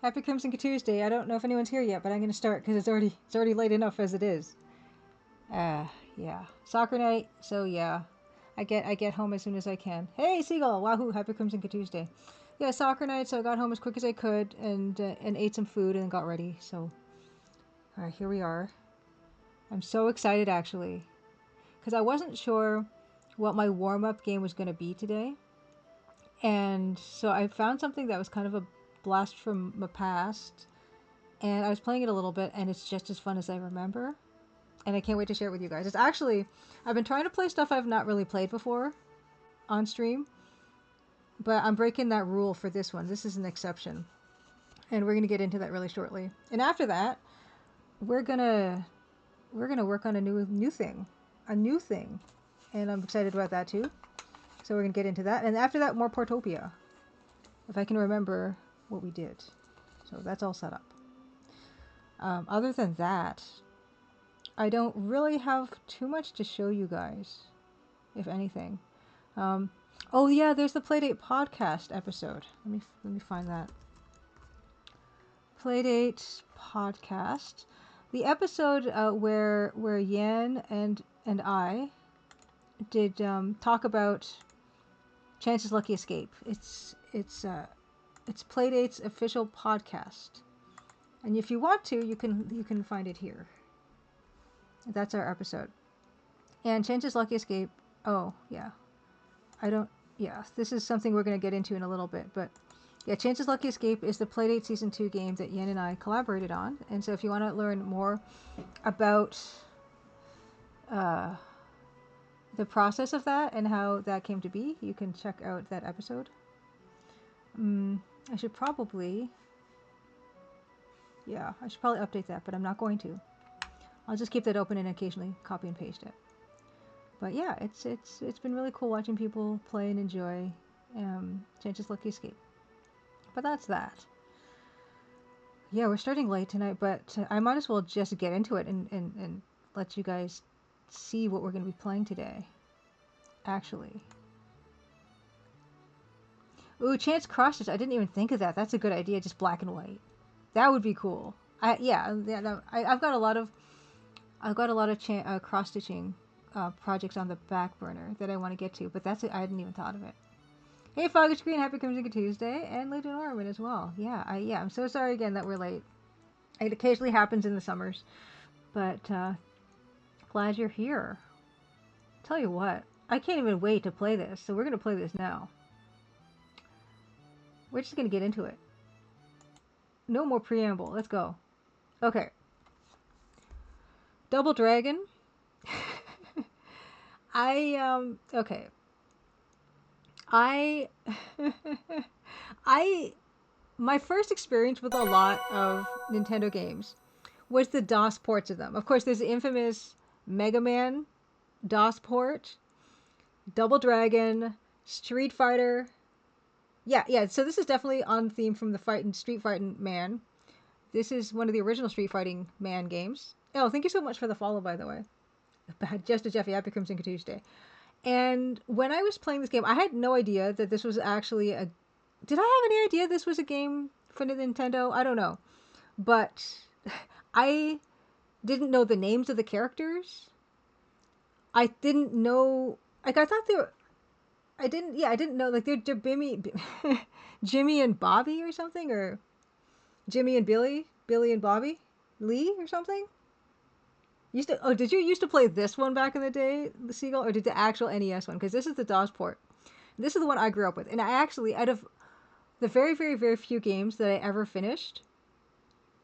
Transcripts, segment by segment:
Happy Crimson Tuesday. I don't know if anyone's here yet, but I'm gonna start because it's already late enough as it is. Yeah. Soccer night. So yeah, I get home as soon as I can. Hey, Seagull. Wahoo! Happy Crimson Tuesday. Yeah, soccer night. So I got home as quick as I could and ate some food and then got ready. So all right, here we are. I'm so excited actually because I wasn't sure what my warm up game was gonna be today, and so I found something that was kind of a blast from my past, and I was playing it a little bit, and it's just as fun as I remember. And I can't wait to share it with you guys. It's actually, I've been trying to play stuff I've not really played before on stream, but I'm breaking that rule for this one. This is an exception, and we're gonna get into that really shortly. And after that, we're gonna we're gonna work on a new thing, and I'm excited about that too. So we're gonna get into that, and after that, more Portopia, if I can remember what we did. So that's all set up. Other than that, I don't really have too much to show you guys, if anything. Um, oh yeah, there's the Playdate podcast episode. Let me find that. Playdate podcast, the episode where Yan and I did talk about Chance's Lucky Escape. It's Playdate's official podcast, and if you want to, you can find it here. That's our episode. And Chance's Lucky Escape. Oh yeah, I don't. Yeah, this is something we're going to get into in a little bit. But yeah, Chance's Lucky Escape is the Playdate Season 2 game that Yen and I collaborated on. And so if you want to learn more about uh, the process of that and how that came to be, you can check out that episode. I should probably... Yeah, I should probably update that, but I'm not going to. I'll just keep that open and occasionally copy and paste it. But yeah, it's been really cool watching people play and enjoy Chance's Lucky Escape. But that's that. Yeah, we're starting late tonight, but I might as well just get into it and let you guys see what we're going to be playing today. Actually. Ooh, Chance Crosses. I didn't even think of that. That's a good idea, just black and white. That would be cool. I've got a lot of cross stitching projects on the back burner that I want to get to, but I hadn't even thought of it. Hey, Foggish Green, happy Crimson Tuesday, and Lady Norman as well. Yeah, I'm so sorry again that we're late. It occasionally happens in the summers, but glad you're here. Tell you what, I can't even wait to play this, so we're gonna play this now. We're just gonna get into it. No more preamble. Let's go. Okay. Double Dragon. Okay. I my first experience with a lot of Nintendo games was the DOS ports of them. Of course, there's the infamous Mega Man DOS port, Double Dragon, Street Fighter. Yeah. So this is definitely on theme from the Street Fighting Man. This is one of the original Street Fighting Man games. Oh, thank you so much for the follow, by the way. Just a Jeffy, happy Crimson Tuesday. And when I was playing this game, I had no idea that this was actually a... Did I have any idea this was a game for the Nintendo? I don't know. But I didn't know the names of the characters. I didn't know... Like, I thought they were... I didn't know, like, they're Jimmy and Bobby or something, or Jimmy and Billy and Bobby, Lee or something? Did you used to play this one back in the day, the Seagull, or did the actual NES one? Because this is the DOS port. This is the one I grew up with, and I actually, out of the very, very, very few games that I ever finished,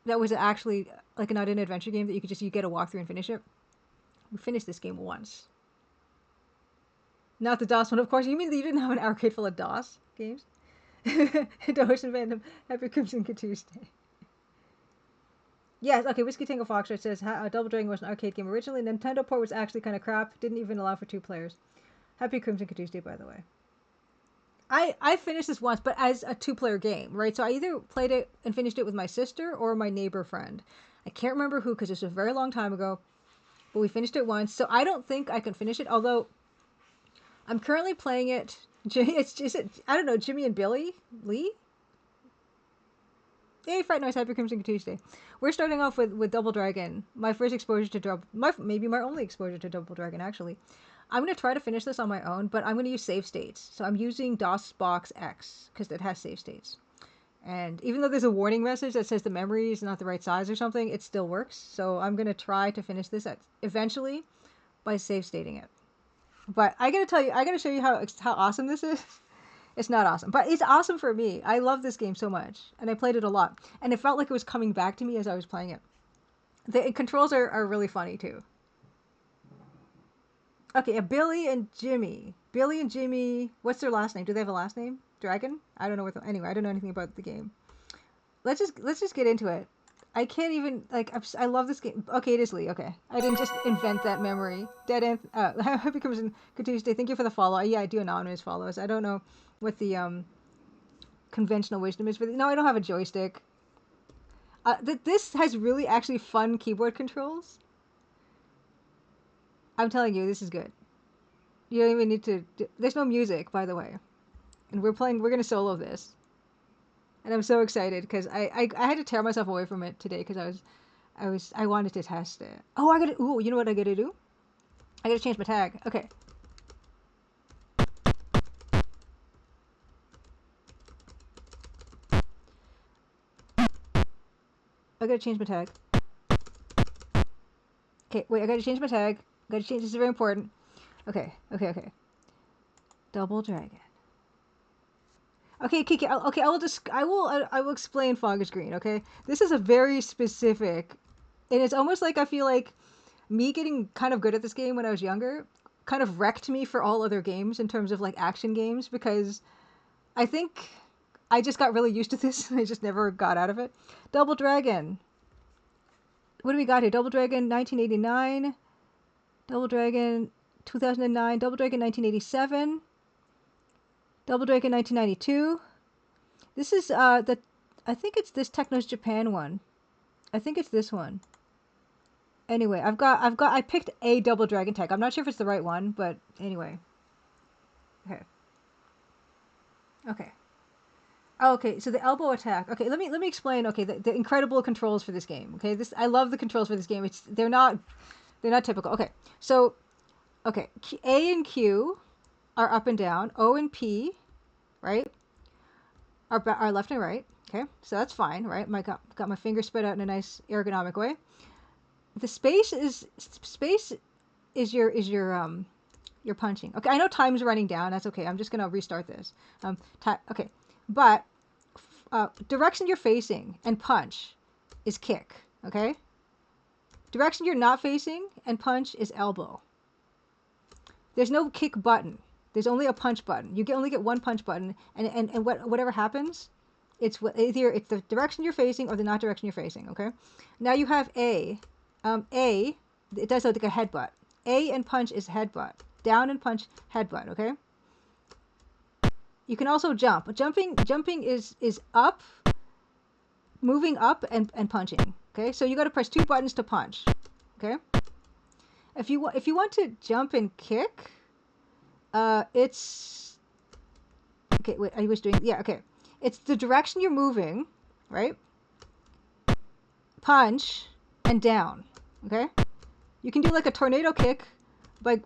that was actually like not an adventure game that you get a walkthrough and finish it. We finished this game once. Not the DOS one, of course. You mean that you didn't have an arcade full of DOS games? Ocean Fandom, happy Crimson Tuesday. Yes, okay, Whiskey Tango Foxtrot says Double Dragon was an arcade game originally. Nintendo port was actually kind of crap. Didn't even allow for 2 players. Happy Crimson Tuesday, by the way. I finished this once, but as a 2-player game, right? So I either played it and finished it with my sister or my neighbor friend. I can't remember who because this was a very long time ago, but we finished it once. So I don't think I can finish it, although I'm currently playing it. I don't know, Jimmy and Billy? Lee? Hey, Fright Noise, happy Crimson Tuesday. We're starting off with Double Dragon. My first exposure to maybe my only exposure to Double Dragon, actually. I'm going to try to finish this on my own, but I'm going to use save states. So I'm using DOSBox X, because it has save states. And even though there's a warning message that says the memory is not the right size or something, it still works. So I'm going to try to finish this eventually by save stating it. But I got to tell you, I got to show you how awesome this is. It's not awesome, but it's awesome for me. I love this game so much, and I played it a lot. And it felt like it was coming back to me as I was playing it. The controls are really funny, too. Okay, Billy and Jimmy. Billy and Jimmy, what's their last name? Do they have a last name? Dragon? I don't know what. Anyway, I don't know anything about the game. Let's just get into it. I can't even, like, I love this game. Okay, it is Lee. Okay. I didn't just invent that memory. Dead end. Happy Crimson Tuesday. Thank you for the follow. Yeah, I do anonymous follows. I don't know what the conventional wisdom is for the... No, I don't have a joystick. This has really actually fun keyboard controls. I'm telling you, this is good. You don't even need to... There's no music, by the way. And we're going to solo this. And I'm so excited because I had to tear myself away from it today because I wanted to test it. Oh, you know what I gotta do? I gotta change my tag. Okay. I gotta change my tag. Okay, wait, I gotta change my tag. This is very important. Okay. Double Dragon. Okay, Kiki. Okay, I will explain Fogger's Green. Okay, this is a very specific, and it's almost like I feel like me getting kind of good at this game when I was younger kind of wrecked me for all other games in terms of like action games because I think I just got really used to this and I just never got out of it. Double Dragon. What do we got here? Double Dragon 1989, Double Dragon 2009, Double Dragon 1987. Double Dragon 1992. This is I think it's this Technos Japan one. I think it's this one. Anyway, I picked a Double Dragon tag. I'm not sure if it's the right one, but anyway. Okay, so the elbow attack. Okay, let me explain. Okay, the incredible controls for this game. Okay, I love the controls for this game. They're not typical. Okay, so A and Q are up and down. O and P, right, are left and right. Okay, so that's fine, right? Got my finger spread out in a nice ergonomic way. The space is your punching. Okay, I know time's running down. That's okay. I'm just gonna restart this. Okay, but direction you're facing and punch is kick. Okay. Direction you're not facing and punch is elbow. There's no kick button. There's only a punch button. You only get one punch button, and whatever happens, it's either it's the direction you're facing or the not direction you're facing. Okay. Now you have A. It does look like a headbutt. A and punch is headbutt. Down and punch, headbutt. Okay. You can also jump. Jumping is up, moving up and punching. Okay. So you got to press two buttons to punch. Okay. If you want to jump and kick, it's okay. Wait, I was doing okay. It's the direction you're moving, right? Punch and down. Okay. You can do like a tornado kick by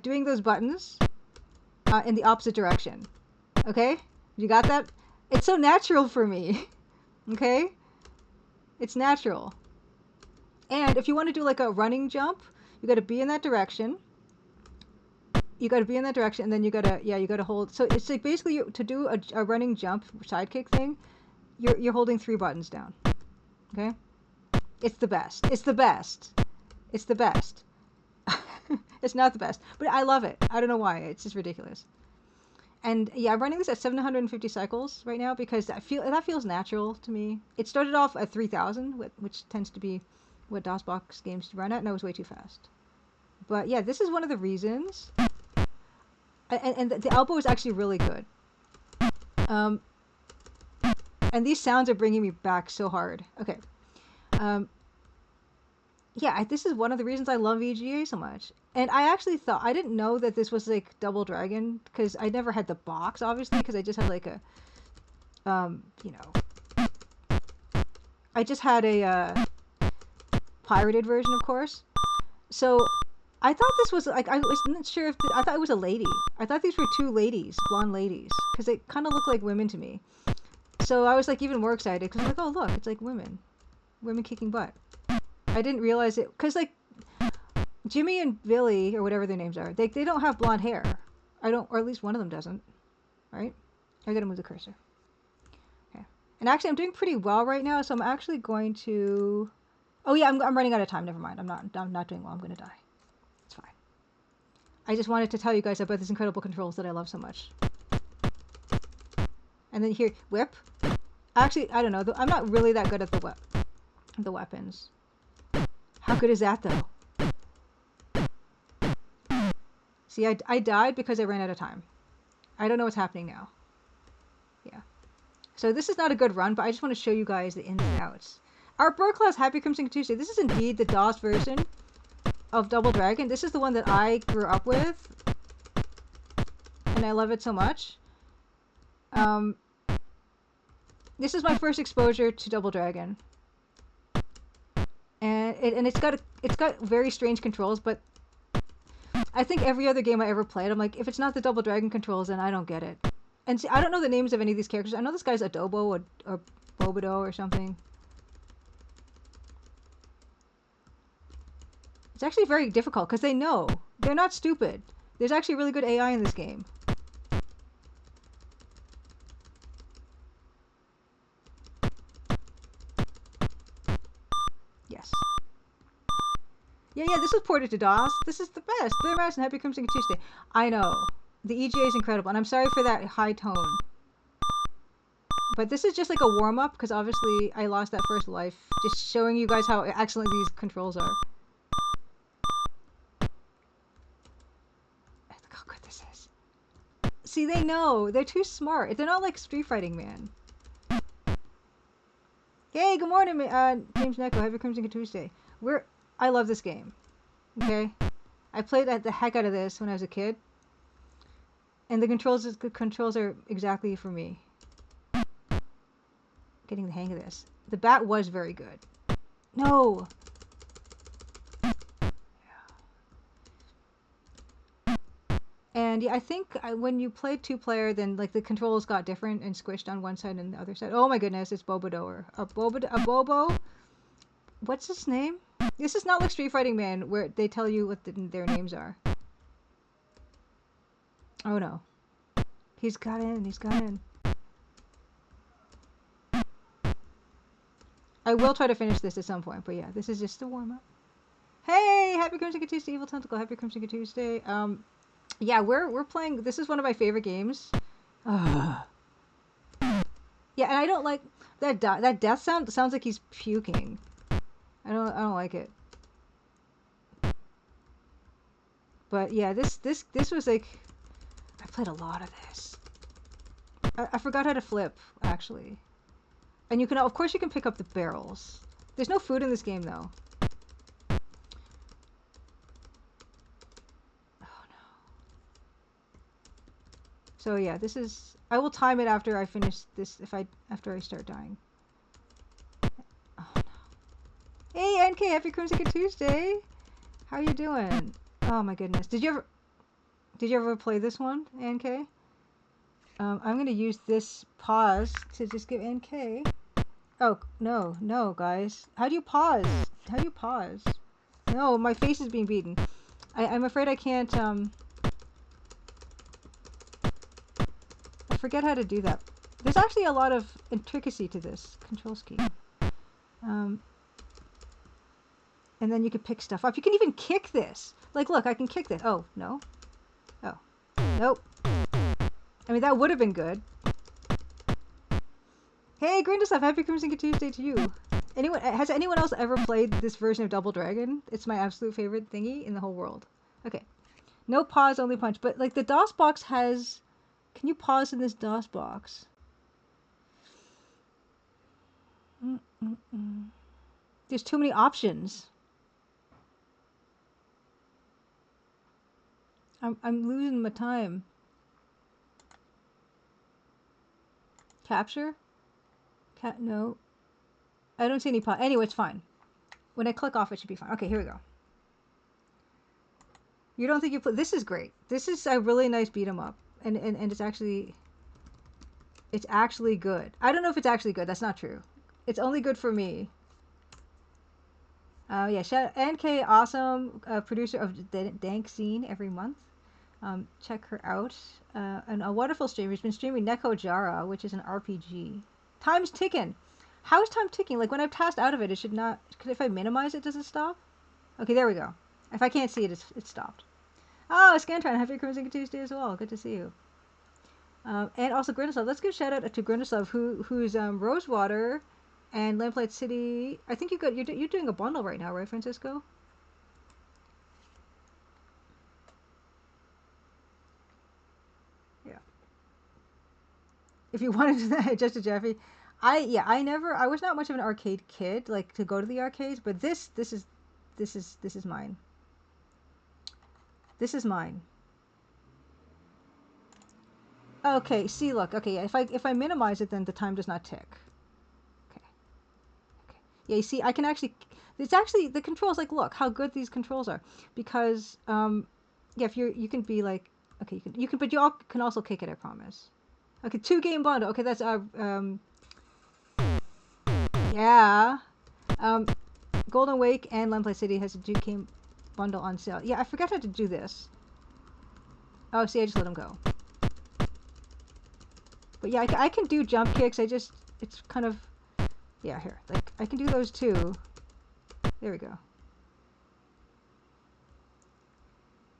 doing those buttons in the opposite direction. Okay, you got that? It's so natural for me. Okay, it's natural. And if you want to do like a running jump, you got to be in that direction. You got to be in that direction, and then you gotta hold. So it's like basically to do a running jump sidekick thing, you're holding three buttons down. Okay, it's the best. It's the best. It's the best. It's not the best, but I love it. I don't know why. It's just ridiculous. And yeah, I'm running this at 750 cycles right now because that feels natural to me. It started off at 3000, which tends to be what DOSBox games run at, and I was way too fast. But yeah, this is one of the reasons. And the elbow is actually really good. And these sounds are bringing me back so hard. Okay. Yeah, this is one of the reasons I love EGA so much. And I actually thought, I didn't know that this was like Double Dragon, because I never had the box, obviously, because I just had like a, I just had a pirated version, of course. So I thought this was like, I wasn't sure if I thought it was a lady. I thought these were two ladies, blonde ladies, because they kind of look like women to me. So I was like even more excited because I'm like, oh look, it's like women kicking butt. I didn't realize it because like Jimmy and Billy or whatever their names are, they don't have blonde hair. I don't, or at least one of them doesn't, right? I gotta move the cursor. Okay, and actually I'm doing pretty well right now, so I'm actually going to. Oh yeah, I'm running out of time. Never mind. I'm not doing well. I'm gonna die. It's fine. I just wanted to tell you guys about these incredible controls that I love so much. And then here, whip. Actually, I don't know. I'm not really that good at the weapons. How good is that though? See, I died because I ran out of time. I don't know what's happening now. Yeah. So this is not a good run, but I just want to show you guys the ins and outs. Our bird class Happy Crimson Tuesday. This is indeed the DOS version of Double Dragon. This is the one that I grew up with, and I love it so much. This is my first exposure to Double Dragon, and it's got very strange controls. But I think every other game I ever played, I'm like, if it's not the Double Dragon controls, then I don't get it. And see, I don't know the names of any of these characters. I know this guy's Adobo or Bobodo or something. It's actually very difficult because they know. They're not stupid. There's actually really good AI in this game. Yes. Yeah, this was ported to DOS. This is the best. Blair Mouse and Happy Crimson Tuesday. I know. The EGA is incredible, and I'm sorry for that high tone. But this is just like a warm-up, because obviously I lost that first life. Just showing you guys how excellent these controls are. Look how good this is. See, they know. They're too smart. They're not like Street Fighting Man. Hey, good morning, James Neko. Happy Crimson Tuesday. I love this game. Okay? I played the heck out of this when I was a kid. And the controls are exactly for me. Getting the hang of this. The bat was very good. No! And yeah, I think when you played two-player, then like the controls got different and squished on one side and the other side. Oh my goodness, it's Bobo. A Bobo? What's his name? This is not like Street Fighting Man, where they tell you what their names are. Oh no. He's got in. I will try to finish this at some point, but yeah, this is just a warm-up. Hey! Happy Crimson Tuesday, Evil Tentacle. Happy Crimson Tuesday. Yeah, we're playing. This is one of my favorite games. Yeah, and I don't like that death sound. Sounds like he's puking. I don't like it. But yeah, this was like, I played a lot of this. I forgot how to flip actually. And you can, of course, you can pick up the barrels. There's no food in this game though. So yeah, this is. I will time it after I finish this. After I start dying. Oh no! Hey NK, happy Crimson Tuesday. How you doing? Oh my goodness. Did you ever play this one, NK? I'm gonna use this pause to just give NK. Oh no, guys. How do you pause? How do you pause? No, my face is being beaten. I'm afraid I can't. I forget how to do that. There's actually a lot of intricacy to this control scheme. And then you can pick stuff up. You can even kick this. Like, look, I can kick this. Oh, no. Oh. Nope. I mean, that would have been good. Hey, Grindastuff, happy Crimson Tuesday to you. Has anyone else ever played this version of Double Dragon? It's my absolute favorite thingy in the whole world. Okay. No pause, only punch. But, like, the DOS box has... Can you pause in this DOS box? There's too many options. I'm losing my time. Capture? No. I don't see any pot. Anyway, it's fine. When I click off, it should be fine. Okay, here we go. You don't think you put... This is great. This is a really nice beat 'em up. And it's actually good. I don't know if it's actually good. That's not true. It's only good for me. Yeah, NK, awesome producer of the Dank Scene every month. Check her out. And a wonderful streamer. She's been streaming Neko Jara, which is an RPG. Time's ticking. How is time ticking? Like when I passed out of it, it should not... If I minimize it, does it stop? Okay, there we go. If I can't see it, it's stopped. Oh, Scantron, happy Crimson Tuesday as well. Good to see you. And also Grindeslav. Let's give a shout out to Grindeslav, who's Rosewater and Lamplight City. I think you're doing a bundle right now, right, Francisco? Yeah. If you wanted to just a Jeffy, I was not much of an arcade kid, like to go to the arcades, but this is mine. This is mine. Okay, see, look. Okay, if I minimize it, then the time does not tick. Okay. Okay. Yeah, you see, I can actually... It's actually... The controls, like, look how good these controls are. Because, yeah, if you can be like... Okay, you can, but you all can also kick it, I promise. Okay, 2-game bundle. Okay, that's, yeah. Golden Wake and Lamplight City has a 2-game bundle on sale. Yeah, I forgot how to do this. Oh, see, I just let him go. But yeah, I can do jump kicks. It's kind of, yeah, here. Like, I can do those too. There we go.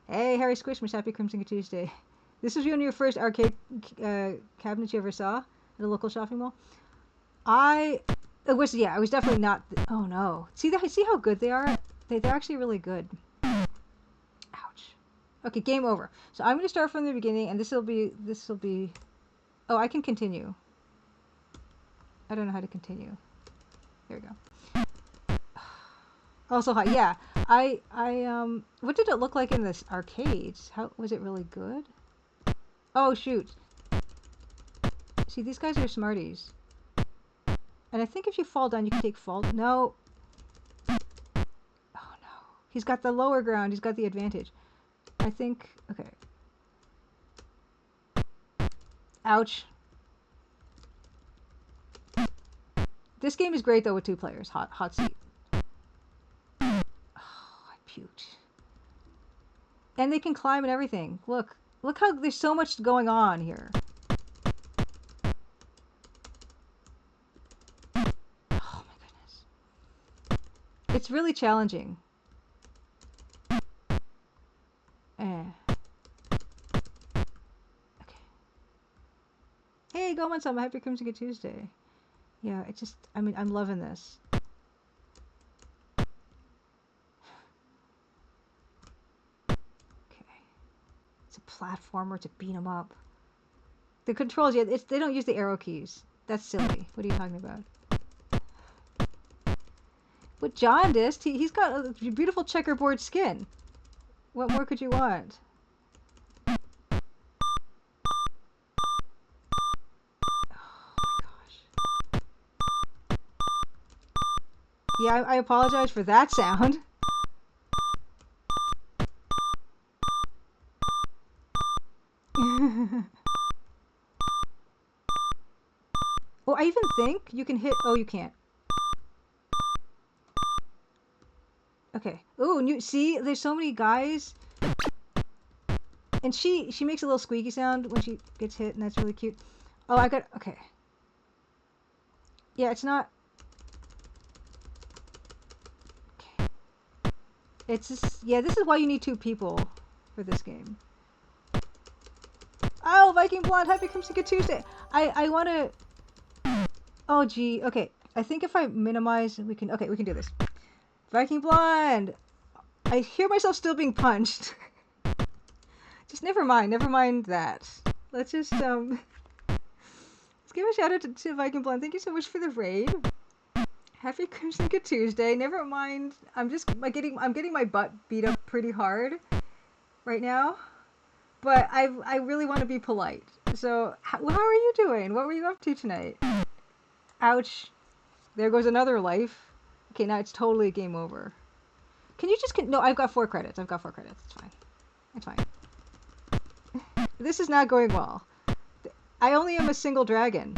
Hey, Harry Squishmas, happy Crimson Tuesday. This was one of your first arcade cabinets you ever saw at a local shopping mall? I was definitely not, oh no. See how good they are? They're actually really good. Ouch. Okay, game over. So I'm going to start from the beginning, and this will be, oh, I can continue. I don't know how to continue. There we go. Also, hi. Yeah, what did it look like in this arcades? How was it really good? Oh shoot! See, these guys are smarties. And I think if you fall down, you can take fall. No. Oh no. He's got the lower ground. He's got the advantage. I think. Okay. Ouch. This game is great though with 2 players. Hot seat. Oh, I puked. And they can climb and everything. Look how there's so much going on here. Oh my goodness. It's really challenging. Hey, go on some. Happy Crimson Tuesday. Yeah, it just, I mean, I'm loving this. Okay. It's a platformer to beat 'em up. The controls, yeah, they don't use the arrow keys. That's silly. What are you talking about? But Jaundiced, he's got a beautiful checkerboard skin. What more could you want? Yeah, I apologize for that sound. Oh, I even think you can hit... Oh, you can't. Okay. Ooh, see? There's so many guys. And she makes a little squeaky sound when she gets hit, and that's really cute. Oh, I got... Okay. Yeah, it's not... It's just, yeah, this is why you need 2 people for this game. Oh, Viking Blonde, happy Crimson Tuesday. I want to... Oh, gee. Okay, I think if I minimize, we can... Okay, we can do this. Viking Blonde! I hear myself still being punched. Just never mind that. Let's just, let's give a shout out to Viking Blonde. Thank you so much for the raid. Happy Crimson Tuesday. Never mind. I'm getting my butt beat up pretty hard right now, but I really want to be polite. So how are you doing? What were you up to tonight? Ouch. There goes another life. Okay, now it's totally game over. Can you just... No, I've got 4 credits. I've got 4 credits. It's fine. It's fine. This is not going well. I only am a single dragon.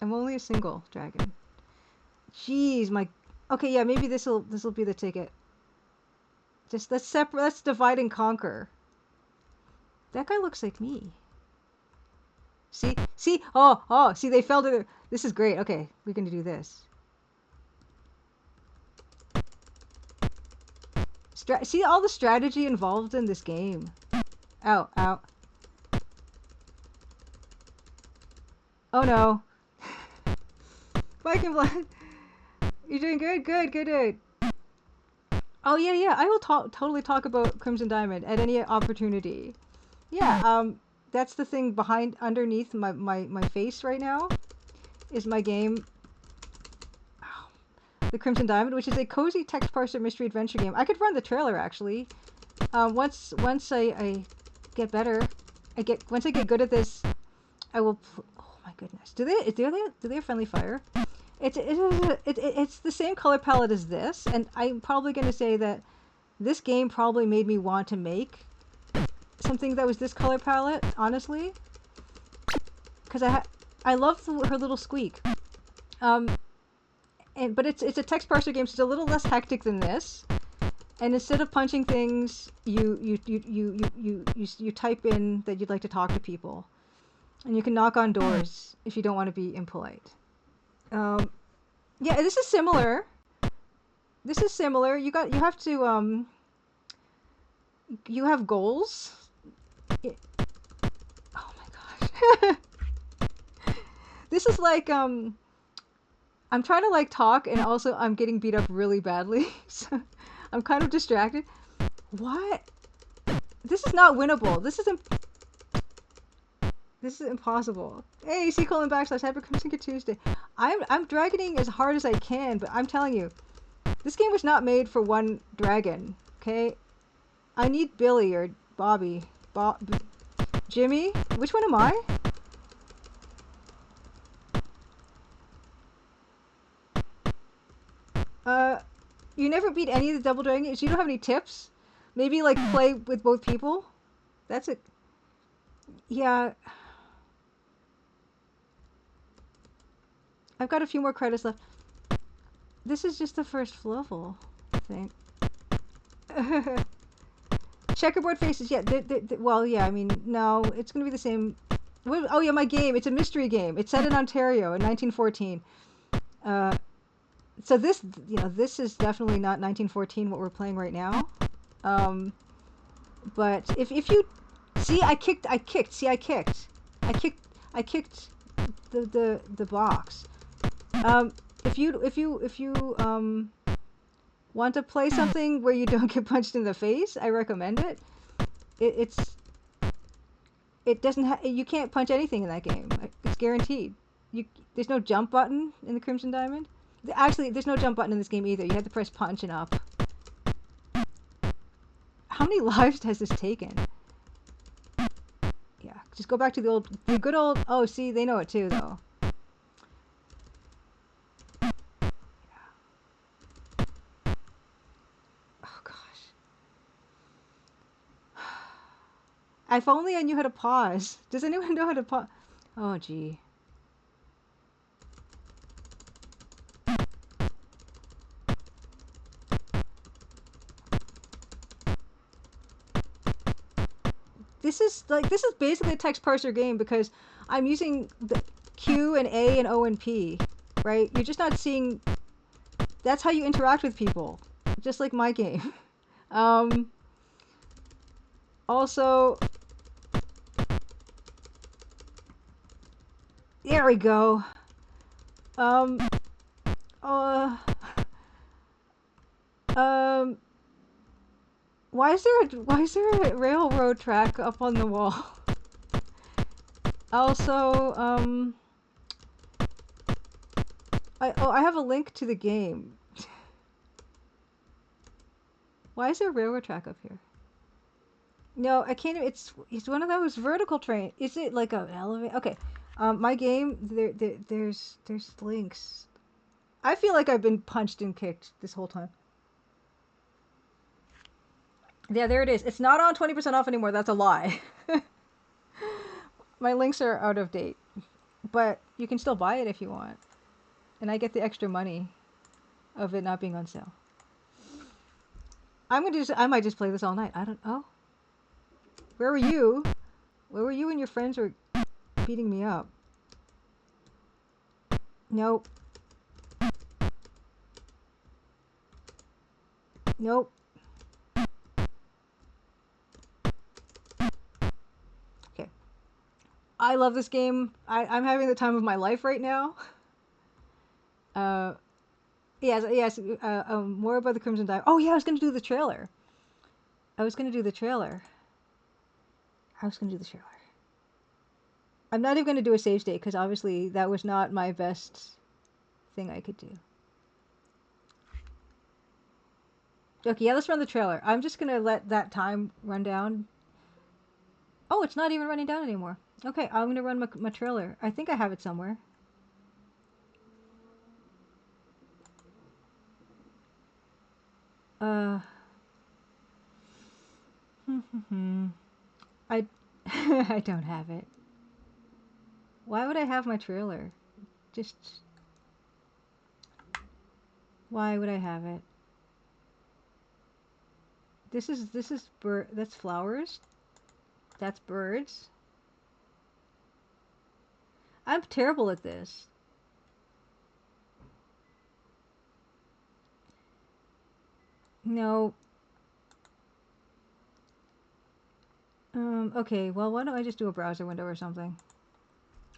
I'm only a single dragon. Jeez, my... Okay, yeah, maybe this'll be the ticket. Just let's divide and conquer. That guy looks like me. See? See? Oh, see, they fell to the... This is great. Okay, we're gonna do this. See all the strategy involved in this game. Ow, ow. Oh no. Mike and Vlad. You're doing good? Good. Oh yeah. I will totally talk about Crimson Diamond at any opportunity. Yeah, that's the thing underneath my face right now is my game, the Crimson Diamond, which is a cozy text parser mystery adventure game. I could run the trailer actually. Once I get better, once I get good at this, I will. Oh my goodness, do they have friendly fire? It's the same color palette as this, and I'm probably going to say that this game probably made me want to make something that was this color palette, honestly, because I love her little squeak. But it's a text parser game, so it's a little less hectic than this. And instead of punching things, you type in that you'd like to talk to people, and you can knock on doors if you don't want to be impolite. Yeah, this is similar. You have to you have goals. Oh my gosh. This is like I'm trying to like talk, and also I'm getting beat up really badly. So I'm kind of distracted. What? This is not winnable. This is impossible. Hey, C:\/ Happy Crimson Tuesday. I'm dragoning as hard as I can, but I'm telling you, this game was not made for one dragon. Okay, I need Billy or Bobby, Jimmy. Which one am I? You never beat any of the double dragons. You don't have any tips? Maybe like play with both people. That's it. Yeah. I've got a few more credits left. This is just the first level, I think. Checkerboard faces, yeah. Well, yeah, I mean, no, it's going to be the same. Oh, yeah, my game. It's a mystery game. It's set in Ontario in 1914. So this, this is definitely not 1914, what we're playing right now. But if you... See, I kicked the box. If you want to play something where you don't get punched in the face, I recommend it. It doesn't you can't punch anything in that game. It's guaranteed. There's no jump button in the Crimson Diamond. Actually, there's no jump button in this game either. You have to press punch and up. How many lives has this taken? Yeah, just go back to the good old... Oh, see, they know it too, though. Oh, gosh. If only I knew how to pause. Does anyone know how to pause? Oh, gee. This is basically a text parser game because I'm using the Q and A and O and P, right? You're just not seeing... That's how you interact with people, just like my game. Also... There we go. Why is there a railroad track up on the wall? Also, I have a link to the game. Why is there a railroad track up here? No, I can't. It's one of those vertical train. Is it like an elevator? Okay. My game there's links. I feel like I've been punched and kicked this whole time. Yeah, there it is. It's not on 20% off anymore. That's a lie. My links are out of date. But you can still buy it if you want. And I get the extra money of it not being on sale. I might just play this all night. I don't know. Where were you? Where were you when your friends were beating me up? Nope. Nope. Okay. I love this game. I'm having the time of my life right now. Yes. More about the Crimson Dive. Oh yeah, I was gonna do the trailer. I'm not even gonna do a save state because obviously that was not my best thing I could do. Okay, yeah, let's run the trailer. I'm just gonna let that time run down. Oh, it's not even running down anymore. Okay, I'm gonna run my trailer. I think I have it somewhere. I I don't have it. Why would I have my trailer? Just why would I have it? This is that's flowers. That's birds. I'm terrible at this. No. Okay, well, why don't I just do a browser window or something?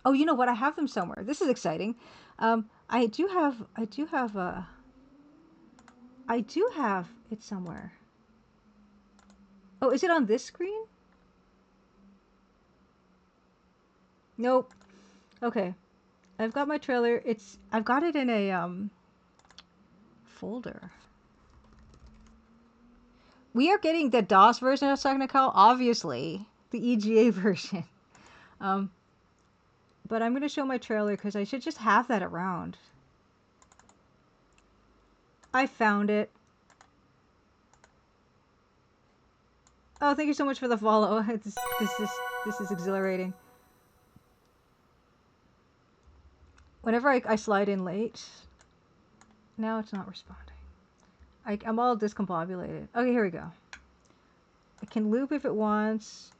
Oh, you know what? I have them somewhere. This is exciting. I do have it somewhere. Oh, is it on this screen? Nope. Okay. I've got my trailer. I've got it in a folder. We are getting the DOS version of Technical, obviously. The EGA version. But I'm going to show my trailer because I should just have that around. I found it. Oh, thank you so much for the follow. This is exhilarating. Whenever I slide in late, now it's not responding. I'm all discombobulated. Okay, here we go. It can loop if it wants.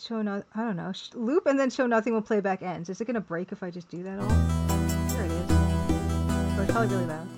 Show no, I don't know. Loop and then show nothing when playback ends. Is it gonna break if I just do that all? There it is. Or it's probably really loud.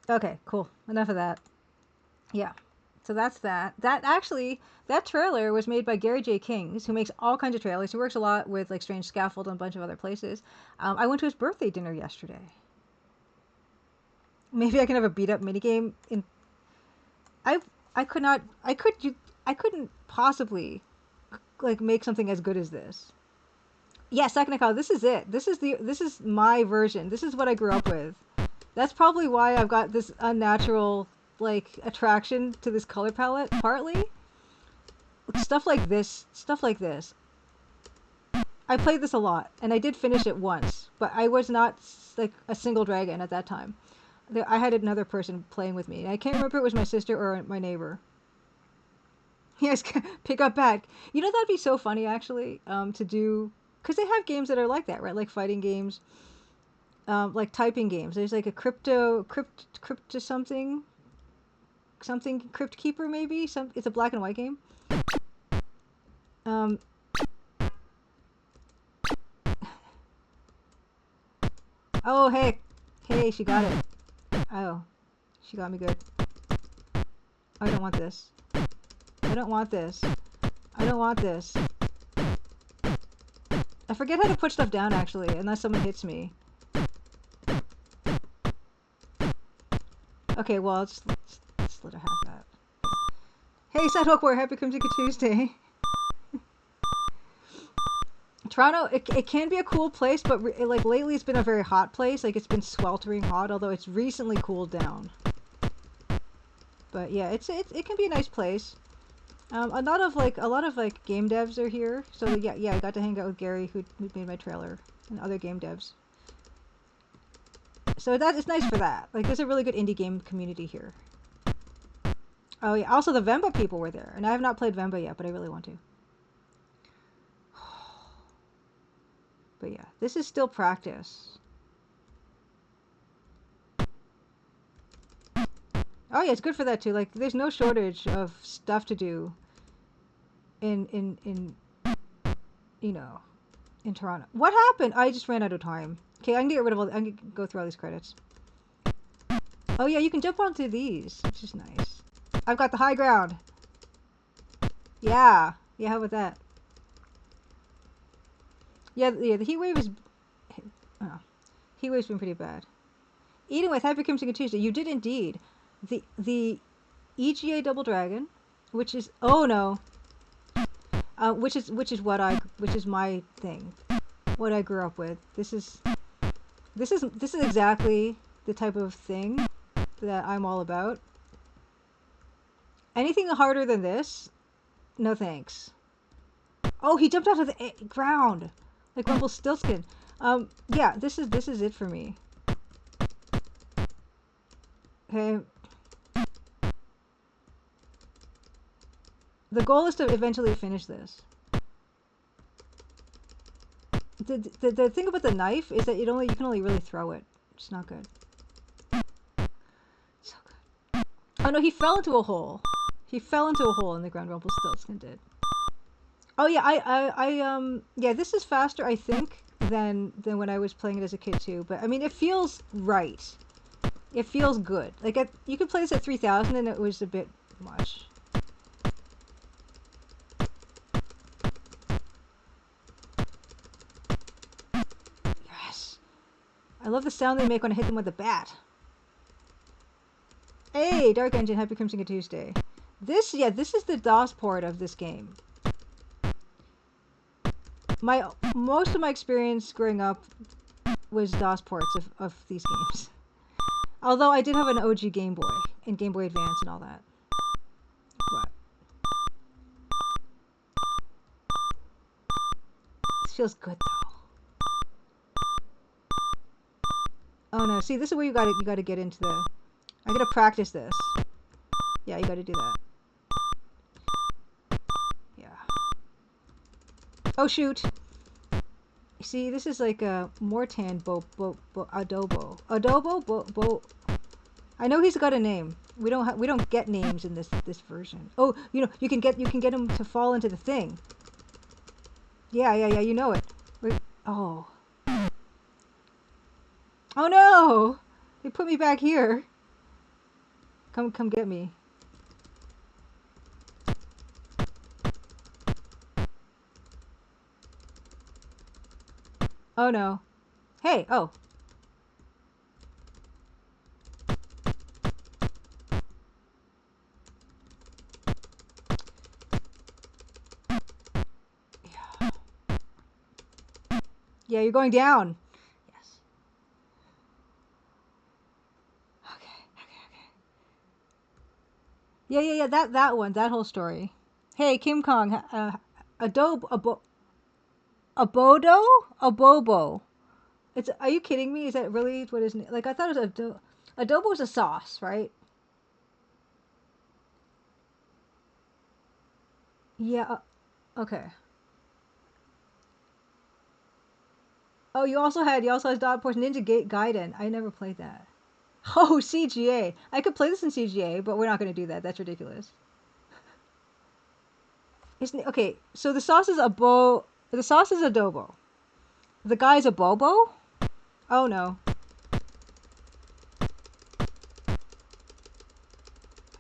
Okay, cool. Enough of that. Yeah. So that's that. That trailer was made by Gary J. Kings, who makes all kinds of trailers. He works a lot with like Strange Scaffold and a bunch of other places. I went to his birthday dinner yesterday. Maybe I can have a beat up minigame in. I couldn't possibly like make something as good as this. Yeah, Technical, this is it. This is my version. This is what I grew up with. That's probably why I've got this unnatural like attraction to this color palette, partly. Stuff like this. I played this a lot, and I did finish it once, but I was not like a single dragon at that time. I had another person playing with me. I can't remember if it was my sister or my neighbor. Yes, pick up back. You know, that'd be so funny actually, to do, because they have games that are like that, right? Like fighting games, like typing games. There's like a crypto something. something Crypt Keeper maybe. It's a black and white game. Oh hey, she got it. Oh, she got me good. I don't want this. I don't want this. I don't want this. I forget how to put stuff down actually, unless someone hits me. Okay, well, let's let her have that. Hey, Sidewalk Warrior, happy Crimson Tuesday. Toronto, it can be a cool place, but like lately it's been a very hot place. Like it's been sweltering hot, although it's recently cooled down. But yeah, it can be a nice place. A lot of game devs are here, so yeah, I got to hang out with Gary who made my trailer and other game devs. So it's nice for that. Like there's a really good indie game community here. Oh yeah, also the Vemba people were there, and I have not played Vemba yet, but I really want to. But yeah, this is still practice. Oh yeah, it's good for that too. Like there's no shortage of stuff to do in you know, in Toronto. What happened? I just ran out of time. Okay, I can get rid of all. I can go through all these credits. Oh yeah, you can jump onto these, which is nice. I've got the high ground. Yeah, how about that? Yeah, the heat wave is. Oh, heat wave's been pretty bad. Eating with Happy Crimson Tuesday, you did indeed. The EGA Double Dragon, which is which is my thing, what I grew up with. This is exactly the type of thing that I'm all about. Anything harder than this, no thanks. Oh, he jumped out of the ground like Rumpelstiltskin. Yeah, this is it for me. Okay. The goal is to eventually finish this. The thing about the knife is that you can only really throw it. It's not good. So good. Oh no, he fell into a hole. He fell into a hole in the ground. Rumpelstiltskin did. Oh yeah, yeah, this is faster I think than when I was playing it as a kid too. But I mean, it feels right. It feels good. Like you could play this at 3000 and it was a bit much. Yes. I love the sound they make when I hit them with a bat. Hey, Dark Engine, happy Crimson Tuesday. This is the DOS port of this game. Most of my experience growing up was DOS ports of these games. Although I did have an OG Game Boy and Game Boy Advance and all that. But this feels good though. Oh no, see, this is where you gotta get into the. I gotta practice this. Yeah, you gotta do that. Yeah. Oh shoot. See, this is like a Mortan adobo. I know he's got a name. We don't get names in this version. Oh, you can get him to fall into the thing. Yeah, you know it. Oh. Oh no! They put me back here. Come get me. Oh no. Hey, oh. Yeah, you're going down. Yes. Okay. Yeah, that one, that whole story. Hey, Kim Kong, Abobo. Are you kidding me? Is that really what his name? Like I thought it was adobo is a sauce, right? Yeah. Okay. Oh, you also had Dog Force Ninja Gaiden. I never played that. Oh, CGA. I could play this in CGA, but we're not going to do that. That's ridiculous. Isn't it? Okay, so the sauce is the sauce is adobo. The guy's a bobo? Oh no.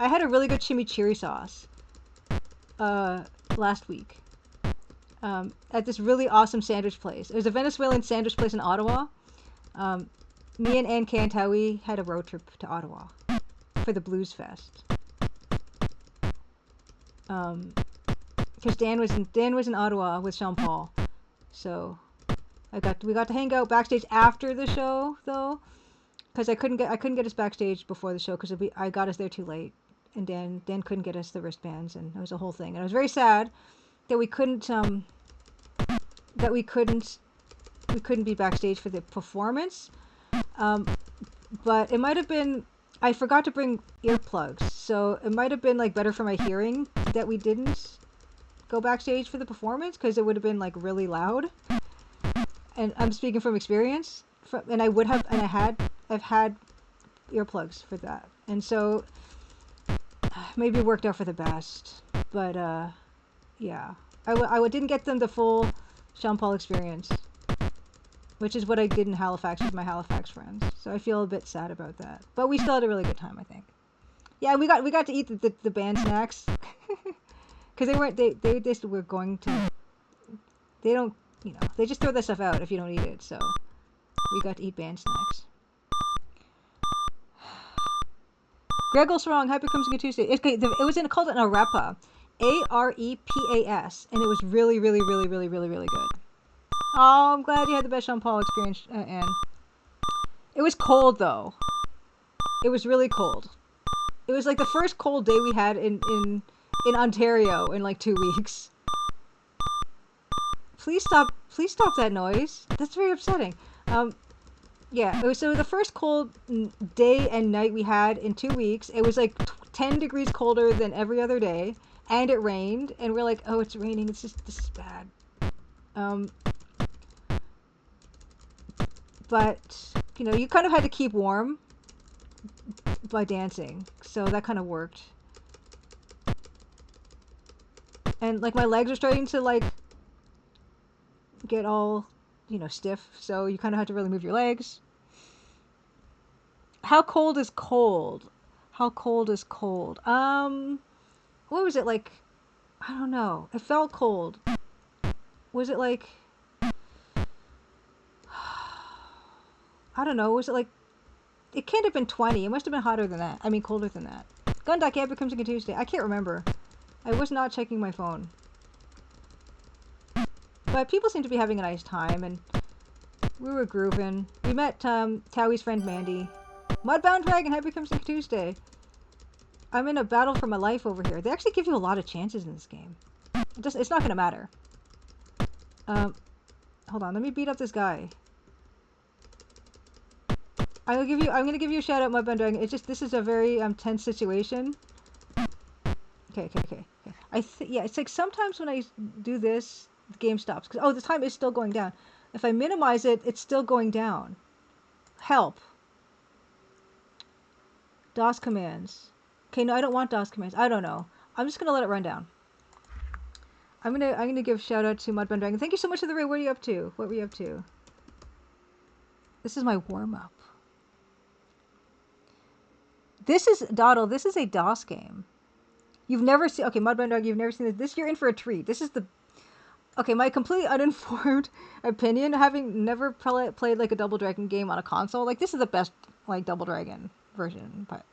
I had a really good chimichurri sauce last week at this really awesome sandwich place. It was a Venezuelan sandwich place in Ottawa. Me and Ann Cantawi had a road trip to Ottawa for the Blues Fest. Because Dan was in Ottawa with Sean Paul, so we got to hang out backstage after the show though, because I couldn't get us backstage before the show because I got us there too late, and Dan couldn't get us the wristbands, and it was a whole thing, and I was very sad that we couldn't be backstage for the performance. But it might have been, I forgot to bring earplugs, so it might have been like better for my hearing that we didn't go backstage for the performance, because it would have been like really loud. And I'm speaking from experience, and I've had earplugs for that, and so maybe it worked out for the best. But yeah, I didn't get them the full Sean Paul experience, which is what I did in Halifax with my Halifax friends. So I feel a bit sad about that. But we still had a really good time, I think. Yeah, we got to eat the band snacks. Because they still were going to, they don't, they just throw that stuff out if you don't eat it. So we got to eat band snacks. Greggle's wrong. Happy Crimson Tuesday. It was called an arepa. Arepas. And it was really, really, really, really, really, really good. Oh, I'm glad you had the best Sean Paul experience, Anne. It was cold, though. It was really cold. It was like the first cold day we had in Ontario in like 2 weeks. Please stop that noise. That's very upsetting. Yeah, it was so the first cold day and night we had in 2 weeks. It was like 10 degrees colder than every other day, and it rained, and we're like, oh, it's raining. This is bad. But, you kind of had to keep warm by dancing. So that kind of worked. And, like, my legs are starting to, like, get all, stiff. So you kind of had to really move your legs. How cold is cold? How cold is cold? What was it, like? I don't know. It felt cold. Was it, like... I don't know, was it like... It can't have been 20. It must have been hotter than that. I mean, colder than that. Gunduck, yeah, becomes a Tuesday. I can't remember. I was not checking my phone. But people seem to be having a nice time, and we were grooving. We met Towie's friend Mandy. Mudbound Dragon, happy Crimson Tuesday. I'm in a battle for my life over here. They actually give you a lot of chances in this game. It's not going to matter. Hold on, let me beat up this guy. I'm gonna give you a shout out, Mudbound Dragon. It's just, this is a very tense situation. Okay. Yeah, it's like sometimes when I do this, the game stops. Oh, the time is still going down. If I minimize it, it's still going down. Help. DOS commands. Okay, no, I don't want DOS commands. I don't know. I'm just gonna let it run down. I'm gonna give a shout out to Mudbound Dragon. Thank you so much for the raid. What are you up to? What were you up to? This is my warm up. This is Doddle. This is a DOS game. You've never seen... Okay, Mudbound Dog, you've never seen this. You're in for a treat. This is the... Okay, my completely uninformed opinion, having never played like a Double Dragon game on a console, like this is the best like Double Dragon version, but...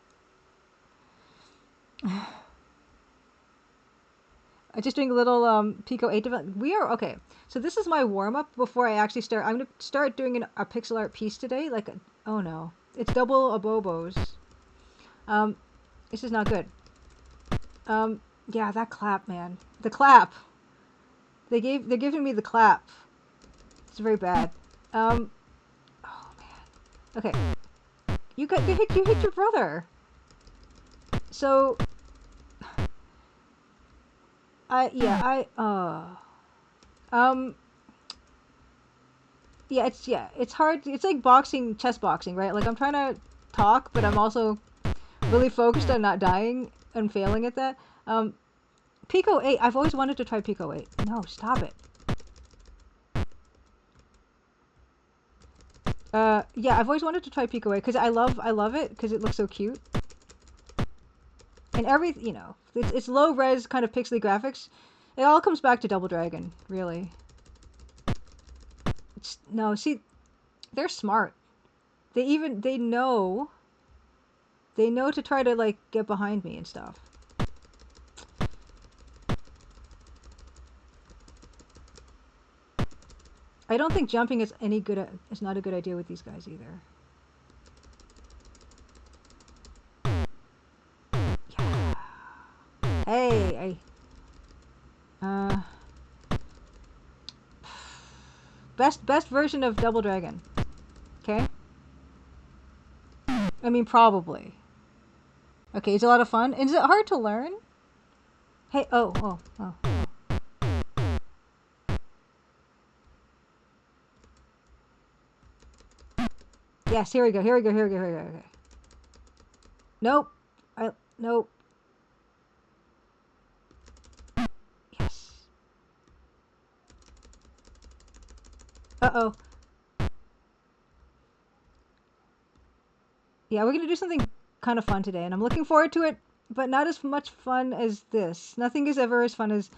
I'm just doing a little Pico 8 development. We are... Okay, so this is my warm-up before I actually start. I'm going to start doing a pixel art piece today. Like, oh no. It's double abobos. This is not good. Yeah, that clap, man. The clap. They're giving me the clap. It's very bad. Oh man. Okay. You hit your brother. So it's hard. It's like boxing, chess boxing, right? Like I'm trying to talk, but I'm also really focused on not dying and failing at that. Pico 8. I've always wanted to try Pico 8. No, stop it. Yeah, I've always wanted to try Pico 8 because I love it because it looks so cute. And you know, it's low res kind of pixely graphics. It all comes back to Double Dragon, really. No, see, they're smart. They know to try to like get behind me and stuff. I don't think jumping is is not a good idea with these guys either. Yeah. Hey, best version of Double Dragon. Okay? I mean, probably. Okay, it's a lot of fun. Is it hard to learn? Hey, oh. Yes, here we go. Okay. Nope. Nope. Yes. Uh-oh. Yeah, we're gonna do something kind of fun today, and I'm looking forward to it, but not as much fun as this. Nothing is ever as fun as...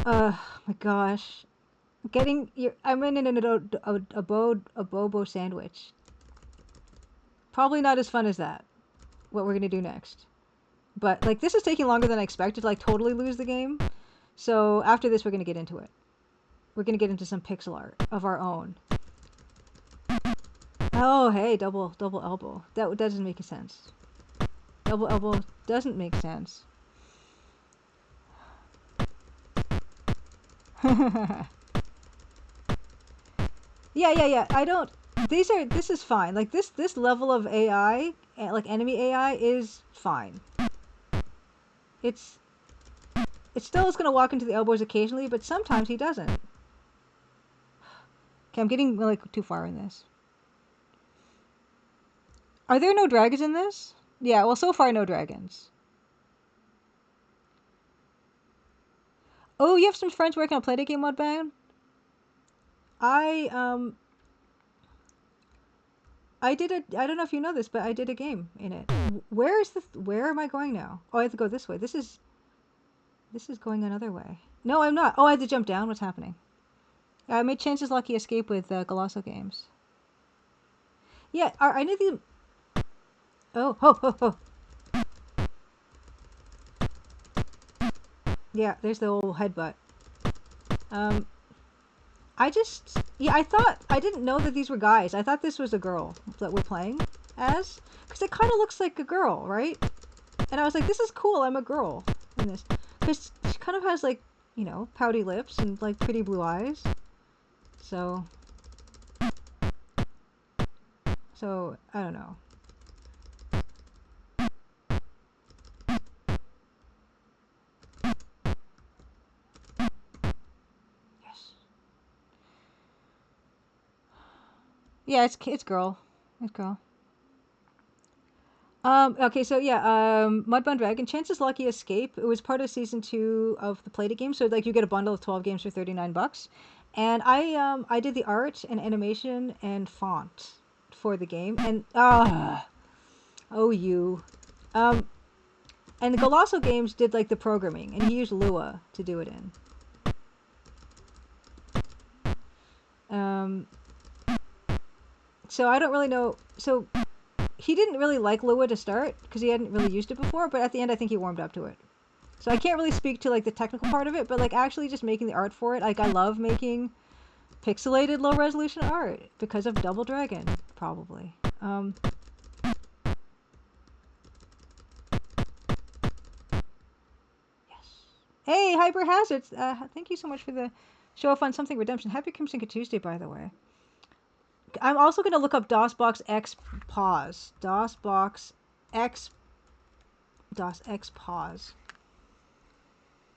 my gosh. I'm in a bobo sandwich. Probably not as fun as that. What we're gonna do next. But, like, this is taking longer than I expected to, like, totally lose the game. So, after this, we're gonna get into it. We're gonna get into some pixel art of our own. Oh, hey, double elbow. That doesn't make sense. Double elbow doesn't make sense. Yeah. I don't... This is fine. Like, this level of AI, like, enemy AI, is fine. It still is gonna walk into the elbows occasionally, but sometimes he doesn't. Okay, I'm getting, like, too far in this. Are there no dragons in this? Yeah, well, so far, no dragons. Oh, you have some friends working on Play-Doh game mod band? I don't know if you know this, but I did a game in it. Where am I going now? Oh, I have to go this way. This is going another way. No, I'm not. Oh, I had to jump down. What's happening? I made Chance's Lucky Escape with Golosso Games. Yeah, I need the... Oh. Yeah, there's the old headbutt. I didn't know that these were guys. I thought this was a girl that we're playing as. Because it kind of looks like a girl, right? And I was like, this is cool, I'm a girl in this. Because she kind of has, like, you know, pouty lips and, like, pretty blue eyes. So, I don't know. Yes. Yeah, it's girl. It's girl. Okay, so yeah, Mudbound Dragon, Chance's Lucky Escape. It was part of season 2 of the Play-Doh game, so like you get a bundle of 12 games for $39. And I did the art and animation and font for the game, and and the Golosso Games did like the programming, and he used Lua to do it in. So I don't really know. So he didn't really like Lua to start because he hadn't really used it before, but at the end I think he warmed up to it. So I can't really speak to like the technical part of it, but like actually just making the art for it, like I love making pixelated low resolution art because of Double Dragon, probably. Yes. Hey, Hyper Hazards! Thank you so much for the show of fun something redemption. Happy Crimson Tuesday, by the way. I'm also going to look up DOSBox X pause. DOSBox X pause.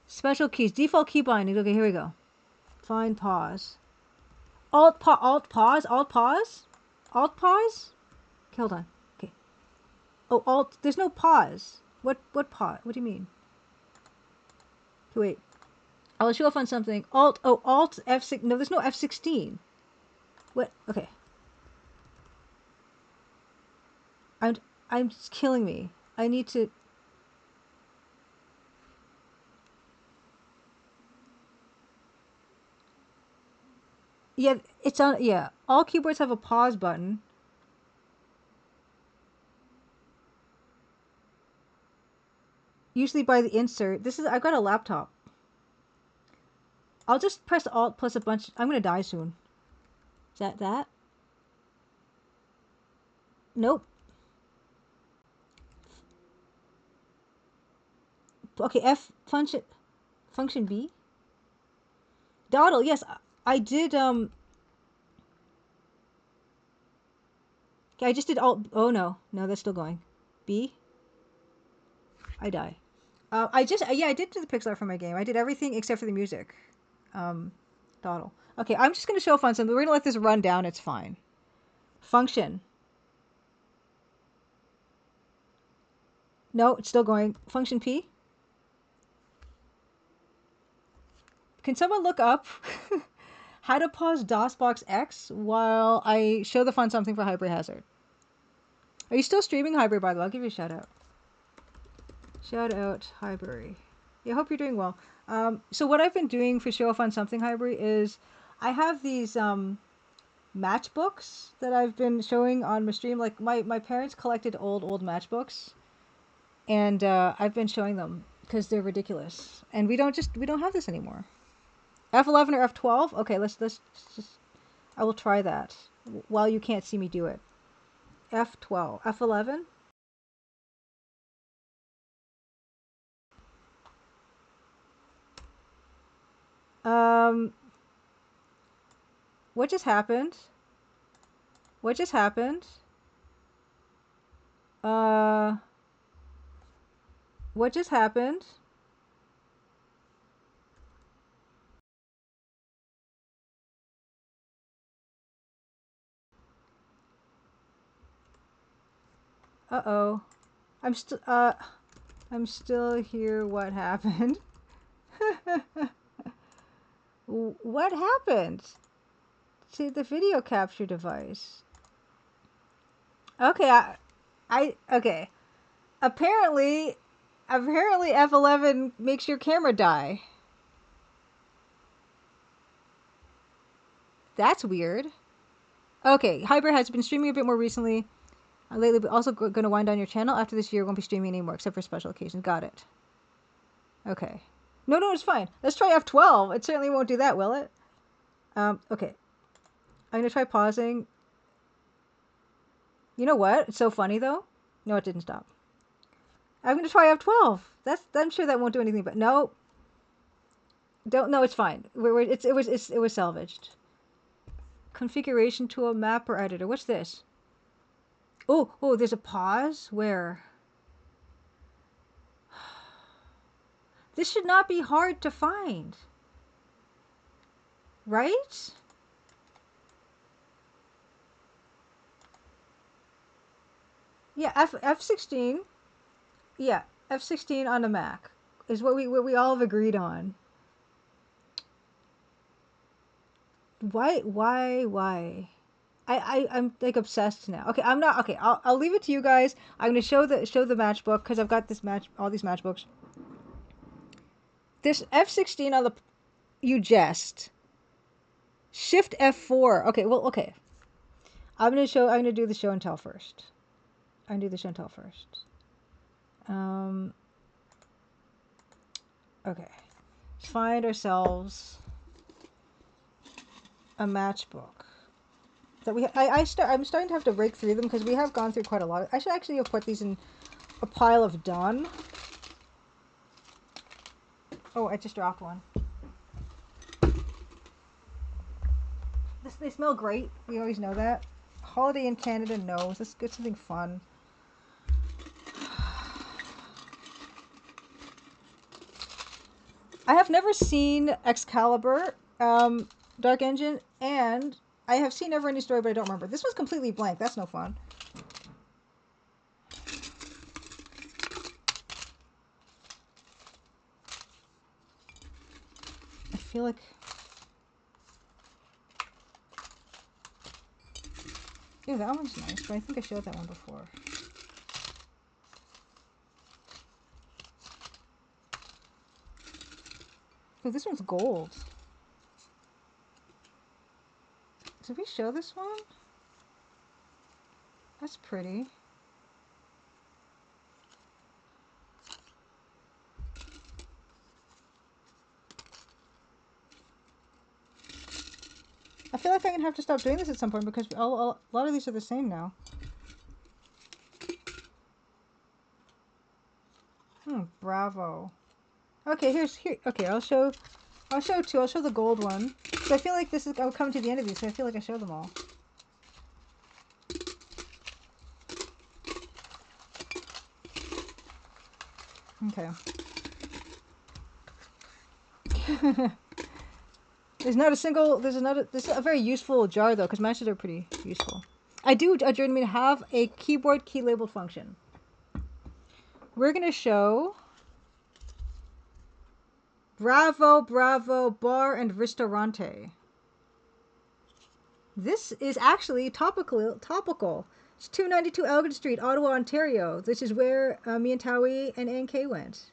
Special keys. Default key binding. Okay, here we go. Find pause. Alt pause? Alt pause? Okay, hold on. Okay. Oh, Alt. There's no pause. What pause? What do you mean? Okay, wait. I'll show off on something. Alt. Oh, Alt F6. No, there's no F16. What? Okay. I'm just killing me. I need to. Yeah, it's on. Yeah, all keyboards have a pause button. Usually by the insert. This is. I've got a laptop. I'll just press Alt plus a bunch. I'm gonna die soon. Is that? Nope. Okay, F function B. Dawdle, yes, I did. I just did Alt. Oh no, that's still going. B. I die. I just yeah, I did do the pixel art for my game. I did everything except for the music. Dawdle. Okay, I'm just gonna show off on something. We're gonna let this run down. It's fine. Function. No, it's still going. Function P. Can someone look up how to pause DOSBox X while I show the fun something for Hybrid Hazard? Are you still streaming Hybrid, by the way? I'll give you a shout out. Shout out Hybrid. Yeah, I hope you're doing well. So what I've been doing for show off on something Hybrid is I have these matchbooks that I've been showing on my stream. Like my parents collected old matchbooks, and I've been showing them because they're ridiculous. And we don't have this anymore. F11 or F12? Okay, let's just. I will try that while you can't see me do it. F12, F11. What just happened? What just happened? What just happened? Uh-oh. I'm still here. What happened? What happened to the video capture device? Okay, okay. Apparently F11 makes your camera die. That's weird. Okay, Hybrid has been streaming a bit more recently. Lately, but also going to wind down your channel. After this year, won't be streaming anymore, except for special occasions. Got it. Okay. No, it's fine. Let's try F12. It certainly won't do that, will it? Okay. I'm going to try pausing. You know what? It's so funny, though. No, it didn't stop. I'm going to try F12. I'm sure that won't do anything, but no. No, it's fine. It was salvaged. Configuration tool, mapper editor. What's this? Oh, there's a pause? Where? This should not be hard to find. Right? Yeah, F16. Yeah, F16 on a Mac is what we all have agreed on. Why? I'm like obsessed now. Okay, I'm not. Okay, I'll leave it to you guys. I'm gonna show the matchbook because I've got all these matchbooks. This F16 on the you jest. Shift F4. Okay, well, okay. I'm gonna do the show and tell first. I'm gonna do the show and tell first. Okay. Let's find ourselves a matchbook. That I'm starting to have to break through them because we have gone through quite a lot. I should actually have put these in a pile of done. Oh, I just dropped one. They smell great. We always know that. Holiday in Canada, no. Let's get something fun. I have never seen Excalibur, Dark Engine, and I have seen Neverending Story, but I don't remember. This was completely blank. That's no fun. feel like... Yeah, that one's nice, but I think I showed that one before. Oh, this one's gold. Did we show this one? That's pretty. I feel like I'm gonna have to stop doing this at some point because a lot of these are the same now. Bravo. Okay, here. Okay, I'll show two. I'll show the gold one. So I feel like this is. I'll come to the end of these, so I feel like I show them all. Okay. There's not a single. This is a very useful jar though, because matches are pretty useful. I do adjourn me to have a keyboard key label function. We're gonna show Bravo, Bravo, Bar and Ristorante. This is actually topical. It's 292 Elgin Street, Ottawa, Ontario. This is where me and Towie and Ann Kay went.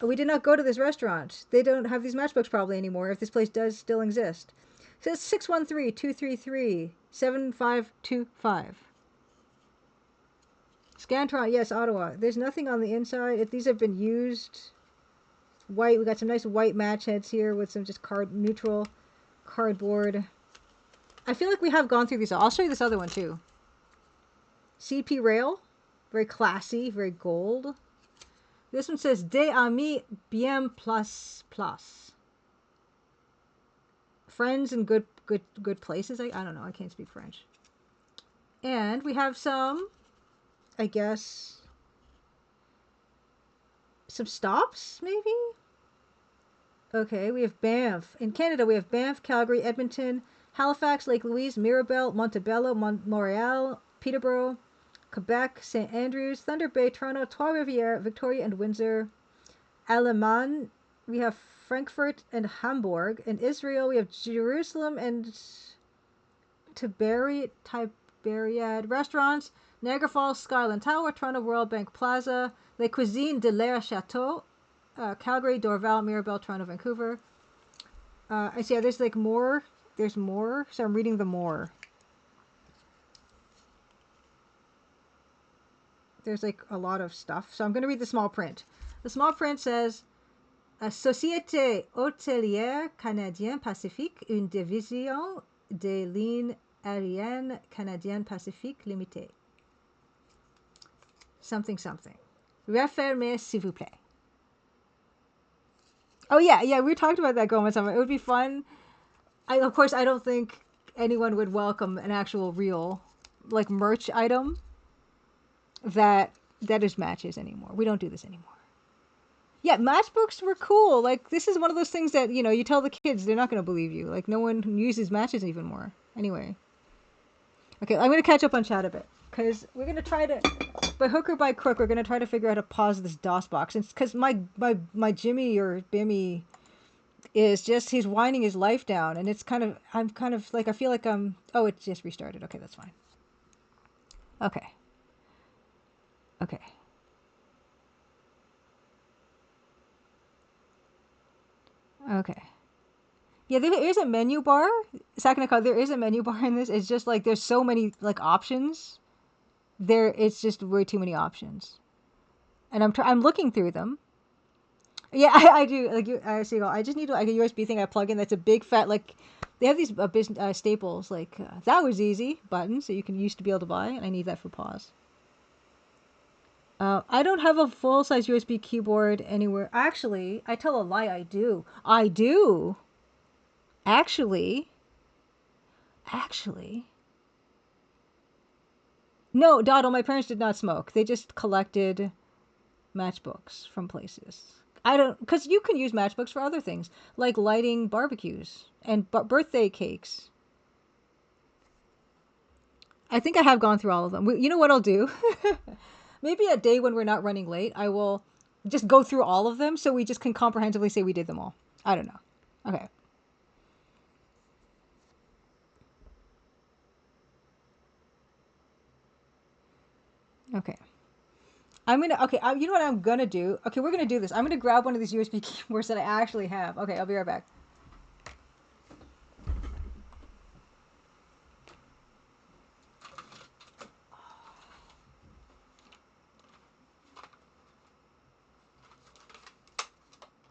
We did not go to this restaurant. They don't have these matchbooks probably anymore, if this place does still exist. So it's 613-233-7525. Scantron, yes, Ottawa. There's nothing on the inside. These have been used. White, we got some nice white match heads here with some just neutral cardboard. I feel like we have gone through these. I'll show you this other one too. CP Rail. Very classy, very gold. This one says Des Amis Bien Plus Plus. Friends in good places. I don't know. I can't speak French. And we have some, I guess, some stops maybe. Okay, we have Banff. In Canada, we have Banff, Calgary, Edmonton, Halifax, Lake Louise, Mirabel, Montebello, Montreal, Peterborough, Quebec, St. Andrews, Thunder Bay, Toronto, Trois-Rivières, Victoria, and Windsor. Allemagne, we have Frankfurt and Hamburg. In Israel, we have Jerusalem and Tiberiad restaurants. Niagara Falls, Skyline Tower, Toronto World Bank Plaza, Le Cuisine de l'Air Chateau, Calgary, Dorval, Mirabel, Toronto, Vancouver. I see, there's like more. There's more, so I'm reading the more. There's like a lot of stuff. So I'm going to read the small print. The small print says, Société Hôtelière Canadienne Pacifique, une division des lignes aériennes canadiennes Pacifique limitée. Something, something. Refermez, s'il vous plaît. Oh, yeah, we talked about that going somewhere. It would be fun. Of course, I don't think anyone would welcome an actual real, like, merch item that is matches anymore. We don't do this anymore. Yeah, matchbooks were cool. Like, this is one of those things that, you know, you tell the kids, they're not going to believe you. Like, no one uses matches even more. Anyway. Okay, I'm going to catch up on chat a bit. Because we're going to try to, by hook or by crook, we're going to try to figure out how to pause this DOS box. It's because my Jimmy or Bimmy is just, he's winding his life down. And it's kind of, I'm kind of like, I feel like oh, it just restarted. Okay, that's fine. Okay. Okay. Okay. Yeah, there is a menu bar. Sakana, there is a menu bar in this. It's just like there's so many like options. It's just way too many options. And I'm looking through them. Yeah, I do. Like I just need like a USB thing I plug in. That's a big fat like. They have these business staples like that was easy buttons that you can used to be able to buy. And I need that for pause. I don't have a full-size USB keyboard anywhere. Actually, I tell a lie. I do. I do. Actually. No, Doddle, my parents did not smoke. They just collected matchbooks from places. Because you can use matchbooks for other things, like lighting barbecues and birthday cakes. I think I have gone through all of them. You know what I'll do? Maybe a day when we're not running late, I will just go through all of them so we just can comprehensively say we did them all. I don't know. Okay. Okay. Okay, you know what I'm gonna do? Okay, we're gonna do this. I'm gonna grab one of these USB keyboards that I actually have. Okay, I'll be right back.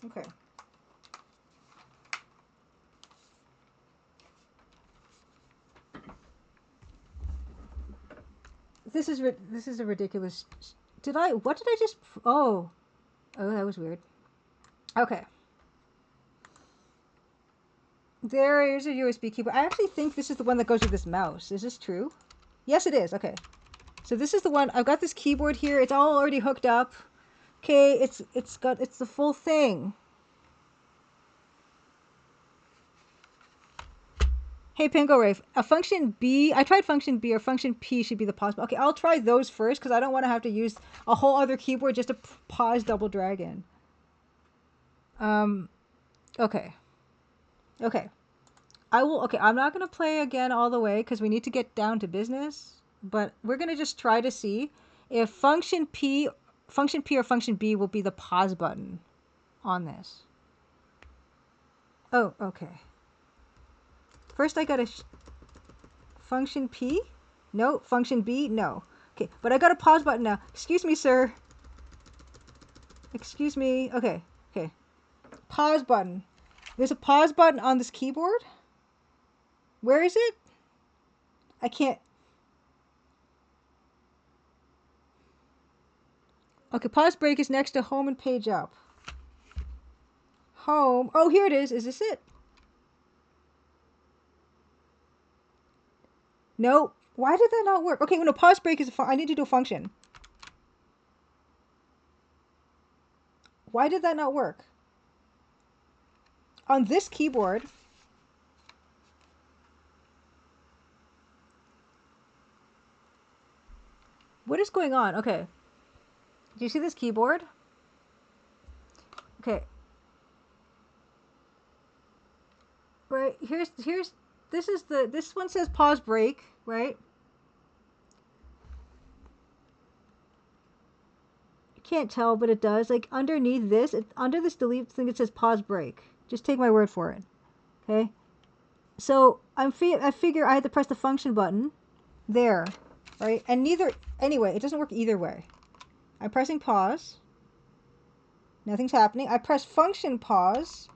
Okay. This is a ridiculous. What did I just? Oh, that was weird. Okay. There is a USB keyboard. I actually think this is the one that goes with this mouse. Is this true? Yes, it is. Okay. So this is the one. I've got this keyboard here. It's all already hooked up. Okay, it's the full thing. Hey, Pingo Rafe, a function B, I tried function B, or function P should be the pause. Okay, I'll try those first because I don't want to have to use a whole other keyboard just to pause Double Dragon. Okay. Okay. Okay, I'm not going to play again all the way because we need to get down to business. But we're going to just try to see if function P or function B will be the pause button on this. Oh, okay. First I got to... Function P? No. Function B? No. Okay, but I got a pause button now. Excuse me, sir. Excuse me. Okay, okay. Pause button. There's a pause button on this keyboard. Where is it? I can't... Okay, pause break is next to home and page up. Home. Oh, here it is. Is this it? No. Why did that not work? Okay, no, pause break is I need to do a function. Why did that not work? On this keyboard... What is going on? Okay. Do you see this keyboard? Okay. Right, this one says pause break, right? I can't tell, but it does. Like underneath this, under this delete thing, it says pause break. Just take my word for it. Okay? So I figure I had to press the function button there, right? And anyway, it doesn't work either way. I'm pressing pause. Nothing's happening. I press function pause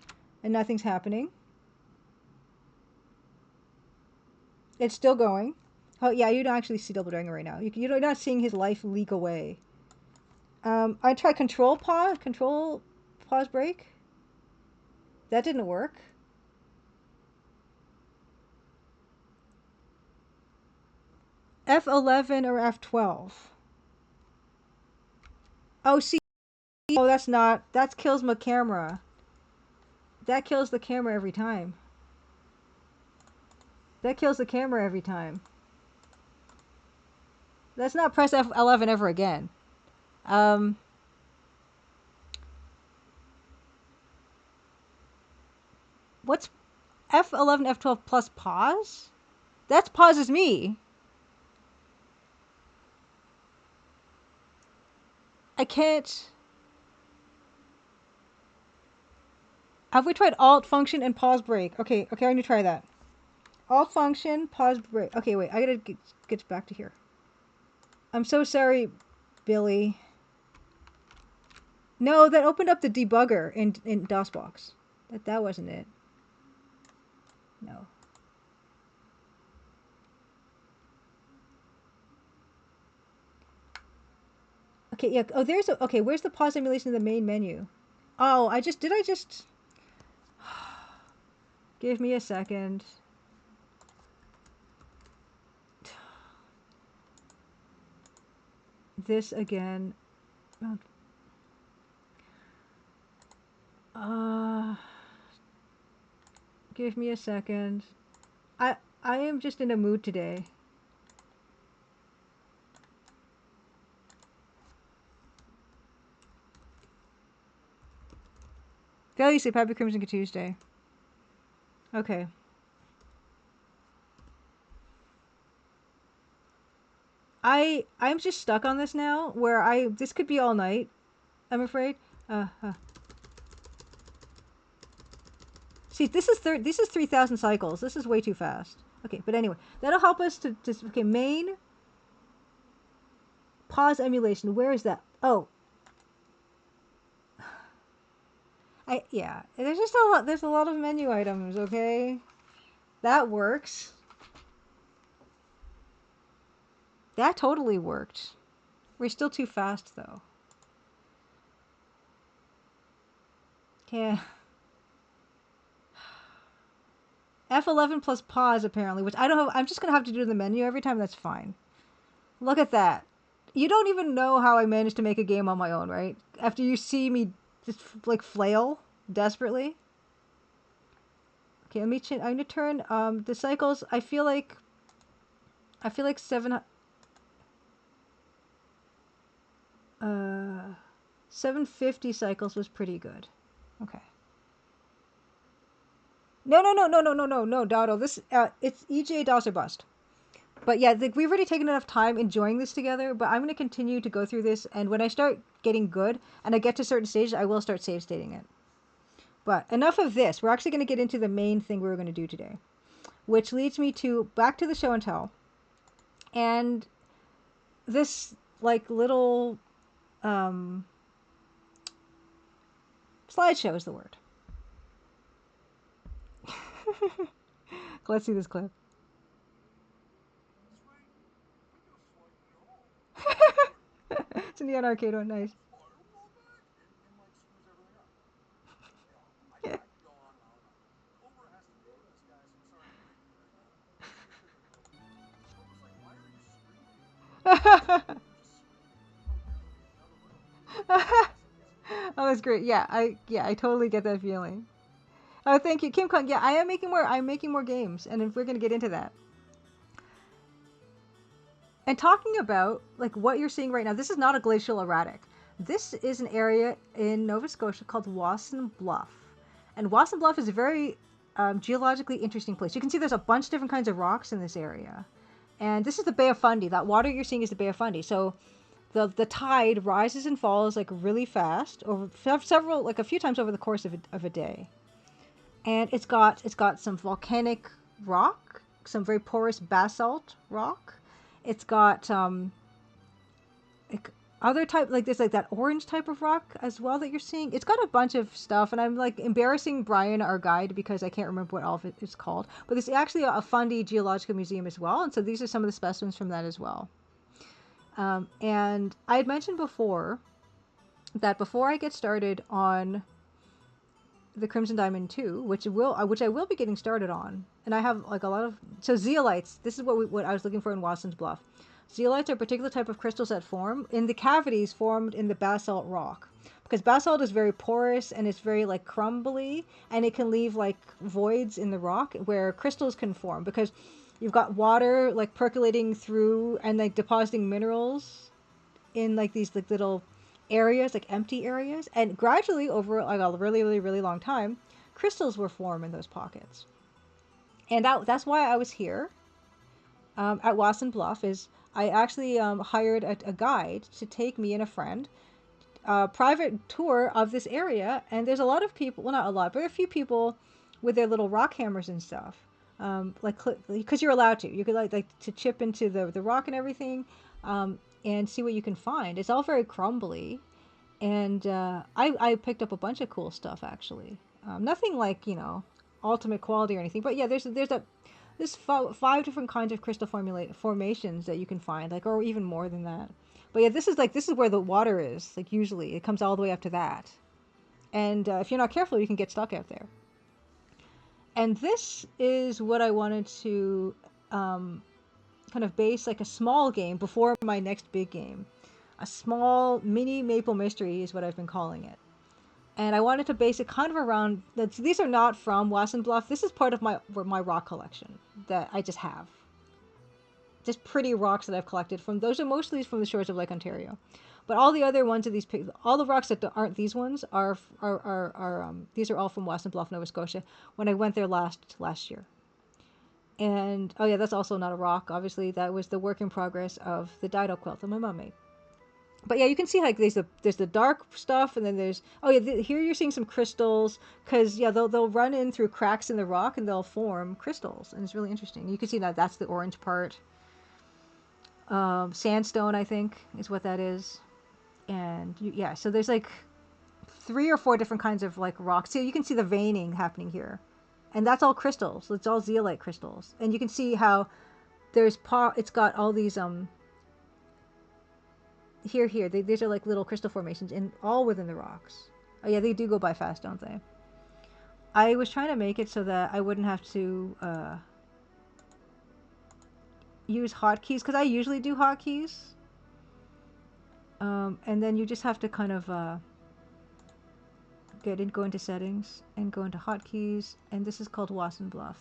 and nothing's happening. It's still going. Oh yeah, you don't actually see Double Dragon right now. You're not seeing his life leak away. I tried control pause break. That didn't work. F11 or F12. Oh, see. Oh, that kills my camera. That kills the camera every time. That kills the camera every time. Let's not press F11 ever again. What's F11, F12 plus pause? That's pauses me. I can't... Have we tried Alt function and pause break? Okay, I'm gonna try that. Alt function, pause break. Okay, wait, I gotta get back to here. I'm so sorry, Billy. No, that opened up the debugger in DOSBox. That wasn't it. No. Okay, yeah. Oh, okay, where's the pause emulation in the main menu? Oh, did I just... Give me a second. This again. Give me a second. I am just in a mood today. Fairly say Happy Crimson Tuesday. Okay. I'm just stuck on this now where this could be all night, I'm afraid. Uh, uh. See, this is 3,000 cycles. This is way too fast. Okay, but anyway, that'll help us to okay, main pause emulation. Where is that? Oh. Yeah, there's just there's a lot of menu items, okay? That works. That totally worked. We're still too fast though. Yeah. F11 plus pause apparently, which I don't have. I'm just gonna have to do in the menu every time. That's fine. Look at that. You don't even know how I managed to make a game on my own, right? After you see me just like flail desperately. Okay, let me change. I'm gonna turn the cycles. I feel like 750 cycles was pretty good. Okay. No, Dotto. This it's EJ DOS or bust. But yeah, we've already taken enough time enjoying this together. But I'm gonna continue to go through this, and when I start getting good and I get to certain stages, I will start save stating it. But enough of this. We're actually gonna get into the main thing we were gonna do today, which leads me to back to the show and tell, and this like little slideshow is the word. Let's see this clip. It's a Neon Arcade one, nice. Oh, that's great. Yeah, I totally get that feeling. Oh, thank you, Kim Kong. Yeah, I'm making more games, and if we're gonna get into that. And talking about like what you're seeing right now, this is not a glacial erratic. This is an area in Nova Scotia called Wasson Bluff, and Wasson Bluff is a very geologically interesting place. You can see there's a bunch of different kinds of rocks in this area, and this is the Bay of Fundy. That water you're seeing is the Bay of Fundy. So the tide rises and falls like really fast over several like a few times over the course of a day, and it's got some volcanic rock, some very porous basalt rock. It's got like other type like there's like that orange type of rock as well that you're seeing. It's got a bunch of stuff, and I'm like embarrassing Brian, our guide, because I can't remember what all of it is called. But there's actually a Fundy Geological Museum as well, and so these are some of the specimens from that as well. And I had mentioned before that before I get started on the Crimson Diamond 2, which I will be getting started on, and I have like a lot of zeolites. This is what I was looking for in Wasson's Bluff. Zeolites are a particular type of crystals that form in the cavities formed in the basalt rock, because basalt is very porous and it's very like crumbly, and it can leave like voids in the rock where crystals can form because you've got water like percolating through and like depositing minerals in like these like little areas, like empty areas, and gradually over like a really long time, crystals were formed in those pockets. And that's why I was here at Wasson Bluff. Is I actually hired a guide to take me and a friend private tour of this area, and there's a lot of people, well, not a lot, but a few people with their little rock hammers and stuff, like because you're allowed to, you could like to chip into the rock and everything, and see what you can find. It's all very crumbly, and I picked up a bunch of cool stuff actually. Nothing like ultimate quality or anything, but yeah, there's 5 different kinds of crystal formations that you can find, like, or even more than that. But yeah, this is where the water is. Like usually, it comes all the way up to that, and if you're not careful, you can get stuck out there. And this is what I wanted to kind of base like a small game before my next big game. A small mini Maple Mystery is what I've been calling it. And I wanted to base it kind of around that. These are not from Wasson Bluff. This is part of my rock collection that I just have. Just pretty rocks that I've collected from. Those are mostly from the shores of Lake Ontario. But all the other ones of these, all the rocks that aren't these ones are these are all from Wasson Bluff, Nova Scotia, when I went there last year. And oh yeah, that's also not a rock. Obviously, that was the work in progress of the Dido quilt that my mom made. But yeah, you can see like there's the dark stuff, and then there's here you're seeing some crystals, because yeah they'll run in through cracks in the rock and they'll form crystals, and it's really interesting. You can see that that's the orange part. Sandstone, I think, is what that is. And yeah, so there's like 3 or 4 different kinds of like rocks. So you can see the veining happening here, and that's all crystals. It's all zeolite crystals, and you can see how it's got all these here. These are like little crystal formations, and all within the rocks. Oh yeah, they do go by fast, don't they? I was trying to make it so that I wouldn't have to use hotkeys, because I usually do hotkeys. And then you just have to kind of go into settings and go into hotkeys, and this is called Wasson Bluff.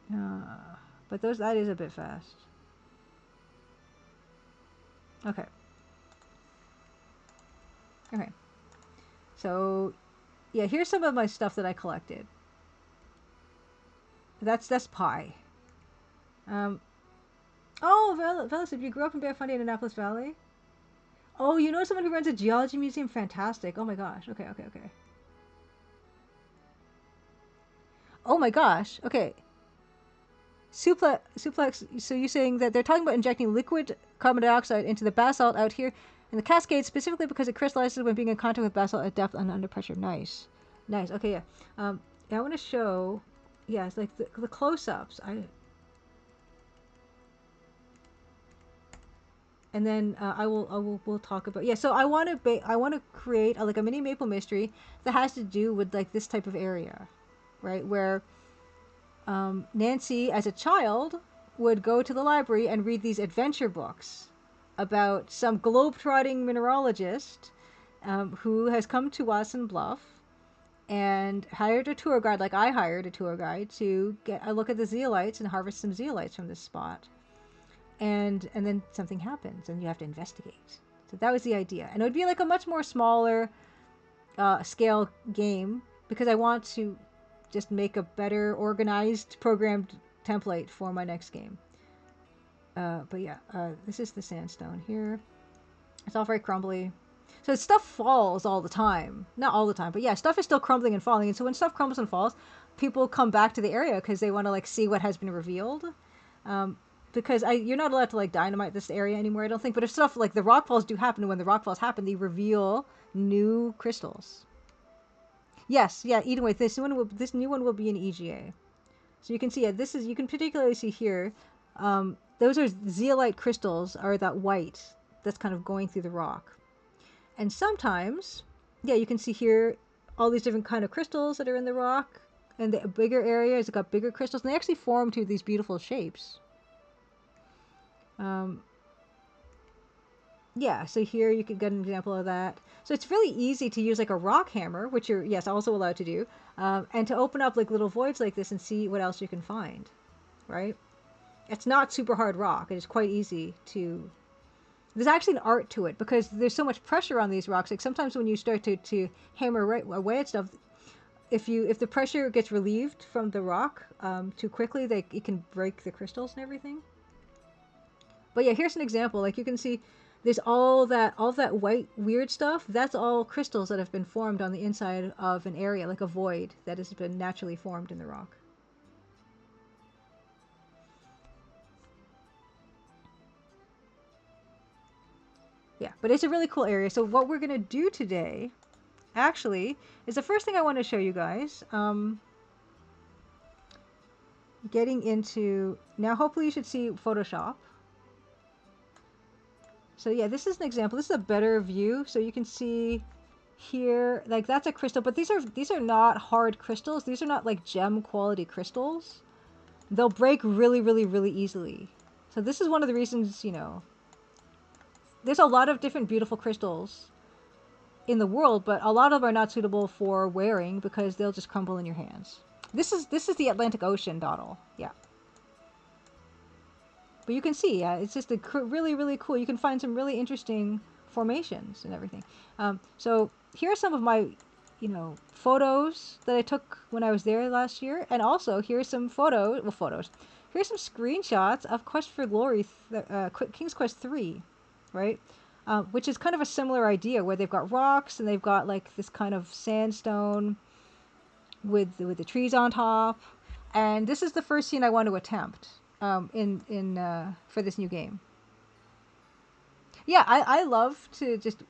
But that is a bit fast. Okay. Okay. So, yeah, here's some of my stuff that I collected. That's pie. Oh, Velas, if you grew up in Bear Fundy in Annapolis Valley? Oh, you know someone who runs a geology museum? Fantastic. Oh my gosh. Okay. Oh my gosh. Okay. Suplex, so you're saying that they're talking about injecting liquid carbon dioxide into the basalt out here in the Cascades, specifically because it crystallizes when being in contact with basalt at depth and under pressure. Nice. Okay, yeah. I want to show, yeah, it's like the close-ups. And then we'll talk about, yeah. So I want to create like a mini maple mystery that has to do with like this type of area, right, where Nancy, as a child, would go to the library and read these adventure books about some globe-trotting mineralogist who has come to Wasson Bluff and hired a tour guide, like I hired a tour guide, to get a look at the zeolites and harvest some zeolites from this spot. And then something happens, and you have to investigate. So that was the idea. And it would be like a much more smaller scale game, because I want to just make a better organized programmed template for my next game. But yeah, this is the sandstone here. It's all very crumbly. So stuff falls all the time. Not all the time, but yeah, stuff is still crumbling and falling. And so when stuff crumbles and falls, people come back to the area because they want to like see what has been revealed. Because you're not allowed to like dynamite this area anymore, I don't think. But if stuff like the rockfalls do happen, and when the rockfalls happen, they reveal new crystals. Yes, yeah, Edenway, this new one will be an EGA. So you can see, you can particularly see here, those are zeolite crystals, are that white that's kind of going through the rock. And sometimes, yeah, you can see here all these different kind of crystals that are in the rock, and the bigger areas have got bigger crystals, and they actually form to these beautiful shapes. Yeah, so here you can get an example of that. So it's really easy to use like a rock hammer, which you're, yes, also allowed to do, and to open up like little voids like this and see what else you can find, right? It's not super hard rock. It is quite easy to... There's actually an art to it, because there's so much pressure on these rocks. Like sometimes when you start to hammer away at stuff, if the pressure gets relieved from the rock too quickly, it can break the crystals and everything. But yeah, here's an example. Like you can see, there's all that white weird stuff. That's all crystals that have been formed on the inside of an area, like a void that has been naturally formed in the rock. Yeah, but it's a really cool area. So what we're gonna do today, actually, is the first thing I want to show you guys. Getting into now. Hopefully, you should see Photoshop. So yeah, this is an example. This is a better view, so you can see here, like that's a crystal, but these are not hard crystals. These are not like gem quality crystals. They'll break really, really, really easily. So this is one of the reasons, you know, there's a lot of different beautiful crystals in the world, but a lot of them are not suitable for wearing because they'll just crumble in your hands. This is the Atlantic Ocean dottle, yeah. But you can see, it's just really, really cool. You can find some really interesting formations and everything. So here are some of my, photos that I took when I was there last year. And also, here's some photos. Here's some screenshots of Quest for Glory, King's Quest 3, right? Which is kind of a similar idea where they've got rocks and they've got like this kind of sandstone with the trees on top. And this is the first scene I want to attempt for this new game. Yeah, I love to just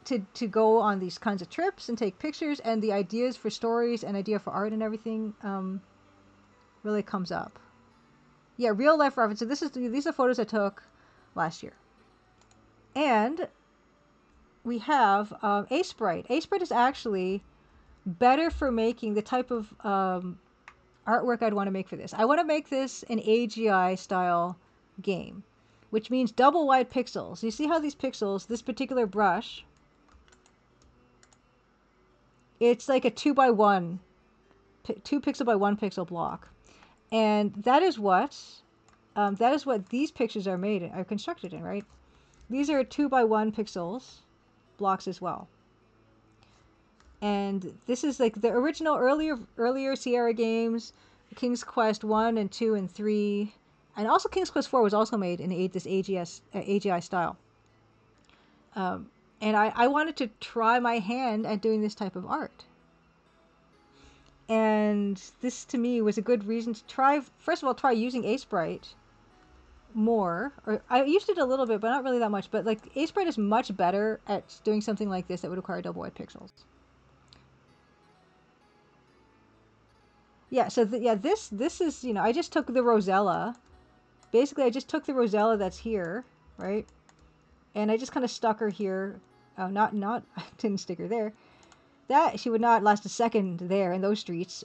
to go on these kinds of trips and take pictures, and the ideas for stories and idea for art and everything really comes up. Yeah, real life references. These are photos I took last year. And we have Aseprite. Aseprite is actually better for making the type of artwork I'd want to make for this. I want to make this an AGI style game, which means double wide pixels. You see how these pixels, this particular brush, it's like a 2 pixel by 1 pixel block, and that is what these pictures are constructed in, right? These are 2 by 1 pixels blocks as well. And this is like the original earlier Sierra games, King's Quest 1 and 2 and 3, and also King's Quest 4 was also made in this AGI style. And I wanted to try my hand at doing this type of art. And this to me was a good reason to first of all, try using Aseprite more. Or I used it a little bit, but not really that much. But like Aseprite is much better at doing something like this that would require double wide pixels. Yeah, so this is, I just took the Rosella. Basically, I just took the Rosella that's here, right? And I just kind of stuck her here. Oh, not I didn't stick her there. That she would not last a second there in those streets.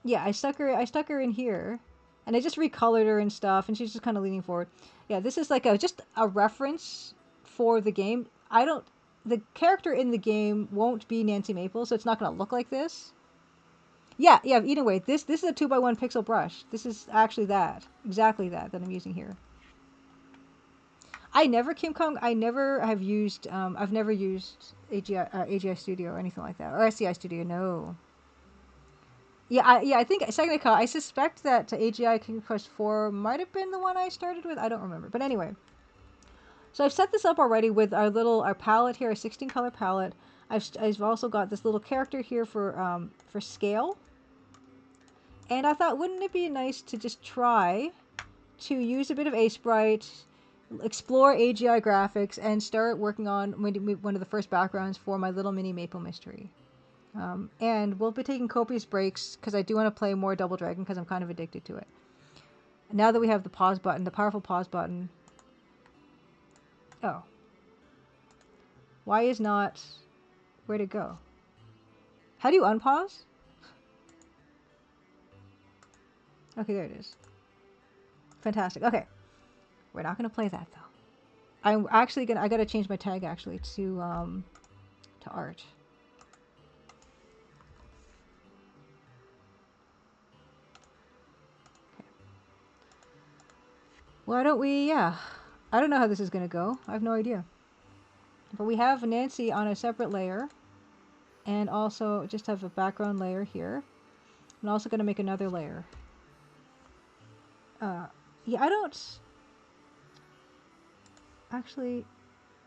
Yeah, I stuck her in here, and I just recolored her and stuff, and she's just kind of leaning forward. Yeah, this is like just a reference for the game. The character in the game won't be Nancy Maple, so it's not going to look like this. Yeah, either way, this is a 2 by 1 pixel brush. This is actually exactly that I'm using here. I never have used, I've never used AGI Studio or anything like that, or SCI Studio, no. Yeah, I think, I suspect that AGI King Quest 4 might have been the one I started with, I don't remember, but anyway. So I've set this up already with our palette here, a 16 color palette. I've also got this little character here for scale. And I thought, wouldn't it be nice to just try to use a bit of Aseprite, explore AGI graphics, and start working on one of the first backgrounds for my little mini Maple Mystery. And we'll be taking copious breaks because I do want to play more Double Dragon because I'm kind of addicted to it. Now that we have the pause button, the powerful pause button. Oh. Why is not... Where'd it go? How do you unpause? Okay, there it is. Fantastic. Okay. We're not going to play that, though. I'm actually I got to change my tag, actually, to art. Okay. Why don't we, yeah. I don't know how this is going to go. I have no idea. But we have Nancy on a separate layer. And also just have a background layer here. I'm also going to make another layer. Yeah, I don't... Actually...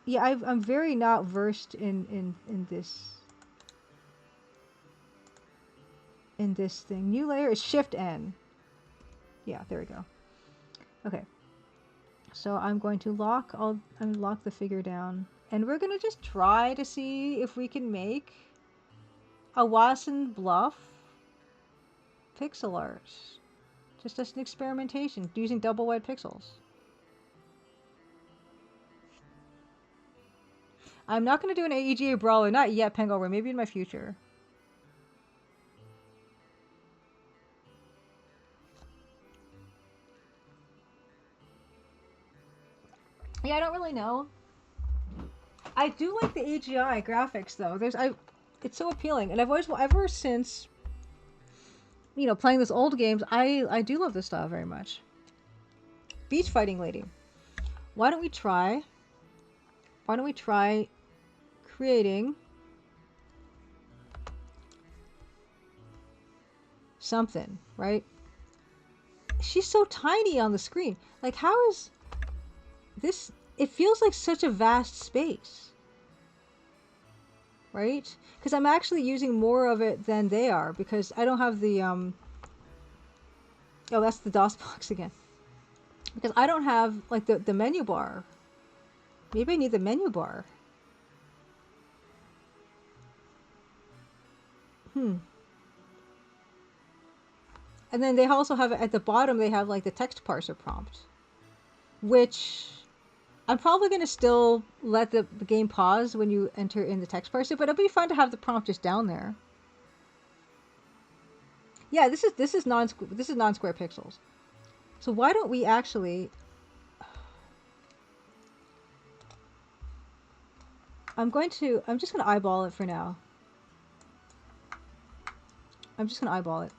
Yeah, I'm very not versed in this... In this thing. New layer is Shift-N. Yeah, there we go. Okay. So I'm going to lock the figure down. And we're going to just try to see if we can make a Wasson Bluff pixel art. Just as an experimentation, using double wide pixels. I'm not going to do an AEGA brawler, not yet, Penguin, maybe in my future. Yeah, I don't really know. I do like the AGI graphics, though. It's so appealing, and ever since, playing those old games, I do love this style very much. beach fighting lady. Why don't we try creating something, right? She's so tiny on the screen. Like, how is this? It feels like such a vast space, right? Because I'm actually using more of it than they are because I don't have the oh, that's the DOS box again. Because I don't have like the menu bar. Maybe I need the menu bar. And then they also have at the bottom, they have like the text parser prompt, which I'm probably going to still let the game pause when you enter in the text parser, but it'll be fun to have the prompt just down there. Yeah, this is non-square pixels. So why don't we actually? I'm just going to eyeball it for now. I'm just going to eyeball it.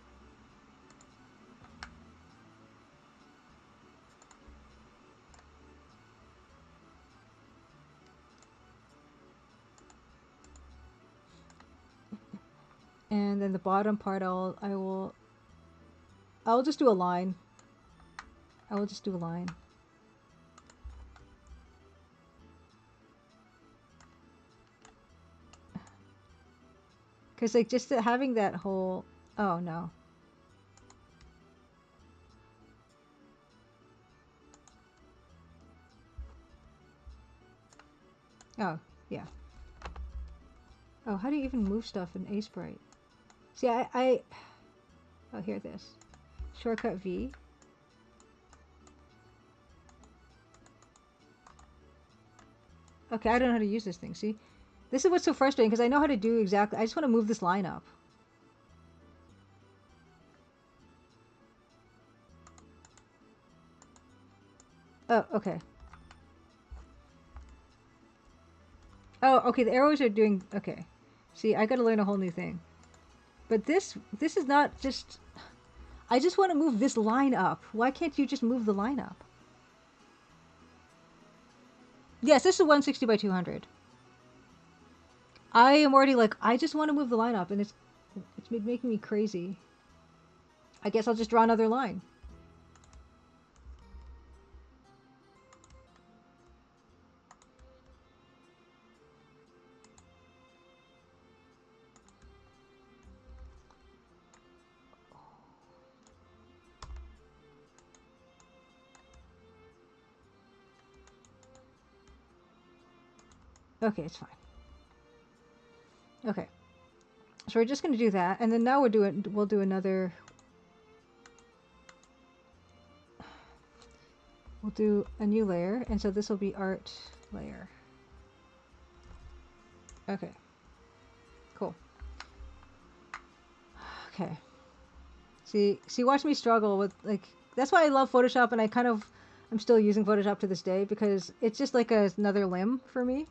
And then the bottom part, I'll just do a line. I will just do a line. Because like just having that whole, oh no. Oh, yeah. Oh, how do you even move stuff in Aseprite? See, oh, here, this. Shortcut V. Okay, I don't know how to use this thing, see? This is what's so frustrating, because I know how to do exactly... I just want to move this line up. Oh, okay. Oh, okay, the arrows are doing... Okay. See, I gotta learn a whole new thing. But this is not just... I just want to move this line up. Why can't you just move the line up? Yes, this is 160 by 200. I am already like, I just want to move the line up, and it's making me crazy. I guess I'll just draw another line. Okay, it's fine. Okay. So we're just going to do that, and then now we'll do another... We'll do a new layer, and so this will be art layer. Okay. Cool. Okay. See, watch me struggle with, like, that's why I love Photoshop, and I'm still using Photoshop to this day, because it's just like another limb for me.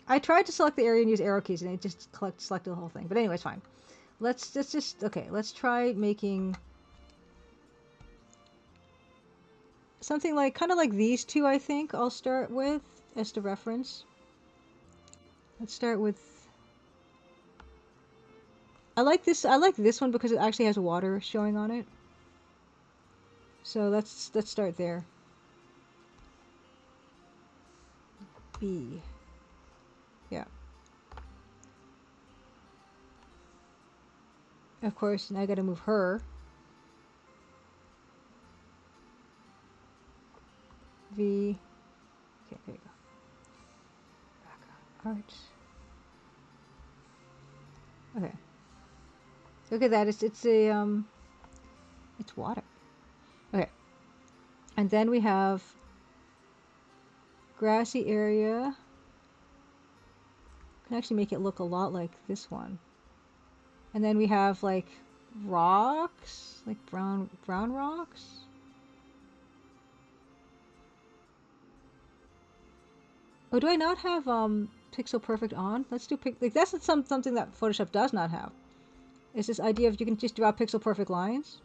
I tried to select the area and use arrow keys, and it just selected the whole thing. But anyway, it's fine. Okay, let's try making something like, kind of like these two, I think I'll start with as the reference. Let's start with, I like this one because it actually has water showing on it. So let's start there. B. Yeah. Of course, now I gotta move her. V. Okay, there you go. Background art. Okay. Look at that. It's water. Okay. And then we have grassy area. Can actually make it look a lot like this one. And then we have like rocks, like brown rocks. Oh, do I not have pixel perfect on? Let's do like that's something that Photoshop does not have. Is this idea of you can just draw pixel perfect lines.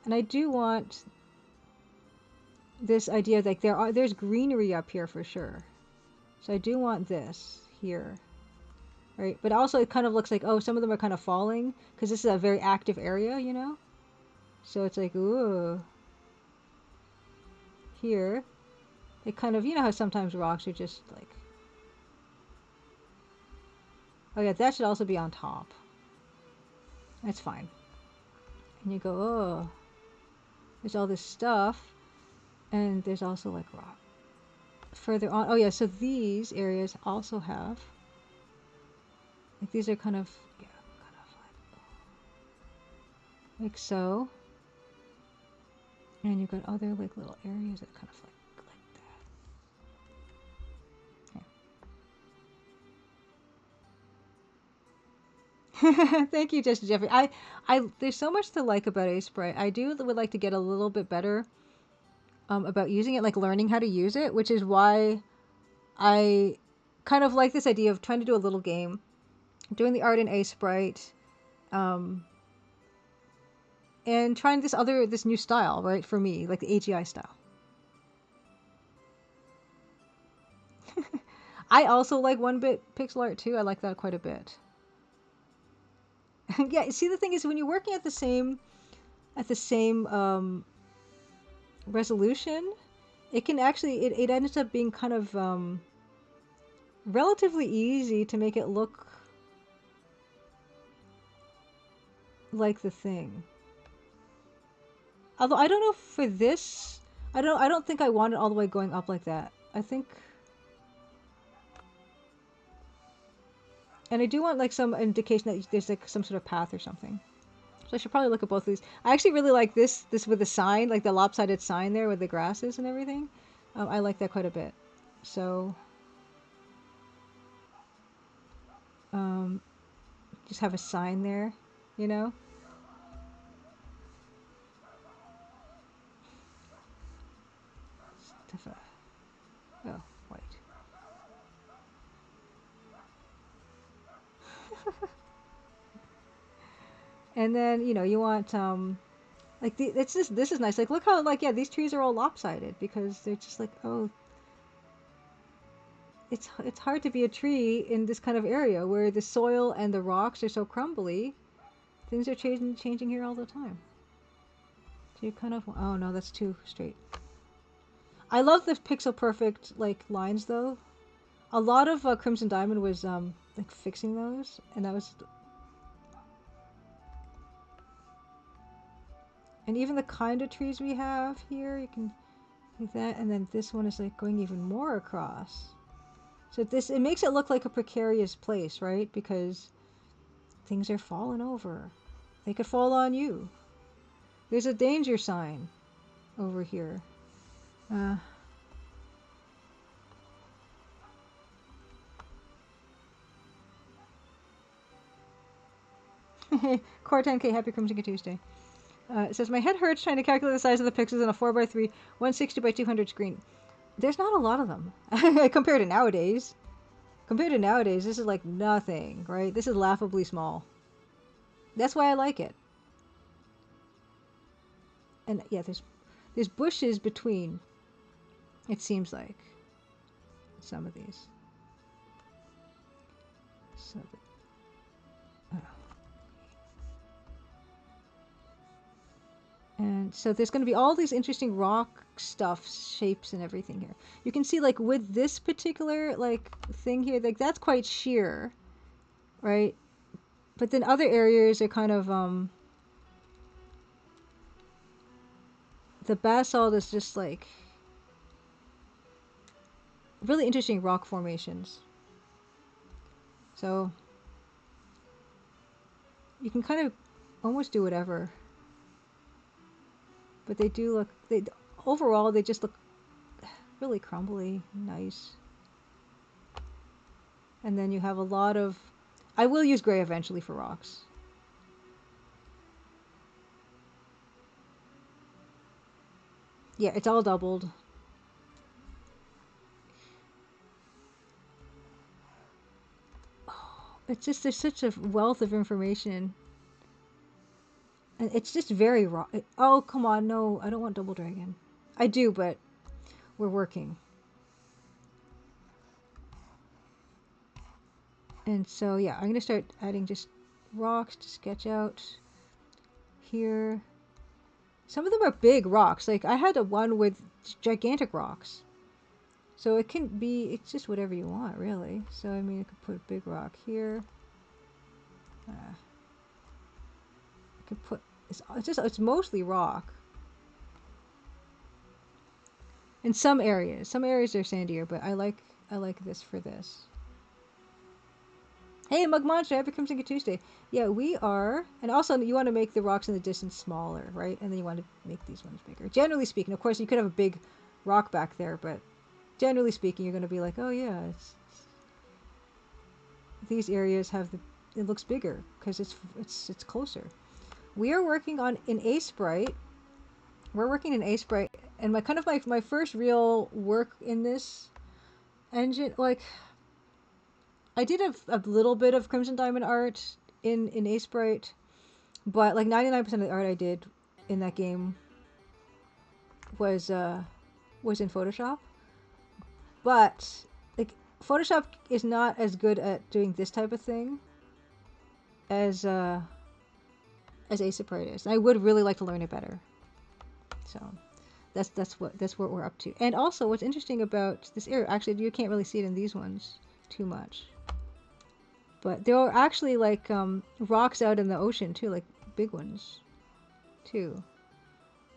And I do want this idea like there's greenery up here for sure. So I do want this here, right? But also it kind of looks like, oh, some of them are kind of falling because this is a very active area, you know? So it's like, ooh. Here, it kind of, you know how sometimes rocks are just like, oh yeah, that should also be on top. That's fine. And you go, oh, there's all this stuff, and there's also like rock. Further on, oh yeah, so these areas also have, like these are kind of, yeah, kind of like so. And you've got other like little areas that kind of like that. Thank you, Justin Jeffrey. There's so much to like about Aseprite. I would like to get a little bit better about using it, like learning how to use it, which is why I kind of like this idea of trying to do a little game, doing the art in Aseprite, and trying this new style, right, for me, like the AGI style. I also like 1-bit pixel art too. I like that quite a bit. Yeah, see, the thing is, when you're working at the same resolution, it can actually it ends up being kind of relatively easy to make it look like the thing. Although I don't know for this, I don't think I want it all the way going up like that. I think, and I do want like some indication that there's like some sort of path or something. So I should probably look at both of these. I actually really like this with the sign, like the lopsided sign there with the grasses and everything. I like that quite a bit. So just have a sign there, you know. Oh, white. And then, you know, you want like this is nice. Like, look how, like, yeah, these trees are all lopsided because they're just like, oh, it's hard to be a tree in this kind of area where the soil and the rocks are so crumbly. Things are changing here all the time. So you kind of, oh no, that's too straight. I love the pixel perfect like lines though. A lot of Crimson Diamond was like fixing those, and that was, and even the kind of trees we have here, you can like that, and then this one is like going even more across. So it makes it look like a precarious place, right? Because things are falling over. They could fall on you. There's a danger sign over here. Core 10K, happy Crimson Tuesday. It says, my head hurts trying to calculate the size of the pixels in a 4x3, 160 by 200 screen. There's not a lot of them compared to nowadays. Compared to nowadays, this is like nothing, right? This is laughably small. That's why I like it. And yeah, there's bushes between, it seems like, some of these. So, and so there's going to be all these interesting rock stuff, shapes and everything here. You can see like with this particular like thing here, like that's quite sheer, right? But then other areas are kind of the basalt is just like really interesting rock formations. So you can kind of almost do whatever. But they do look, overall they just look really crumbly, nice. And then you have a lot of, I will use gray eventually for rocks. Yeah, it's all doubled. Oh, it's just, there's such a wealth of information. And it's just very raw. Oh, come on. No, I don't want double dragon. I do, but we're working. And so, yeah, I'm going to start adding just rocks to sketch out here. Some of them are big rocks. Like, I had a one with gigantic rocks. So it can be, it's just whatever you want, really. So, I mean, I could put a big rock here. I could put, it's mostly rock. In some areas are sandier, but I like this for this. Hey, Mug Monster, happy Crimson Tuesday. Yeah, we are, and also you want to make the rocks in the distance smaller, right? And then you want to make these ones bigger. Generally speaking, of course, you could have a big rock back there, but generally speaking, you're going to be like, oh yeah, these areas have it looks bigger because it's closer. We are working on an Aseprite. We're working in Aseprite, and my first real work in this engine, like. I did a little bit of Crimson Diamond art in Aseprite, but like 99% of the art I did in that game was in Photoshop. But like Photoshop is not as good at doing this type of thing as Aseprite is. And I would really like to learn it better. So that's what we're up to. And also, what's interesting about this area, actually, you can't really see it in these ones too much. But there are actually like rocks out in the ocean too, like big ones too.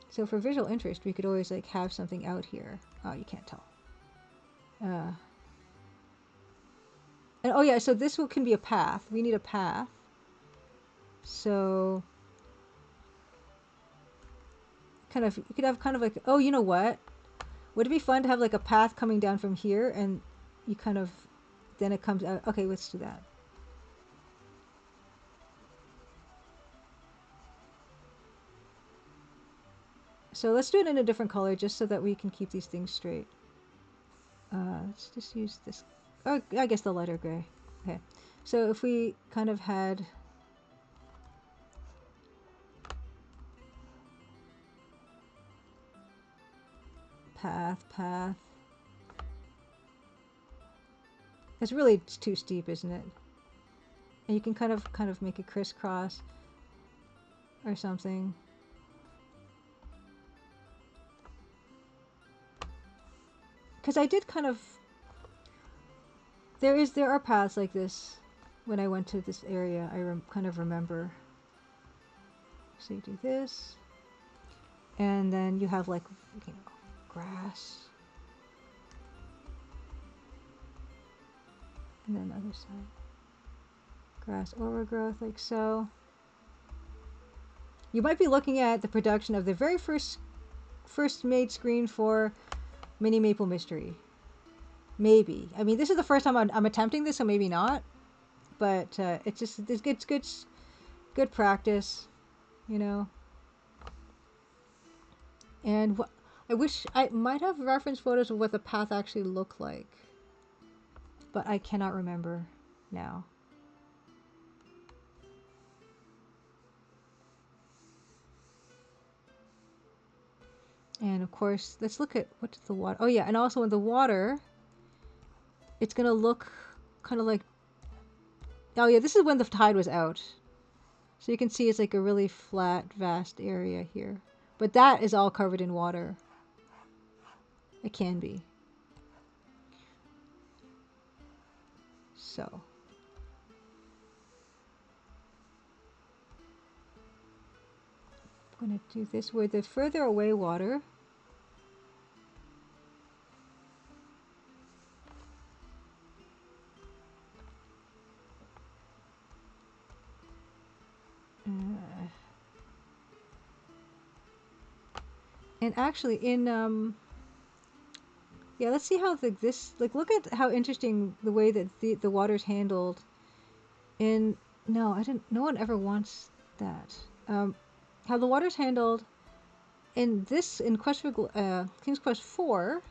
So for visual interest, we could always like have something out here. Oh, you can't tell. And oh yeah, so this can be a path. We need a path. So you could have kind of like, oh, you know what? Would it be fun to have like a path coming down from here and you kind of, then it comes out. Okay, let's do that. So let's do it in a different color just so that we can keep these things straight. Let's just use this. Oh, I guess the lighter gray. Okay. So if we kind of had path. It's really too steep, isn't it? And you can kind of make a crisscross or something. Because I did kind of... There are paths like this when I went to this area. I kind of remember. So you do this. And then you have like, you know, grass. And then the other side. Grass overgrowth like so. You might be looking at the production of the very first made screen for Mini Maple Mystery. Maybe. I mean, this is the first time I'm attempting this, so maybe not. But it's good practice, you know. And I wish I might have reference photos of what the path actually looked like, but I cannot remember now. And of course, let's look at what's the water. Oh yeah, and also in the water, it's gonna look kind of like. Oh yeah, this is when the tide was out, so you can see it's like a really flat, vast area here. But that is all covered in water. It can be. So. I'm going to do this where the further away water. And actually in yeah, let's see how this look at how interesting the way that the water's handled in no one ever wants that. How the water's handled in Quest for King's Quest 4.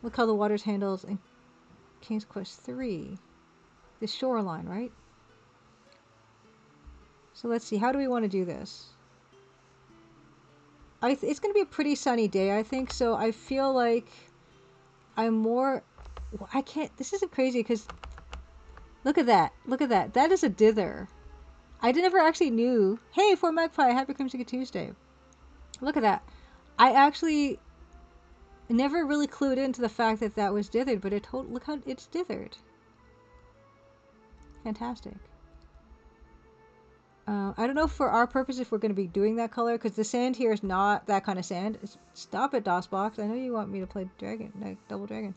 Look how the water's handled in King's Quest 3. This shoreline, right? So let's see, how do we want to do this? it's going to be a pretty sunny day, I think. So I feel like I'm more. I can't. This isn't crazy because look at that. Look at that. That is a dither. I never actually knew. Hey, for Magpie, happy Creamsicle Tuesday. Look at that. I actually never really clued into the fact that that was dithered, but look how it's dithered. Fantastic. I don't know for our purpose if we're going to be doing that color, because the sand here is not that kind of sand. Stop it, DOSBox. I know you want me to play dragon, like double dragon.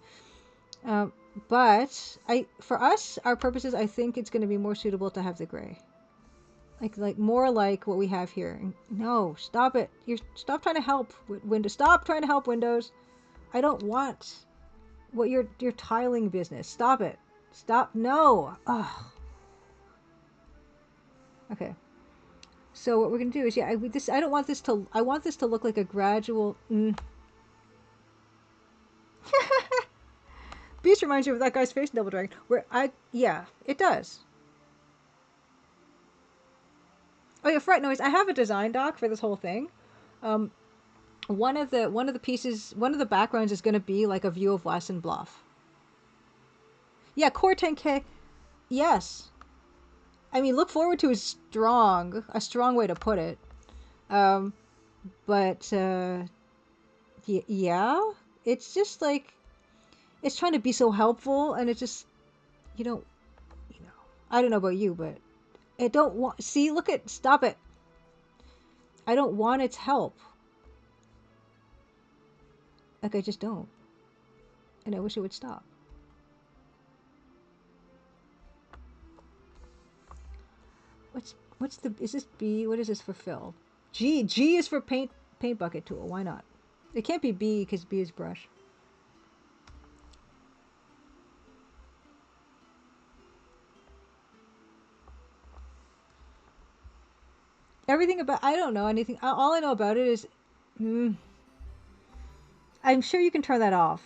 But for us, our purposes, I think it's going to be more suitable to have the gray. Like more like what we have here. No, stop it. Stop trying to help Windows. Stop trying to help Windows. I don't want what your tiling business. Stop it. Stop. No. Ugh. Okay. So what we're gonna do is, yeah, I don't want this to. I want this to look like a gradual. Beast reminds you of that guy's face in Double Dragon. Yeah, it does. Oh yeah, fright noise. I have a design doc for this whole thing. One of the pieces, one of the backgrounds is gonna be like a view of Wasson Bluff. Yeah, Core 10K. Yes. I mean, look forward to a strong way to put it. But yeah, it's just like it's trying to be so helpful, and it just you don't, I don't know about you, but I don't want. See, stop it. I don't want its help. Like I just don't, and I wish it would stop. What's the, is this B? What is this for fill? G is for paint bucket tool. Why not? It can't be B because B is brush. Everything about, I don't know anything. All I know about it is, I'm sure you can turn that off.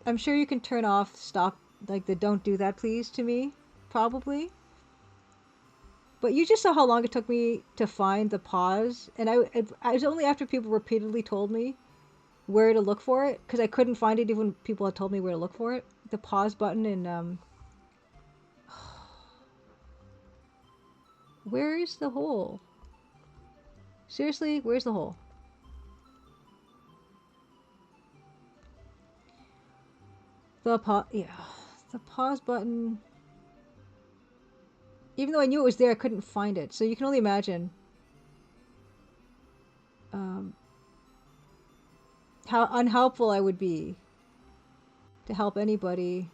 I'm sure you can turn off stop, like the don't do that please to me, probably. But you just saw how long it took me to find the pause, and I was only after people repeatedly told me where to look for it, because I couldn't find it even when people had told me where to look for it. The pause button in where is the hole? Seriously, where's the hole? The pause button. Even though I knew it was there, I couldn't find it. So you can only imagine how unhelpful I would be to help anybody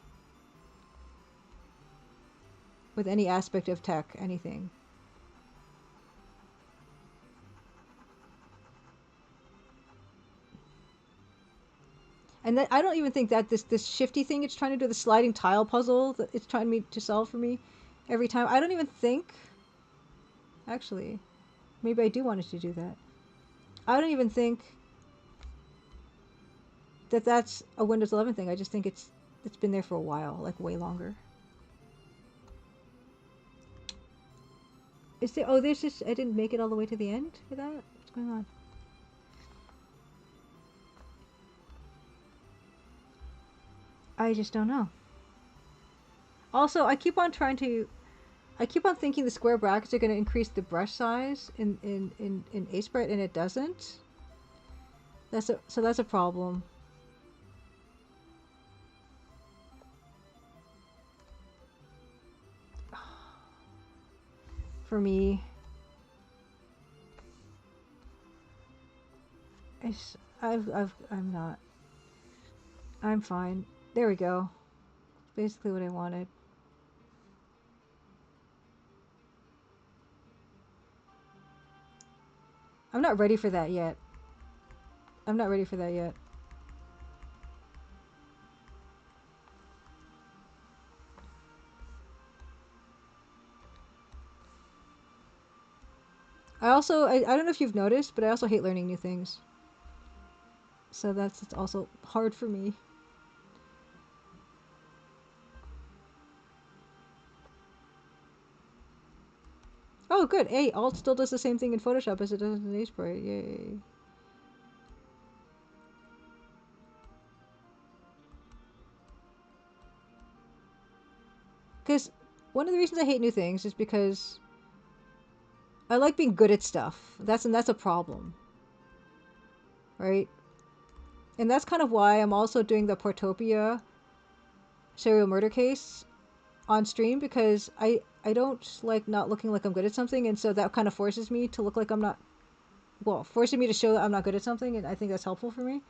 with any aspect of tech, anything. And I don't even think that this shifty thing it's trying to do, the sliding tile puzzle that it's trying to solve for me every time, I don't even think, actually, maybe I do want it to do that. I don't even think that that's a Windows 11 thing. I just think it's been there for a while, like way longer. Is there, oh, there's just, I didn't make it all the way to the end for that? What's going on? I just don't know. Also, I keep on thinking the square brackets are going to increase the brush size in Aseprite, and it doesn't. So that's a problem. For me, I'm not. I'm fine. There we go. Basically what I wanted. I'm not ready for that yet. I'm not ready for that yet. I don't know if you've noticed, but I also hate learning new things. So it's also hard for me. Oh, good. Hey, Alt still does the same thing in Photoshop as it does in Aseprite. Yay. Because one of the reasons I hate new things is because I like being good at stuff. That's a problem, right? And that's kind of why I'm also doing the Portopia serial murder case on stream, because I don't like not looking like I'm good at something, and so that kind of forces me to look like I'm not, well, forcing me to show that I'm not good at something, and I think that's helpful for me.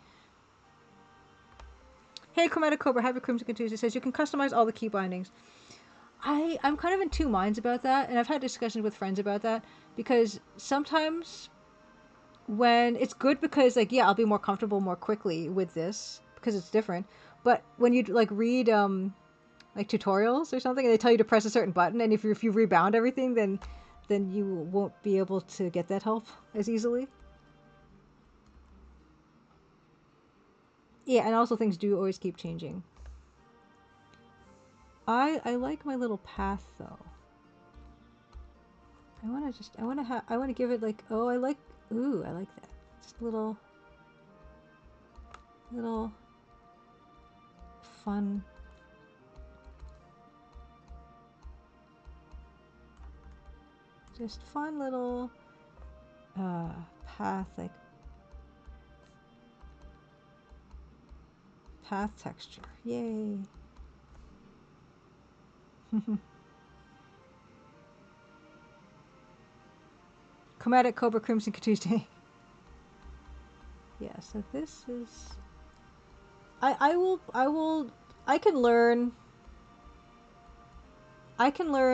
Hey, Chromatic Cobra, happy Crimson Tuesday says you can customize all the key bindings. I'm kind of in two minds about that, and I've had discussions with friends about that, because sometimes when it's good, because like, yeah, I'll be more comfortable more quickly with this because it's different, but when you like read like tutorials or something and they tell you to press a certain button, and if you rebound everything, then you won't be able to get that help as easily. Yeah, and also things do always keep changing. I like my little path though. I want to give it like, oh, I like that. Just little fun. Just fun little path, like path texture. Yay. Chromatic Cobra Crimson Tuesday. Yeah, so this is I can learn.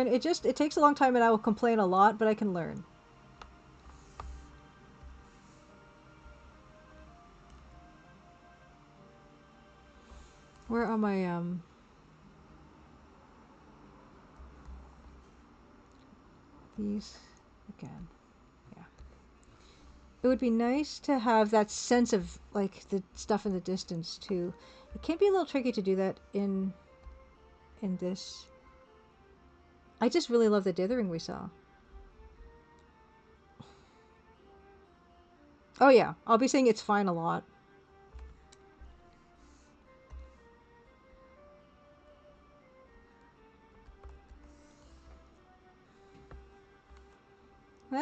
It takes a long time and I will complain a lot, but I can learn. Where are my these again? Yeah. It would be nice to have that sense of like the stuff in the distance too. It can be a little tricky to do that in this. I just really love the dithering we saw. Oh yeah, I'll be saying it's fine a lot.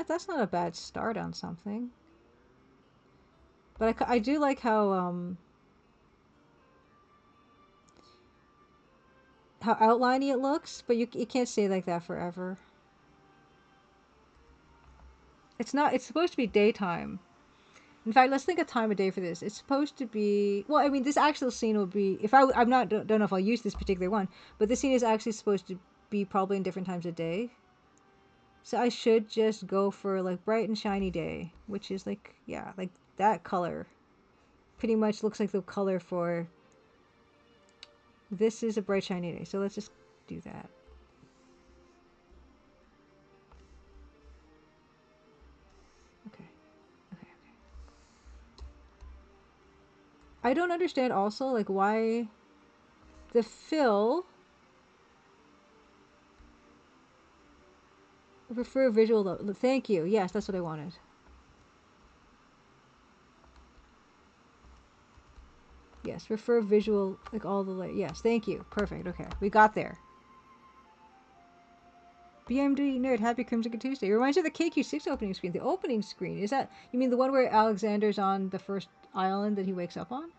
That's not a bad start on something. But I do like how outliney it looks, but you can't stay like that forever. It's not. It's supposed to be daytime. In fact, let's think of time of day for this. It's supposed to be, well, I mean, this actual scene will be, if I'm not, don't know if I'll use this particular one, but this scene is actually supposed to be probably in different times of day. So I should just go for like bright and shiny day, which is like, yeah, like that color. Pretty much looks like the color for, this is a bright shiny day. So let's just do that. Okay. Okay. I don't understand also like why the fill refer visual though. Thank you. Yes, that's what I wanted. Yes, refer visual, like all the layers. Yes, thank you. Perfect. Okay, we got there. BMD Nerd, happy Crimson Tuesday. It reminds you of the KQ6 opening screen. The opening screen, is that, you mean the one where Alexander's on the first island that he wakes up on?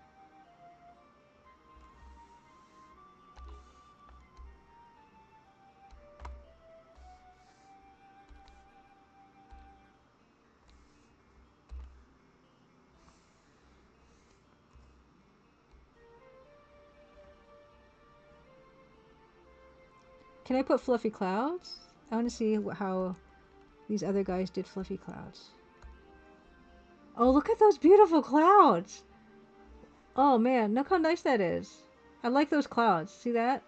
Can I put fluffy clouds? I want to see how these other guys did fluffy clouds. Oh, look at those beautiful clouds! Oh man, look how nice that is. I like those clouds. See that?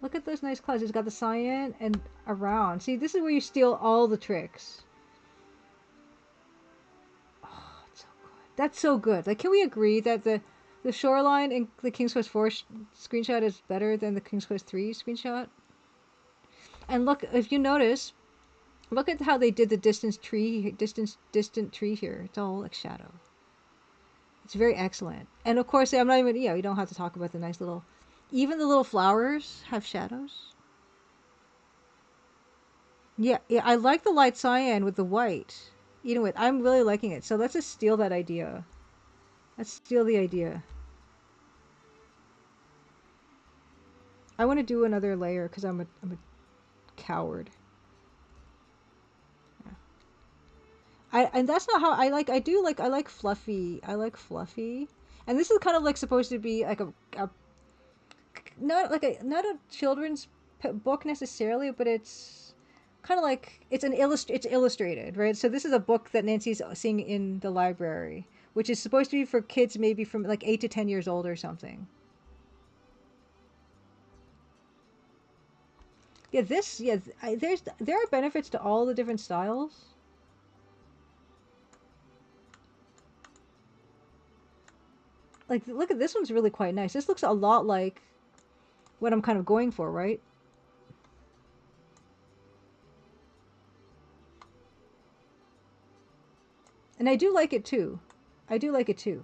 Look at those nice clouds. It's got the cyan and around. See, this is where you steal all the tricks. Oh, it's so good. That's so good. Like, can we agree that the shoreline in the King's Quest 4 screenshot is better than the King's Quest 3 screenshot? And look, if you notice, look at how they did the distant tree here. It's all like shadow. It's very excellent. And of course, I'm not even, yeah, you don't have to talk about the nice little, even the little flowers have shadows. Yeah, yeah, I like the light cyan with the white. You know what? I'm really liking it. So let's just steal that idea. Let's steal the idea. I want to do another layer because I'm a coward. And that's not how I like. I like fluffy. I like fluffy. And this is kind of like supposed to be like a not a children's book necessarily, but it's kind of like it's illustrated, right? So this is a book that Nancy's seeing in the library, which is supposed to be for kids maybe from like 8 to 10 years old or something. Yeah, there are benefits to all the different styles. Like, look at this one's really quite nice. This looks a lot like what I'm kind of going for, right? And I do like it too. I do like it too.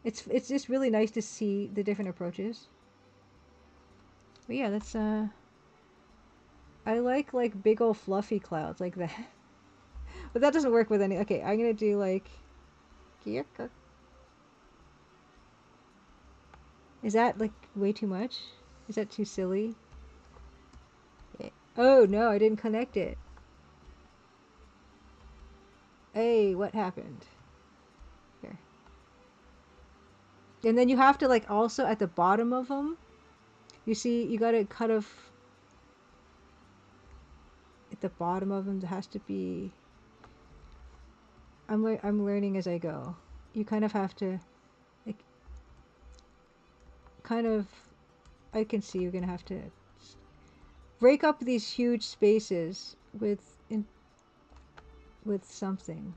It's just really nice to see the different approaches. But yeah, that's I like big old fluffy clouds like that. But that doesn't work with any. Okay, I'm gonna do like. Is that like way too much? Is that too silly? Okay. Oh no, I didn't connect it. Hey, what happened? Here. And then you have to like also at the bottom of them. You see, you gotta cut off at the bottom of them. There has to be. I'm learning as I go. You kind of have to, like, kind of. I can see you're gonna have to break up these huge spaces with something.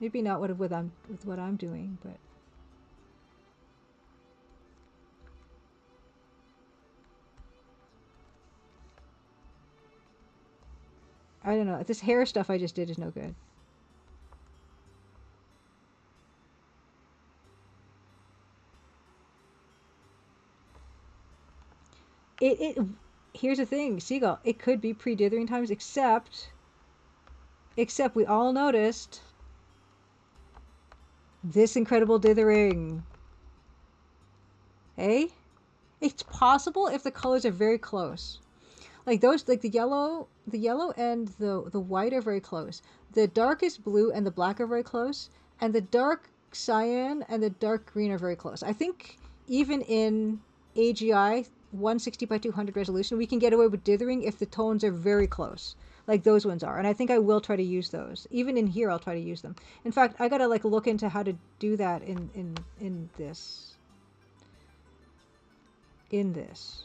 Maybe not with what I'm doing, but. I don't know. This hair stuff I just did is no good. Here's the thing, Seagull. It could be pre-dithering times, except we all noticed this incredible dithering. Hey? It's possible if the colors are very close. Like those, like the yellow and the white are very close. The darkest blue and the black are very close, and the dark cyan and the dark green are very close. I think even in AGI 160 by 200 resolution, we can get away with dithering if the tones are very close, like those ones are. And I think I will try to use those. Even in here, I'll try to use them. In fact, I gotta like look into how to do that in this. In this.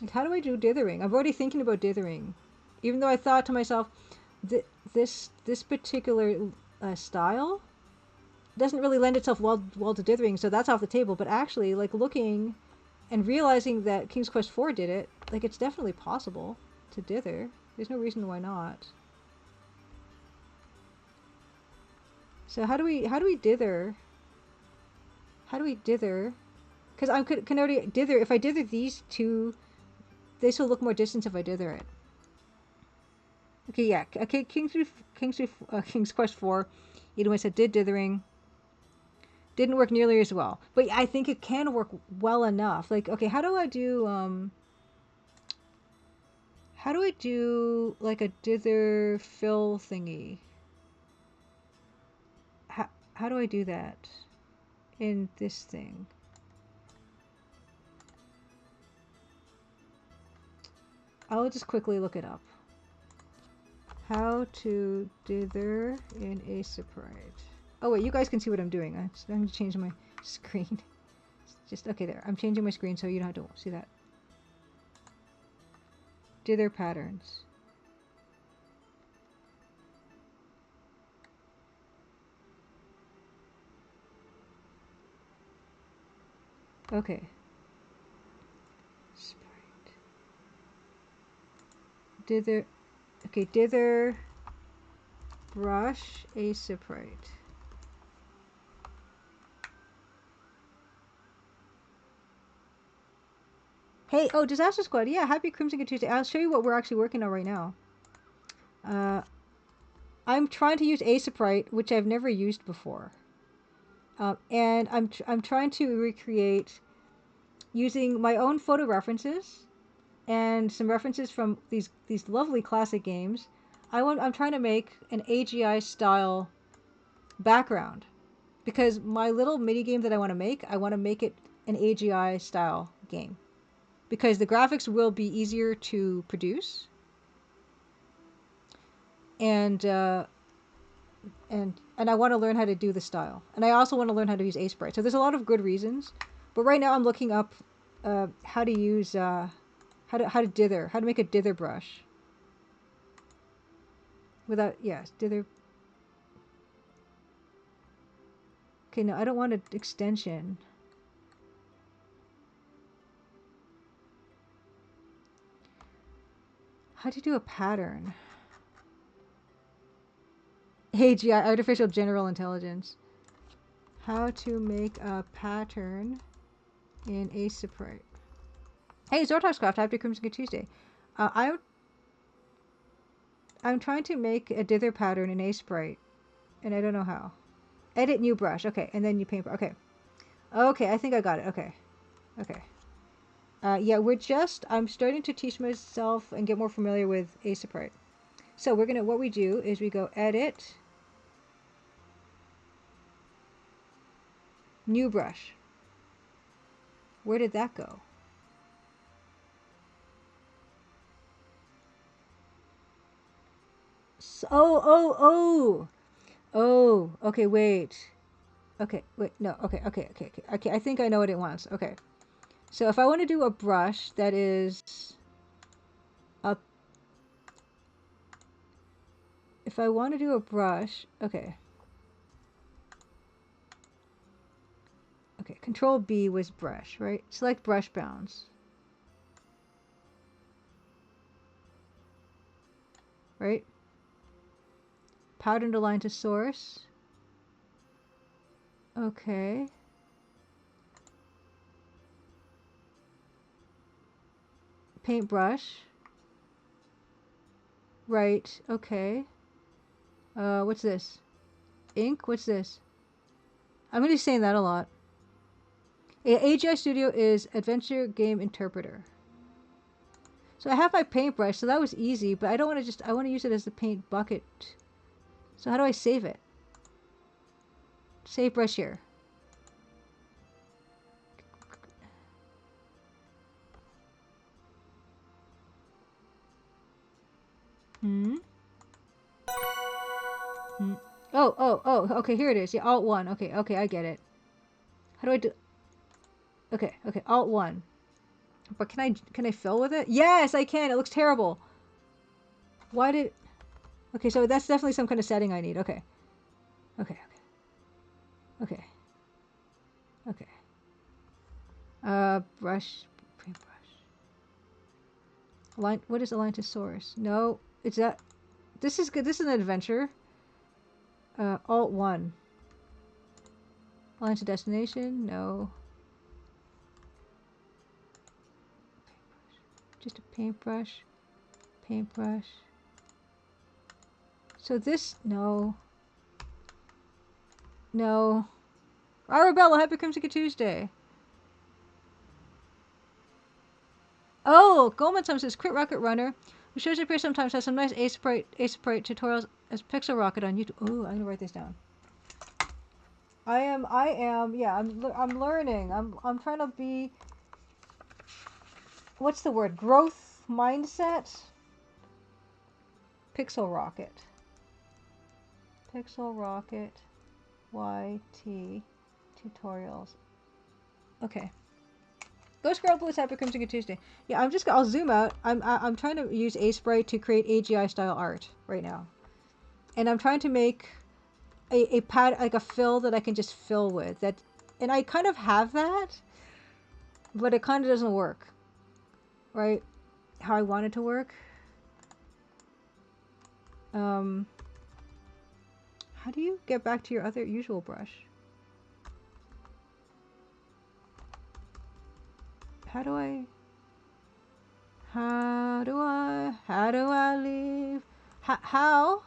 Like, how do I do dithering? I'm already thinking about dithering, even though I thought to myself, this particular style doesn't really lend itself well to dithering, so that's off the table. But actually, like looking and realizing that King's Quest IV did it, like it's definitely possible to dither. There's no reason why not. So how do we dither? How do we dither? Because I can already dither. If I dither these two, this will look more distant if I dither it. Okay, yeah. Okay, King's Quest IV. Even when I said did dithering, didn't work nearly as well. But I think it can work well enough. Like, okay, how do I do like a dither fill thingy? How do I do that in this thing? I'll just quickly look it up. How to dither in Aseprite. Oh wait, you guys can see what I'm doing. I'm going to change my screen. Just okay there. I'm changing my screen so you don't have to see that. dither patterns. Okay. Sprite. Dither. Okay, dither brush Aseprite. Hey, oh, Disaster Squad. Yeah, happy Crimson Tuesday. I'll show you what we're actually working on right now. I'm trying to use Aseprite, which I've never used before. And I'm trying to recreate using my own photo references and some references from these lovely classic games. I'm trying to make an AGI style background because my little mini game that I want to make it an AGI style game because the graphics will be easier to produce and I want to learn how to do the style, and I also want to learn how to use Aseprite. So there's a lot of good reasons, but right now I'm looking up how to use how to make a dither brush without dither. Okay, no, I don't want an extension. How do you do a pattern? AGI, Artificial General Intelligence. How to make a pattern in Aseprite. Hey, Zortoxcraft, happy Crimson Tuesday. I'm trying to make a dither pattern in Aseprite, and I don't know how. Edit new brush. Okay, and then you paint. Okay. Okay, I think I got it. Okay. Okay. Yeah, I'm starting to teach myself and get more familiar with Aseprite. So what we do is we go edit, new brush. Where did that go? Oh, okay, wait. Okay, wait, no, okay. I think I know what it wants. Okay. So if I want to do a brush that is up, if I want to do a brush, okay. Okay, Control B was brush, right? Select brush bounds. Right? Pattern align to source. Okay. Paintbrush. Right, okay. What's this? Ink? What's this? I'm going to be saying that a lot. AGI Studio is Adventure Game Interpreter. So I have my paintbrush, so that was easy, but I don't want to I want to use it as the paint bucket. So how do I save it? Save brush here. Oh, okay, here it is. Yeah, Alt 1. Okay, I get it. How do I do... Okay, Alt 1. But can I fill with it? Yes, I can. It looks terrible. Why did... Okay, so that's definitely some kind of setting I need. Okay. Brush, paintbrush. Align, what is align to source? No, it's that... This is good. This is an adventure. Alt 1. Align to destination? No. Just a paintbrush. Paintbrush. So this... No. No. Arabella, happy Crimson Tuesday. Oh, Goldman says Crit Rocket Runner, who shows up here sometimes, has some nice Aseprite tutorials as Pixel Rocket on YouTube. Oh, I'm gonna write this down. Yeah, I'm learning. I'm trying to be, what's the word? Growth mindset? Pixel Rocket. Pixel Rocket YT tutorials. Okay. Ghost Girl Blues, Happy Crimson Tuesday. Yeah, I'll zoom out. I'm trying to use Aseprite to create AGI style art right now. And I'm trying to make a pad, like a fill that I can just fill with. And I kind of have that, but it kind of doesn't work. Right? How I want it to work. How do you get back to your other usual brush? How do I leave? How?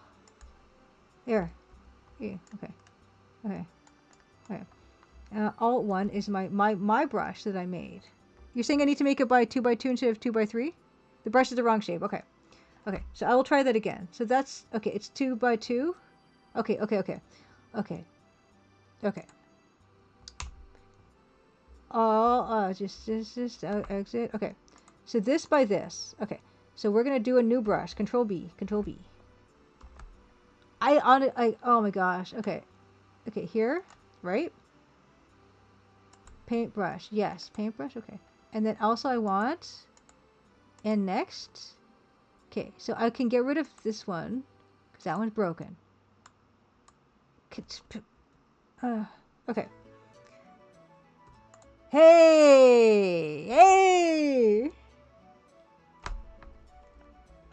Here. Yeah, okay. Okay. Alt 1 is my brush that I made. You're saying I need to make it by 2 by 2 instead of 2 by 3? The brush is the wrong shape. Okay. Okay, so I will try that again. So that's, okay, it's 2 by 2. Okay. Just exit. Okay. So this by this. Okay. So we're going to do a new brush. Control B. Oh my gosh. Okay. Okay, here, right? Paintbrush. Yes, paintbrush. Okay. And then also I want, and next. Okay, so I can get rid of this one because that one's broken. Okay. Hey!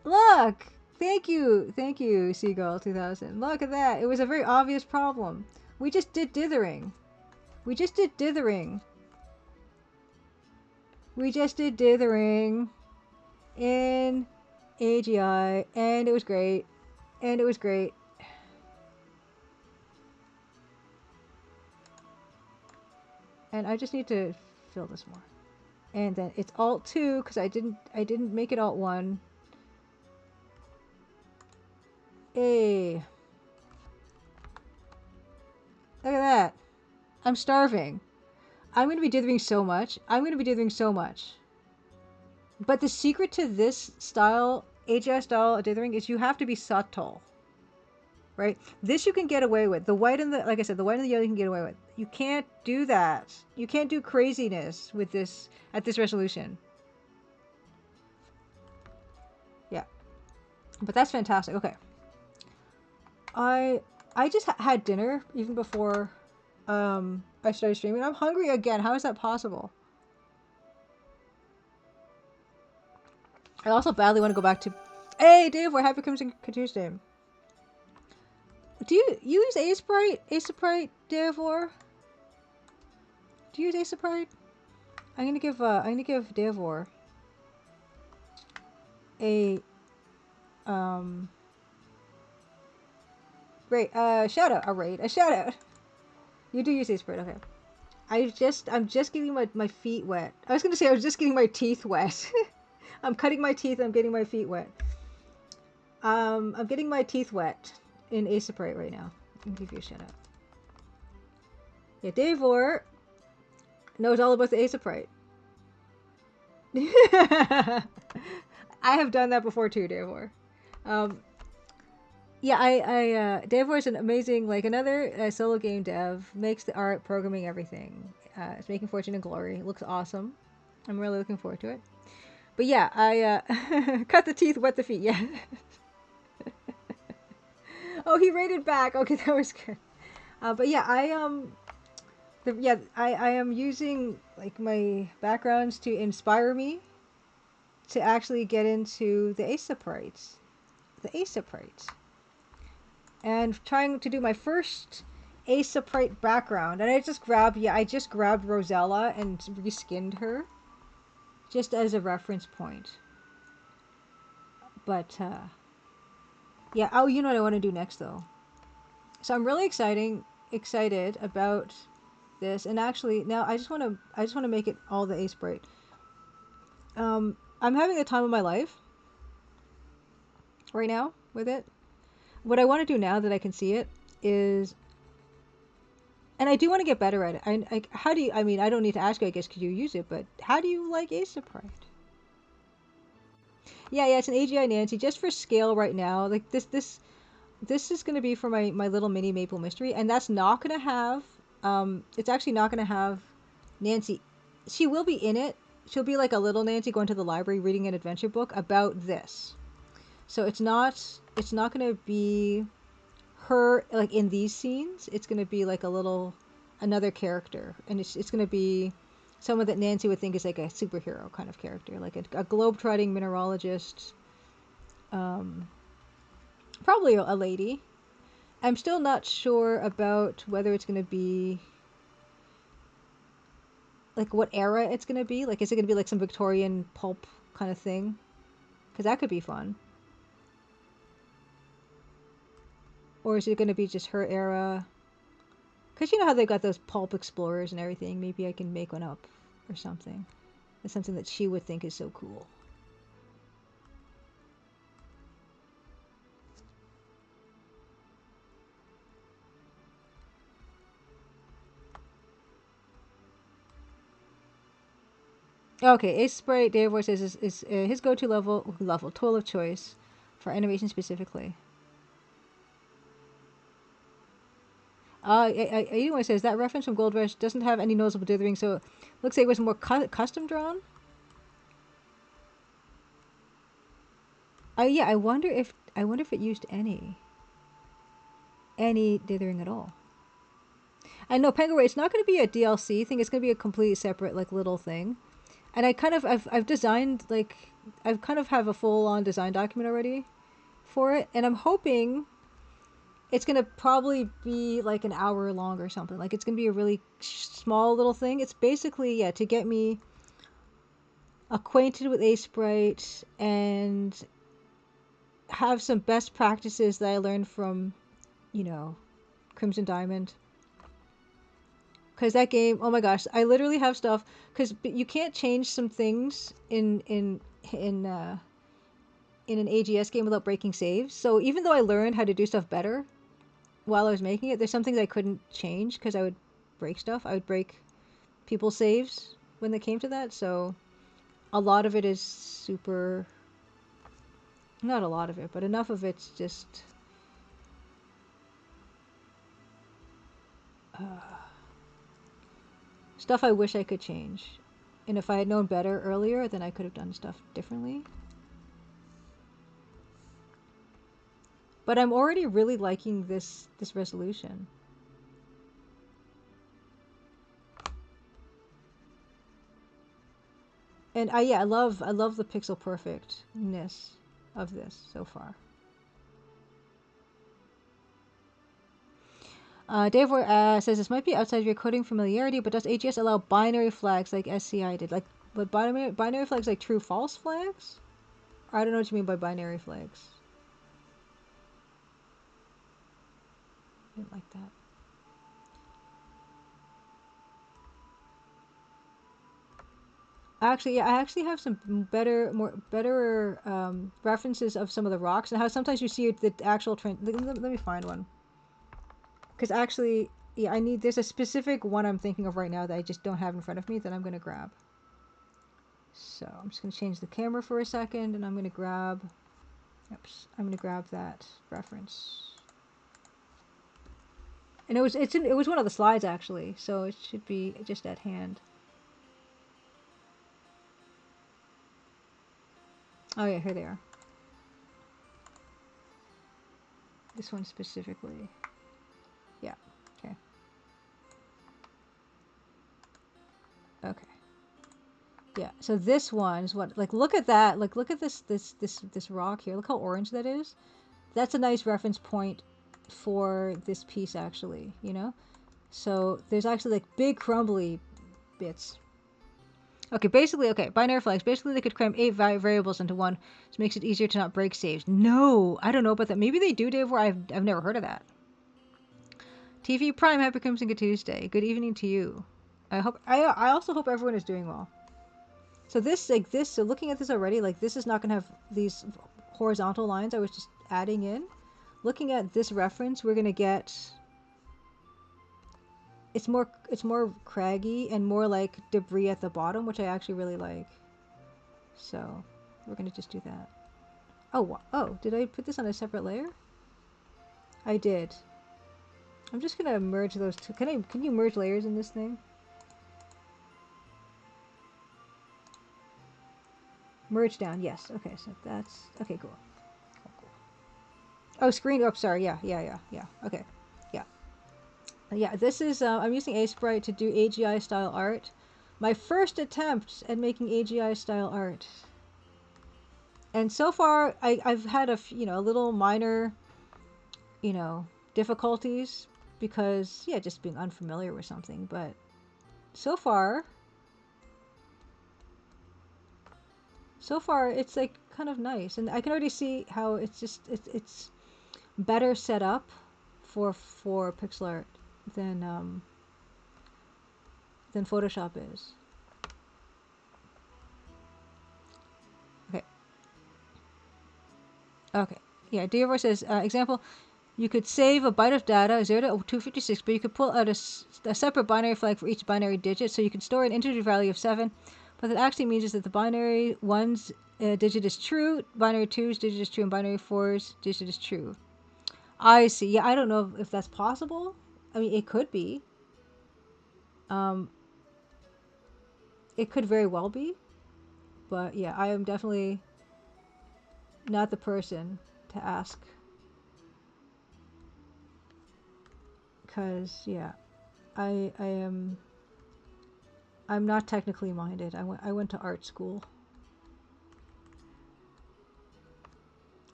Look! Thank you, Seagull 2000. Look at that. It was a very obvious problem. We just did dithering. In AGI, and it was great. And I just need to fill this more. And then it's Alt 2 because I didn't make it Alt 1. Hey. Look at that. I'm starving. I'm going to be dithering so much. But the secret to this style, AGI style dithering, is you have to be subtle. Right? This you can get away with. The white and the, like I said, the white and the yellow you can get away with. You can't do that. You can't do craziness with this at this resolution. Yeah. But that's fantastic. Okay. I just had dinner even before I started streaming. I'm hungry again. How is that possible? I also badly want to go back to... Hey, Dave, we're Happy Crimson Tuesday. Do you use Aseprite, Davor? Do you use Aseprite? I'm gonna give Davor a a shout out. You do use Aseprite, okay. I'm just getting my feet wet. I was gonna say I was just getting my teeth wet. I'm cutting my teeth, I'm getting my feet wet. I'm getting my teeth wet in Aseprite right now. I'll give you a shout out. Yeah, Davor knows all about the Aseprite. I have done that before too, Davor. Yeah, Davor is an amazing, like another solo game dev, makes the art, programming, everything. It's making Fortune and Glory. It looks awesome. I'm really looking forward to it. But yeah, I cut the teeth, wet the feet. Yeah. Oh, he rated back. Okay, that was good. But yeah, I am using like my backgrounds to inspire me to actually get into the Aseprite. And trying to do my first Aseprite background. And I just grabbed Rosella and reskinned her just as a reference point. But yeah, oh, you know what I want to do next though. So I'm really excited about this, and actually now I just want to make it all the Aseprite. I'm having the time of my life right now with it. What I want to do now that I can see it is, and I do want to get better at it. How do you? I mean, I don't need to ask you, I guess, because you use it. But how do you like Aseprite? Yeah, it's an AGI Nancy just for scale right now. Like this is going to be for my little mini Maple Mystery, and that's not going to have. It's actually not going to have Nancy. She will be in it, she'll be like a little Nancy going to the library reading an adventure book about this. So it's not gonna be her like in these scenes. It's gonna be like a little another character, and it's gonna be someone that Nancy would think is like a superhero kind of character, like a globetrotting mineralogist, probably a lady. I'm still not sure about whether it's gonna be like what era it's gonna be. Like, is it gonna be like some Victorian pulp kind of thing? Because that could be fun. Or is it gonna be just her era? Because you know how they've got those pulp explorers and everything. Maybe I can make one up or something. It's something that she would think is so cool. Okay, Aseprite, Dave Voice says is his go-to level tool of choice for animation specifically. Anyone says that reference from Gold Rush doesn't have any noticeable dithering, so it looks like it was more custom drawn. Yeah, I wonder if it used any dithering at all. I know Penguin, it's not going to be a DLC thing. It's going to be a completely separate like little thing. And I've designed like I've kind of have a full-on design document already for it, and I'm hoping it's gonna probably be like an hour long or something. Like it's gonna be a really small little thing. It's basically to get me acquainted with Aseprite and have some best practices that I learned from, you know, Crimson Diamond. Because that game, oh my gosh, I literally have stuff. Because you can't change some things in an AGS game without breaking saves. So even though I learned how to do stuff better while I was making it, there's some things I couldn't change because I would break stuff. I would break people's saves when they came to that. So a lot of it is super... Not a lot of it, but enough of it's just... stuff I wish I could change. And if I had known better earlier, then I could have done stuff differently. But I'm already really liking this resolution. And I love the pixel perfectness of this so far. Dave says this might be outside of your coding familiarity, but does AGS allow binary flags like SCI did? Like, but binary flags like true-false flags? I don't know what you mean by binary flags. I didn't like that. Actually, yeah, I actually have some better references of some of the rocks and how sometimes you see the actual trend. Let me find one. Because actually, yeah, there's a specific one I'm thinking of right now that I just don't have in front of me that I'm going to grab. So I'm just going to change the camera for a second, and I'm going to grab, I'm going to grab that reference. And it was one of the slides actually, so it should be just at hand. Oh yeah, here they are. This one specifically. Yeah. Okay. Okay. Yeah. So this one is what, like, look at that. Like, look at this rock here. Look how orange that is. That's a nice reference point for this piece, actually. You know. So there's actually like big crumbly bits. Okay, basically, binary flags. Basically, they could cram 8 variables into one, which makes it easier to not break saves. No, I don't know about that. Maybe they do, Dave, where I've never heard of that. TV Prime, happy Crimson Good Tuesday. Good evening to you. I also hope everyone is doing well. So so looking at this already, like, this is not going to have these horizontal lines I was just adding in. Looking at this reference, we're going to get... It's more craggy and more like debris at the bottom, which I actually really like. So we're gonna just do that. Oh, did I put this on a separate layer? I did. I'm just gonna merge those two. Can you merge layers in this thing? Merge down. Yes. Okay. So that's okay. Cool. Cool, cool. Oh, screen. Oh, sorry. Yeah. Okay. Yeah. Yeah. This is. I'm using Aseprite to do AGI style art. My first attempt at making AGI style art. And so far, I've had a little minor, difficulties because, yeah, just being unfamiliar with something. But so far, it's like kind of nice, and I can already see how it's better set up for pixel art than Photoshop is. Okay. Okay. Yeah. Dearvo says example. You could save a byte of data 0 to 256, but you could pull out a separate binary flag for each binary digit, so you can store an integer value of 7. What that actually means is that the binary 1's digit is true, binary 2's digit is true, and binary 4's digit is true. I see. Yeah, I don't know if that's possible. I mean, it could be. It could very well be. But yeah, I am definitely not the person to ask. Because, yeah, I'm not technically minded. I went to art school.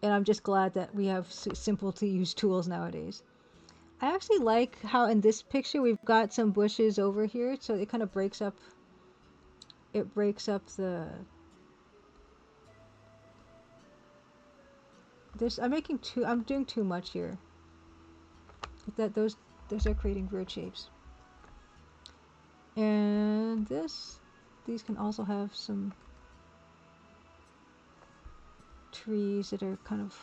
And I'm just glad that we have simple to use tools nowadays. I actually like how in this picture we've got some bushes over here, so it kind of breaks up. It breaks up the. I'm doing too much here. Those are creating weird shapes. And these can also have some trees that are kind of.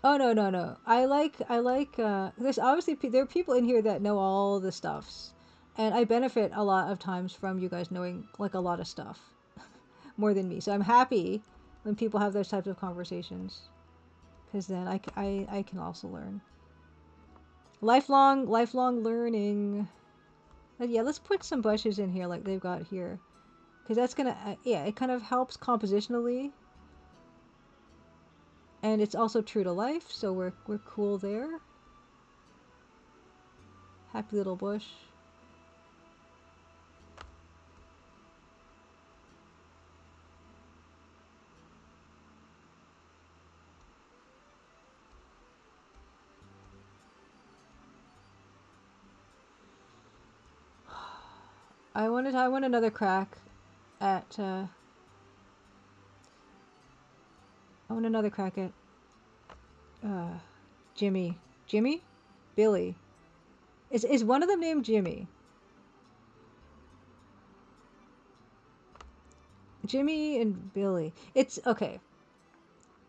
Oh no. I like there's obviously there are people in here that know all the stuffs, and I benefit a lot of times from you guys knowing like a lot of stuff more than me. So I'm happy when people have those types of conversations, because then I can also learn. Lifelong learning. But yeah, let's put some bushes in here like they've got here, because that's gonna yeah, it kind of helps compositionally. And it's also true to life, so we're cool there. Happy little bush. I want another crack at I want another crack at Jimmy. Jimmy? Billy. Is one of them named Jimmy? Jimmy and Billy. It's okay.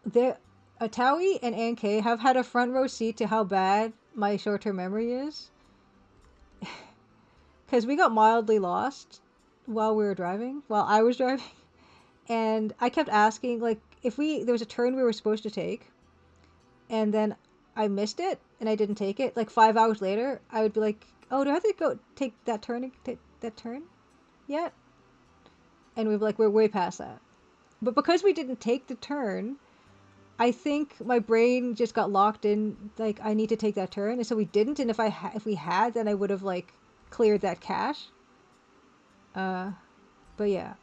There Atawi and Ank have had a front row seat to how bad my short-term memory is. Cuz we got mildly lost while I was driving. And I kept asking like if there was a turn we were supposed to take and then I missed it and I didn't take it, like 5 hours later, I would be like, "Oh, do I have to go take that turn yet?" And we'd be like, "We're way past that." But because we didn't take the turn, I think my brain just got locked in. Like, I need to take that turn, and so we didn't. And if we had, then I would have like cleared that cache. But yeah,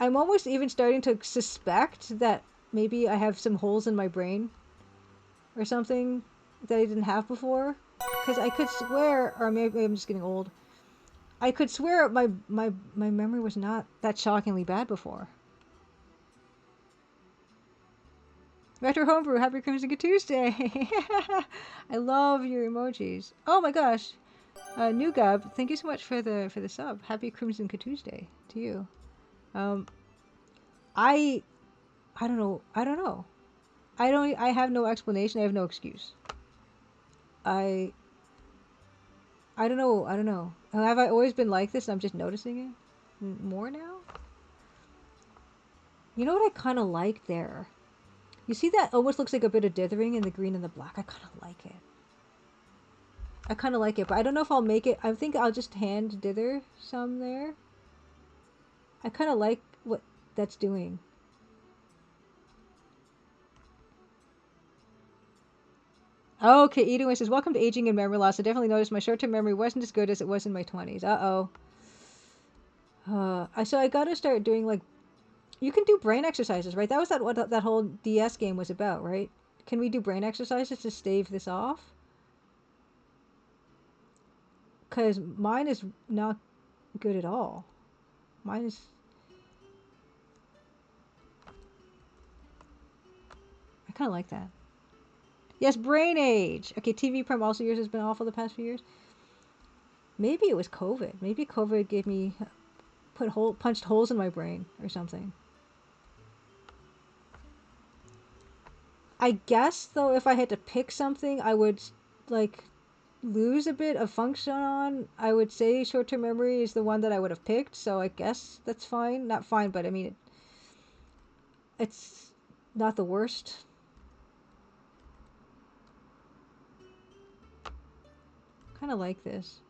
I'm almost even starting to suspect that maybe I have some holes in my brain or something that I didn't have before. Because I could swear, or maybe I'm just getting old. I could swear my memory was not that shockingly bad before. Retro Homebrew, happy Crimson Tuesday! I love your emojis. Oh my gosh, Nugab, thank you so much for the sub. Happy Crimson Tuesday to you. I don't know. I have no explanation. I have no excuse. I don't know. Oh, have I always been like this? I'm just noticing it more now? You know what I kind of like there? You see that almost looks like a bit of dithering in the green and the black? I kind of like it. I kind of like it, but I don't know if I'll make it. I think I'll just hand dither some there. I kind of like what that's doing. Okay, Edwin says, welcome to Aging and Memory Loss. I definitely noticed my short-term memory wasn't as good as it was in my 20s. Uh-oh. So I gotta start doing, like, you can do brain exercises, right? That was what that whole DS game was about, right? Can we do brain exercises to stave this off? Because mine is not good at all. Mine is... I kind of like that. Yes, brain age. Okay, TV Prime also yours has been awful the past few years. Maybe it was COVID. Maybe COVID gave me... punched holes in my brain or something. I guess, though, if I had to pick something I would, like, lose a bit of function on, I would say short-term memory is the one that I would have picked, so I guess that's fine. Not fine, but I mean, it's not the worst. Kind of like this.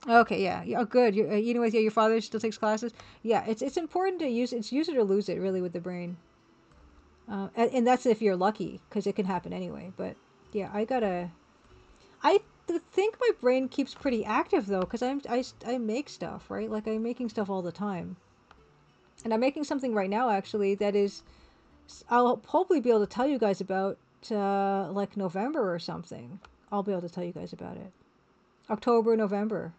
Okay, yeah. Oh, good. You're eating with your father still takes classes. Yeah, it's important to use it or lose it really with the brain. And that's if you're lucky, because it can happen anyway. But yeah, I think my brain keeps pretty active though, because I make stuff, right? Like I'm making stuff all the time, and I'm making something right now actually that is I'll hopefully be able to tell you guys about like November or something. I'll be able to tell you guys about it. October, November.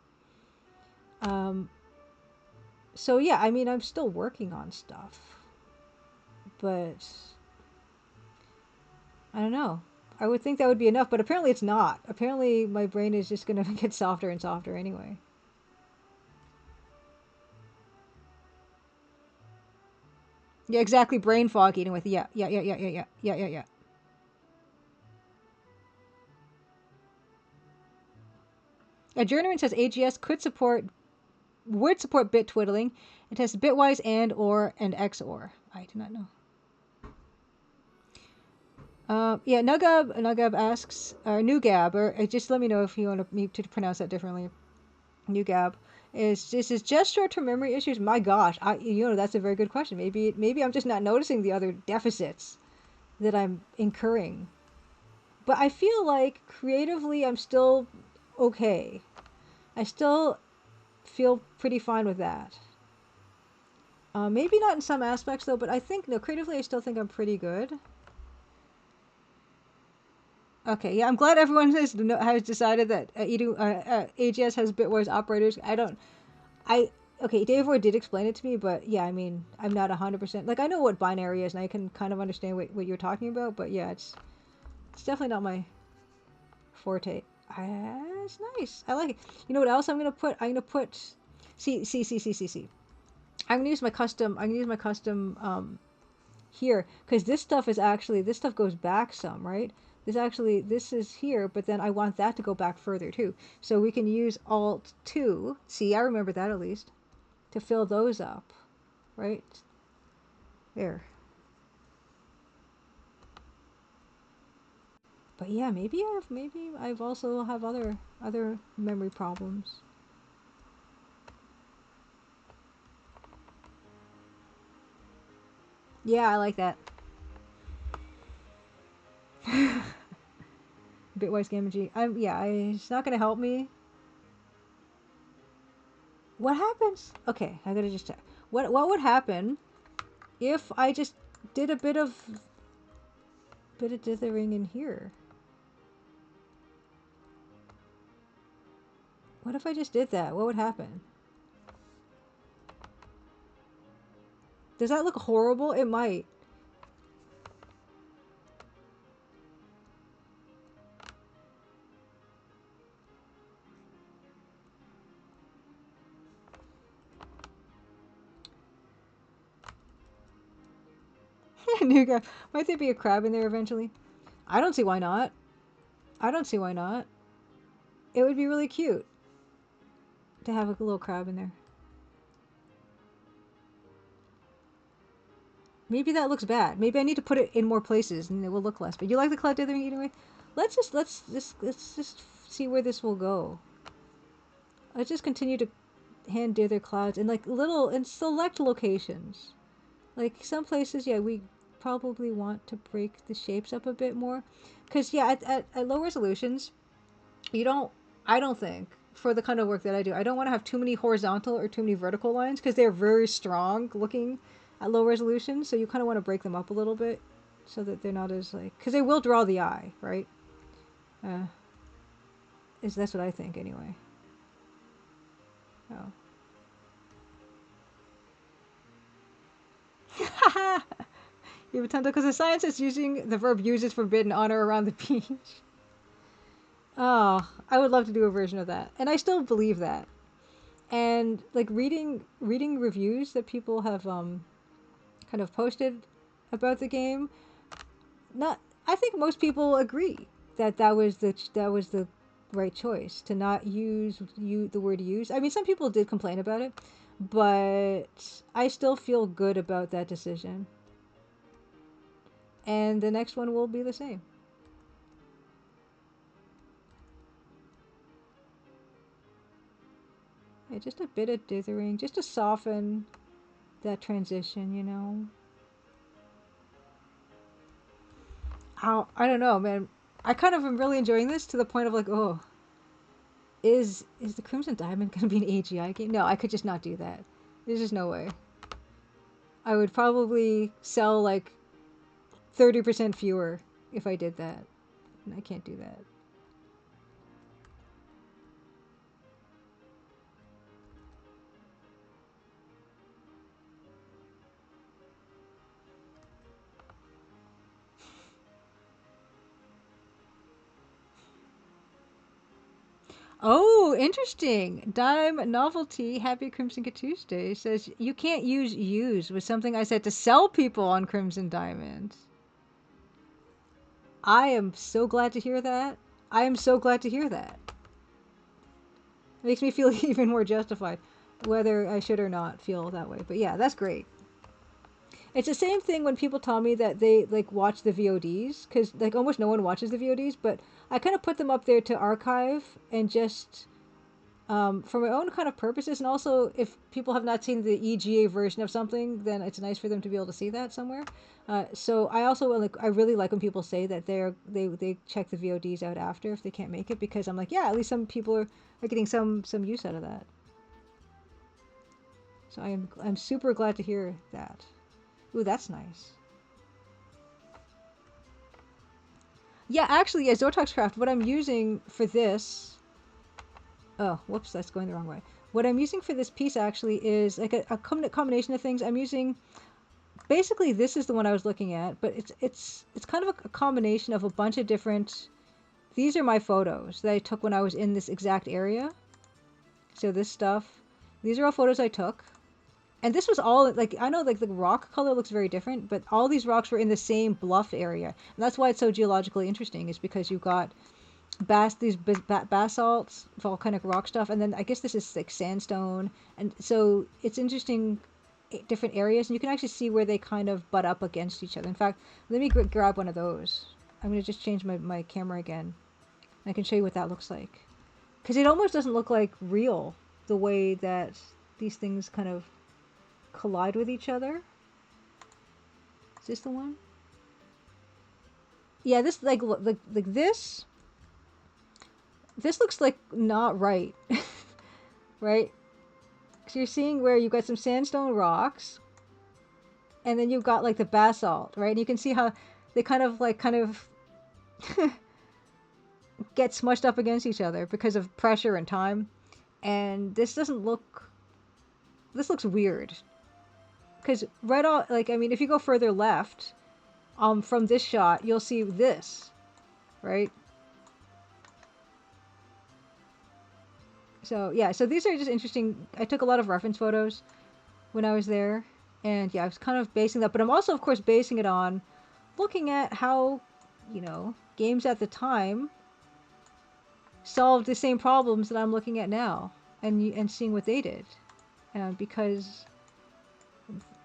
Um, so yeah, I mean I'm still working on stuff, but I don't know. I would think that would be enough, but apparently it's not. Apparently my brain is just gonna get softer and softer anyway. Yeah, exactly. Brain fog eating with. Yeah. A journeyman says AGS would support bit twiddling. It has bitwise and XOR. I do not know. Yeah, Nugab asks, or Nugab, or just let me know if you want me to pronounce that differently. Nugab is this is just short-term memory issues? My gosh, that's a very good question. Maybe I'm just not noticing the other deficits that I'm incurring. But I feel like creatively I'm still okay. I still feel pretty fine with that. Maybe not in some aspects though, but I think no, creatively I still think I'm pretty good. Okay, yeah, I'm glad everyone has decided that AGS has bitwise operators. Okay, Dave Ward did explain it to me, but yeah, I mean, I'm not 100%. Like, I know what binary is, and I can kind of understand what you're talking about, but yeah, it's definitely not my forte. It's nice. I like it. You know what else I'm gonna put? See. I'm gonna use my custom here, because this stuff goes back some, right? This is here, but then I want that to go back further too. So we can use Alt 2. See, I remember that at least. To fill those up, right? There. But yeah, maybe I've also have other memory problems. Yeah, I like that. Bitwise Gamma it's not gonna help me. What happens? Okay, I gotta just check. What would happen if I just did a bit of dithering in here? What if I just did that? What would happen? Does that look horrible? It might. New guy. Might there be a crab in there eventually? I don't see why not. I don't see why not. It would be really cute to have a little crab in there. Maybe that looks bad. Maybe I need to put it in more places and it will look less. But you like the cloud dithering anyway? Let's just see where this will go. Let's just continue to hand dither clouds in like little and select locations. Like some places, yeah, we probably want to break the shapes up a bit more. Because yeah, at low resolutions, you don't, I don't think, for the kind of work that I do, I don't want to have too many horizontal or too many vertical lines because they're very strong looking at low resolution. So you kind of want to break them up a little bit so that they're not as like, because they will draw the eye, right? That's what I think anyway. Oh. You have a tentacle because the science is using the verb use is forbidden on or around the beach. Oh, I would love to do a version of that. And I still believe that. And like reading reviews that people have kind of posted about the game, not I think most people agree that that was the right choice to not use the word use. I mean, some people did complain about it, but I still feel good about that decision. And the next one will be the same. Yeah, just a bit of dithering, just to soften that transition, you know. I don't know, man. I kind of am really enjoying this to the point of like, oh, is the Crimson Diamond going to be an AGI game? No, I could just not do that. There's just no way. I would probably sell like 30% fewer if I did that. And I can't do that. Oh, interesting. Dime Novelty, Happy Crimson Tuesday says you can't use was something I said to sell people on Crimson Diamond. I am so glad to hear that. I am so glad to hear that. It makes me feel even more justified, whether I should or not feel that way. But yeah, that's great. It's the same thing when people tell me that they like watch the VODs, because like almost no one watches the VODs, but I kind of put them up there to archive and just for my own kind of purposes, and also if people have not seen the EGA version of something, then it's nice for them to be able to see that somewhere. So I also like I really like when people say that they check the VODs out after if they can't make it, because I'm like, yeah, at least some people are getting some use out of that. So I'm super glad to hear that. Ooh, that's nice. Yeah, actually, yeah, Zotoxcraft, what I'm using for this... Oh, whoops, that's going the wrong way. What I'm using for this piece, actually, is like a combination of things. I'm using... Basically, this is the one I was looking at, but it's kind of a combination of a bunch of different... These are my photos that I took when I was in this exact area. So this stuff... These are all photos I took. And this was all, like, I know, like, the rock color looks very different, but all these rocks were in the same bluff area. And that's why it's so geologically interesting, is because you've got these basalts, volcanic rock stuff, and then I guess this is, like, sandstone. And so it's interesting, different areas, and you can actually see where they kind of butt up against each other. In fact, let me grab one of those. I'm going to just change my camera again. And I can show you what that looks like. Because it almost doesn't look like real, the way that these things kind of collide with each other. Is this the one? Yeah, this like this. This looks like not right, right? So you're seeing where you've got some sandstone rocks, and then you've got like the basalt, right? And you can see how they kind of get smushed up against each other because of pressure and time. And this doesn't look. This looks weird. Because right off, like, I mean, if you go further left, from this shot, you'll see this, right? So, yeah, so these are just interesting. I took a lot of reference photos when I was there, and yeah, I was kind of basing that, but I'm also, of course, basing it on looking at how, you know, games at the time solved the same problems that I'm looking at now, and seeing what they did, because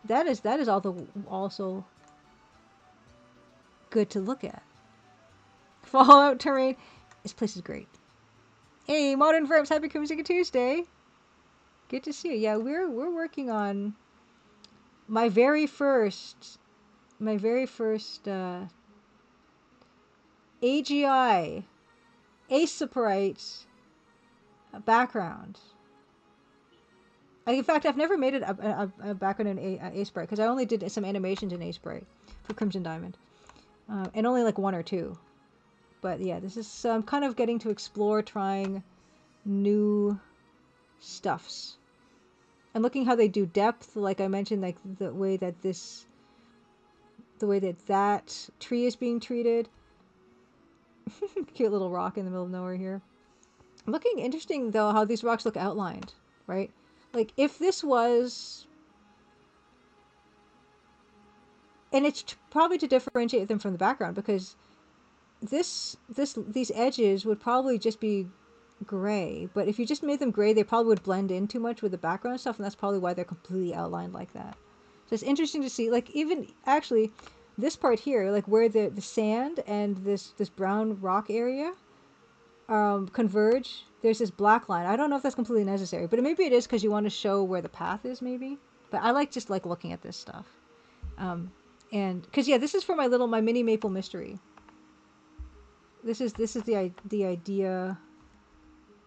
that is also good to look at. Fallout terrain. This place is great. Hey, Modern Verbs, happy Crimson Tuesday. Good to see you. Yeah, we're working on my very first AGI Aseprite background. In fact, I've never made it a background in Aseprite because I only did some animations in Aseprite for Crimson Diamond, and only like 1 or 2. But yeah, this is, so I'm kind of getting to explore trying new stuffs and looking how they do depth, like I mentioned, like the way that that tree is being treated. Cute little rock in the middle of nowhere here. Looking interesting though how these rocks look outlined, right? Like if this was, and it's probably to differentiate them from the background, because these edges would probably just be gray, but if you just made them gray, they probably would blend in too much with the background stuff, and that's probably why they're completely outlined like that. So it's interesting to see, like even actually this part here, like where the sand and this brown rock area converge, there's this black line. I don't know if that's completely necessary, but maybe it is because you want to show where the path is, maybe. But I like just like looking at this stuff, and because yeah, this is for my mini maple mystery. This is the idea,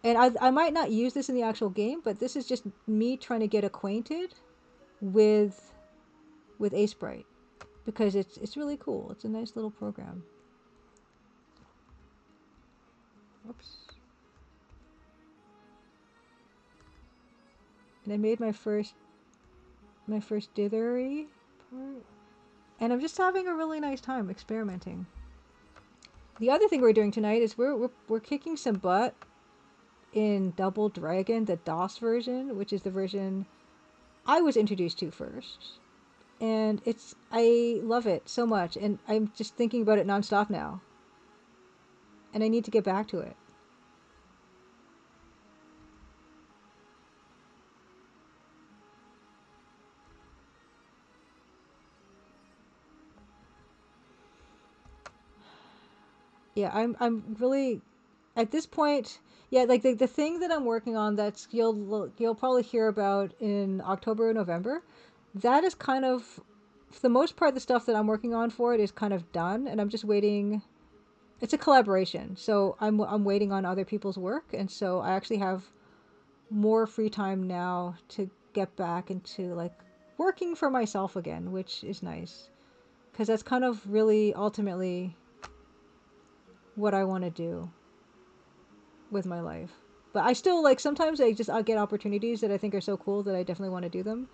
and I might not use this in the actual game, but this is just me trying to get acquainted with Aseprite, because it's really cool. It's a nice little program. Whoops. And I made my first dithery part, and I'm just having a really nice time experimenting. The other thing we're doing tonight is we're kicking some butt in Double Dragon, the DOS version, which is the version I was introduced to first. And I love it so much, and I'm just thinking about it nonstop now. And I need to get back to it. Yeah, I'm really at this point, yeah, like the thing that I'm working on that's you'll probably hear about in October or November, that is kind of, for the most part, the stuff that I'm working on for it is kind of done, and I'm just waiting. It's a collaboration, so I'm waiting on other people's work, and so I actually have more free time now to get back into like working for myself again, which is nice, because that's kind of really ultimately what I want to do with my life. But I still, like, sometimes I'll get opportunities that I think are so cool that I definitely want to do them,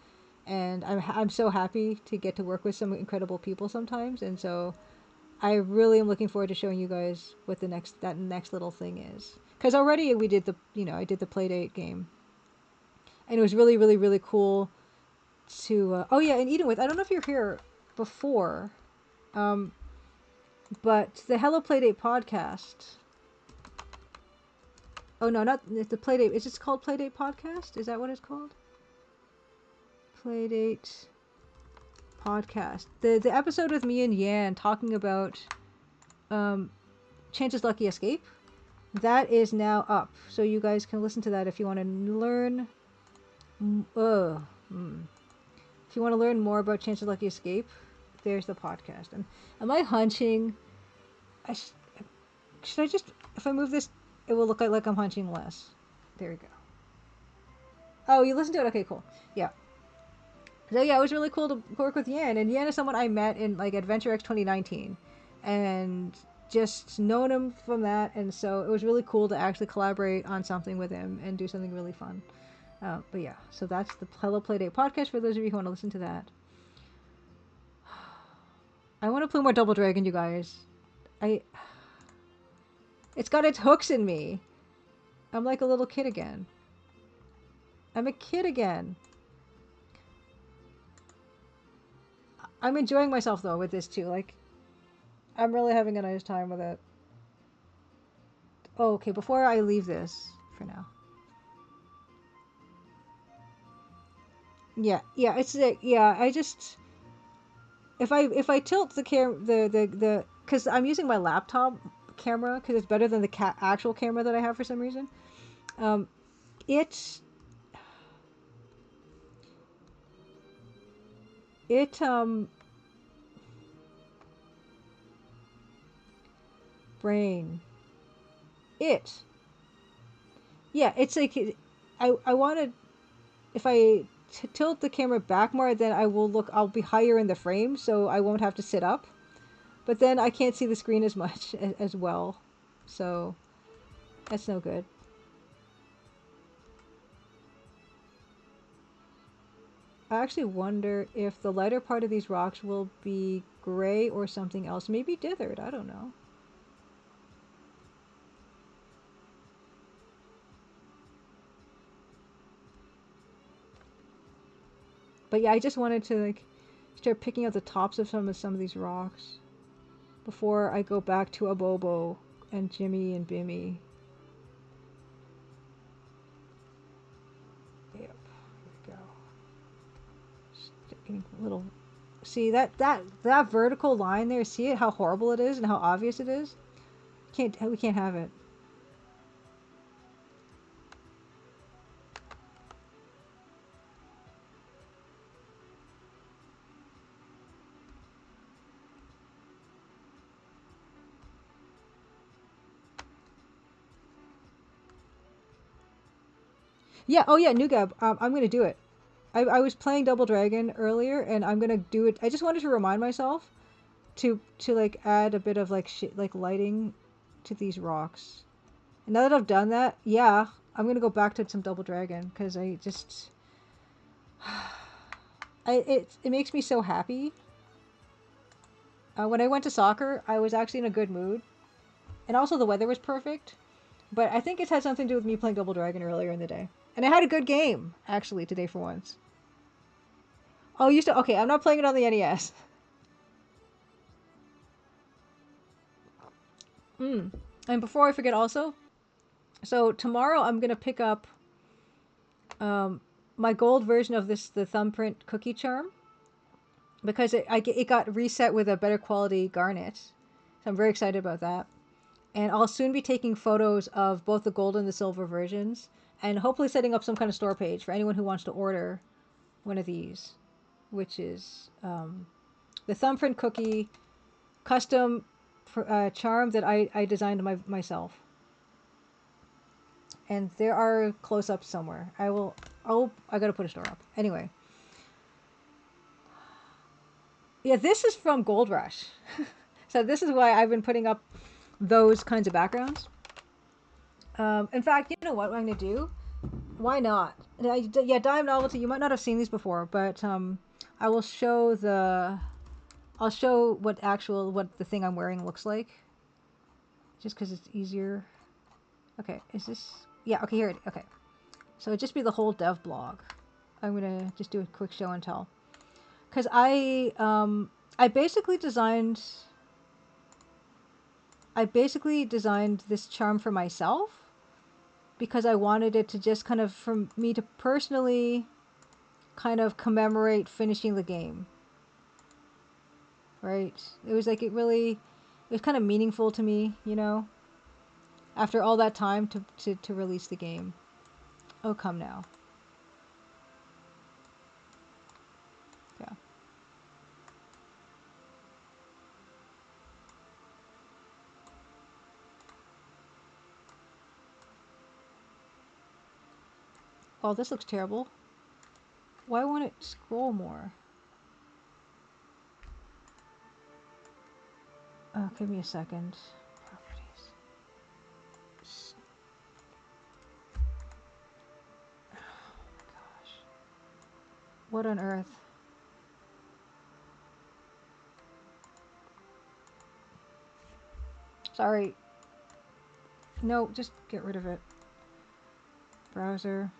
and I'm so happy to get to work with some incredible people sometimes, and so I really am looking forward to showing you guys what that next little thing is. Because already we did I did the Playdate game, and it was really really really cool to oh yeah, and Edenwith, I don't know if you're here before, but the Hello Playdate podcast. Oh no, not the Playdate. Is it called Playdate Podcast? Is that what it's called? Playdate Podcast. The episode with me and Yan talking about Chance's Lucky Escape, that is now up. So you guys can listen to that if you want to learn. If you want to learn more about Chance's Lucky Escape, there's the podcast. And am I hunching? Should I just, if I move this, it will look like I'm hunching less. There we go. Oh, you listened to it? Okay, cool. Yeah. So yeah, it was really cool to work with Yan. And Yan is someone I met in like Adventure X 2019. And just known him from that. And so it was really cool to actually collaborate on something with him and do something really fun. But yeah, so that's the Hello Playdate podcast for those of you who want to listen to that. I want to play more Double Dragon, you guys. It's got its hooks in me. I'm like a little kid again. I'm a kid again. I'm enjoying myself though with this too. Like, I'm really having a nice time with it. Oh, okay, before I leave this for now. Yeah, yeah, it's yeah. I just if I tilt the because I'm using my laptop camera because it's better than the actual camera that I have for some reason. Um, it it brain it yeah. It's like I wanted if I tilt the camera back more, then I'll be higher in the frame, so I won't have to sit up. But then I can't see the screen as much as well, so that's no good. I actually wonder if the lighter part of these rocks will be gray or something else. Maybe dithered, I don't know. But yeah, I just wanted to like start picking out the tops of some of these rocks before I go back to Abobo and Jimmy and Bimmy. Yep, here we go. Sticking little. See that vertical line there? See it? How horrible it is and how obvious it is. We can't have it. Yeah. Oh yeah, Nugab. I'm gonna do it. I was playing Double Dragon earlier, and I'm gonna do it. I just wanted to remind myself to like add a bit of like like lighting to these rocks. And now that I've done that, yeah, I'm gonna go back to some Double Dragon because I just it makes me so happy. When I went to soccer, I was actually in a good mood, and also the weather was perfect. But I think it's had something to do with me playing Double Dragon earlier in the day, and I had a good game actually today for once. Oh, you still okay? I'm not playing it on the NES. Mm. And before I forget, also, so tomorrow I'm gonna pick up um, my gold version of the thumbprint cookie charm because it got reset with a better quality garnet. So I'm very excited about that. And I'll soon be taking photos of both the gold and the silver versions and hopefully setting up some kind of store page for anyone who wants to order one of these, which is the thumbprint cookie custom charm that I designed myself. And there are close-ups somewhere. I gotta put a store up. Anyway. Yeah, this is from Gold Rush. So this is why I've been putting up those kinds of backgrounds. In fact, you know what I'm going to do? Why not? Yeah, Dime Novelty, you might not have seen these before, but I will show I'll show what the thing I'm wearing looks like. Just because it's easier. Okay, is this... Yeah, okay, here it is. Okay. So it'd just be the whole dev blog. I'm going to just do a quick show and tell. Because I basically designed this charm for myself because I wanted it to just kind of, for me to personally kind of commemorate finishing the game. Right? It was like, it was kind of meaningful to me, you know, after all that time to release the game. Oh, come now. Yeah. Oh, this looks terrible. Why won't it scroll more? Oh, give me a second. Properties. Oh my gosh. What on earth? Sorry. No, just get rid of it. Browser.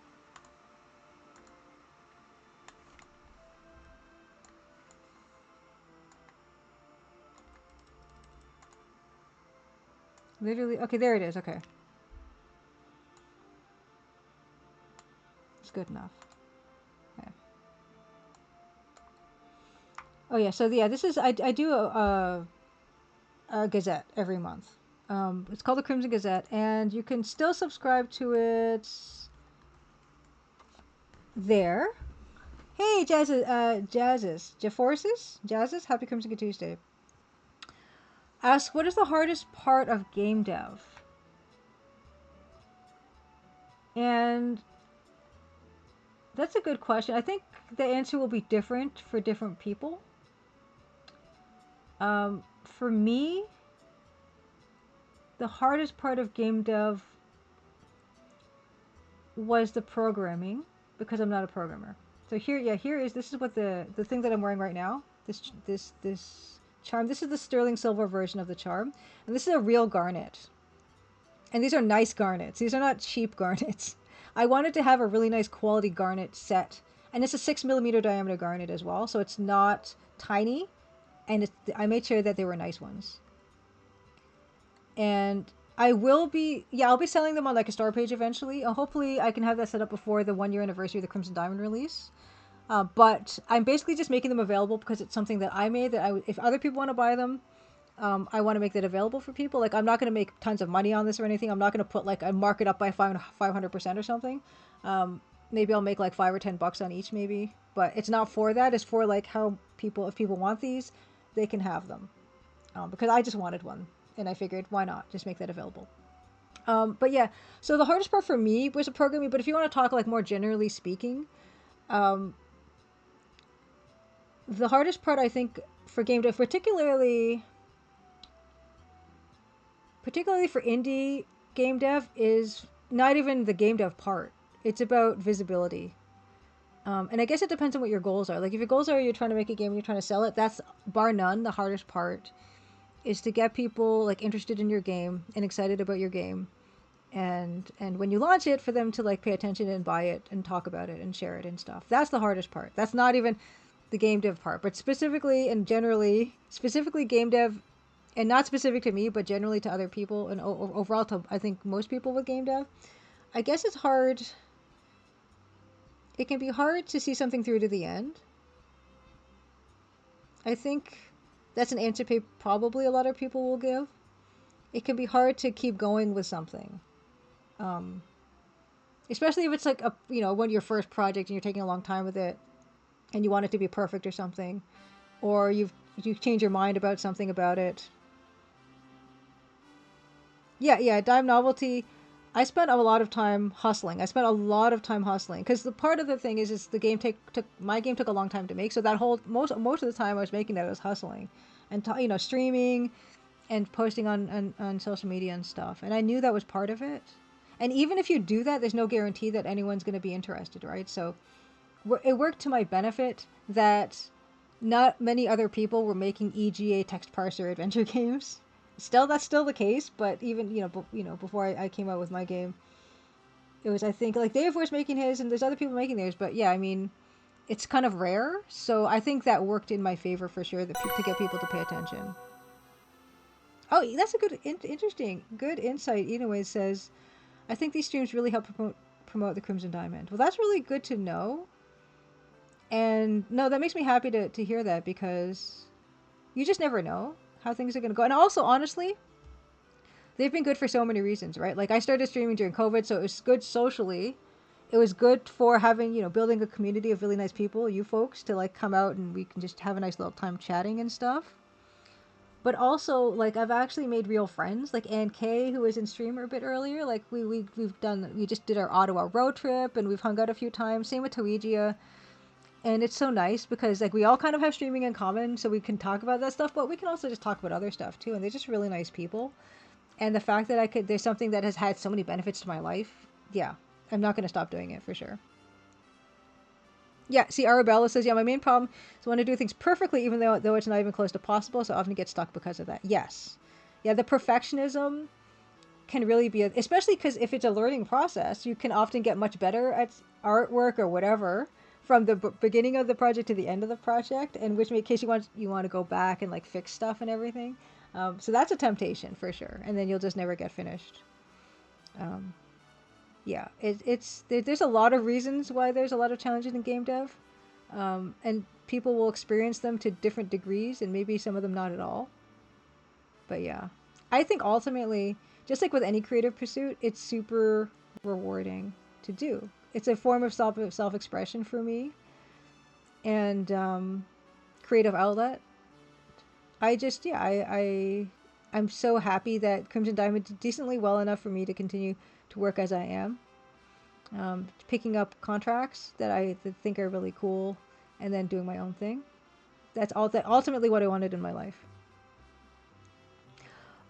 Literally, okay, there it is, okay. It's good enough. Okay. Oh yeah, so yeah, this is I do a Gazette every month. It's called the Crimson Gazette, and you can still subscribe to it there. Hey, Jazzes, happy Crimson Tuesday. Ask, what is the hardest part of game dev? And that's a good question. I think the answer will be different for different people. For me, the hardest part of game dev was the programming, because I'm not a programmer. So here is this is what the thing that I'm wearing right now. This charm. This is the sterling silver version of the charm, and this is a real garnet. And these are nice garnets. These are not cheap garnets. I wanted to have a really nice quality garnet set, and it's a 6mm diameter garnet as well, so it's not tiny, and I made sure that they were nice ones. And I will be, I'll be selling them on like a store page eventually. Hopefully I can have that set up before the 1 year anniversary of the Crimson Diamond release. But I'm basically just making them available because it's something that I made that if other people want to buy them, I want to make that available for people. Like, I'm not going to make tons of money on this or anything. I'm not going to put like, I mark it up by 500% or something. Maybe I'll make like $5 or $10 on each maybe, but it's not for that. It's for like how if people want these, they can have them. Because I just wanted one. And I figured, why not just make that available? But yeah, so the hardest part for me was the programming. But if you want to talk like more generally speaking, the hardest part I think for game dev, particularly for indie game dev, is not even the game dev part. It's about visibility. And I guess it depends on what your goals are. Like if your goals are you're trying to make a game and you're trying to sell it, that's bar none the hardest part. Is to get people like interested in your game and excited about your game, and when you launch it, for them to like pay attention and buy it and talk about it and share it and stuff. That's the hardest part. That's not even the game dev part, but specifically and generally, specifically game dev, and not specific to me, but generally to other people and overall to I think most people with game dev. I guess it's hard. It can be hard to see something through to the end. I think that's an answer probably a lot of people will give. It can be hard to keep going with something. Especially if it's like one of your first project and you're taking a long time with it and you want it to be perfect or something. Or you change your mind about something about it. Yeah, Dime Novelty. I spent a lot of time hustling. Because the part of the thing is the game my game took a long time to make. So that most of the time I was making that I was hustling, and streaming, and posting on social media and stuff. And I knew that was part of it. And even if you do that, there's no guarantee that anyone's going to be interested, right? So it worked to my benefit that not many other people were making EGA text parser adventure games. That's still the case, but even before I came out with my game, it was, I think, like Dave was making his and there's other people making theirs, but yeah, I mean, it's kind of rare, so I think that worked in my favor for sure, to get people to pay attention. Oh, that's a good good insight. Anyway, says, I think these streams really help promote the Crimson Diamond. Well, that's really good to know. And no, that makes me happy to hear that, because you just never know how things are going to go. And also, honestly, they've been good for so many reasons, right? Like, I started streaming during COVID, so it was good socially. It was good for having, building a community of really nice people, you folks, to like come out and we can just have a nice little time chatting and stuff. But also, like, I've actually made real friends, like Ann Kay, who was in streamer a bit earlier. Like, we just did our Ottawa road trip, and we've hung out a few times. Same with Toegia. And it's so nice because, like, we all kind of have streaming in common, so we can talk about that stuff, but we can also just talk about other stuff too. And they're just really nice people. And the fact that there's something that has had so many benefits to my life, yeah, I'm not going to stop doing it for sure. Yeah, see, Arabella says, yeah, my main problem is when I do things perfectly, even though it's not even close to possible, so I often get stuck because of that. Yes. Yeah, the perfectionism can really be, especially because if it's a learning process, you can often get much better at artwork or whatever from the beginning of the project to the end of the project, in which case you want to go back and like fix stuff and everything. So that's a temptation for sure, and then you'll just never get finished. yeah, there's a lot of reasons why there's a lot of challenges in game dev, and people will experience them to different degrees, and maybe some of them not at all. But yeah, I think ultimately, just like with any creative pursuit, it's super rewarding to do. It's a form of self expression for me, and creative outlet. I just yeah I'm so happy that Crimson Diamond did decently well enough for me to continue to work as I am, picking up contracts that I think are really cool, and then doing my own thing. That's all. That ultimately what I wanted in my life.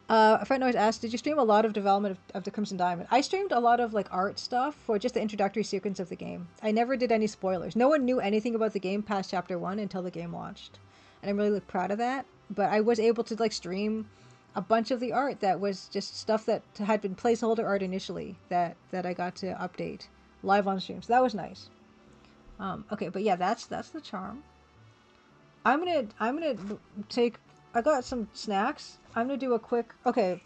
A friend always asked, "Did you stream a lot of development of the Crimson Diamond?" I streamed a lot of like art stuff for just the introductory sequence of the game. I never did any spoilers. No one knew anything about the game past chapter 1 until the game launched, and I'm really proud of that. But I was able to like stream a bunch of the art that was just stuff that had been placeholder art initially that I got to update live on stream. So that was nice. Okay, but yeah, that's the charm. I'm gonna take. I got some snacks. I'm gonna do a quick. Okay,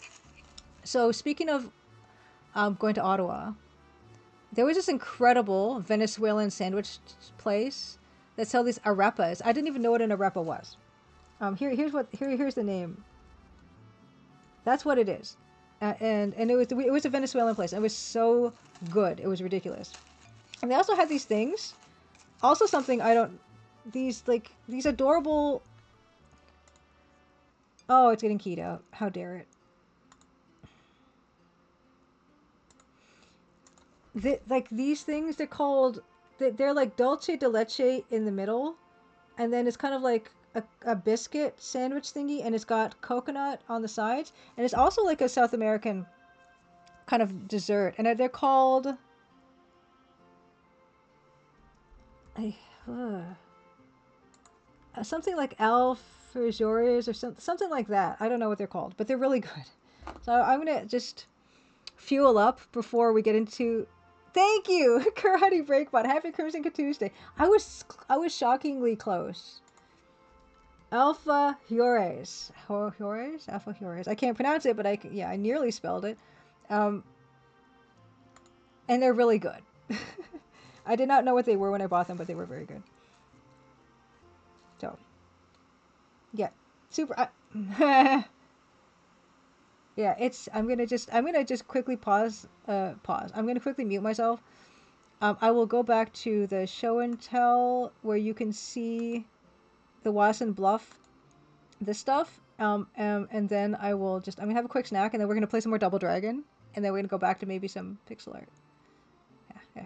so speaking of going to Ottawa, there was this incredible Venezuelan sandwich place that sell these arepas. I didn't even know what an arepa was. Here's the name. That's what it is, and it was a Venezuelan place. It was so good. It was ridiculous. And they also had these things. Also something I don't. These adorable. Oh, it's getting keyed out. How dare it? Like these things, they're called. They're like dulce de leche in the middle, and then it's kind of like a biscuit sandwich thingy, and it's got coconut on the sides, and it's also like a South American kind of dessert, and they're called something like alfajores or something like that. I don't know what they're called, but they're really good. So I'm gonna just fuel up before we get into. Thank you, Karate Breakbot. Happy Crimson Tuesday. I was shockingly close. Alpha Hures. Alpha Hures. I can't pronounce it, but I nearly spelled it. Um, and they're really good. I did not know what they were when I bought them, but they were very good. So, yeah, super. Yeah, I'm gonna just quickly pause. Pause. I'm gonna quickly mute myself. I will go back to the show and tell where you can see the Wasson Bluff, this stuff. And then I'm gonna have a quick snack, and then we're gonna play some more Double Dragon, and then we're gonna go back to maybe some pixel art. Yeah.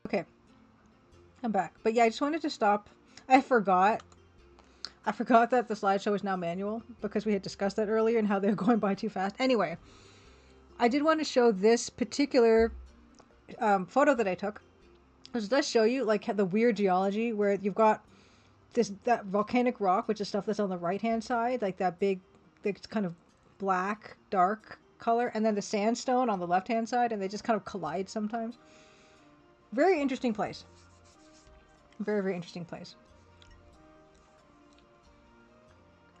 Okay, I'm back. But yeah, I just wanted to stop. I forgot that the slideshow is now manual because we had discussed that earlier and how they were going by too fast. Anyway, I did want to show this particular photo that I took. Because it does show you like the weird geology where you've got that volcanic rock, which is stuff that's on the right hand side, like that big kind of black, dark color, and then the sandstone on the left hand side, and they just kind of collide sometimes. Very interesting place. Very, very interesting place.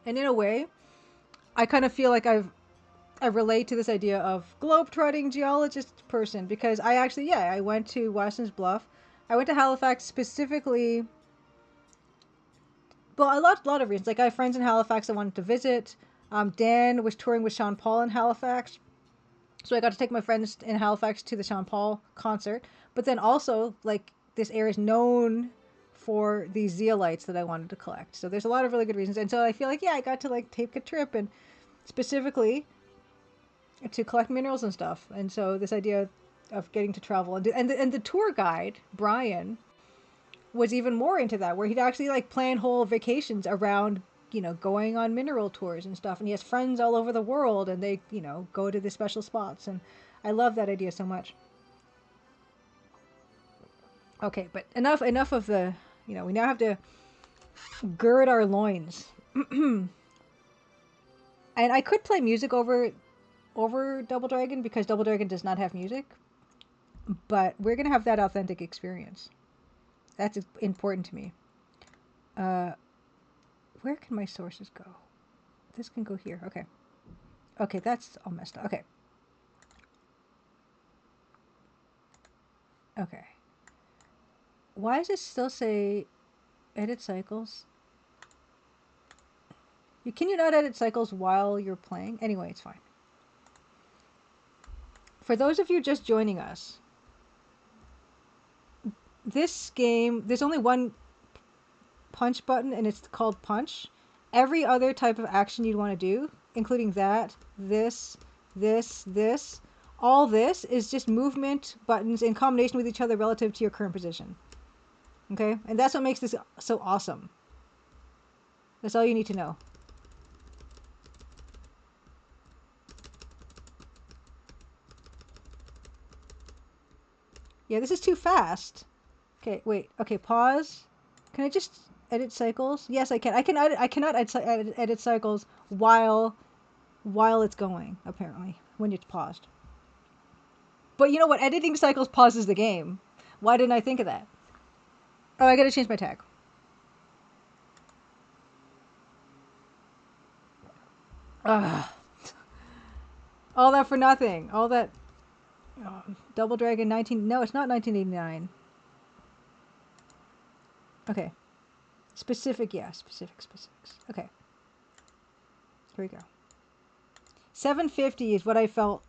And in a way, I kind of feel like I relate to this idea of globe-trotting geologist person because I actually, yeah, I went to Weston's Bluff. I went to Halifax specifically. Well, a lot of reasons. Like I have friends in Halifax I wanted to visit. Dan was touring with Sean Paul in Halifax. So I got to take my friends in Halifax to the Sean Paul concert. But then also, like, this area is known for these zeolites that I wanted to collect. So there's a lot of really good reasons. And so I feel like, yeah, I got to, like, take a trip and specifically to collect minerals and stuff. And so this idea of getting to travel. And the tour guide, Brian, was even more into that, where he'd actually, like, plan whole vacations around, you know, going on mineral tours and stuff. And he has friends all over the world, and they, you know, go to the special spots. And I love that idea so much. Okay, but enough of the, you know, we now have to gird our loins. And I could play music over Double Dragon because Double Dragon does not have music. But we're going to have that authentic experience. That's important to me. Where can my sources go? This can go here. Okay. Okay, that's all messed up. Okay. Okay. Why does it still say edit cycles? Can you not edit cycles while you're playing? Anyway, it's fine. For those of you just joining us, this game, there's only one punch button and it's called punch. Every other type of action you'd want to do, including that, this, all this is just movement buttons in combination with each other relative to your current position. Okay? And that's what makes this so awesome. That's all you need to know. Yeah, this is too fast. Okay, wait. Okay, pause. Can I just edit cycles? Yes, I can. I cannot edit cycles while it's going, apparently, when it's paused. But you know what? Editing cycles pauses the game. Why didn't I think of that? Oh, I gotta change my tag. Ugh. All that for nothing. All that... Oh, Double Dragon 19... No, it's not 1989. Okay. Specific, yeah. Specifics. Okay. Here we go. 750 is what I felt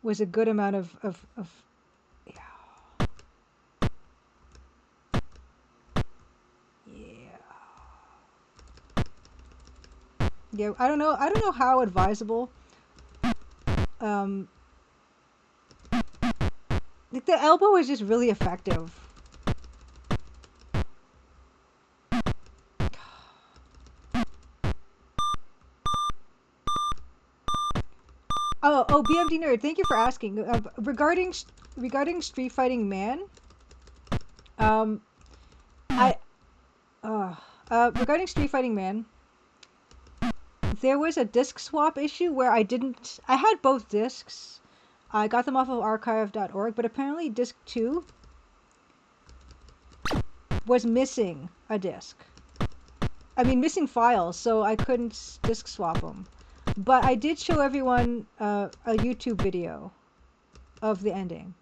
was a good amount of yeah. Yeah, I don't know how advisable like the elbow is just really effective. Oh, BMD Nerd, thank you for asking. Regarding Street Fighting Man, regarding Street Fighting Man, there was a disc swap issue where I had both discs. I got them off of archive.org, but apparently disc 2 was missing a disc. I mean, missing files, so I couldn't disc swap them. But I did show everyone a YouTube video of the ending,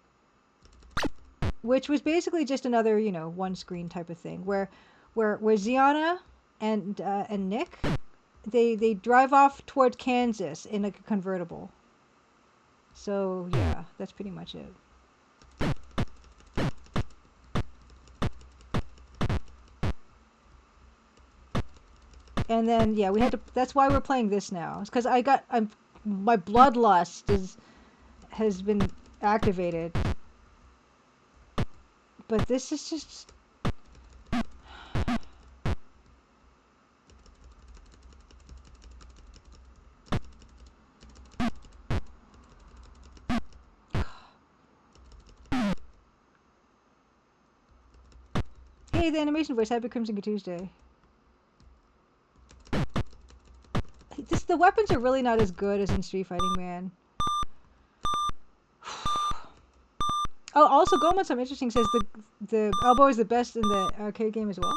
which was basically just another, you know, one screen type of thing, where Ziana and Nick, they drive off toward Kansas in a convertible. So yeah, that's pretty much it. And then yeah, we had to. That's why we're playing this now. It's because my bloodlust has been activated But this is just... Hey, the animation voice. Happy Crimson Tuesday. The weapons are really not as good as in Street Fighting, man. Oh, also Gomon, some interesting, says the elbow is the best in the arcade game as well.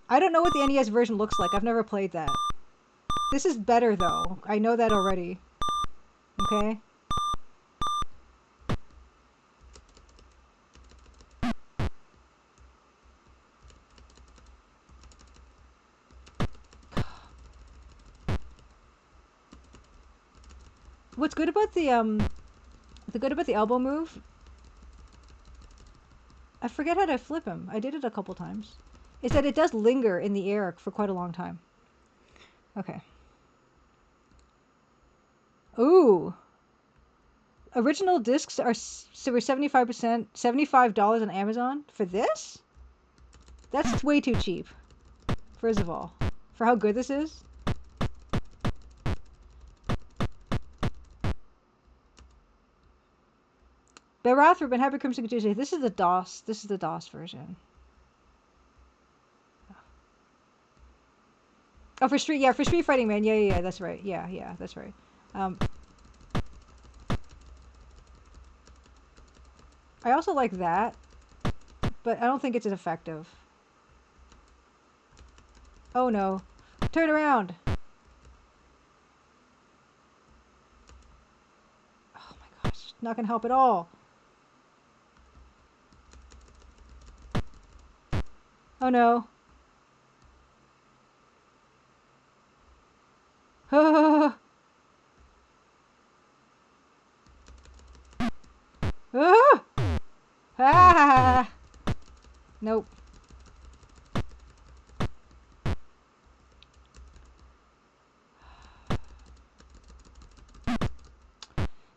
I don't know what the NES version looks like. I've never played that. This is better though. I know that already. Okay. What's good about the elbow move? I forget how to flip him. I did it a couple times. Is that it does linger in the air for quite a long time. Okay. Ooh. Original discs are so we're 75%, $75 on Amazon for this? That's way too cheap. First of all, for how good this is. Barathroop and Happy Crimson Tuesday. This is the DOS. This is the DOS version. Oh, for Street Fighting, man. Yeah, that's right. Yeah, that's right. I also like that, but I don't think it's as effective. Oh no. Turn around! Oh my gosh. Not gonna help at all. Oh no. Ah! Nope.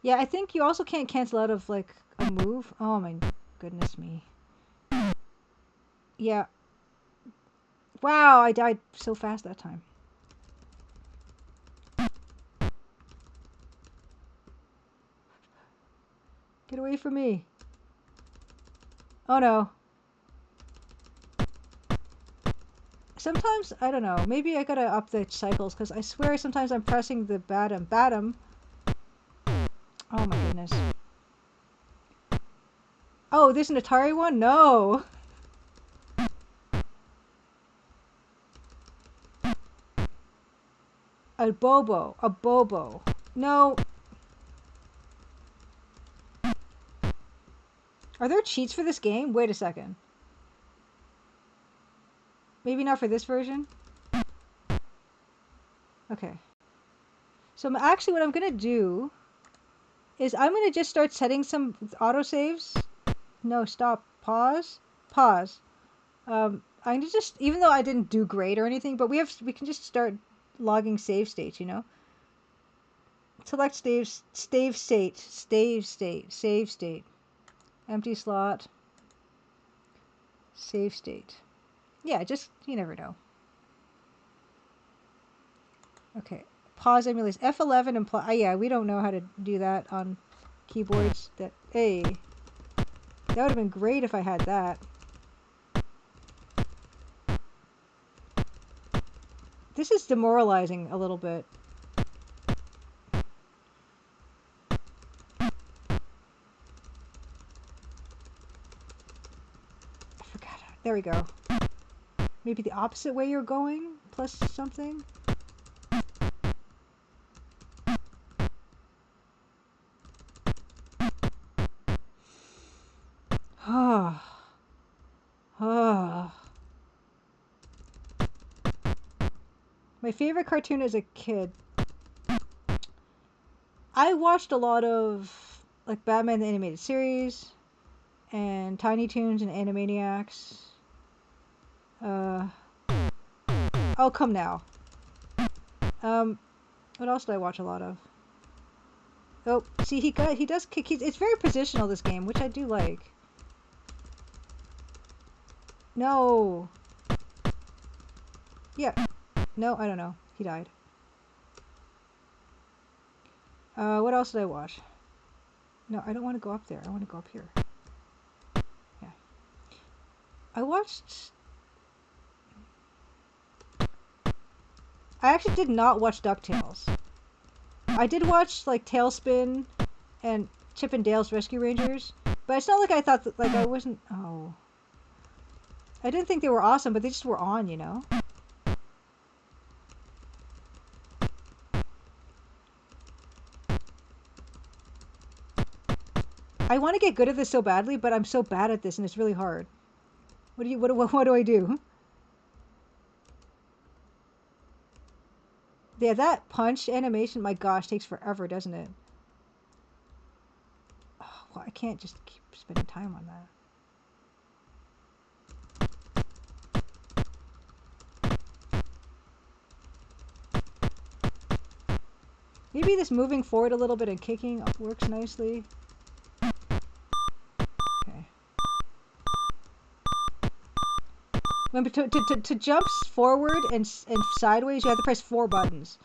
Yeah, I think you also can't cancel out of like a move. Oh my goodness me. Yeah. Wow, I died so fast that time. Get away from me. Oh no. Sometimes, I don't know, maybe I gotta up the cycles, because I swear sometimes I'm pressing the bottom. Oh my goodness. Oh, there's an Atari one? No! A Bobo. No. Are there cheats for this game? Wait a second. Maybe not for this version? Okay. So actually what I'm going to do is I'm going to just start setting some autosaves. No, stop. Pause. I'm going to just, even though I didn't do great or anything, but we can just start logging save states, you know? Select save state. Empty slot. Save state. Yeah, just, you never know. Okay. Pause emulation. F11 and yeah, we don't know how to do that on keyboards. Hey. That would have been great if I had that. This is demoralizing a little bit. I forgot. There we go. Maybe the opposite way you're going, plus something? My favorite cartoon as a kid. I watched a lot of like Batman the Animated Series and Tiny Toons and Animaniacs. Oh, come now. What else did I watch a lot of? Oh, see, he does kick. It's very positional, this game, which I do like. No. Yeah. No, I don't know. He died. What else did I watch? No, I don't want to go up there. I want to go up here. Yeah. I watched... I actually did not watch DuckTales. I did watch, like, Tailspin and Chip and Dale's Rescue Rangers. But it's not like I thought that, like, I wasn't... Oh. I didn't think they were awesome, but they just were on, you know? I want to get good at this so badly, but I'm so bad at this, and it's really hard. What do I do? Yeah, that punch animation, my gosh, takes forever, doesn't it? Oh, well, I can't just keep spending time on that. Maybe this moving forward a little bit and kicking works nicely. Okay. Remember, to jump forward and sideways, you have to press 4 buttons.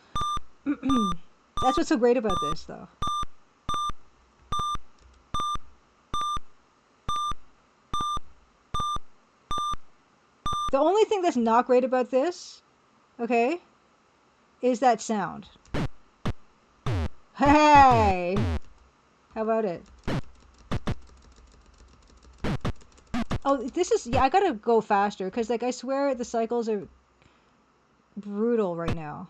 That's what's so great about this, though. The only thing that's not great about this, okay, is that sound. Hey! How about it? Oh, this is... Yeah, I gotta go faster, because, like, I swear the cycles are brutal right now.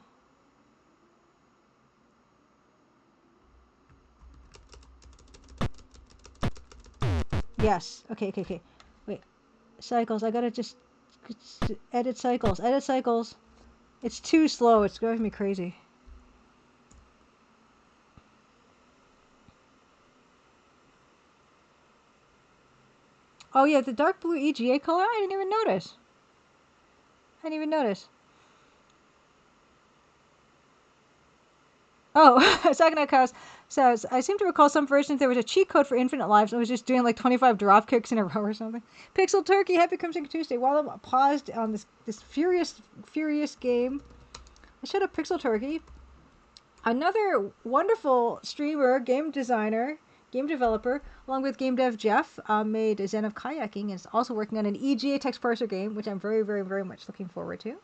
Yes. Okay, okay, okay. Wait. Cycles. I gotta just edit cycles. Edit cycles. It's too slow. It's driving me crazy. Oh, yeah, the dark blue EGA color? I didn't even notice. I didn't even notice. Oh, Saginaw Cows says, I seem to recall some versions there was a cheat code for infinite lives and was just doing like 25 drop kicks in a row or something. Pixel Turkey, happy Crimson Tuesday. While I'm paused on this furious game, I shut up Pixel Turkey. Another wonderful streamer, game designer, game developer, along with game dev Jeff, made a Zen of Kayaking and is also working on an EGA text parser game, which I'm very much looking forward to.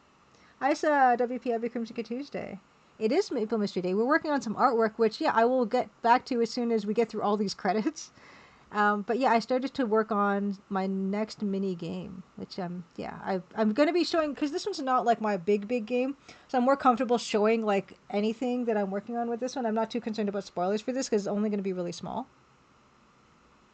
Isa WP, happy Crimson Tuesday. It is Maple Mystery Day. We're working on some artwork, which, yeah, I will get back to as soon as we get through all these credits. But yeah, I started to work on my next mini game, which I'm going to be showing, because this one's not like my big game, so I'm more comfortable showing like anything that I'm working on with this one. I'm not too concerned about spoilers for this because it's only going to be really small.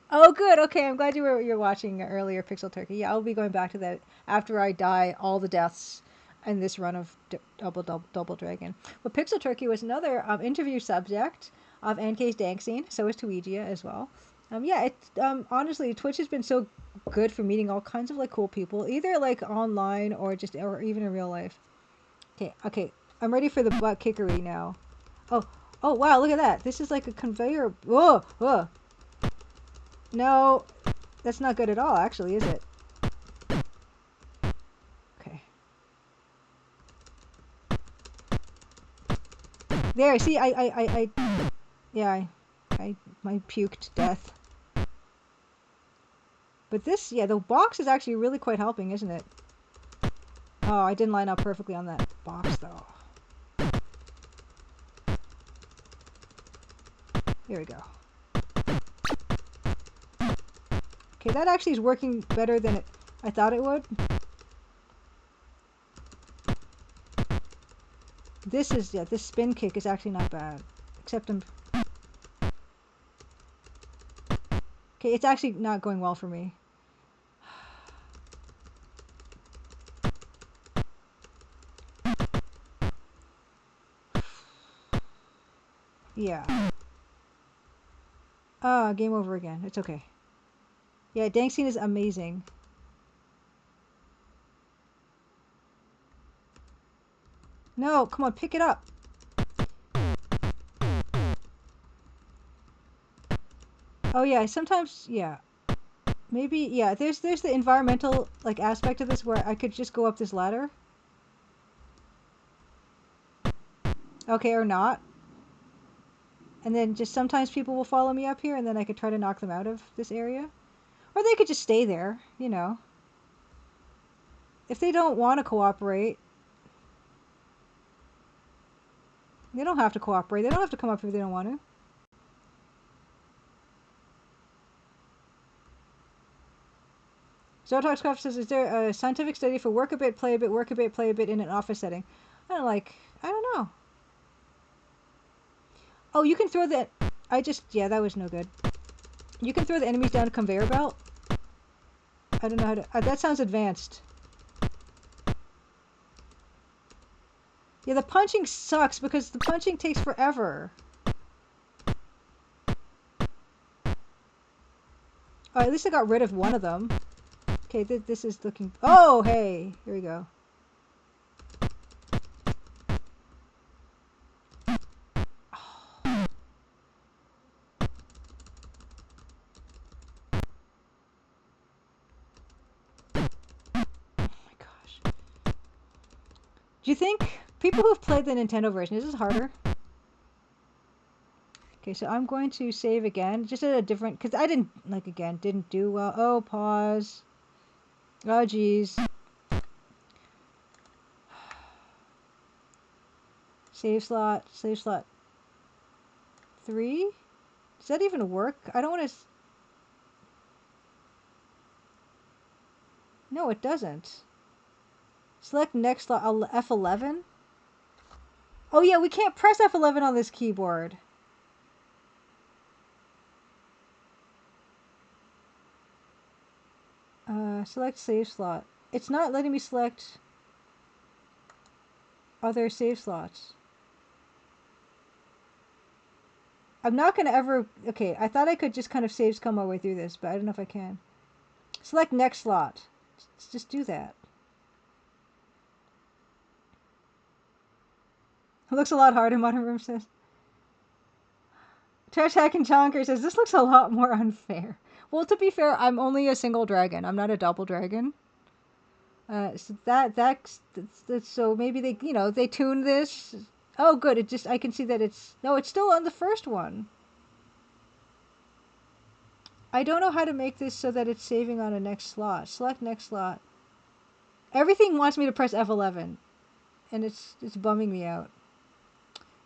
Oh, good. Okay, I'm glad you're watching earlier, Pixel Turkey. Yeah, I'll be going back to that after I die. All the deaths in this run of Double Dragon. But Pixel Turkey was another interview subject of NK's Dank Scene. So is Tuigia as well. Yeah, it's honestly, Twitch has been so good for meeting all kinds of like cool people, either like online or even in real life. Okay, I'm ready for the butt kickery now. Oh wow, look at that. This is like a conveyor. Whoa. No, that's not good at all, actually, is it? Okay. There, see, I puked death. But this, yeah, the box is actually really quite helping, isn't it? Oh, I didn't line up perfectly on that box, though. Here we go. Okay, that actually is working better than I thought it would. This spin kick is actually not bad. Except okay, it's actually not going well for me. Yeah. Game over again. It's okay. Yeah, Dank Scene is amazing. No, come on, pick it up. Oh yeah, sometimes, yeah. Maybe, yeah, there's the environmental, like, aspect of this where I could just go up this ladder. Okay, or not. And then just sometimes people will follow me up here, and then I could try to knock them out of this area. Or they could just stay there, you know. If they don't want to cooperate, they don't have to cooperate. They don't have to come up if they don't want to. Zotoxcraft says, is there a scientific study for work a bit, play a bit, work a bit, play a bit in an office setting? I don't know. Oh, you can throw the... yeah, that was no good. You can throw the enemies down a conveyor belt. I don't know how to... that sounds advanced. Yeah, the punching sucks because the punching takes forever. Oh, at least I got rid of one of them. Okay, this is looking... Oh, hey! Here we go. Do you think people who've played the Nintendo version, is this harder? Okay, so I'm going to save again, just at a different, because I didn't, like, again, didn't do well. Oh, pause. Oh, geez. Save slot 3? Does that even work? I don't want to... No, it doesn't. Select next slot, F11? Oh yeah, we can't press F11 on this keyboard. Select save slot. It's not letting me select other save slots. I'm not going to ever... Okay, I thought I could just kind of save scum my way through this, but I don't know if I can. Select next slot. Let's just do that. It looks a lot harder, Modern Room says. Trash Hack and Chonker says, this looks a lot more unfair. Well, to be fair, I'm only a single dragon. I'm not a double dragon. So that's so maybe they, you know, they tuned this. Oh, good. It just, I can see that it's, no, it's still on the first one. I don't know how to make this so that it's saving on a next slot. Select next slot. Everything wants me to press F11, and it's bumming me out.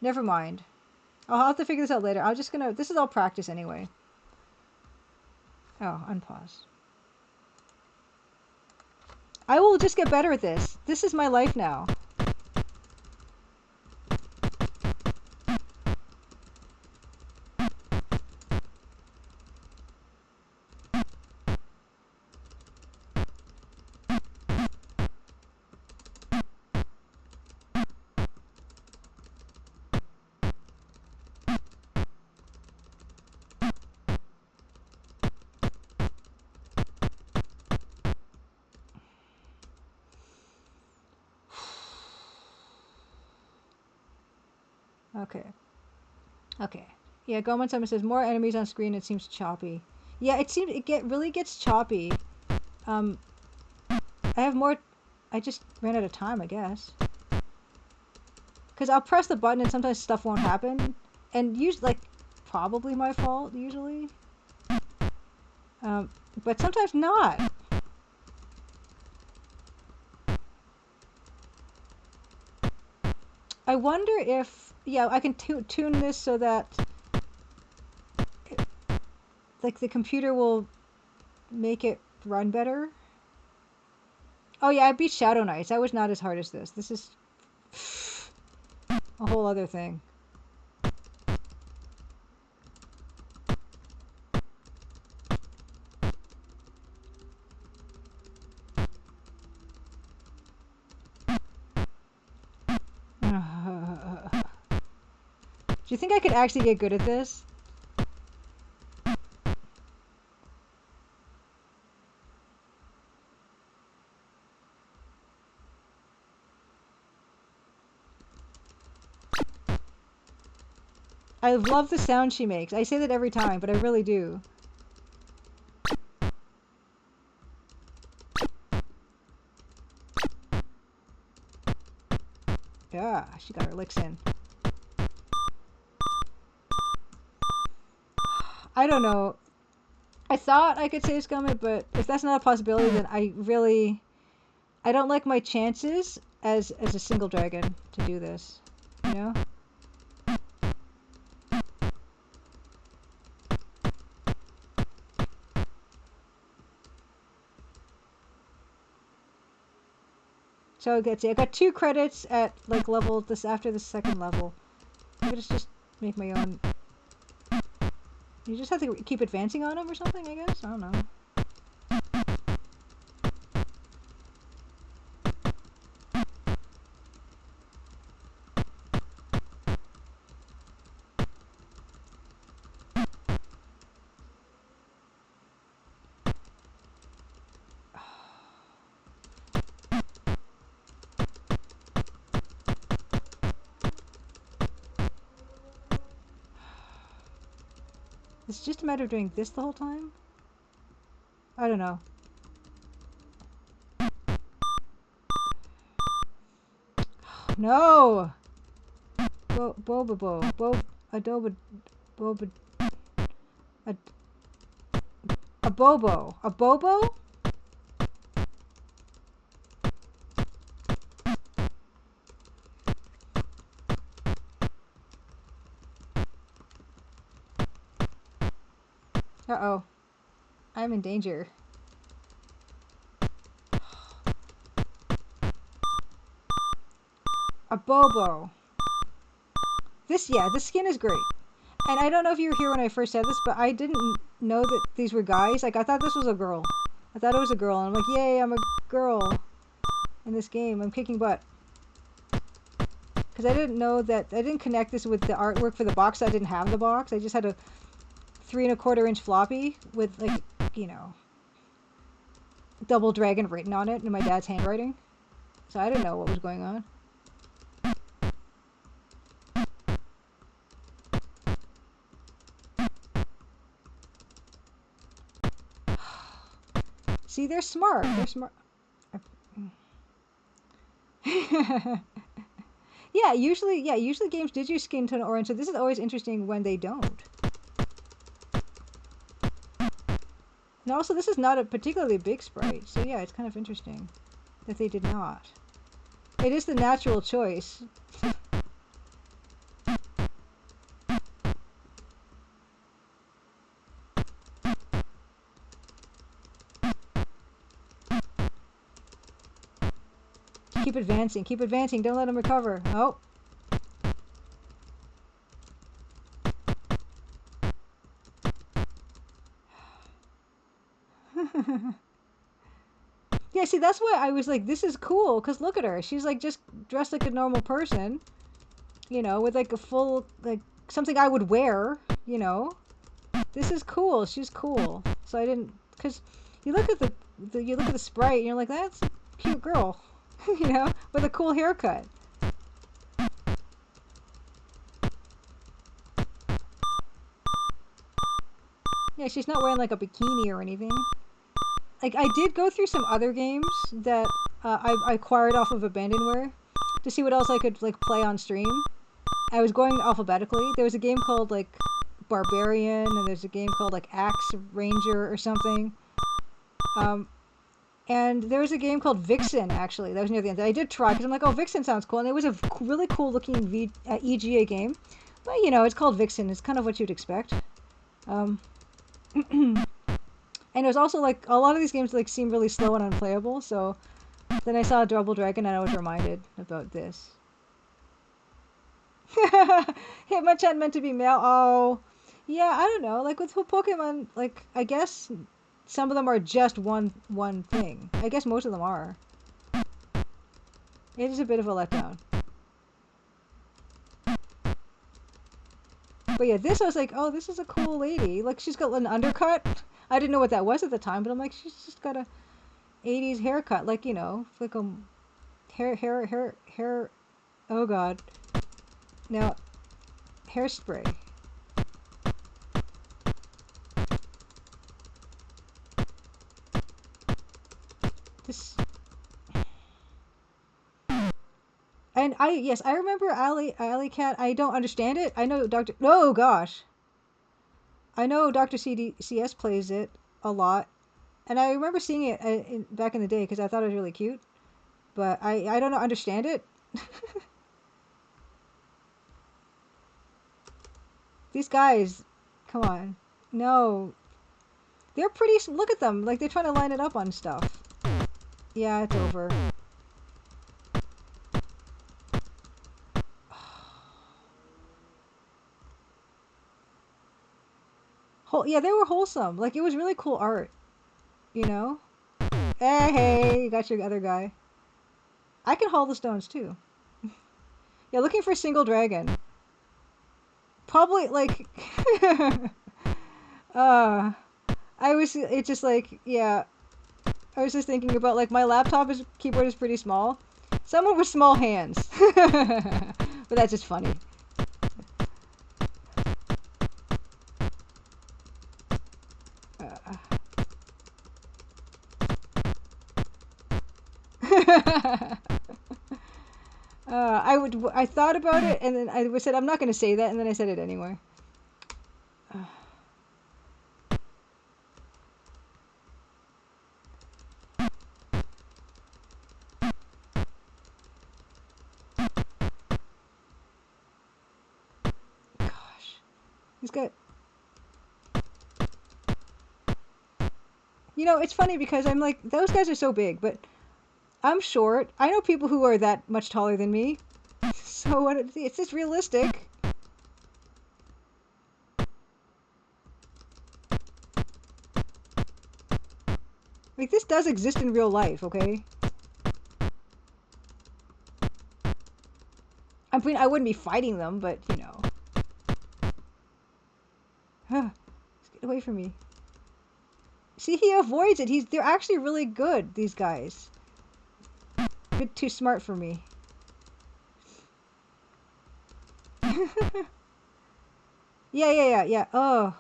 Never mind. I'll have to figure this out later. I'm just gonna, this is all practice anyway. Oh, unpause. I will just get better at this. This is my life now. Okay. Okay. Yeah, Goman Summon says more enemies on screen. It seems choppy. Yeah, it seems really gets choppy. I have more. I just ran out of time, I guess. Because I'll press the button and sometimes stuff won't happen, and usually, like, probably my fault usually. But sometimes not. I wonder if, yeah, I can tune this so that, like, the computer will make it run better. Oh yeah, I beat Shadow Knights. That was not as hard as this. This is a whole other thing. Do you think I could actually get good at this? I love the sound she makes. I say that every time, but I really do. Yeah, she got her licks in. I don't know. I thought I could save scum it, but if that's not a possibility, then I don't like my chances as a single dragon to do this, you know? So let's see, I got 2 credits at like level this after the second level. I could just make my own. You just have to keep advancing on them or something, I guess? I don't know. It's just a matter of doing this the whole time? I don't know. No! Bobobo. Adobo. Bobo. A bobo. A bobo? Uh-oh. I'm in danger. A bobo. This skin is great. And I don't know if you were here when I first said this, but I didn't know that these were guys. Like, I thought this was a girl. I thought it was a girl, and I'm like, yay, I'm a girl in this game. I'm kicking butt. Because I didn't know that, I didn't connect this with the artwork for the box. I didn't have the box. I just had a 3¼ inch floppy with, like, you know, double dragon written on it in my dad's handwriting. So I didn't know what was going on. See, they're smart. They're smart. Yeah, usually games did use skin tone orange, so this is always interesting when they don't. And also, this is not a particularly big sprite, so yeah, it's kind of interesting that they did not. It is the natural choice. Keep advancing, don't let him recover. Oh. Yeah, see, that's why I was like, this is cool, because look at her. She's like just dressed like a normal person, you know, with like a full, like, something I would wear, you know. This is cool. She's cool. So I didn't, because you look at the sprite and you're like, that's a cute girl, you know, with a cool haircut. Yeah, she's not wearing like a bikini or anything. Like, I did go through some other games that I acquired off of Abandonware to see what else I could like play on stream. I was going alphabetically. There was a game called like Barbarian, and there's a game called like Axe Ranger or something. And there was a game called Vixen, actually. That was near the end. I did try, because I'm like, oh, Vixen sounds cool. And it was a really cool looking EGA game. But, you know, it's called Vixen. It's kind of what you'd expect. And it was also like, a lot of these games like seem really slow and unplayable. So then I saw Double Dragon and I was reminded about this. Hitmonchan meant to be male. Oh, yeah, I don't know. Like with Pokemon, like I guess some of them are just one thing. I guess most of them are. It is a bit of a letdown. But yeah, this I was like, oh, this is a cool lady. Like she's got an undercut. I didn't know what that was at the time, but I'm like, she's just got a 80s haircut, like, you know, like a hair. Oh God. Now, hairspray. And yes, I remember Alley Cat. I don't understand it. I know Dr. No, gosh. I know Dr. CS plays it a lot. And I remember seeing it back in the day because I thought it was really cute. But I don't understand it. These guys, come on. No. They're pretty, look at them. Like they're trying to line it up on stuff. Yeah, it's over. Yeah, they were wholesome. Like it was really cool art. You know? Hey, you got your other guy. I can haul the stones too. Yeah, looking for a single dragon. Probably like uh it's just like, yeah. I was just thinking about like my keyboard is pretty small. Someone with small hands. But that's just funny. I thought about it and then I said I'm not going to say that and then I said it anyway. Gosh. He's got... You know, it's funny because I'm like, those guys are so big, but I'm short. I know people who are that much taller than me. So it's just realistic. Like, this does exist in real life, okay? I mean, I wouldn't be fighting them, but, you know. Get away from me. See, he avoids it. They're actually really good, these guys. A bit too smart for me. Yeah. Oh.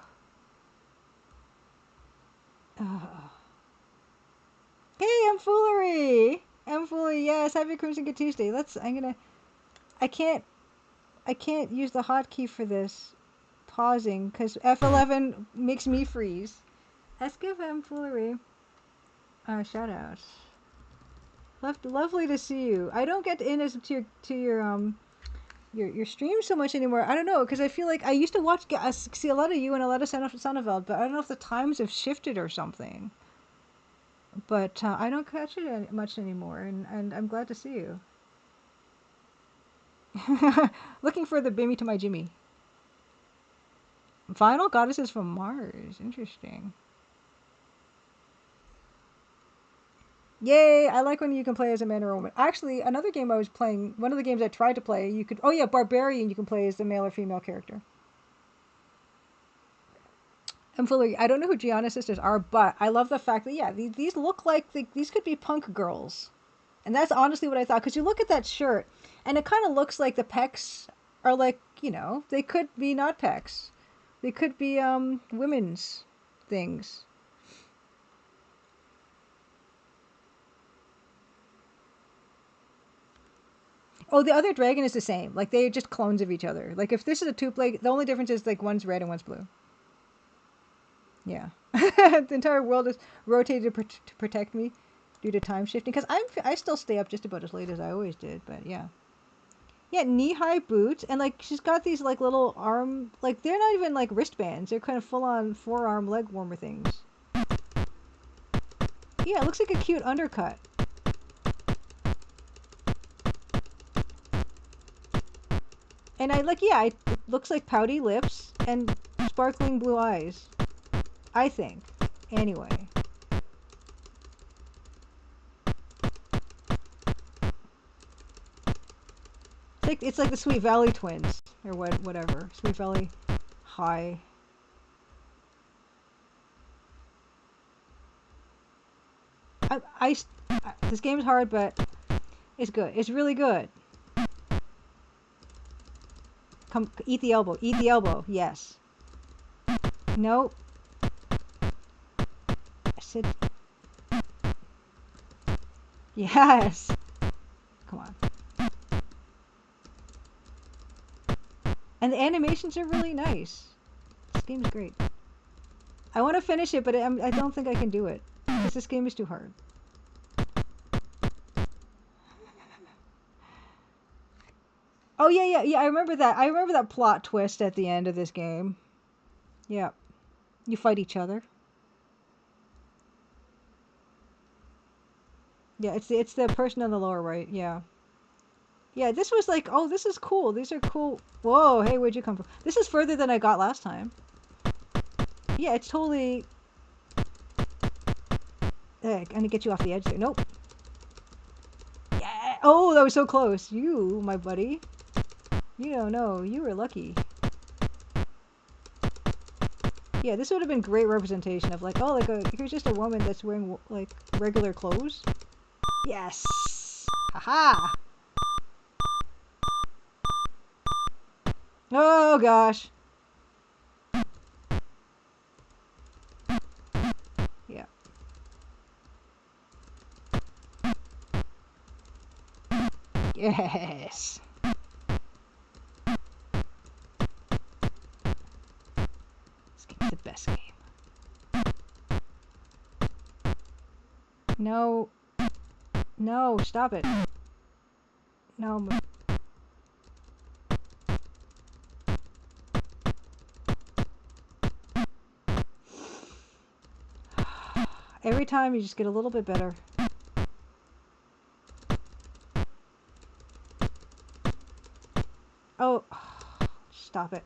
Hey, M-Foolery! M-Foolery, yes, happy Crimson Good Tuesday. I can't use the hotkey for this. Pausing, because F11 makes me freeze. Let's give M-Foolery a shout out. Lovely to see you. I don't get in to your stream so much anymore. I don't know, because I feel like I used to see a lot of you and a lot of Sonneveld, but I don't know if the times have shifted or something. But I don't catch it much anymore, and I'm glad to see you. Looking for the Bimmy to my Jimmy. Final Goddesses from Mars. Interesting. Yay! I like when you can play as a man or a woman. Actually, another game I was playing, one of the games I tried to play, you could... Oh yeah, Barbarian, you can play as a male or female character. I don't know who Gianna's sisters are, but I love the fact that, yeah, these look like... These could be punk girls. And that's honestly what I thought, because you look at that shirt, and it kind of looks like the pecs are like, you know, they could be not pecs. They could be, women's things. Oh, the other dragon is the same. Like, they're just clones of each other. Like, if this is a two-plague, the only difference is, like, one's red and one's blue. Yeah. The entire world is rotated to protect me due to time shifting. Because I still stay up just about as late as I always did, but yeah. Yeah, knee-high boots, and, like, she's got these, like, little arm... Like, they're not even, like, wristbands. They're kind of full-on forearm leg warmer things. Yeah, it looks like a cute undercut. And it looks like pouty lips and sparkling blue eyes. I think. Anyway. It's like the Sweet Valley twins. Or whatever. Sweet Valley High. This game's hard, but it's good. It's really good. Come, eat the elbow. Eat the elbow. Yes. Nope. Sit. Yes. Come on. And the animations are really nice. This game is great. I want to finish it, but I don't think I can do it. Because this game is too hard. Oh, yeah. I remember that. I remember that plot twist at the end of this game. Yeah. You fight each other. Yeah, it's the person on the lower right. Yeah. Yeah, this was like, oh, this is cool. These are cool. Whoa, hey, where'd you come from? This is further than I got last time. Yeah, it's totally... Hey, I'm gonna get you off the edge there. Nope. Yeah. Oh, that was so close. You, my buddy. You don't know. You were lucky. Yeah, this would have been great representation of like, oh, like here's just a woman that's wearing like regular clothes. Yes. Haha. Oh gosh. Yeah. Yes. This game's the best game. No. No, stop it. No. Every time you just get a little bit better. Oh, stop it.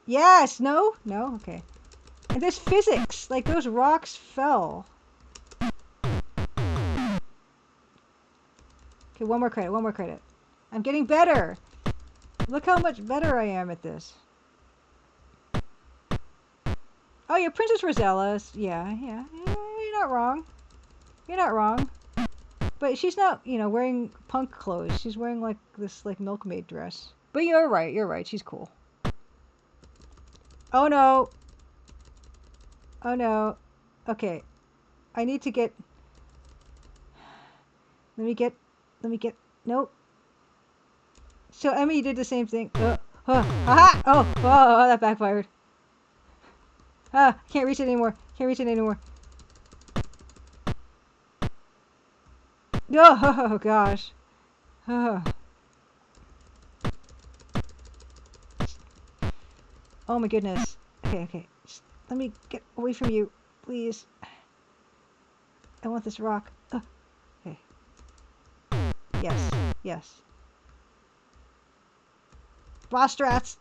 Yes, no, no, okay. And there's physics, like those rocks fell. Okay, one more credit. I'm getting better. Look how much better I am at this. Oh, yeah, Princess Rosella's, yeah, you're not wrong. You're not wrong. But she's not, you know, wearing punk clothes. She's wearing, like, this, like, milkmaid dress. But you're right, she's cool. Oh, no. Oh, no. Okay. I need to get... Let me get... Nope. So Emmy did the same thing. Aha! Oh, that backfired. Can't reach it anymore. Oh, gosh. Oh my goodness. Okay. Just let me get away from you, please. I want this rock. Okay. Yes. Boss strats.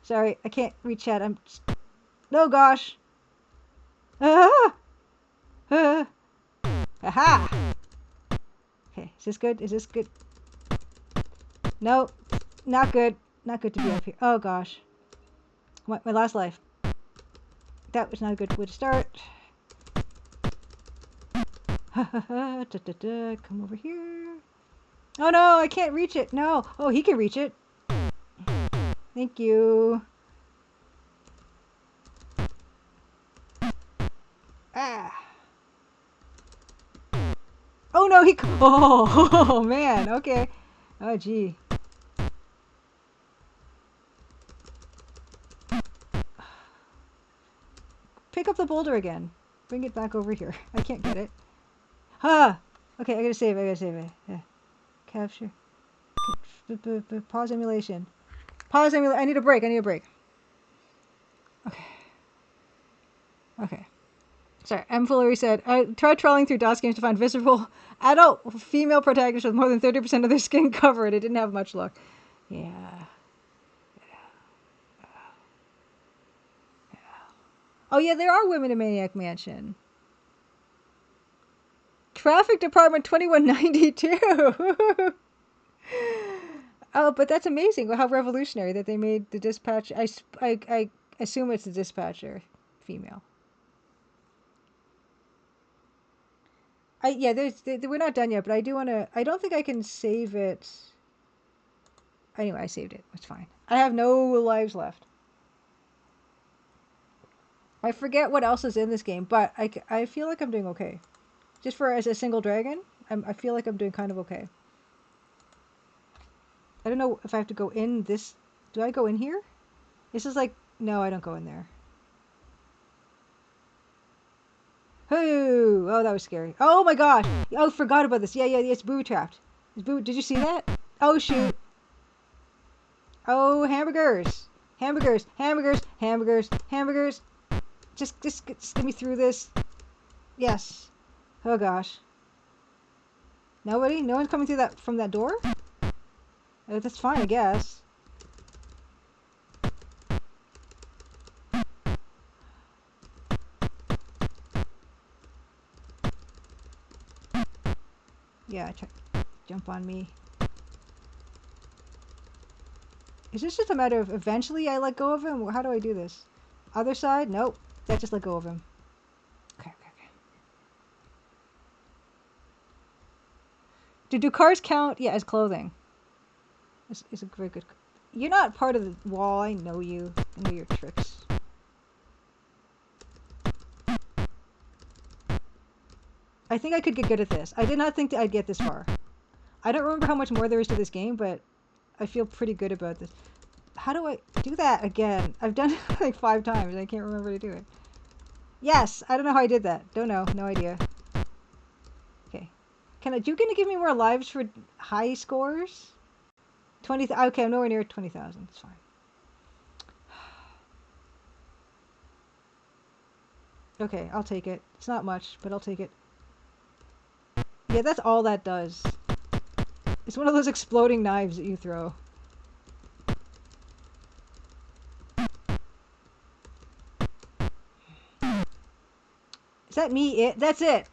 Sorry, I can't reach that. I'm just... No, gosh. Aha! Okay, is this good? No, not good. Not good to be up here. Oh, gosh. My last life. That was not a good way to start. Come over here. Oh, no, I can't reach it. No. Oh, he can reach it. Thank you. Oh, no, oh, man. Okay. Oh, gee. Pick up the boulder again. Bring it back over here. I can't get it. Okay, I gotta save it. Yeah. Capture. Pause emulation. I need a break. Okay. Sorry, M. Fullery said, I tried trawling through DOS games to find visible adult female protagonists with more than 30% of their skin covered. It didn't have much luck. Yeah. Oh, yeah, there are women in Maniac Mansion. Traffic Department 2192. Oh, but that's amazing. How revolutionary that they made the dispatcher. I assume it's the dispatcher female. We're not done yet, but I do want to... I don't think I can save it. Anyway, I saved it. It's fine. I have no lives left. I forget what else is in this game, but I feel like I'm doing okay. Just as a single dragon, I feel like I'm doing kind of okay. I don't know if I have to go in this. Do I go in here? This is like, no, I don't go in there. Oh, that was scary. Oh my gosh. Oh, forgot about this. Yeah, it's booby trapped. Did you see that? Oh, shoot. Oh, hamburgers. Hamburgers, hamburgers, hamburgers, hamburgers. Just get me through this. Yes. Oh gosh. Nobody? No one's coming through that from that door? That's fine, I guess. Yeah, jump on me. Is this just a matter of eventually I let go of him? How do I do this? Other side? Nope. That just let go of him. Okay. Do cars count? Yeah, as clothing. It's a very good... You're not part of the wall. I know you. I know your tricks. I think I could get good at this. I did not think that I'd get this far. I don't remember how much more there is to this game, but I feel pretty good about this. How do I do that again? I've done it like 5 times and I can't remember to do it. Yes! I don't know how I did that. Don't know. No idea. Okay. You gonna give me more lives for high scores? 20... Okay, I'm nowhere near 20,000. It's fine. Okay, I'll take it. It's not much, but I'll take it. Yeah, that's all that does. It's one of those exploding knives that you throw. Is that me? That's it.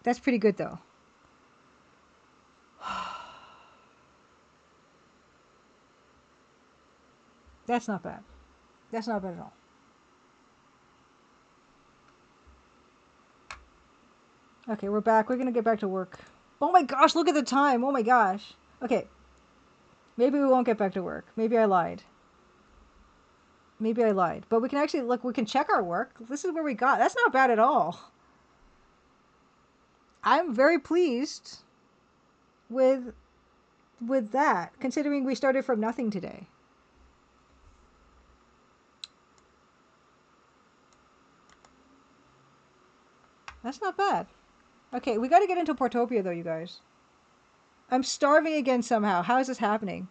That's pretty good though. That's not bad. That's not bad at all. Okay, we're back. We're gonna get back to work. Oh my gosh, look at the time. Oh my gosh. Okay. Maybe we won't get back to work. Maybe I lied. Maybe I lied. But we can actually look, we can check our work. This is where we got. That's not bad at all. I'm very pleased with that, considering we started from nothing today. That's not bad. Okay, we got to get into Portopia though, you guys. I'm starving again somehow. How is this happening?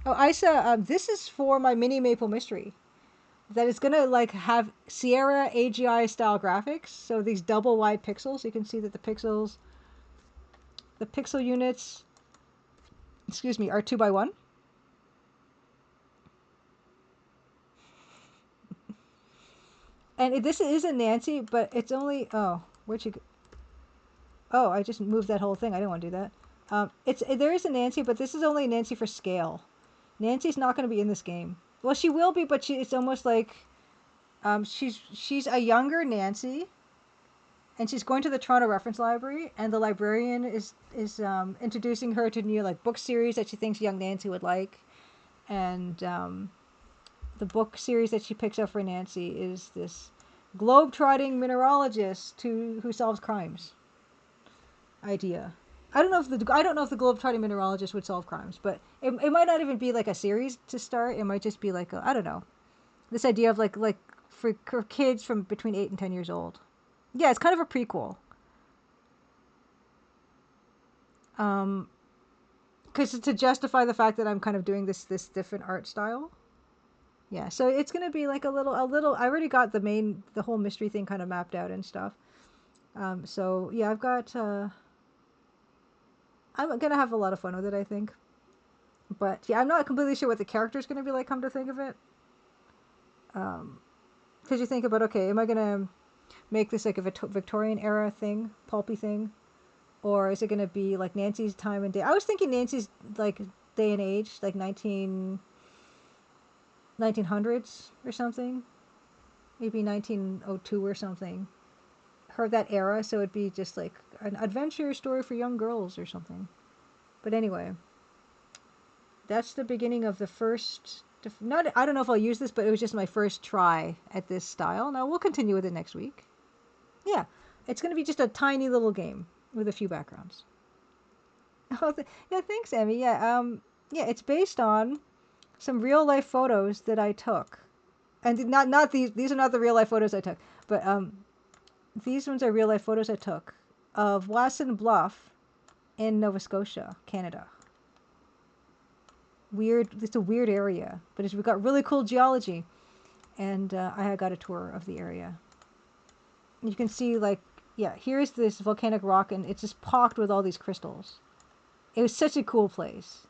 Oh, Isa, this is for my mini maple mystery. That is gonna like have Sierra AGI style graphics. So these double wide pixels. You can see that the pixel units, excuse me, are 2x1. And this isn't Nancy, but it's only, oh, where'd you go? Oh, I just moved that whole thing. I didn't want to do that. There is a Nancy, but this is only Nancy for scale. Nancy's not going to be in this game. Well, she will be, but it's almost like she's a younger Nancy, and she's going to the Toronto Reference Library, and the librarian is introducing her to new like book series that she thinks young Nancy would like, and the book series that she picks up for Nancy is this globe-trotting mineralogist who solves crimes idea. I don't know if the globe-trotting mineralogist would solve crimes, but it might not even be like a series to start. It might just be like I don't know, this idea of like for kids from between 8 and 10 years old. Yeah, it's kind of a prequel. Because to justify the fact that I'm kind of doing this different art style. Yeah, so it's gonna be like a little. I already got the whole mystery thing kind of mapped out and stuff. So yeah, I've got. I'm gonna have a lot of fun with it, I think. But yeah, I'm not completely sure what the character's gonna be like. Come to think of it, because you think about, okay, am I gonna make this like a Victorian era thing, pulpy thing, or is it gonna be like Nancy's time and day? I was thinking Nancy's like day and age, like 1900s or something, maybe 1902 or something. That era, so it'd be just like an adventure story for young girls or something. But anyway, that's the beginning of the first. I don't know if I'll use this, but it was just my first try at this style. Now we'll continue with it next week. Yeah, it's going to be just a tiny little game with a few backgrounds. Oh, yeah, thanks, Emmy. Yeah, yeah, it's based on some real life photos that I took, and not these. These are not the real life photos I took, but these ones are real life photos I took of Wasson Bluff in Nova Scotia, Canada. Weird. It's a weird area, but we've got really cool geology, and I got a tour of the area. You can see, like, yeah, here's this volcanic rock, and it's just pocked with all these crystals. It was such a cool place.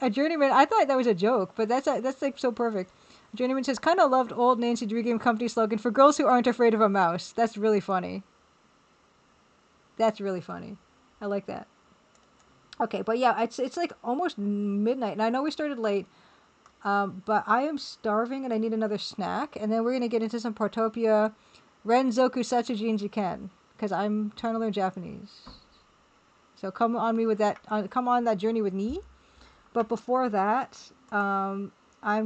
A journeyman. I thought that was a joke, but that's like so perfect. A journeyman says, "Kind of loved old Nancy Drew Game Company slogan for girls who aren't afraid of a mouse." That's really funny. That's really funny. I like that. Okay, but yeah, it's like almost midnight, and I know we started late, but I am starving and I need another snack, and then we're gonna get into some Portopia, Renzoku Setsuji Jiken, because I'm trying to learn Japanese. So come on me with that. Come on that journey with me. But before that, I'm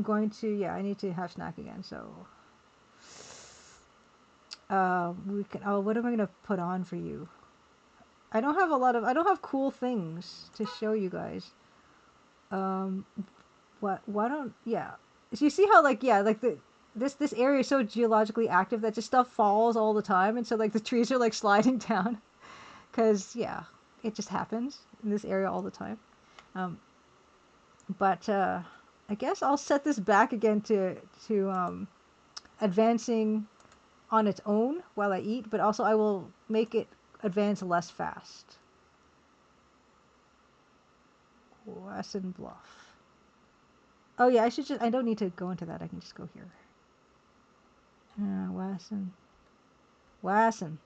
going to, yeah, I need to have snack again. So, we can. Oh, what am I gonna put on for you? I don't have cool things to show you guys. Um, what? Why don't? Yeah. So you see how, like, yeah, like this area is so geologically active that just stuff falls all the time, and so like the trees are like sliding down, because yeah, it just happens in this area all the time. Um, but I guess I'll set this back again to advancing on its own while I eat, but also I will make it advance less fast. Wasson Bluff. Oh yeah, I don't need to go into that. I can just go here. Wasson. Wasson.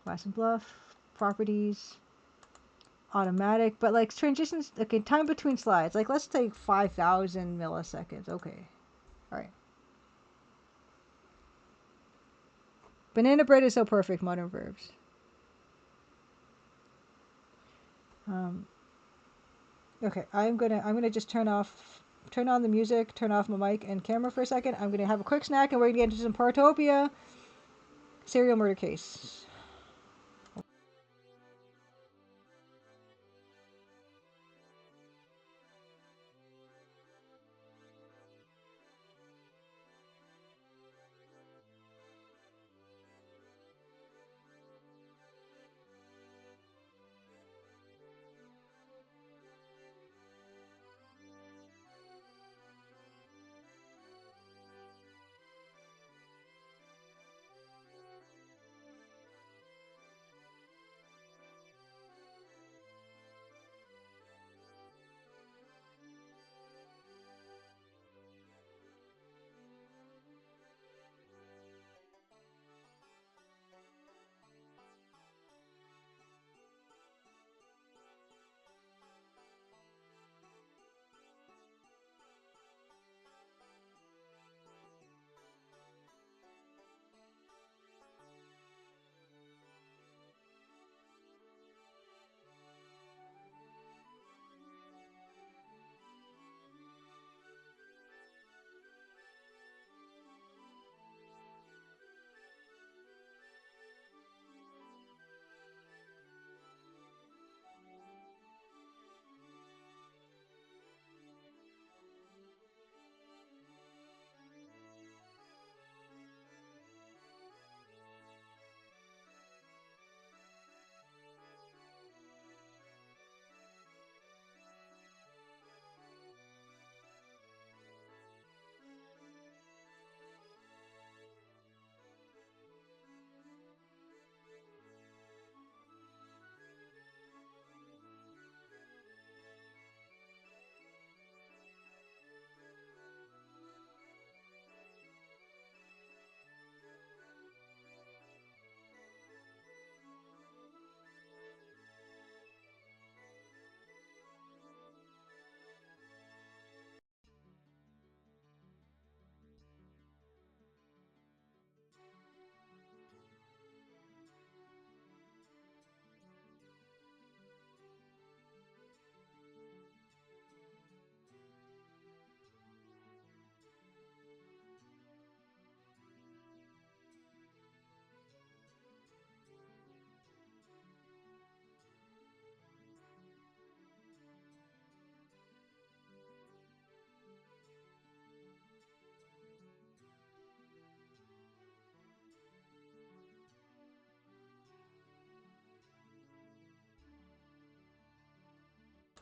Wasson Bluff. Properties. Automatic. But like transitions, okay, time between slides. Like let's take 5,000 milliseconds. Okay. Alright. Banana bread is so perfect, modern verbs. Um, okay, I'm gonna just turn on the music, turn off my mic and camera for a second. I'm gonna have a quick snack, and we're gonna get into some Portopia serial murder case.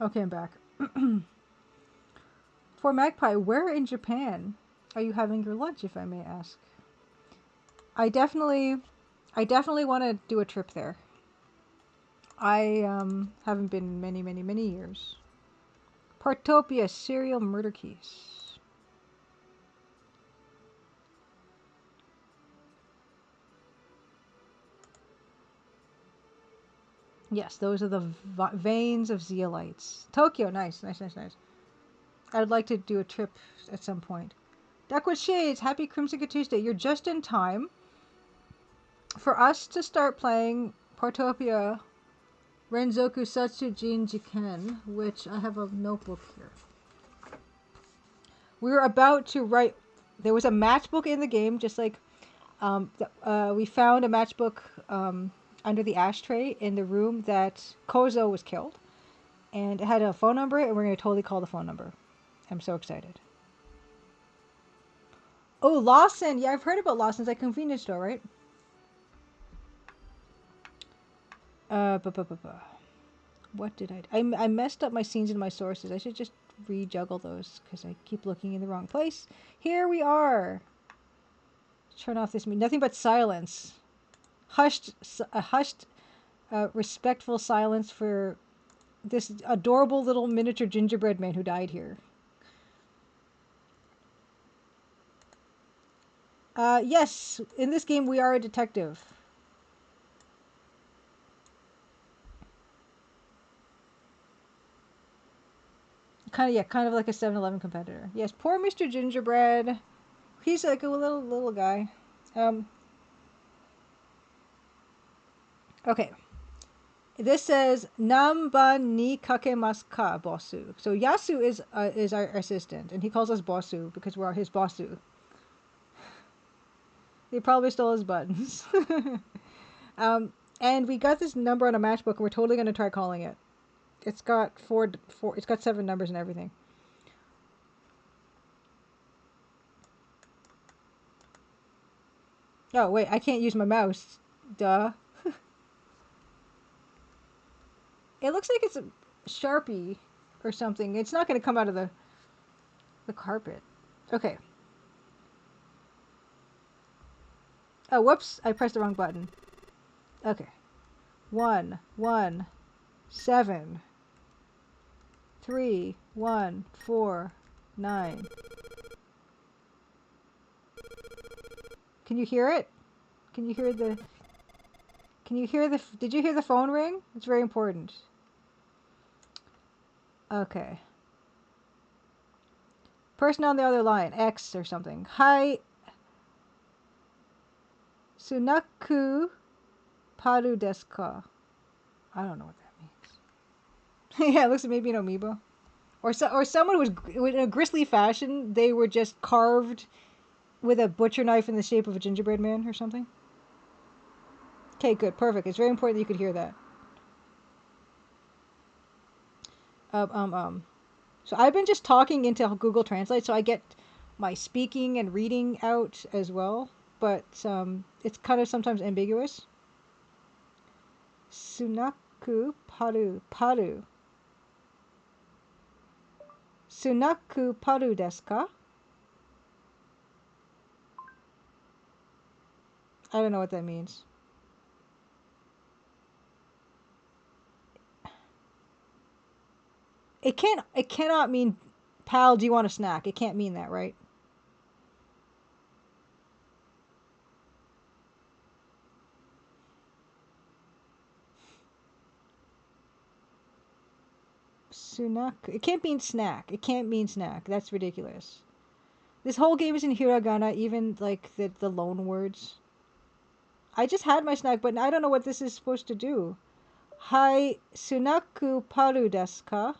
Okay, I'm back. For Magpie, where in Japan are you having your lunch, if I may ask? I definitely want to do a trip there. I haven't been in many, many, many years. Portopia serial murder case. Yes, those are the veins of zeolites. Tokyo, nice, nice, nice, nice. I'd like to do a trip at some point. Duck with Shades, happy Crimson Tuesday. You're just in time for us to start playing Portopia Renzoku Satsujin Jiken, which I have a notebook here. We were about to write. There was a matchbook in the game, just like we found a matchbook under the ashtray in the room that Kozo was killed, and it had a phone number, and we're gonna totally call the phone number. I'm so excited. Oh, Lawson! Yeah, I've heard about Lawson's, like convenience store, right? What did I messed up my scenes and my sources. I should just rejuggle those because I keep looking in the wrong place. Here we are. Turn off this. Nothing but silence. Hushed, respectful silence for this adorable little miniature gingerbread man who died here. Yes, in this game we are a detective. Kind of like a 7-Eleven competitor. Yes, poor Mr. Gingerbread. He's like a little guy. Okay. This says Namba ni kakemasu ka, bossu. So Yasu is our assistant, and he calls us bossu because we're his bossu. They probably stole his buttons. And we got this number on a matchbook, and we're totally gonna try calling it. It's got four. It's got 7 numbers and everything. Oh wait, I can't use my mouse. Duh. It looks like it's a Sharpie or something. It's not gonna come out of the carpet. Okay. Oh, whoops! I pressed the wrong button. Okay. 1 1 7 3 1 4 9. Can you hear it? Can you hear the? Did you hear the phone ring? It's very important. Okay. Person on the other line, X or something. Hi. Sunaku paru desu ka? I don't know what that means. Yeah, it looks like maybe an amoeba. Or someone who was in a grisly fashion. They were just carved with a butcher knife in the shape of a gingerbread man or something. Okay, good, perfect. It's very important that you could hear that. So I've been just talking into Google Translate, so I get my speaking and reading out as well. But it's kind of sometimes ambiguous. Sunaku paru. Sunaku paru desu ka? I don't know what that means. It cannot mean, pal, do you want a snack? It can't mean that, right? Sunaku. It can't mean snack. It can't mean snack. That's ridiculous. This whole game is in hiragana, even like the loan words. I just had my snack, but I don't know what this is supposed to do. Hai sunaku paru desu ka?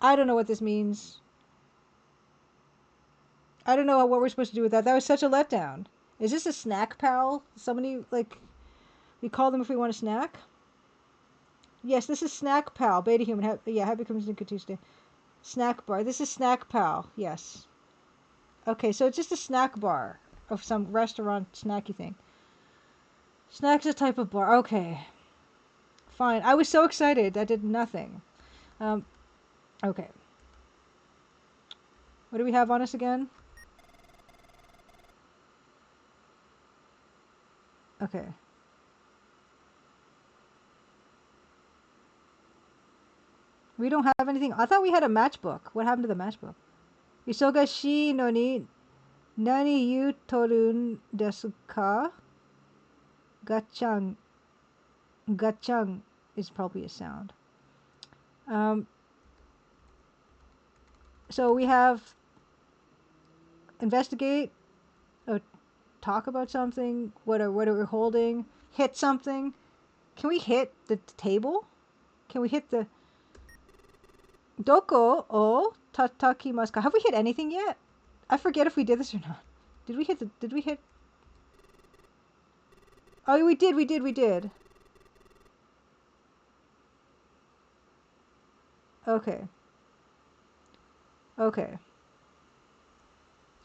I don't know what this means. I don't know what we're supposed to do with that. That was such a letdown. Is this a snack pal? Somebody, like, we call them if we want a snack? Yes, this is Snack Pal. Beta Human. Yeah, happy Crimson Tuesday. Snack bar. This is Snack Pal. Yes. Okay, so it's just a snack bar of some restaurant snacky thing. Snack's a type of bar. Okay. Fine. I was so excited. That did nothing. Okay. What do we have on us again? Okay. We don't have anything. I thought we had a matchbook. What happened to the matchbook? Isogashi no ni nani yu torun desu ka? Gachang. Gachang is probably a sound. So we have investigate, talk about something, what are we holding, hit something. Can we hit the table? Can we hit the doko o tatakimasu ka? Have we hit anything yet? I forget if we did this or not. Did we hit? Oh, we did. Okay.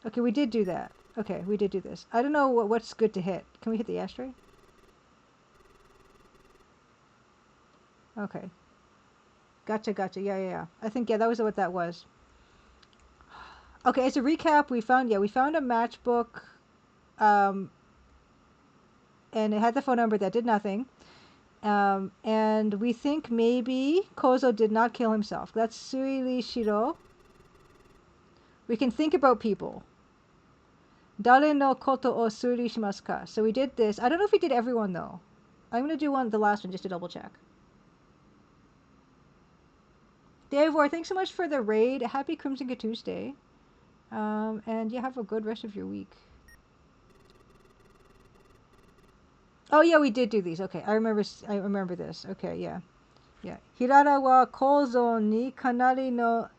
Okay, we did do that. Okay, we did do this. I don't know what's good to hit. Can we hit the ashtray? Okay. Gotcha. Yeah. I think, yeah, that was what that was. Okay, as a recap, we found a matchbook, and it had the phone number that did nothing. And we think maybe Kozo did not kill himself. That's Suiri Shiro. We can think about people. Dare no koto o suri shimasu ka? So we did this. I don't know if we did everyone though. I'm gonna do the last one just to double check. Davor, thanks so much for the raid. Happy Crimson Tuesday. And yeah, have a good rest of your week. Oh yeah, we did do these. Okay, I remember this. Okay, yeah. Hirara wa kozo ni kanari no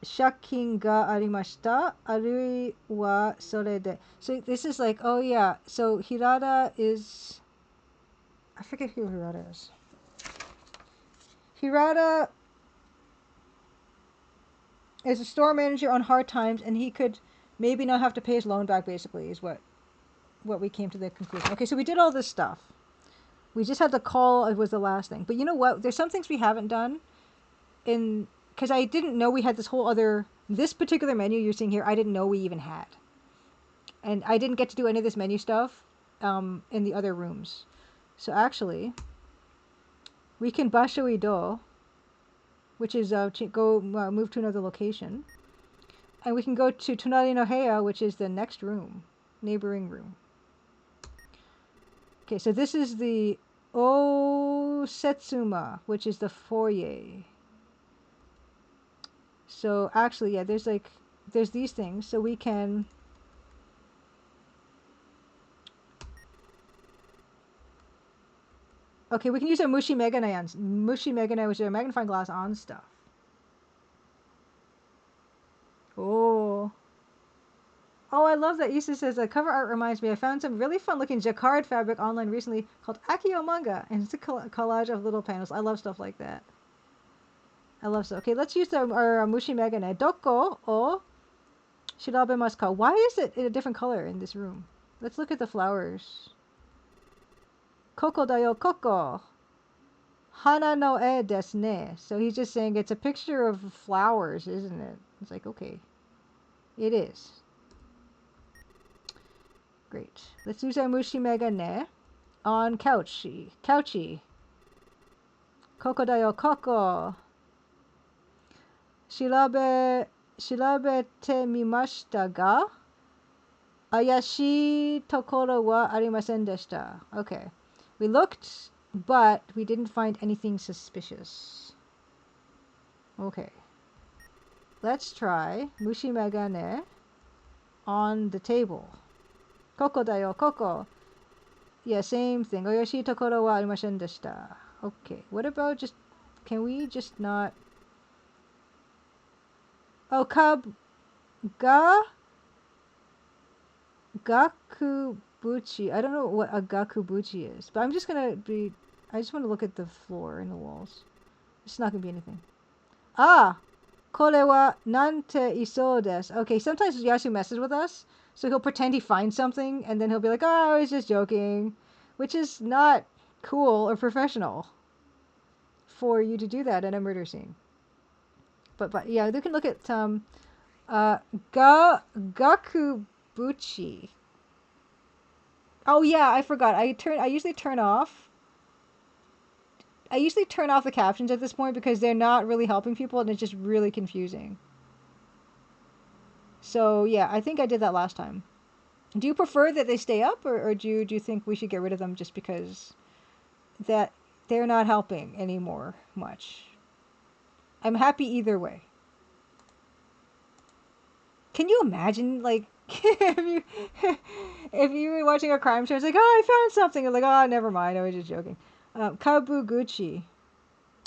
shakin ga arimashita. Arui wa sore de. So this is like, oh yeah. So Hirara is, I forget who Hirara is. Hirara is a store manager on hard times, and he could maybe not have to pay his loan back, basically, is what we came to the conclusion. Okay, so we did all this stuff. We just had to call, it was the last thing. But you know what? There's some things we haven't done because I didn't know we had this particular menu you're seeing here, I didn't know we even had. And I didn't get to do any of this menu stuff in the other rooms. So actually, we can basho ido, which is move to another location. And we can go to Tonari no Heya, which is the next room, neighboring room. Okay, so this is the Osetsuma, which is the foyer. So actually, yeah, there's these things, so we can. Okay, we can use our Mushi Meganai, which is our magnifying glass on stuff. Oh, I love that Issa says the cover art reminds me. I found some really fun looking jacquard fabric online recently called Akio Manga, and it's a collage of little panels. I love stuff like that. I love stuff. Okay, let's use our Mushi Meganai. Doko o shirabemasu ka? Why is it in a different color in this room? Let's look at the flowers. Koko da yo koko. Hana no e desu ne. So he's just saying it's a picture of flowers, isn't it? It's like, okay. It is. Great. Let's use our Mushi Meganai on Couchy. Koko da yo koko. Shirabete mimashita ga ayashi tokoro wa arimasen deshita. Okay. We looked, but we didn't find anything suspicious. Okay. Let's try Mushi Meganai on the table. Koko da yo koko. Yeah, same thing. Ayashi tokoro wa arimasen deshita. Okay. What about can we just not... Oh, gakubuchi. I don't know what a gakubuchi is, but I just want to look at the floor and the walls. It's not going to be anything. Ah! Kore wa nante iso desu. Okay, sometimes Yasu messes with us, so he'll pretend he finds something, and then he'll be like, oh, I was just joking, which is not cool or professional. for you to do that in a murder scene. But yeah, you can look at Gakubuchi. Oh yeah, I forgot. I usually turn off the captions at this point because they're not really helping people and it's just really confusing. So yeah, I think I did that last time. Do you prefer that they stay up, or do you think we should get rid of them just because that they're not helping anymore much? I'm happy either way. Can you imagine, like, if you were watching a crime show, it's like, oh, I found something. I'm like, oh, never mind. I was just joking. Kabuguchi.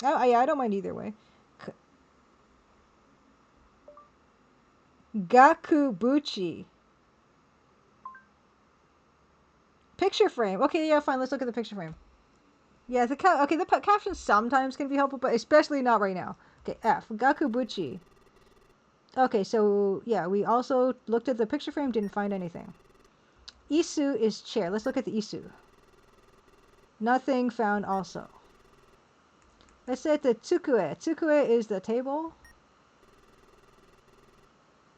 Oh, yeah, I don't mind either way. Gakubuchi. Picture frame. Okay, yeah, fine. Let's look at the picture frame. Yeah, the captions sometimes can be helpful, but especially not right now. Okay, F. Gakubuchi. Okay, so yeah, we also looked at the picture frame, didn't find anything. Isu is chair. Let's look at the Isu. Nothing found also. Let's say the tsukue. Tsukue is the table.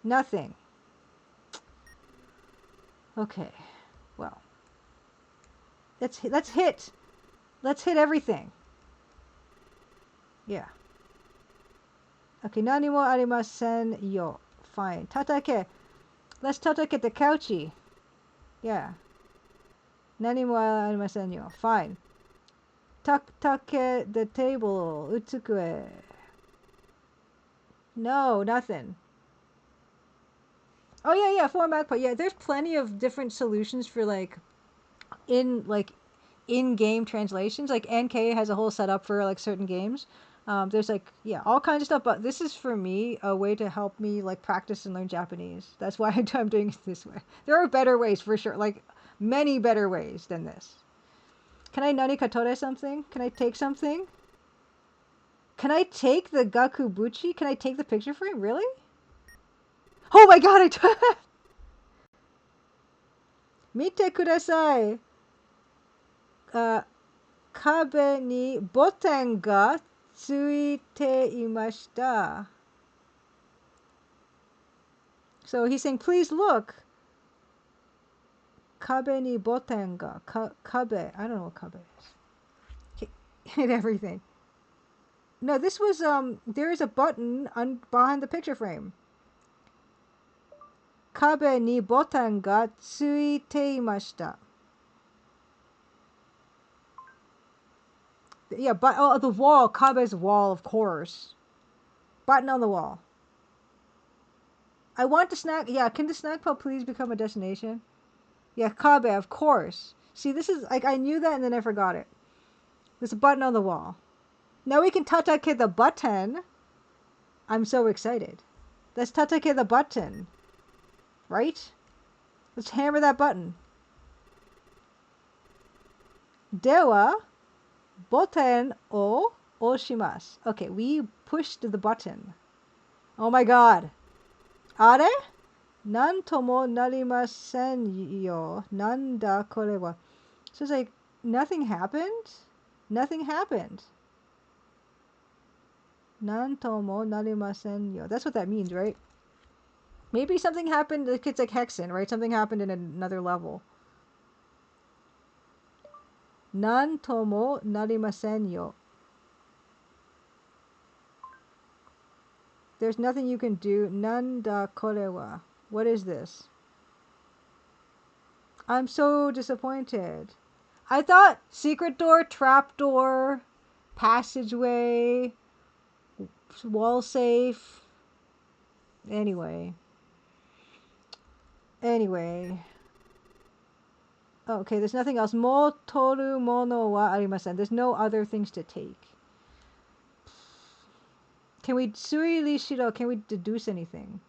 Nothing. Okay, well, let's hit everything. Yeah. Okay, nani mo arimasen yo. Fine. Tatake. Let's tatake the couchy. Yeah. Nani mo arimasen yo. Fine. Take the table. Utsukue. No, nothing. Oh yeah, format. But yeah, there's plenty of different solutions for in-game translations. Like NK has a whole setup for like certain games. There's like, yeah, all kinds of stuff, but this is for me a way to help me like practice and learn Japanese. That's why I'm doing it this way. There are better ways for sure, like many better ways than this. Can I nanikatore something? Can I take something? Can I take the gakubuchi? Can I take the picture frame? Really? Oh my god, I took. Mite kudasai. Kabe ni boten ga tsuite imashita. So he's saying, please look. Kabe ni boten ga. Kabe. I don't know what kabe is. Hit everything. No, this was, there is a button behind the picture frame. Kabe ni boten ga tsuite imashita. Yeah, but oh, the wall. Kabe's wall, of course. Button on the wall. I want the snack. Yeah, can the snack pub please become a destination? Yeah, Kabe, of course. See, this is like I knew that and then I forgot it. There's a button on the wall. Now we can tatake the button. I'm so excited. Let's tatake the button. Right? Let's hammer that button. Dewa boten o oshimasu. Okay, we pushed the button. Oh my god. Are? Nan tomo narimasen yo. Nanda kore wa. So it's like, nothing happened? Nothing happened. Nan tomo narimasen yo. That's what that means, right? Maybe something happened, like it's like Hexen, right? Something happened in another level. Nan tomo narimasen yo. There's nothing you can do. Nanda kore wa. What is this? I'm so disappointed. I thought secret door, trap door, passageway, wall safe. Anyway. Okay, there's nothing else. Mo toru mono wa arimasen. There's no other things to take. Can we suiri shiro? Can we deduce anything?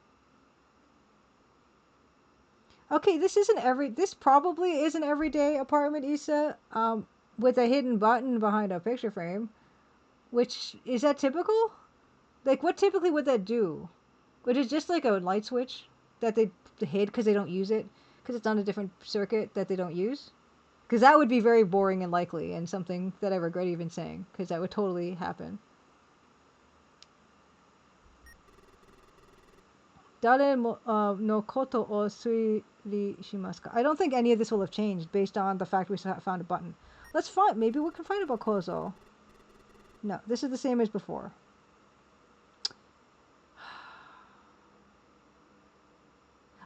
Okay, this probably is an everyday apartment, Issa, with a hidden button behind a picture frame. Which, is that typical? Like, what typically would that do? Would it just like a light switch that they hid because they don't use it? Because it's on a different circuit that they don't use? Because that would be very boring and likely, and something that I regret even saying, because that would totally happen. Dare no koto o suiri shimasu ka? I don't think any of this will have changed based on the fact we found a button. Let's find, maybe we can find about Kozo. No, this is the same as before.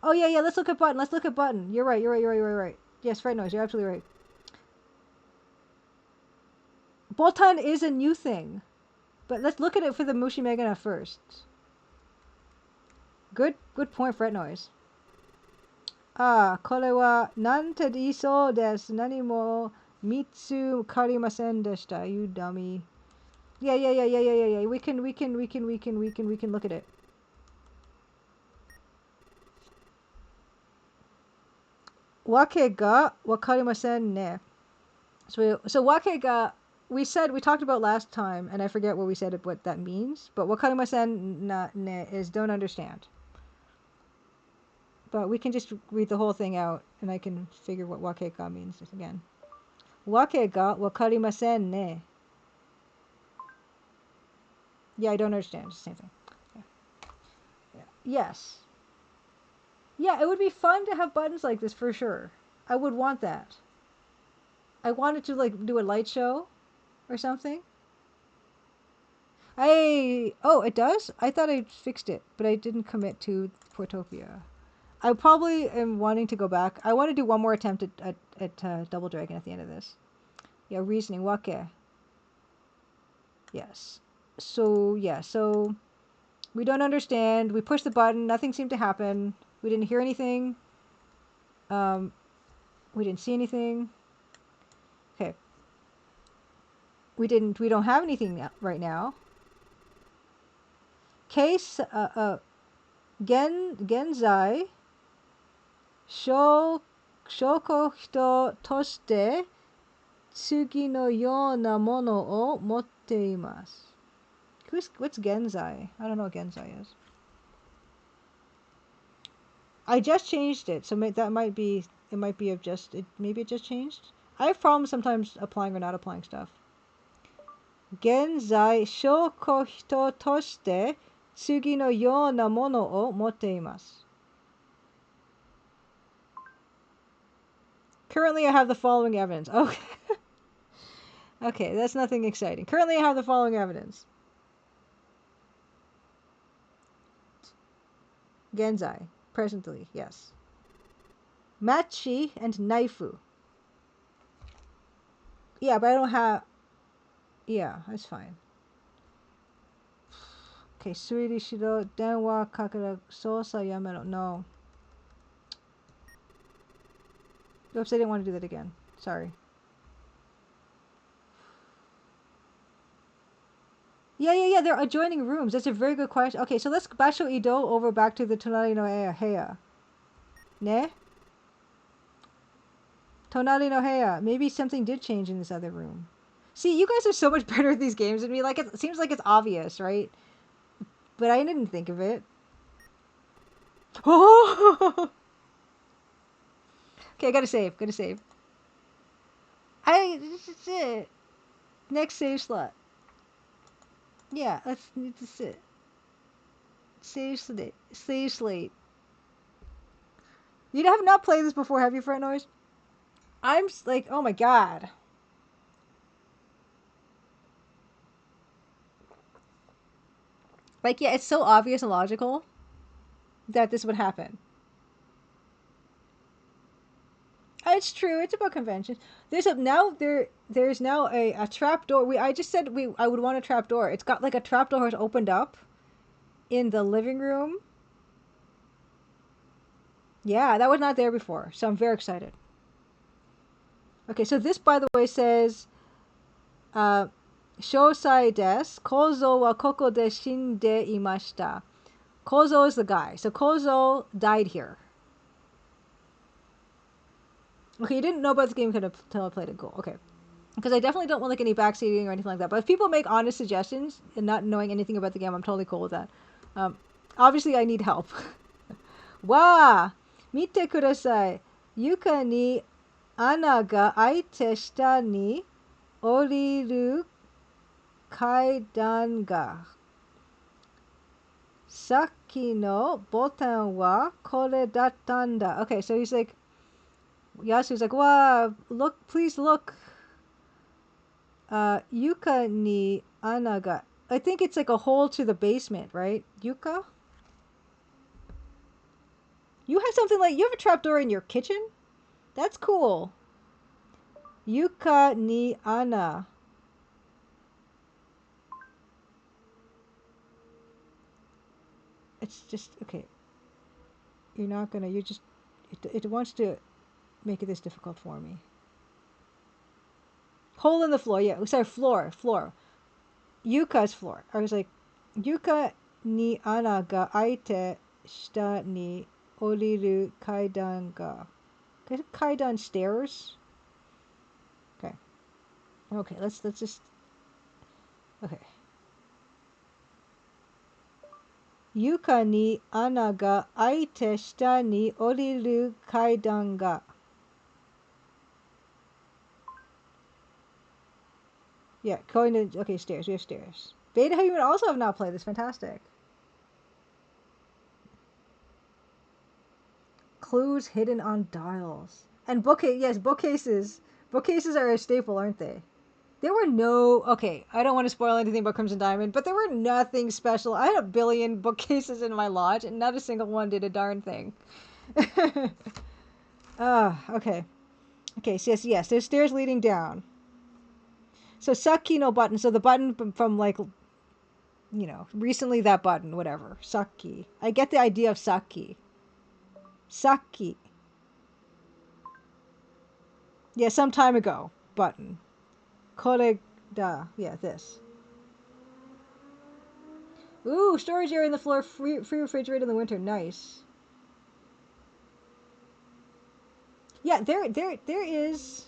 Oh yeah, let's look at button. Let's look at button. You're right. Yes, right noise. You're absolutely right. Botan is a new thing. But let's look at it for the Mushi Megana first. Good point, fret noise. Ah, kore wa nante iso desu. Nani mo mitsu karimasen deshita. You dummy. Yeah. We can look at it. Wake ga wakarimasen ne. So wake ga, we talked about last time, and I forget what we said what that means, but wakarimasen ne is don't understand. But we can just read the whole thing out, and I can figure what wake ga means again. Wake ga wakarimasen ne. Yeah, I don't understand. It's the same thing. Yeah. Yes. Yeah, it would be fun to have buttons like this for sure. I would want that. I wanted to like do a light show or something. Oh, it does? I thought I fixed it, but I didn't commit to Portopia. I probably am wanting to go back. I want to do one more attempt at Double Dragon at the end of this. Yeah, reasoning. Wake. Yes. So, yeah. So, we don't understand. We pushed the button. Nothing seemed to happen. We didn't hear anything. We didn't see anything. Okay. We don't have anything right now. Case, genzai, shoko hito toshite, tsugi no yona mono o motte imasu. What's genzai? I don't know what genzai is. I just changed it, so that might be, it might be maybe it just changed. I have problems sometimes applying or not applying stuff. Genzai shoko hito toshite, tsugi no yona mono o motte imasu. Currently, I have the following evidence. Okay. Okay, that's nothing exciting. Currently, I have the following evidence. Genzai. Presently, yes. Machi and Naifu. Yeah, but I don't have... Yeah, that's fine. Okay, Suiri Shiro, Denwa, Kakura, Sosa, Yamero. No. Oops, I didn't want to do that again. Sorry. Yeah, they're adjoining rooms. That's a very good question. Okay, so let's Basho Ido over back to the Tonari no Heya. Ne? Tonari no Heya. Maybe something did change in this other room. See, you guys are so much better at these games than me. Like, it seems like it's obvious, right? But I didn't think of it. Oh! Okay, I gotta save. This is it. Next save slot. Yeah, that's it. Save slate. You have not played this before, have you, Fret Noise? I'm like, oh my god. Like, yeah, it's so obvious and logical that this would happen. It's true. It's about conventions. There's now a trap door. I just said I would want a trap door. It's got like a trap door has opened up in the living room. Yeah, that was not there before, so I'm very excited. Okay, so this, by the way, says, Shosai desu. Kozo wa koko de shinde imashita. Kozo is the guy. So Kozo died here. Okay, you didn't know about this game until I played it. Cool. Okay. Because I definitely don't want like any backseating or anything like that. But if people make honest suggestions and not knowing anything about the game, I'm totally cool with that. Obviously, I need help. Wa! Mite kudasai. Yuka ni 穴が開いて下に降りる階段が。さっきのボタンはこれだったんだ。Okay, so he's like, Yasu's like, wow, look, please look. Yuka ni anaga. I think it's like a hole to the basement, right? Yuka? You have something like, you have a trapdoor in your kitchen? That's cool. Yuka ni ana. It's just, okay. You're not gonna, you just, it wants to make it this difficult for me. Hole in the floor, yeah. Sorry, floor. Yuka's floor. I was like, Yuka ni ana ga aite shita ni oriru kaidan ga. Kaidan stairs? Okay. Okay, let's just, okay. Yuka ni ana ga aite shita ni oriru kaidan ga. Yeah, going to, okay, stairs. We have stairs. Beta Human also have not played this. Fantastic. Clues hidden on dials. And bookcase, yes, bookcases. Bookcases are a staple, aren't they? There were no, okay, I don't want to spoil anything about Crimson Diamond, but there were nothing special. I had a billion bookcases in my lodge, and not a single one did a darn thing. Okay. Okay, so yes, there's stairs leading down. So Saki no button, so the button from like, you know, recently that button, whatever. Saki. I get the idea of Saki. Saki. Yeah, some time ago. Button. Kore da. Yeah, this. Ooh, storage area in the floor. Free refrigerator in the winter. Nice. Yeah, there is.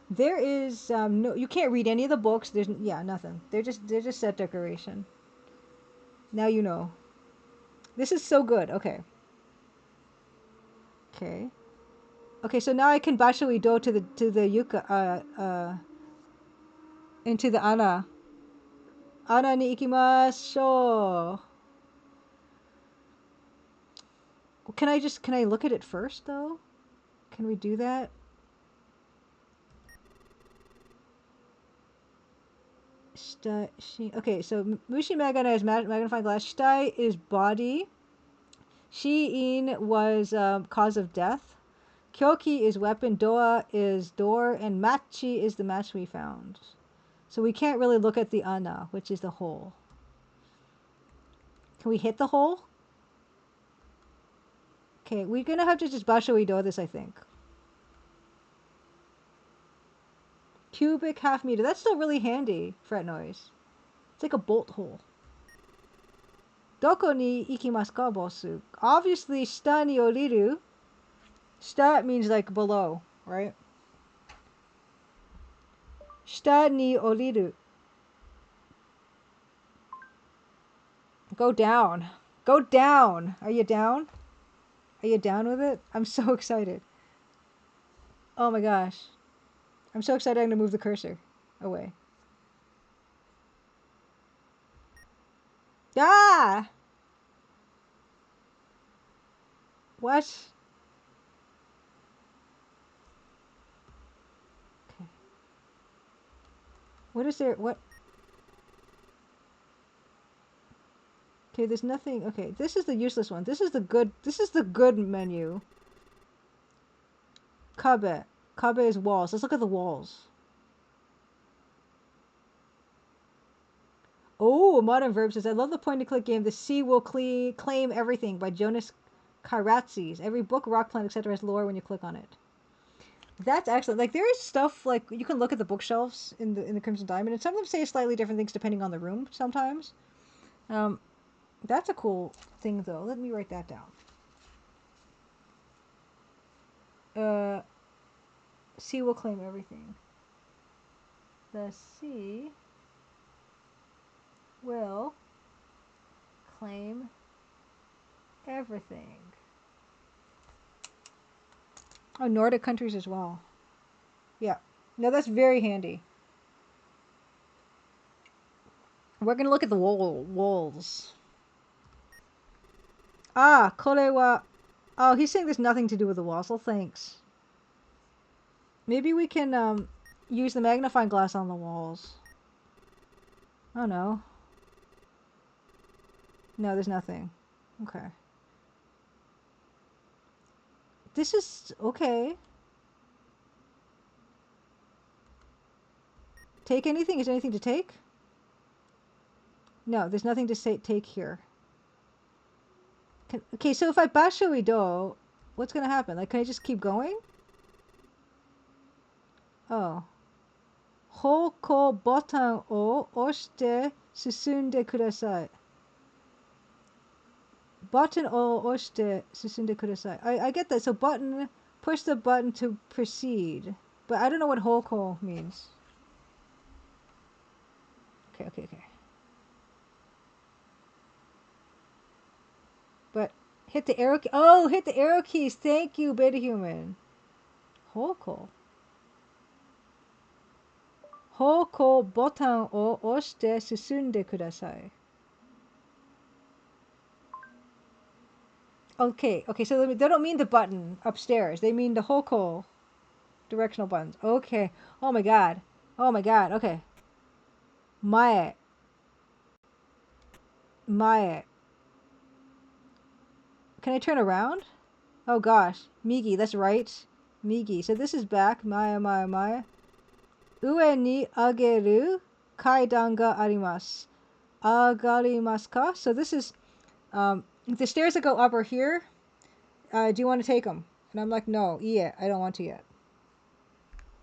There is no. You can't read any of the books. There's nothing. They're just set decoration. Now you know. This is so good. Okay. Okay. Okay, so now I can bashui do to the yuka into the ana. Ana ni ikimashou. Can I look at it first though? Can we do that? Okay, so Mushi Magana is magnifying glass. Shitai is body. Shiin was cause of death. Kyoki is weapon. Doa is door. And Machi is the match we found. So we can't really look at the ana, which is the hole. Can we hit the hole? Okay, we're gonna have to just basho do this, I think. Cubic half meter. That's still really handy, fret noise. It's like a bolt hole. Doko ni ikimasu ka, bossu? Obviously, shita ni oriru. Shita means like below, right? Shita ni oriru. Go down. Go down. Are you down? Are you down with it? I'm so excited. Oh my gosh. I'm so excited I'm going to move the cursor away. Ah! What? Okay. What is there? What? Okay, there's nothing. Okay, this is the useless one. This is the good menu. Kabe. Kabe is walls. Let's look at the walls. Oh, Modern Verb says, I love the point-and-click game. The sea will claim everything by Jonas Karatzis. Every book, rock plant, etc. has lore when you click on it. That's excellent. Like there is stuff like you can look at the bookshelves in the Crimson Diamond, and some of them say slightly different things depending on the room. Sometimes, that's a cool thing though. Let me write that down. Sea will claim everything. The sea will claim everything. Oh, Nordic countries as well. Yeah. No, that's very handy. We're gonna look at the walls. Ah, kore wa. Oh, he's saying there's nothing to do with the walls. Well, thanks. Maybe we can use the magnifying glass on the walls. Oh no. No, there's nothing. Okay. This is okay. Take anything? Is there anything to take? No, there's nothing to say take here. Okay, so if I basho ido, what's gonna happen? Like, can I just keep going? Oh. Hoko botan o oshite susunde kudasai. Button o oshite susunde kudasai. I get that. So button, push the button to proceed. But I don't know what hoko means. Okay. But hit the arrow key. Oh, hit the arrow keys. Thank you, Beta Human. Hoko. Hoko botan o oshite susunde kudasai. Okay, so they don't mean the button upstairs. They mean the hoko directional buttons. Okay. Oh my god. Okay. Mae. Can I turn around? Oh gosh. Migi, that's right. Migi. So this is back. Mae. Ue ni ageru kaidan ga arimasu. Agarimasu ka? So this is, the stairs that go up are here. Do you want to take them? And I'm like, no, I don't want to yet.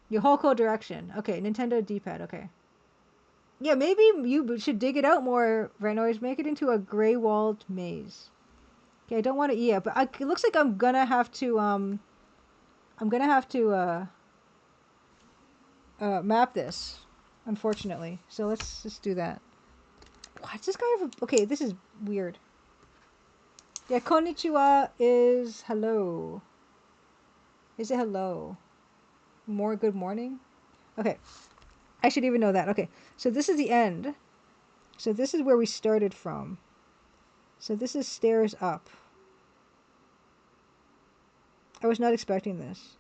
Your Hoko direction. Okay, Nintendo D-pad. Okay. Yeah, maybe you should dig it out more, Renoise. Make it into a gray-walled maze. Okay, I don't want to but it looks like I'm gonna have to map this, unfortunately. So let's just do that. Why does this guy have a... Okay, this is weird. Yeah, konnichiwa is hello. Is it hello? More good morning? Okay. I should even know that. Okay, so this is the end. So this is where we started from. So this is stairs up. I was not expecting this.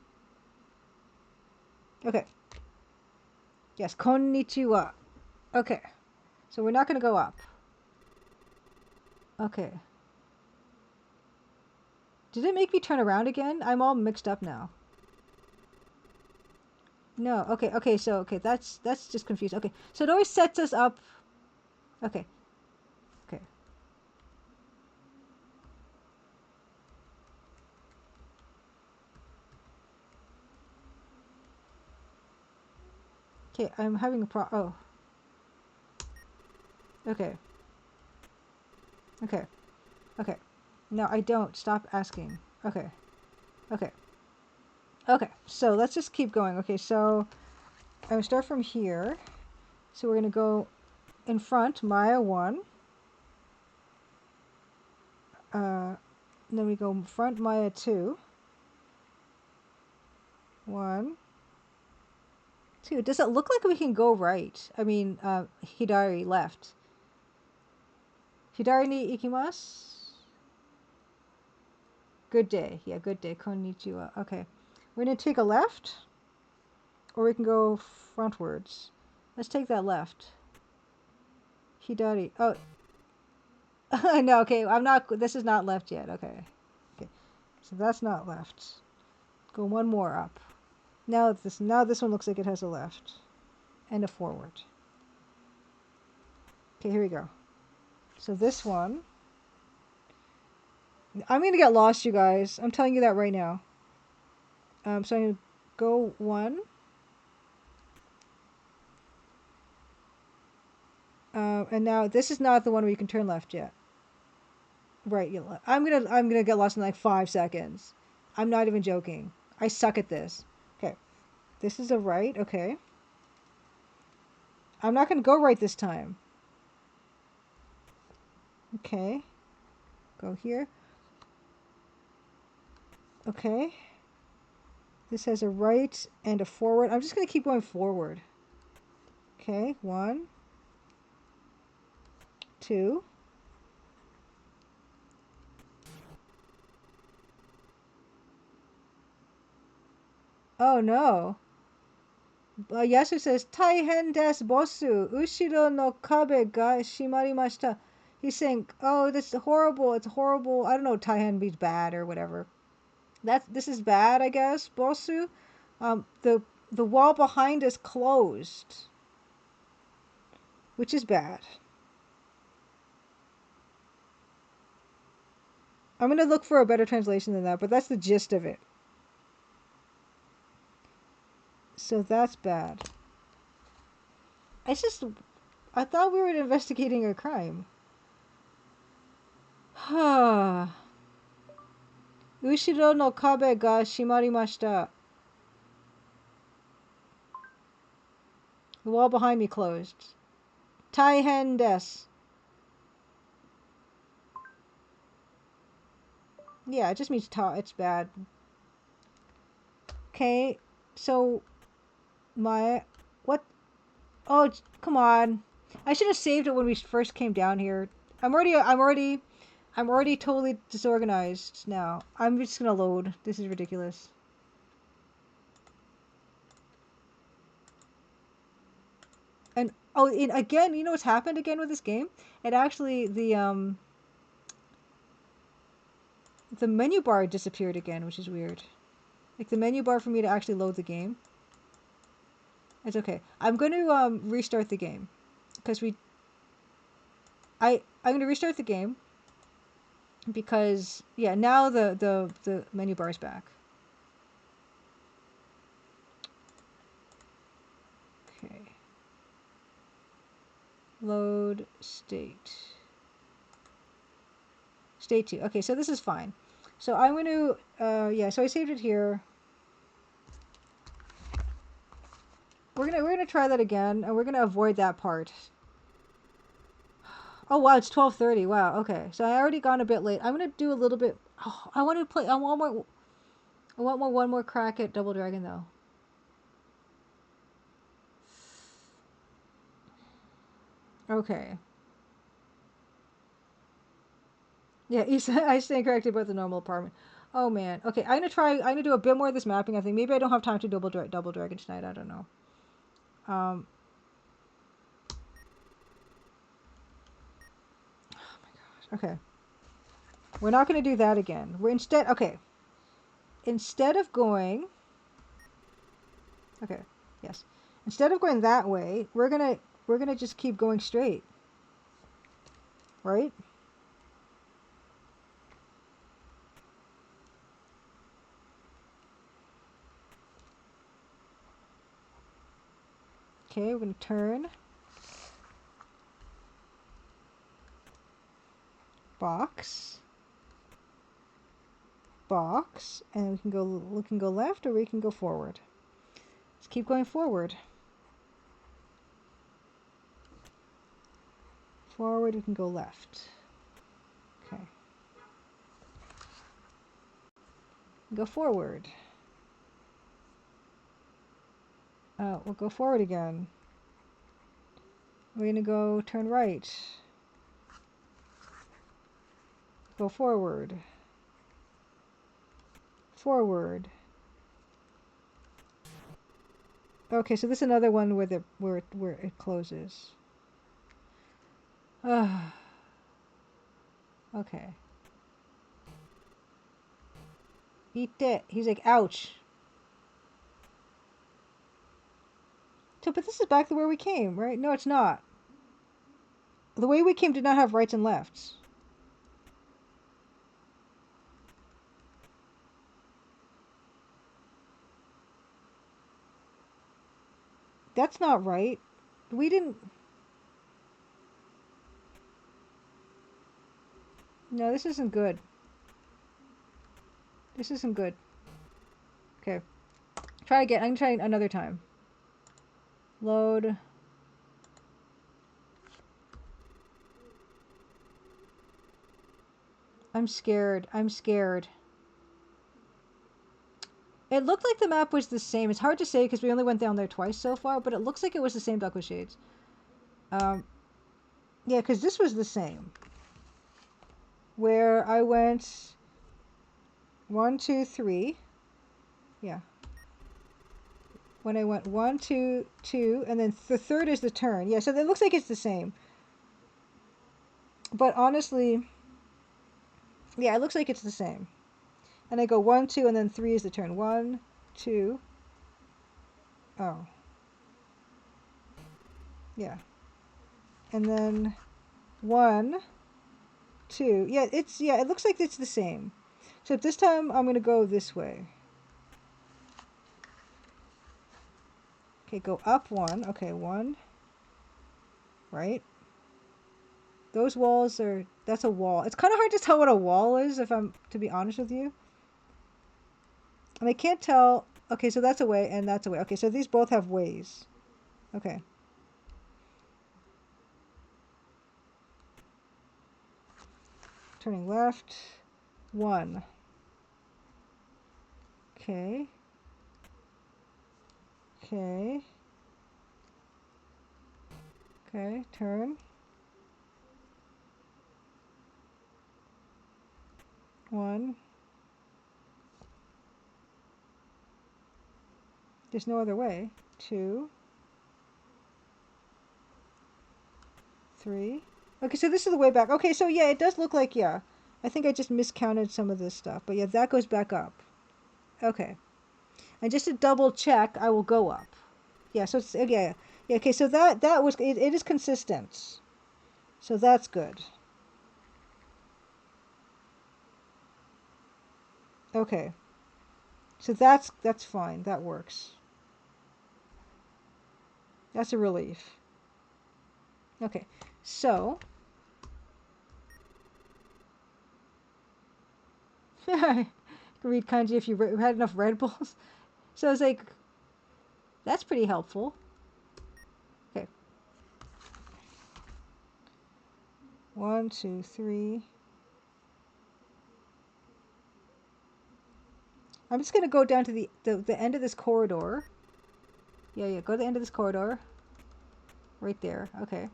Okay. Yes, konnichiwa. Okay. So we're not going to go up. Okay. Did it make me turn around again? I'm all mixed up now. No. Okay, so that's just confused. Okay. So it always sets us up. Okay. Okay, I'm having a oh. Okay. No, I don't. Stop asking. Okay. So let's just keep going. Okay, so I'm going to start from here. So we're going to go in front, Maya 1. Then we go front, Maya 2. 1, 2. Does it look like we can go right? I mean, Hidari left. Hidari ni ikimasu? Good day. Yeah, good day. Konnichiwa. Okay. We're going to take a left. Or we can go frontwards. Let's take that left. Hidari. Oh. No, okay. This is not left yet. Okay. So that's not left. Go one more up. Now this one looks like it has a left. And a forward. Okay, here we go. So this one. I'm going to get lost, you guys. I'm telling you that right now. So I'm going to go 1. And now this is not the one where you can turn left yet. Right, I'm gonna get lost in like 5 seconds. I'm not even joking. I suck at this. Okay. This is a right, okay. I'm not gonna go right this time. Okay. Go here. Okay. This has a right and a forward. I'm just going to keep going forward. Okay, 1, 2. Oh no. Yasu says, Taihen desu bossu. Ushiro no kabe ga shimarimashita. He's saying, oh, this is horrible. It's horrible. I don't know. Taihen means bad or whatever. This is bad, I guess. Bossu. The wall behind us closed, which is bad. I'm gonna look for a better translation than that, but that's the gist of it. So that's bad. I thought we were investigating a crime. Ushiro no kabe ga shimarimashita. The wall behind me closed. Taihen desu. Yeah, it just means it's bad. Okay, so what? Oh, come on! I should have saved it when we first came down here. I'm already totally disorganized now. I'm just gonna load. This is ridiculous. And oh, again, you know what's happened again with this game? It actually the menu bar disappeared again, which is weird. Like the menu bar for me to actually load the game. It's okay. I'm going to restart the game because I'm going to restart the game because yeah, now the menu bar is back. Okay. Load state. State 2. Okay, so this is fine. So I'm going to yeah, so I saved it here. We're gonna try that again, and we're gonna avoid that part. Oh wow, it's 12:30. Wow. Okay, so I already gone a bit late. I'm gonna do a little bit. Oh, I want to play. I want one more crack at Double Dragon though. Okay. Yeah, I stand corrected about the normal apartment. Oh man. Okay, I'm gonna try. I'm gonna do a bit more of this mapping. I think maybe I don't have time to Double Dragon tonight. I don't know. Um. Oh my gosh. Okay. We're not gonna do that again. We're instead. Okay. Instead of going. Okay. Yes. Instead of going that way, we're gonna just keep going straight. Right? Okay, we're gonna turn. Box. Box. And we can go left or we can go forward. Let's keep going forward. Forward, we can go left. Okay. Go forward. We'll go forward again. We're gonna go turn right. Go forward. Forward. Okay, so this is another one where it closes. Okay. Eat it. He's like, ouch. So, but this is back to where we came, right? No, it's not. The way we came did not have rights and lefts. That's not right. We didn't... No, this isn't good. This isn't good. Okay. Try again. I'm trying another time. Load. I'm scared. I'm scared. It looked like the map was the same. It's hard to say because we only went down there twice so far, but it looks like it was the same duck with shades. Yeah, because this was the same. Where I went 1, 2, 3. Yeah. When I went 1, 2, 2, and then the third is the turn. Yeah, so it looks like it's the same. But honestly, yeah, it looks like it's the same. And I go 1, 2, and then 3 is the turn. 1, 2. Oh. Yeah. And then 1, 2. Yeah, it looks like it's the same. So this time I'm going to go this way. Okay, go up 1. Okay, 1. Right? Those walls are... That's a wall. It's kind of hard to tell what a wall is, if I'm... to be honest with you. And I can't tell... Okay, so that's a way, and that's a way. Okay, so these both have ways. Okay. Turning left. 1. Okay. Okay. Okay, turn. 1. There's no other way. 2. 3. Okay, so this is the way back. Okay, so yeah, it does look like, yeah. I think I just miscounted some of this stuff. But yeah, that goes back up. Okay. And just to double check, I will go up. Yeah, so it's, yeah. Yeah, okay, so that was, it is consistent. So that's good. Okay. So that's fine. That works. That's a relief. Okay. So you can read kanji if you had enough Red Bulls. So it's like, that's pretty helpful. Okay. 1, 2, 3. I'm just gonna go down to the end of this corridor. Yeah, go to the end of this corridor. Right there. Okay.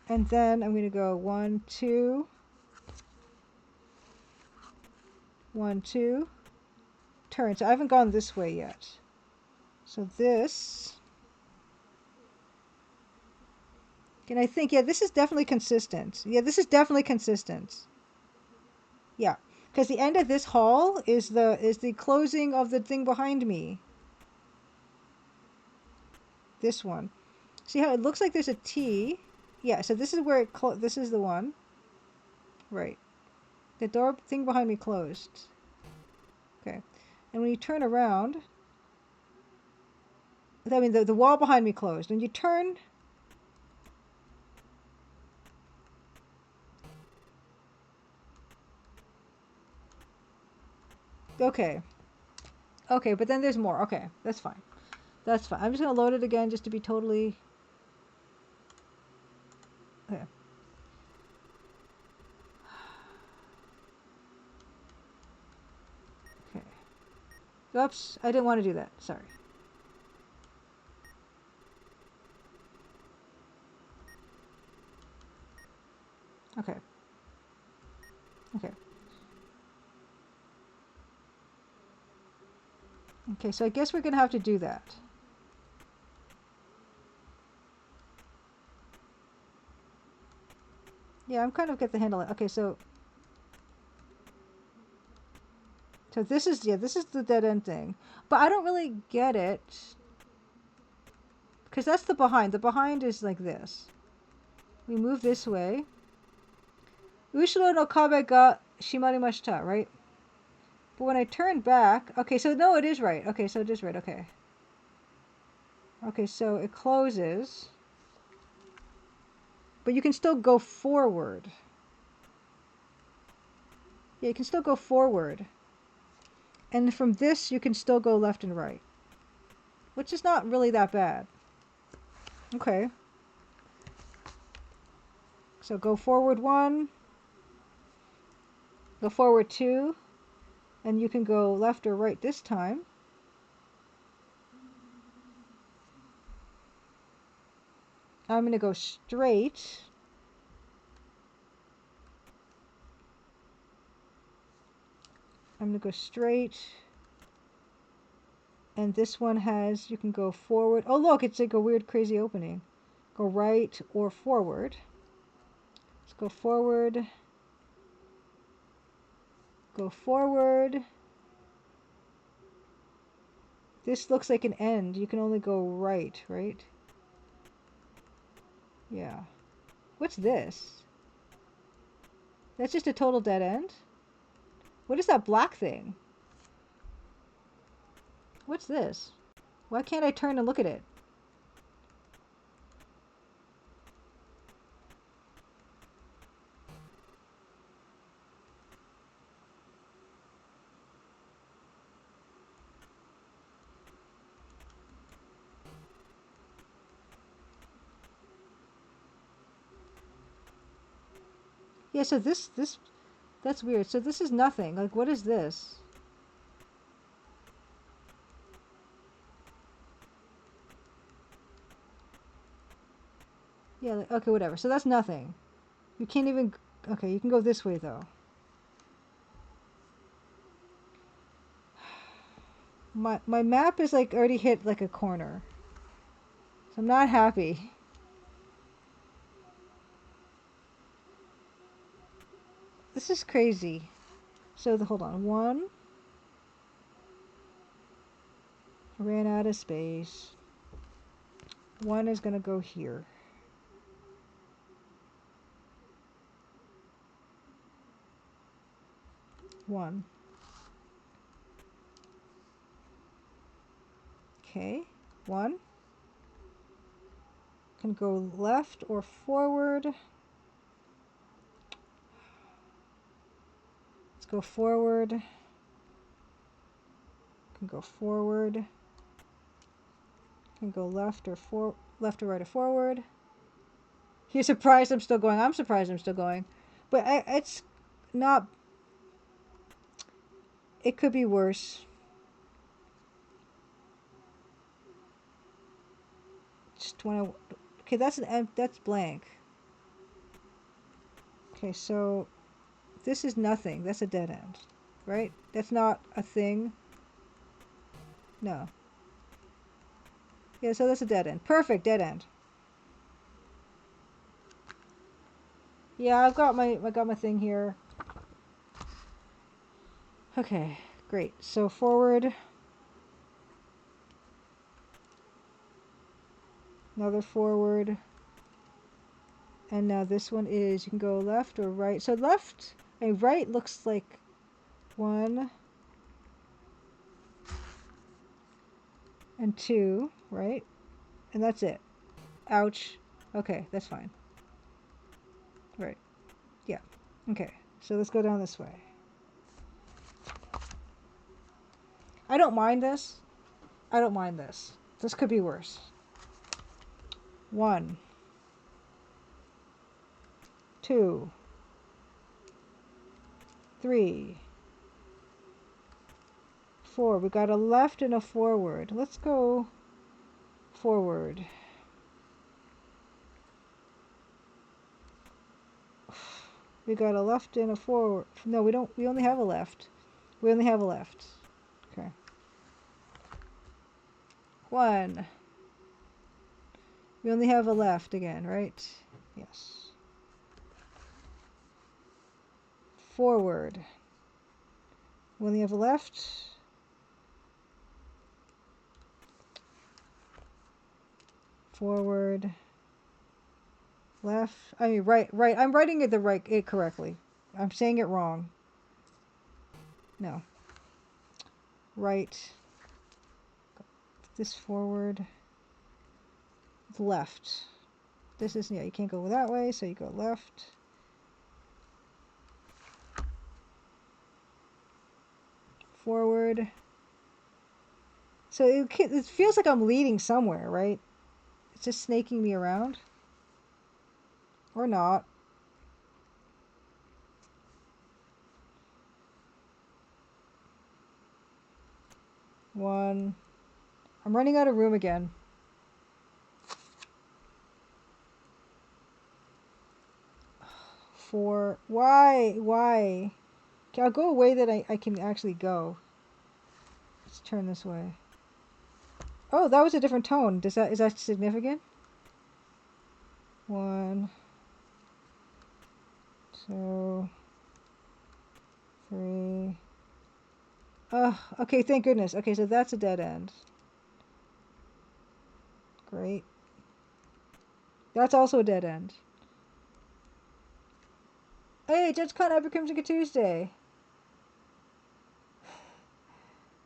And then I'm gonna go 1, 2. 1, 2. Turn. So I haven't gone this way yet. So this. And I think, yeah, this is definitely consistent. Yeah, this is definitely consistent. Yeah, because the end of this hall is the closing of the thing behind me. This one. See how it looks like there's a T? Yeah, so this is where it this is the one. Right. The door thing behind me closed. Okay. And when you turn around, I mean the wall behind me closed. When you turn, okay. Okay, but then there's more. Okay, that's fine. That's fine. I'm just going to load it again just to be totally... Okay. Okay. Oops, I didn't want to do that. Sorry. Okay. Okay. Okay, so I guess we're going to have to do that. Yeah, I'm kind of get the handle. Okay, so this is, yeah, this is the dead end thing. But I don't really get it. Because that's the behind. The behind is like this. We move this way. Ushiro no kabe ga shimarimashita, right? But when I turn back... Okay, so no, it is right. Okay, so it is right. Okay. Okay, so it closes. But you can still go forward. Yeah, you can still go forward. And from this, you can still go left and right. Which is not really that bad. Okay. So go forward 1. Go forward 2. And you can go left or right this time. I'm going to go straight. I'm going to go straight. And this one has, you can go forward. Oh, look, it's like a weird, crazy opening. Go right or forward. Let's go forward. Go forward. This looks like an end. You can only go right, right? Yeah. What's this? That's just a total dead end? What is that black thing? What's this? Why can't I turn and look at it? Yeah, so that's weird. So this is nothing. Like, what is this? Yeah, like, okay, whatever. So that's nothing. You can't even... Okay, you can go this way, though. My map is, like, already hit, like, a corner. So I'm not happy. This is crazy. So, hold on. One. Ran out of space. One is going to go here. One. Okay. One. Can go left or forward. Let's go forward. Can go forward. Can go left or right or forward. You're surprised I'm still going. I'm surprised I'm still going. But it's not... It could be worse. Just want to... Okay, that's blank. Okay, so this is nothing. That's a dead end, right? That's not a thing. No. Yeah, so that's a dead end. Perfect, dead end. Yeah, I got my thing here. Okay, great. So forward. Another forward. And now this one is, you can go left or right. So left, right looks like one and two, right? And that's it. Ouch. Okay, that's fine. Right. Yeah. Okay. So let's go down this way. I don't mind this. I don't mind this. This could be worse. One. Two. Three. Four. We got a left and a forward. Let's go forward. We got a left and a forward. No, we don't. We only have a left. We only have a left. Okay. One. We only have a left again, right? Yes. Forward. We only have a left. Forward. Left. I mean, right. I'm writing it correctly. I'm saying it wrong. No. Right. This forward. Left. This is, yeah, you can't go that way, so you go left. Forward. So it feels like I'm leading somewhere, right? It's just snaking me around. Or not. 1. I'm running out of room again. 4. Why? Why? Okay, I'll go a way that I can actually go. Let's turn this way. Oh, that was a different tone. Is that significant? 1, 2, 3. Okay, thank goodness. Okay, so that's a dead end. Great. That's also a dead end. Hey, Judge Con, happy Crimson Tuesday.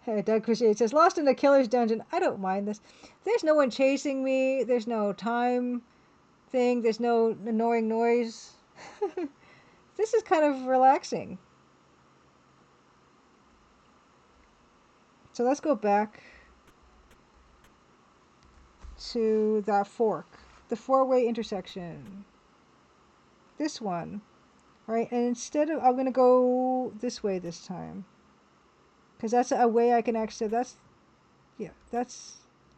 Hey, Doug Crusade says, lost in the killer's dungeon. I don't mind this. There's no one chasing me. There's no time thing. There's no annoying noise. This is kind of relaxing. So let's go back to that fork. The 4-way intersection. This one. Right, and instead of, I'm going to go this way this time. Because that's a way I can access,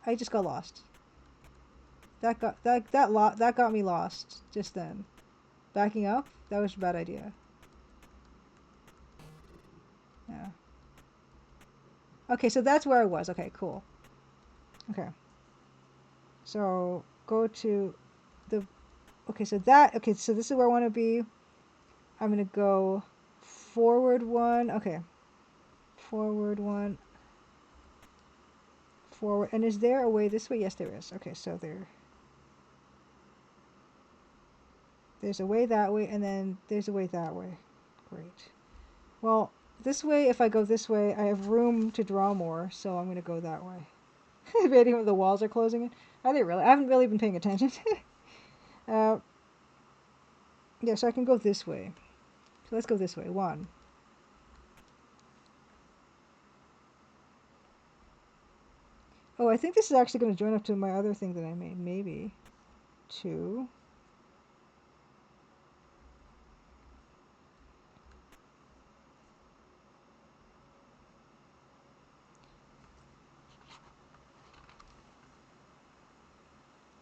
I just got lost. That got me lost just then. Backing up, that was a bad idea. Yeah. Okay, so that's where I was. Okay, cool. Okay. So go to the, okay, so this is where I want to be. I'm going to go forward 1. Okay. Forward 1. Forward. And is there a way this way? Yes, there is. Okay, so there's a way that way, and then there's a way that way. Great. Well, this way, if I go this way, I have room to draw more, so I'm going to go that way. Debating if the walls are closing in. Are they really? I haven't really been paying attention. Yeah, so I can go this way. So let's go this way. 1. Oh, I think this is actually going to join up to my other thing that I made. Maybe. 2.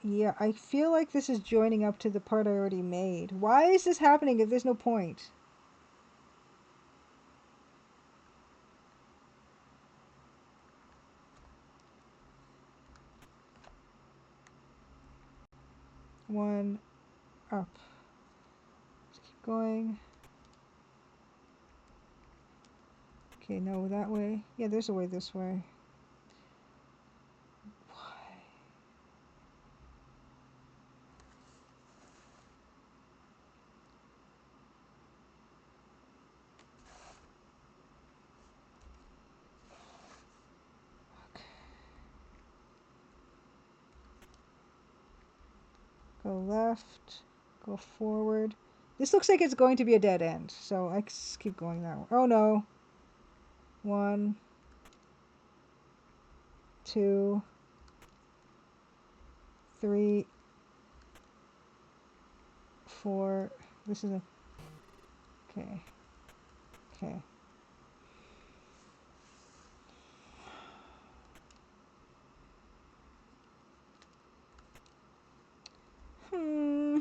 Yeah, I feel like this is joining up to the part I already made. Why is this happening if there's no point? One up. Let's keep going. Okay, no, that way. Yeah, there's a way this way. Why? Okay. Go left. Go forward. This looks like it's going to be a dead end, so I keep going that way. Oh no. 1, 2, 3, 4. This is a... Okay. Okay. Hmm.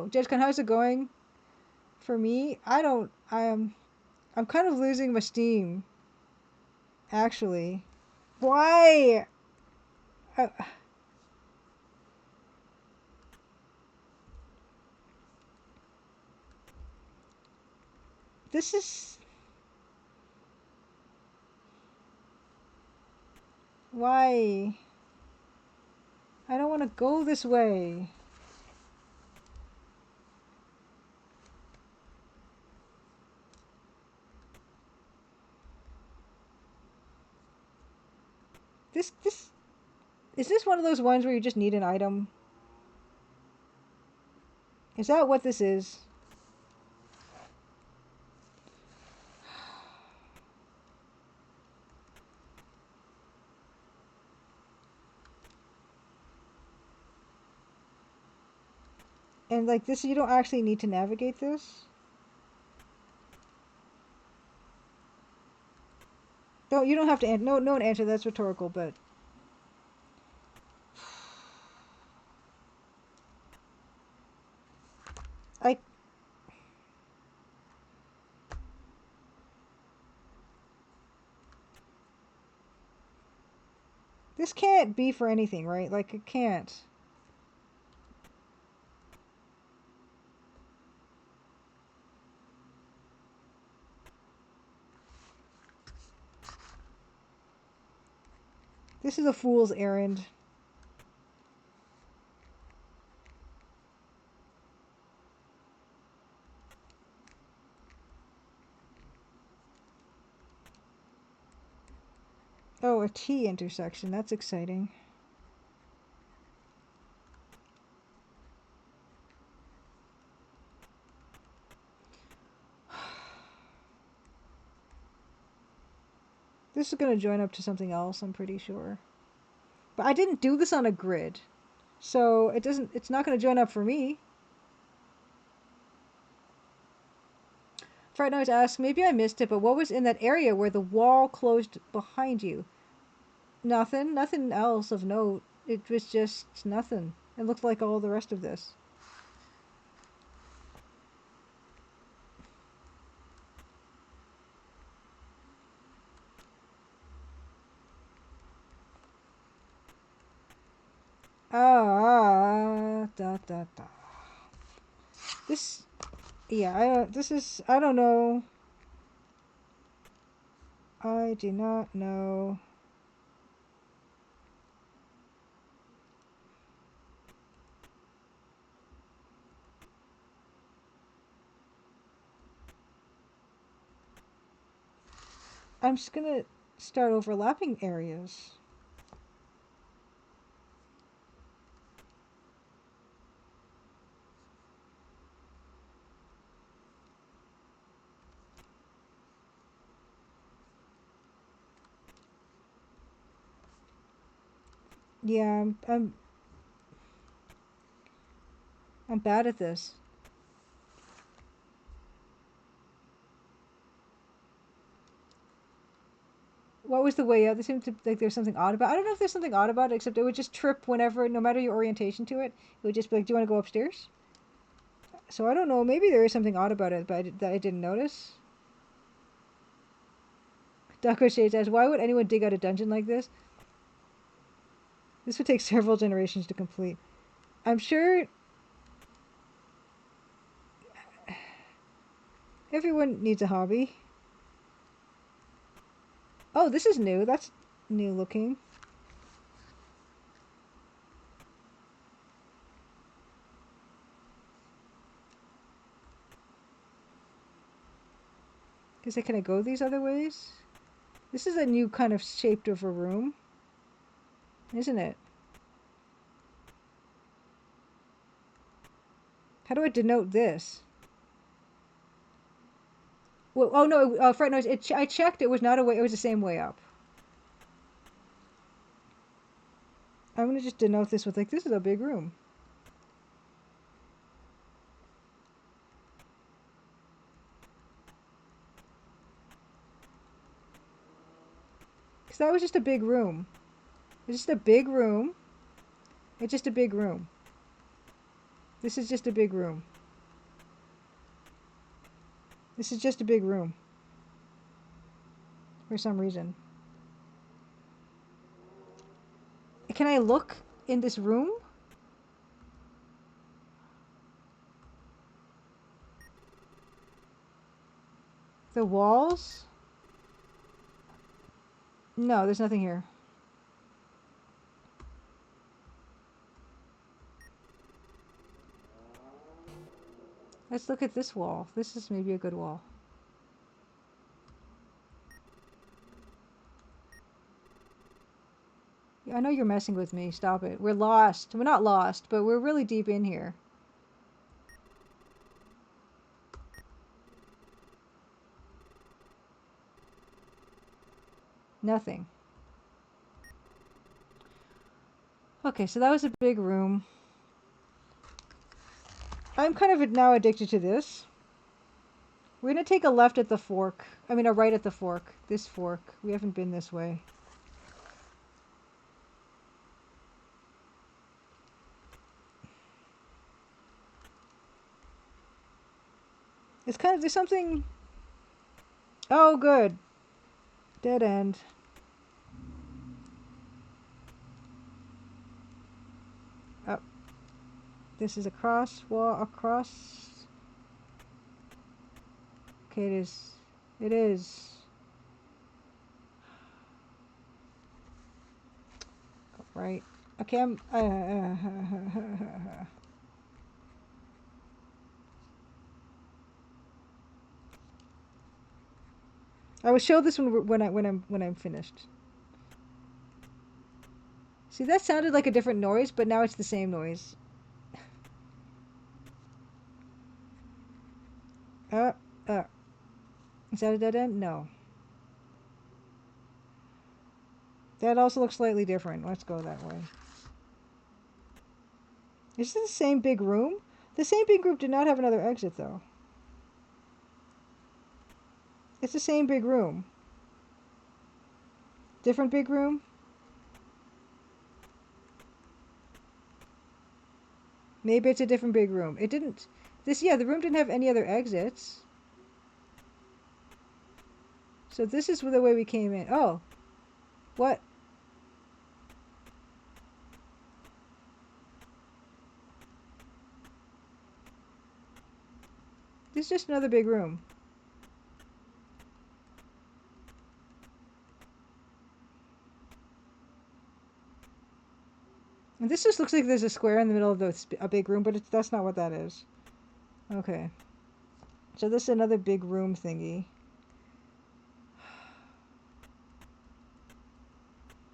Judge how's it going? For me, I'm kind of losing my steam, actually. Why? Uh, this is... Why? I don't want to go this way. This... Is this one of those ones where you just need an item? Is that what this is? And like this, you don't actually need to navigate this. No, you don't have to. No one answer. That's rhetorical, but I. This can't be for anything, right? Like it can't. This is a fool's errand. Oh, a T intersection. That's exciting. This is going to join up to something else, I'm pretty sure. But I didn't do this on a grid. So it's not going to join up for me. Fright Noise asks, maybe I missed it, but what was in that area where the wall closed behind you? Nothing else of note. It was just nothing. It looked like all the rest of this. Da. This, yeah, I don't know. I do not know. I'm just gonna start overlapping areas. Yeah, I'm bad at this. What was the way out? There seemed to like there's something odd about it. I don't know if there's something odd about it, except it would just trip whenever, no matter your orientation to it. It would just be like, do you want to go upstairs? So I don't know. Maybe there is something odd about it, but that I didn't notice. Ducko Shades asks, why would anyone dig out a dungeon like this? This would take several generations to complete. I'm sure everyone needs a hobby. Oh, this is new. That's new looking. Can I go these other ways? This is a new kind of shape of a room, isn't it? How do I denote this? Well, oh no, Fright Noise. I checked. It was not a way. It was the same way up. I'm gonna just denote this with like, this is a big room. Because that was just a big room. It's just a big room. It's just a big room. This is just a big room. This is just a big room. For some reason. Can I look in this room? The walls? No, there's nothing here. Let's look at this wall. This is maybe a good wall. Yeah, I know you're messing with me. Stop it. We're lost. We're not lost, but we're really deep in here. Nothing. Okay, so that was a big room. I'm kind of now addicted to this. We're going to take a left at the fork. I mean, a right at the fork. This fork. We haven't been this way. It's kind of, there's something... Oh, good. Dead end. Oh. This is a cross wall, across. Okay, it is. It is. Right. Okay, I'm... I will show this when I'm finished. See, that sounded like a different noise, but now it's the same noise. Is that a dead end? No. That also looks slightly different. Let's go that way. Is this the same big room? The same big room did not have another exit, though. It's the same big room. Different big room? Maybe it's a different big room. It didn't... Yeah, the room didn't have any other exits. So this is the way we came in. Oh. What? This is just another big room. And this just looks like there's a square in the middle of a big room, but that's not what that is. Okay. So this is another big room thingy.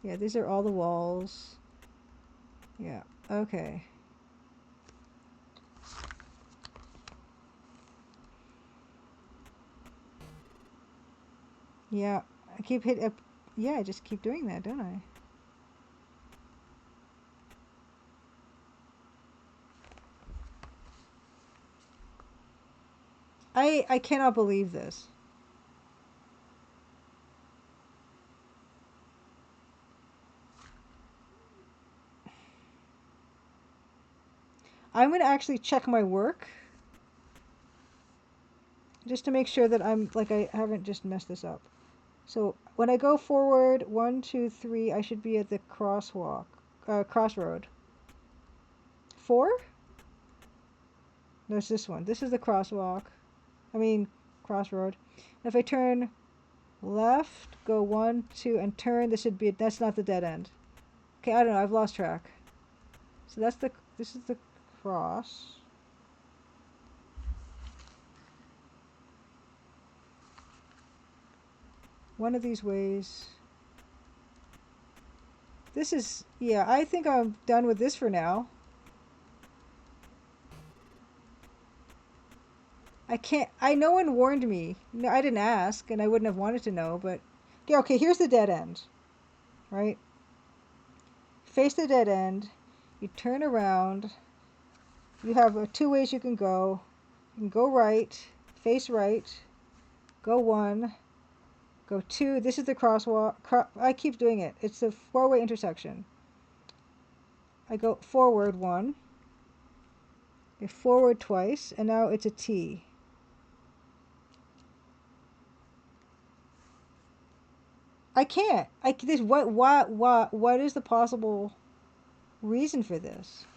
Yeah, these are all the walls. Yeah, okay. Yeah, I keep hitting up. Yeah, I just keep doing that, don't I? I cannot believe this. I'm going to actually check my work. Just to make sure that I'm, like, I haven't just messed this up. So when I go forward, 1, 2, 3, I should be at the crossroad. 4? No, it's this one. This is the crossroad. And if I turn left, go 1, 2, and turn, that's not the dead end. Okay, I don't know, I've lost track. So this is the cross. One of these ways. This is, yeah, I think I'm done with this for now. No one warned me. No, I didn't ask, and I wouldn't have wanted to know, but... Yeah, okay, here's the dead end. Right? Face the dead end. You turn around. You have 2 ways you can go. You can go right, face right, go 1, go 2. This is the crosswalk. I keep doing it. It's a 4-way intersection. I go forward 1, forward twice, and now it's a T. I can't. What is the possible reason for this?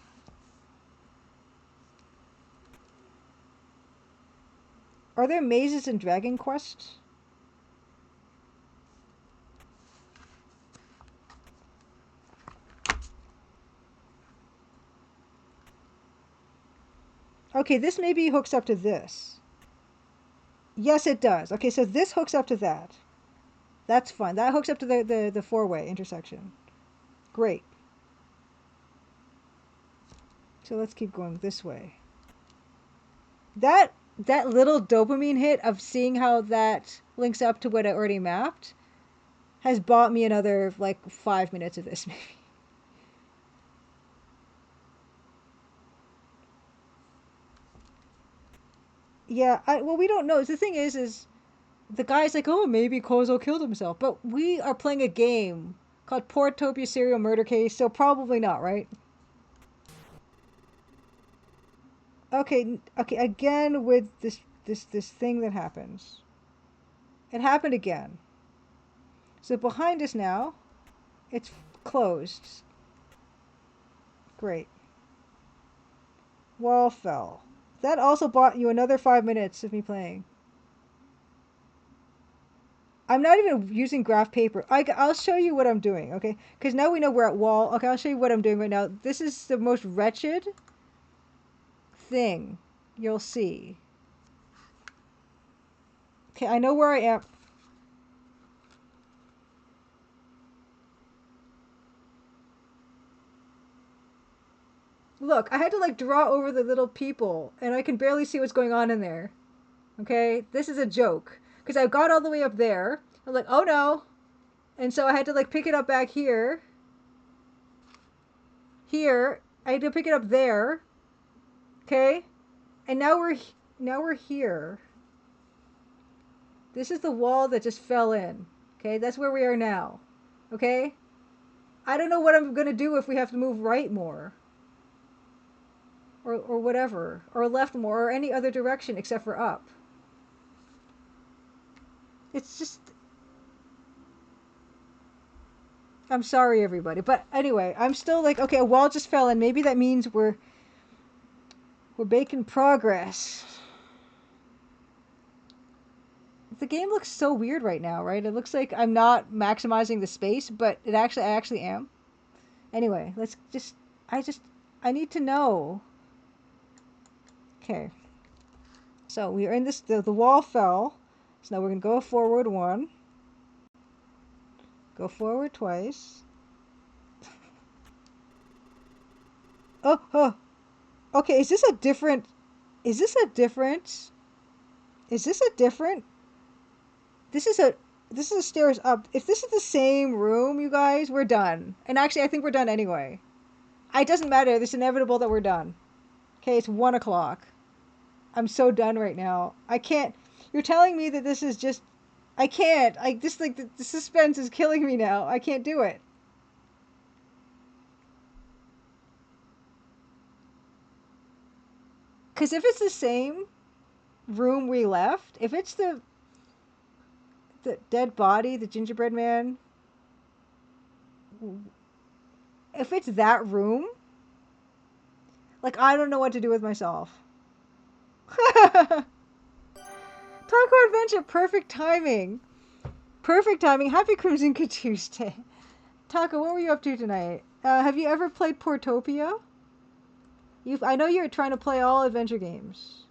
Are there mazes in Dragon Quest? Okay, this maybe hooks up to this. Yes, it does. Okay, so this hooks up to that. That's fun. That hooks up to the 4-way intersection. Great. So let's keep going this way. That little dopamine hit of seeing how that links up to what I already mapped has bought me another, like, 5 minutes of this, maybe. Yeah, well, we don't know. The thing is the guy's like, oh, maybe Kozo killed himself. But we are playing a game called Portopia Serial Murder Case, so probably not, right? Okay, okay, again with this thing that happens. It happened again. So behind us now, it's closed. Great. Wall fell. That also bought you another 5 minutes of me playing. I'm not even using graph paper. I'll show you what I'm doing, okay? Because now we know we're at wall. Okay, I'll show you what I'm doing right now. This is the most wretched thing you'll see. Okay, I know where I am. Look, I had to like draw over the little people, and I can barely see what's going on in there. Okay, this is a joke. Because I got all the way up there. I'm like, oh no. And so I had to like pick it up back here. Here. I had to pick it up there. Okay? And now we're here. This is the wall that just fell in. Okay? That's where we are now. Okay? I don't know what I'm going to do if we have to move right more. Or whatever. Or left more. Or any other direction except for up. It's just... I'm sorry, everybody. But anyway, I'm still like, okay, a wall just fell in. Maybe that means we're making progress. The game looks so weird right now, right? It looks like I'm not maximizing the space, but I actually am. Anyway, I need to know. Okay. So we are in this, the wall fell. So now we're going to go forward one. Go forward twice. Oh. Okay, is this a different... This is a different... This is a stairs up. If this is the same room, you guys, we're done. And actually, I think we're done anyway. It doesn't matter. It's inevitable that we're done. Okay, it's 1 o'clock. I'm so done right now. I can't... You're telling me that this is just... I can't. The suspense is killing me now. I can't do it. Because if it's the same room we left, if it's the dead body, the gingerbread man, if it's that room, like, I don't know what to do with myself. Taco Adventure, perfect timing. Perfect timing. Happy Crimson Tuesday. Taco, what were you up to tonight? Have you ever played Portopia? I know you're trying to play all adventure games.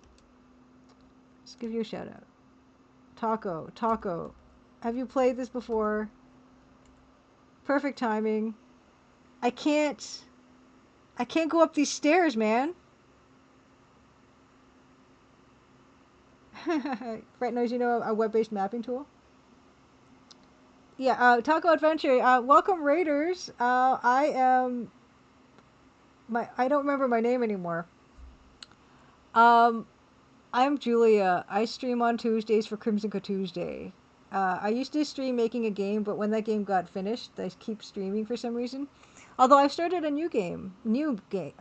Let's give you a shout out. Taco. Have you played this before? Perfect timing. I can't go up these stairs, man. Brett knows you know a web-based mapping tool. Yeah, Taco Adventure. Welcome, Raiders. I don't remember my name anymore. I'm Julia. I stream on Tuesdays for Crimson Tuesday. I used to stream making a game, but when that game got finished, I keep streaming for some reason. Although I've started a new game. A new game?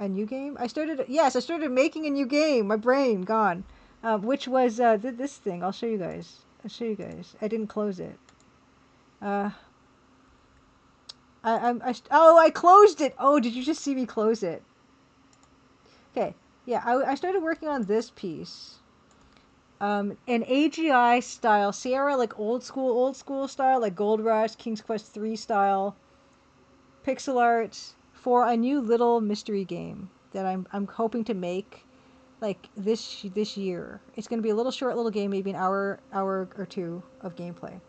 I started making a new game. My brain gone. Which was this thing. I'll show you guys. I didn't close it. I closed it. Oh, did you just see me close it? Okay. Yeah, I started working on this piece. An AGI style, Sierra, like old school style, like Gold Rush, King's Quest 3 style, pixel art for a new little mystery game that I'm hoping to make like this year. It's going to be a little game, maybe an hour or two of gameplay.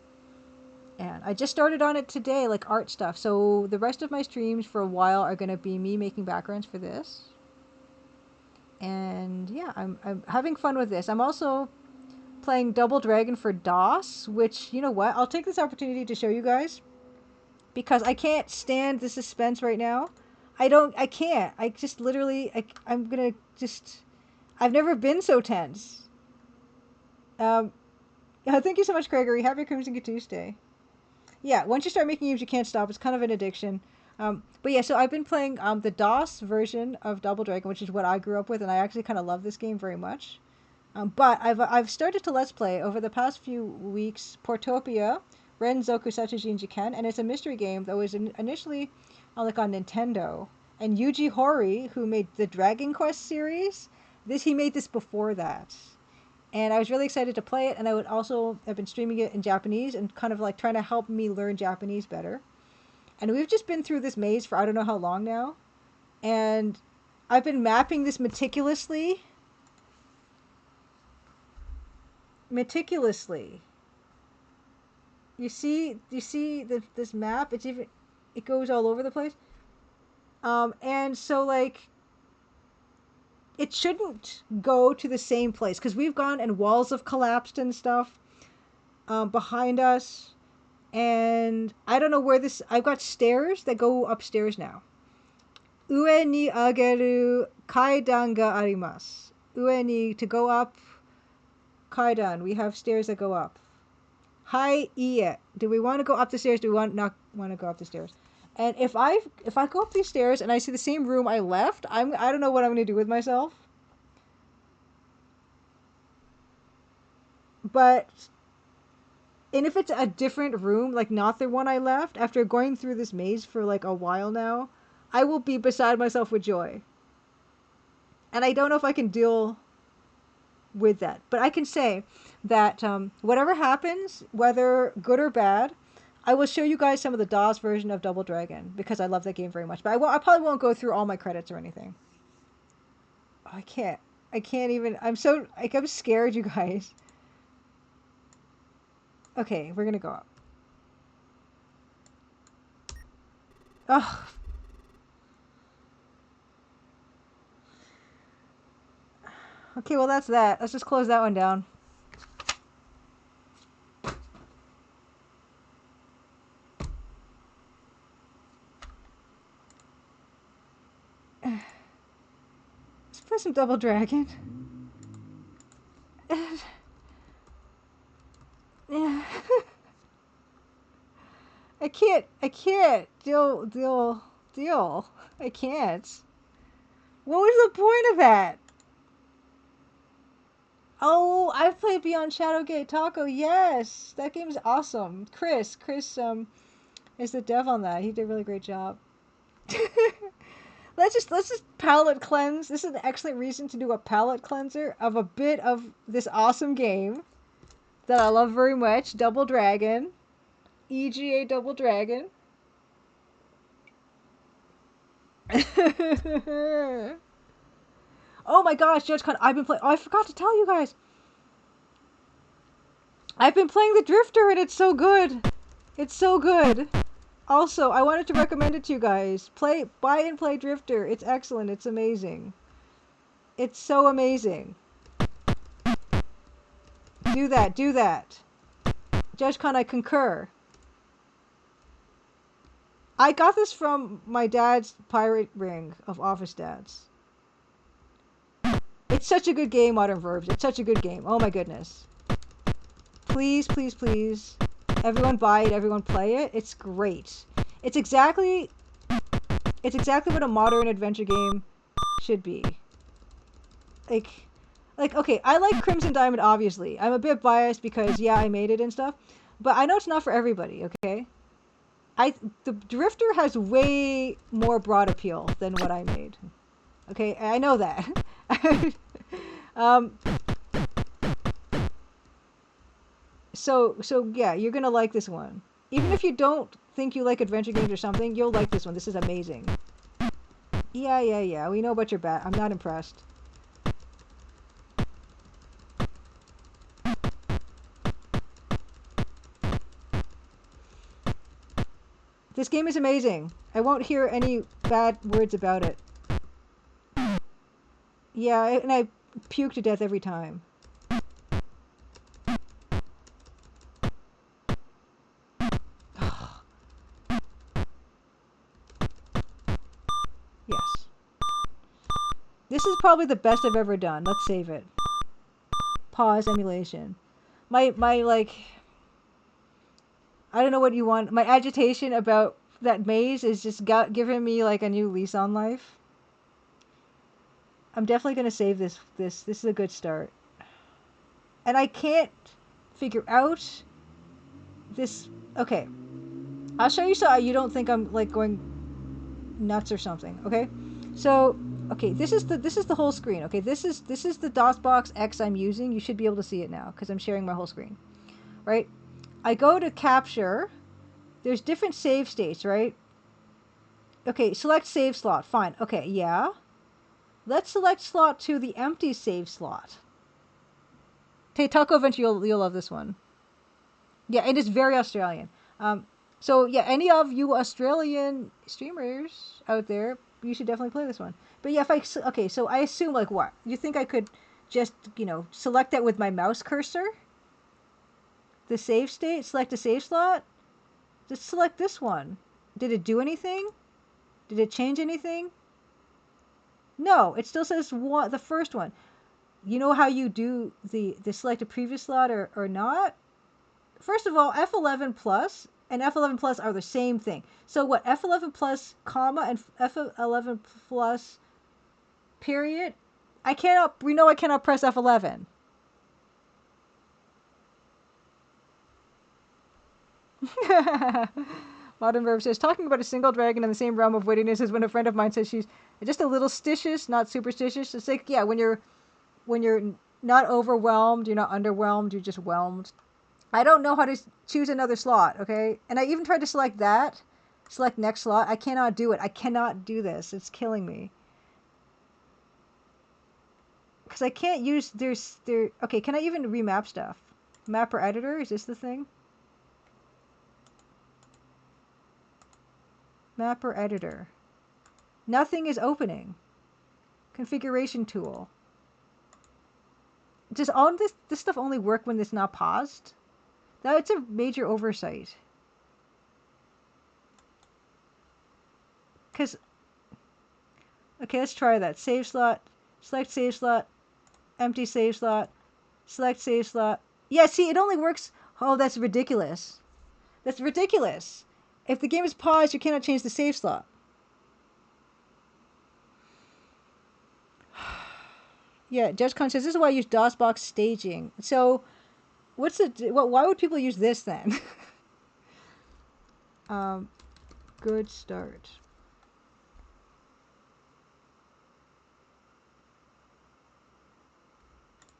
And I just started on it today, like art stuff. So the rest of my streams for a while are going to be me making backgrounds for this. And yeah, I'm having fun with this. I'm also playing Double Dragon for DOS, which, you know what, I'll take this opportunity to show you guys because I can't stand the suspense right now. I can't. I just literally, I've never been so tense. Thank you so much, Gregory. Happy Crimson Tuesday. Yeah, once you start making games, you can't stop. It's kind of an addiction. But yeah, so I've been playing the DOS version of Double Dragon, which is what I grew up with, and I actually kind of love this game very much. But I've started to Let's Play over the past few weeks Portopia, Renzoku Sachuji Jiken, and it's a mystery game that was initially like on Nintendo. And Yuji Horii, who made the Dragon Quest series, he made this before that. And I was really excited to play it, and I would also have been streaming it in Japanese and kind of like trying to help me learn Japanese better. And we've just been through this maze for I don't know how long now, and I've been mapping this meticulously. You see this map? It goes all over the place. And so like it shouldn't go to the same place because we've gone and walls have collapsed and stuff behind us, and I don't know where this. I've got stairs that go upstairs now. Ue ni ageru kaidan ga arimasu. Ue ni, to go up. Kaidan, we have stairs that go up. Hai ie. Do we want to go up the stairs? Do we not want to go up the stairs? And if I go up these stairs and I see the same room I left, I don't know what I'm going to do with myself. But and if it's a different room, like not the one I left, after going through this maze for like a while now, I will be beside myself with joy. And I don't know if I can deal with that. But I can say that whatever happens, whether good or bad, I will show you guys some of the DOS version of Double Dragon because I love that game very much. But I probably won't go through all my credits or anything. Oh, I can't even. I'm scared, you guys. Okay, we're gonna go up. Oh. Okay, well that's that. Let's just close that one down. Let's play some Double Dragon. Yeah. I can't deal. I can't. What was the point of that? Oh, I've played Beyond Shadowgate Taco. Yes, that game's awesome. Chris is the dev on that. He did a really great job. let's just palate cleanse. This is an excellent reason to do a palate cleanser of a bit of this awesome game that I love very much. Double Dragon. EGA Double Dragon. Oh my gosh, Judge Con, I've been playing. Oh, I forgot to tell you guys. I've been playing the Drifter and it's so good. It's so good. Also, I wanted to recommend it to you guys. Buy and play Drifter. It's excellent. It's amazing. It's so amazing. Do that. Judge Con, I concur. I got this from my dad's pirate ring of office dads. It's such a good game, Modern Verbs. It's such a good game. Oh my goodness. Please, please, please. Everyone buy it. Everyone play it. It's great. It's exactly what a modern adventure game should be. Like, okay, I like Crimson Diamond, obviously. I'm a bit biased because, yeah, I made it and stuff. But I know it's not for everybody, okay? The Drifter has way more broad appeal than what I made. Okay, I know that. So yeah, you're gonna like this one. Even if you don't think you like adventure games or something, you'll like this one. This is amazing. Yeah. We know about your bat. I'm not impressed. This game is amazing. I won't hear any bad words about it. Yeah, and I puke to death every time. Yes. This is probably the best I've ever done. Let's save it. Pause emulation. my like, I don't know what you want. My agitation about that maze is just giving me like a new lease on life. I'm definitely gonna save this. This is a good start. And I can't figure out this. Okay, I'll show you so you don't think I'm like going nuts or something. Okay, so okay, this is the whole screen. Okay, this is the DOSBox X I'm using. You should be able to see it now because I'm sharing my whole screen. Right? I go to capture. There's different save states, right? Okay, select save slot. Fine. Okay, yeah. Let's select slot 2, the empty save slot. Hey, Taco Venture, you'll love this one. Yeah, it is very Australian. So yeah, any of you Australian streamers out there, you should definitely play this one. But yeah, okay, so I assume like what? You think I could just, select that with my mouse cursor? The save state, select a save slot? Just select this one. Did it do anything? Did it change anything? No, it still says the first one. You know how you do the select a previous slot or not? First of all, F11 plus and F11 plus are the same thing. So what, F11 plus comma and F11 plus period? We know I cannot press F11. Modern Verb says, talking about a single dragon in the same realm of wittiness is when a friend of mine says she's just a little stitious, not superstitious. It's like, yeah, when you're not overwhelmed, you're not underwhelmed, you're just whelmed. I don't know how to choose another slot, okay? And I even tried to select that. Select next slot. I cannot do it. I cannot do this. It's killing me. Because I can't use... Okay, can I even remap stuff? Mapper editor? Is this the thing? Mapper editor. Nothing is opening. Configuration tool. Does all this stuff only work when it's not paused? That's a major oversight. Because... Okay, let's try that. Save slot. Select save slot. Empty save slot. Select save slot. Yeah, see, it only works... Oh, that's ridiculous. That's ridiculous. If the game is paused, you cannot change the save slot. Yeah, Judge Con says, this is why I use DOSBox staging. So, why would people use this then? Good start.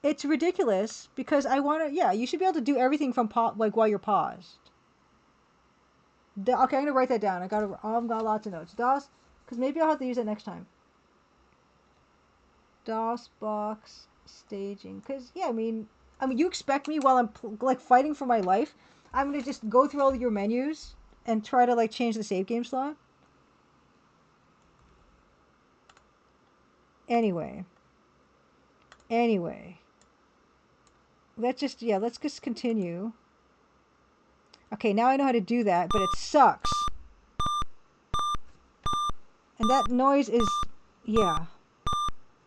It's ridiculous because I want to... Yeah, you should be able to do everything from while you're paused. Okay, I'm going to write that down. I've got lots of notes. DOS, because maybe I'll have to use it next time. DOSBox staging. Because, yeah, I mean, you expect me while I'm, fighting for my life, I'm going to just go through all your menus and try to, change the save game slot? Anyway. Let's just continue. Okay, now I know how to do that, but it sucks. And that noise is... Yeah.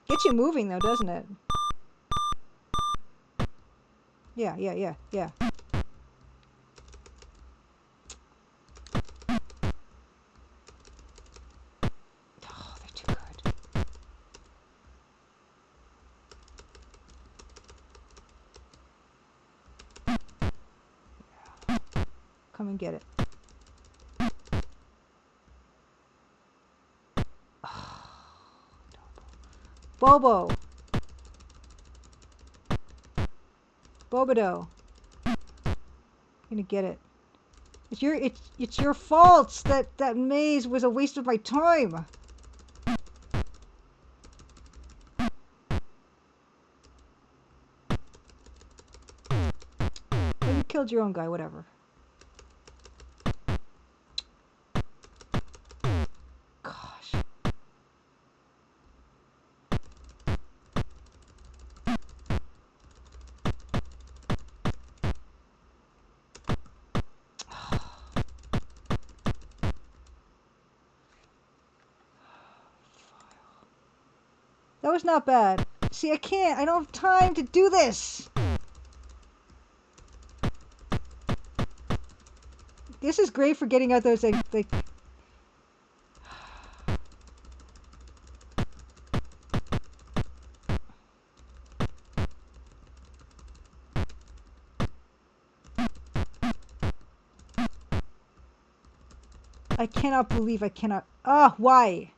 Gets you moving, though, doesn't it? Yeah. Oh, they're too good. Yeah. Come and get it. Bobo. Bobido. You're gonna get it. It's your fault that maze was a waste of my time. Well, you killed your own guy, whatever. Gosh. That was not bad. See, I don't have time to do this. This is great for getting out those like I cannot believe I cannot. Ah, why?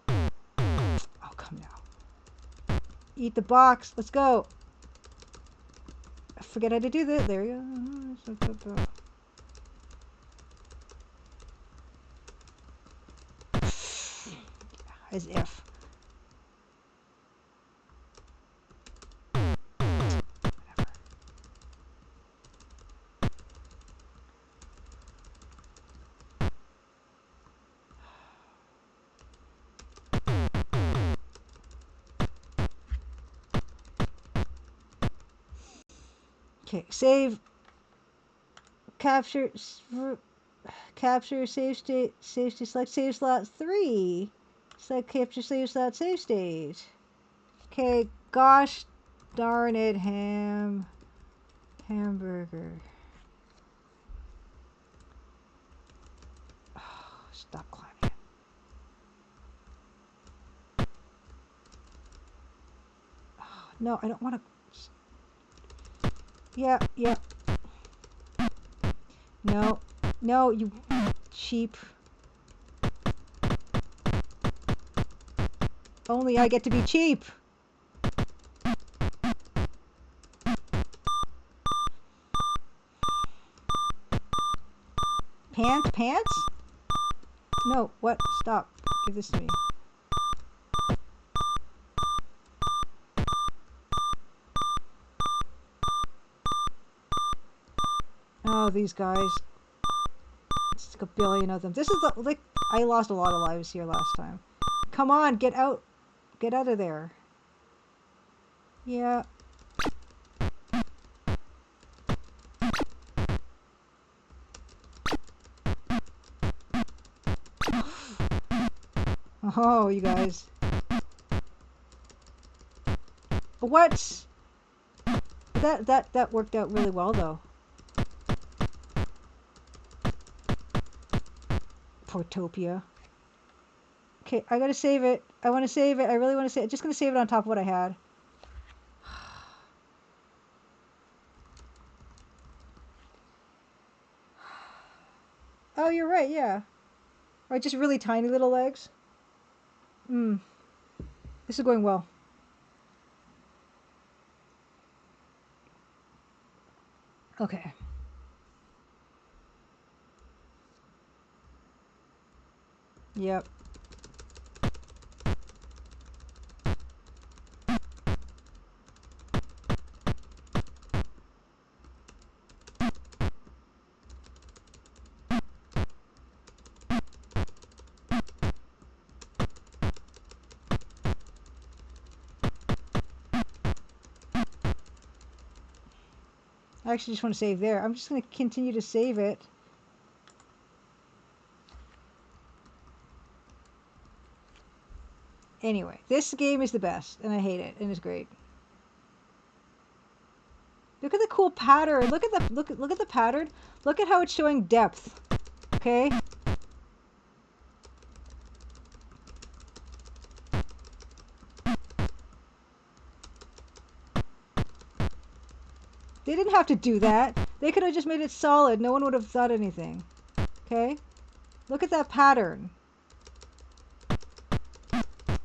Oh, come now. Eat the box. Let's go. I forget how to do this. There you go. As if. Okay, save, capture, save state, select save slot 3. Select capture save slot, save state. Okay, gosh darn it, hamburger. Oh, stop climbing. Oh, no, I don't want to. Yeah. No, you cheap. Only I get to be cheap. Pants? No, what? Stop. Give this to me. Oh, these guys. It's like a billion of them. This is the, like, I lost a lot of lives here last time. Come on, get out. Get out of there. Yeah. Oh, you guys. What? That worked out really well, though. Portopia. Okay, I gotta save it. I want to save it. I really want to save it. Just gonna save it on top of what I had. Oh, you're right, yeah. Or just really tiny little legs. This is going well. Okay. Yep. I actually just want to save there. I'm just going to continue to save it. Anyway, this game is the best, and I hate it, and it's great. Look at the cool pattern. Look at the pattern. Look at how it's showing depth. Okay? They didn't have to do that. They could have just made it solid. No one would have thought anything. Okay? Look at that pattern.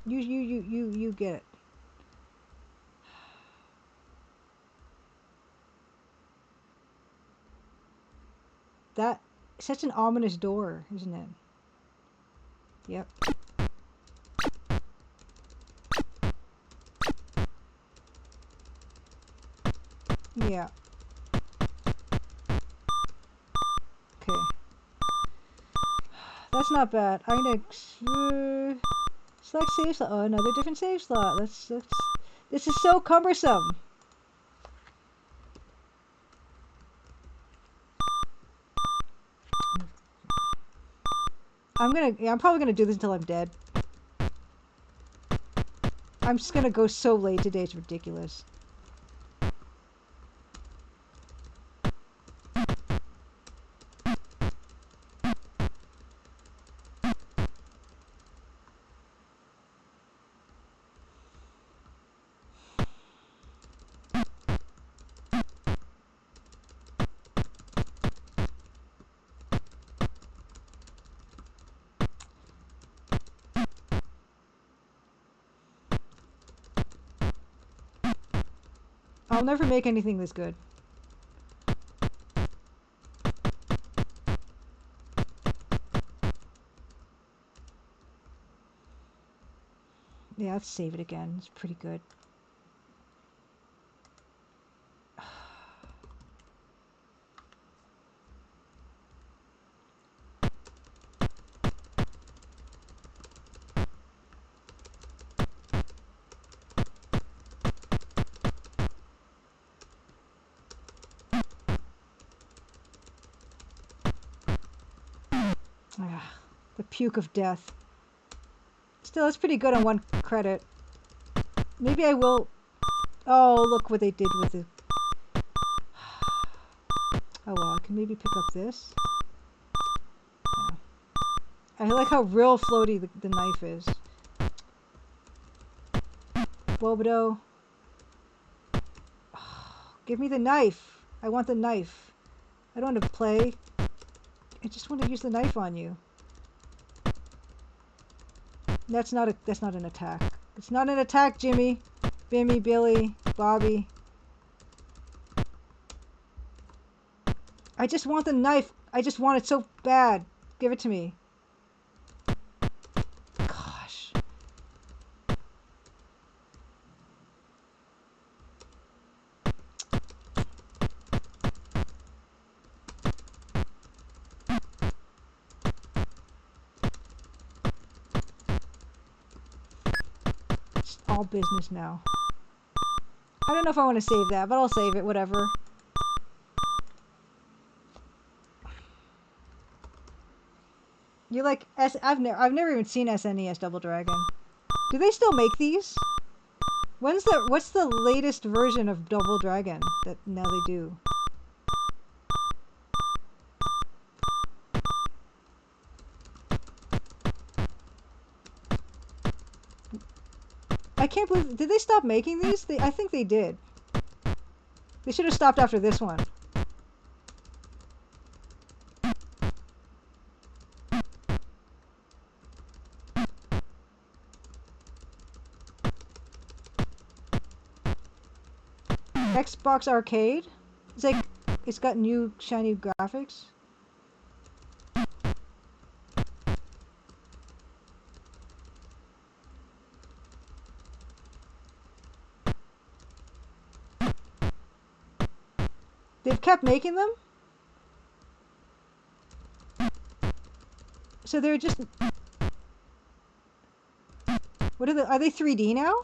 You get it. That such an ominous door, isn't it? Yep. Yeah. Okay. That's not bad. I'm gonna select save slot. Oh, another different save slot. Let's. This is so cumbersome. I'm probably gonna do this until I'm dead. I'm just gonna go so late today. It's ridiculous. I'll never make anything this good. Yeah, let's save it again. It's pretty good. The puke of death. Still, it's pretty good on one credit. Maybe I will... Oh, look what they did with it. Oh well, I can maybe pick up this. Yeah. I like how real floaty the knife is. Bobodo. Give me the knife. I want the knife. I don't want to play. I just want to use the knife on you. That's not an attack. It's not an attack, Jimmy. Bimmy, Billy, Bobby. I just want the knife. I just want it so bad. Give it to me. Gosh. It's all business now. I don't know if I want to save that, but I'll save it, whatever. You like I've never even seen SNES Double Dragon. Do they still make these? What's the latest version of Double Dragon that now they do? I can't believe, did they stop making these? I think they did. They should have stopped after this one. Xbox Arcade? It's like, it's got new shiny graphics. They've kept making them? So they're just... What are they 3D now?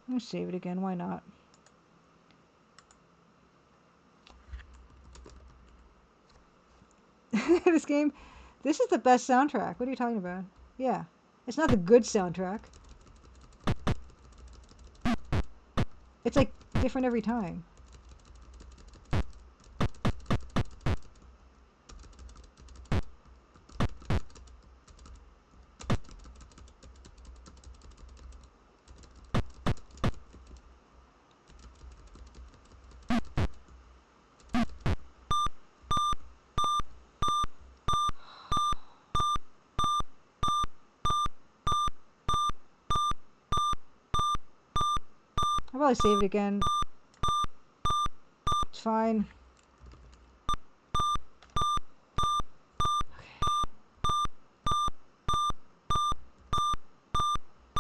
Let me save it again, why not? This game, this is the best soundtrack. What are you talking about? Yeah, it's not the good soundtrack. It's like different every time. I'll probably save it again. It's fine.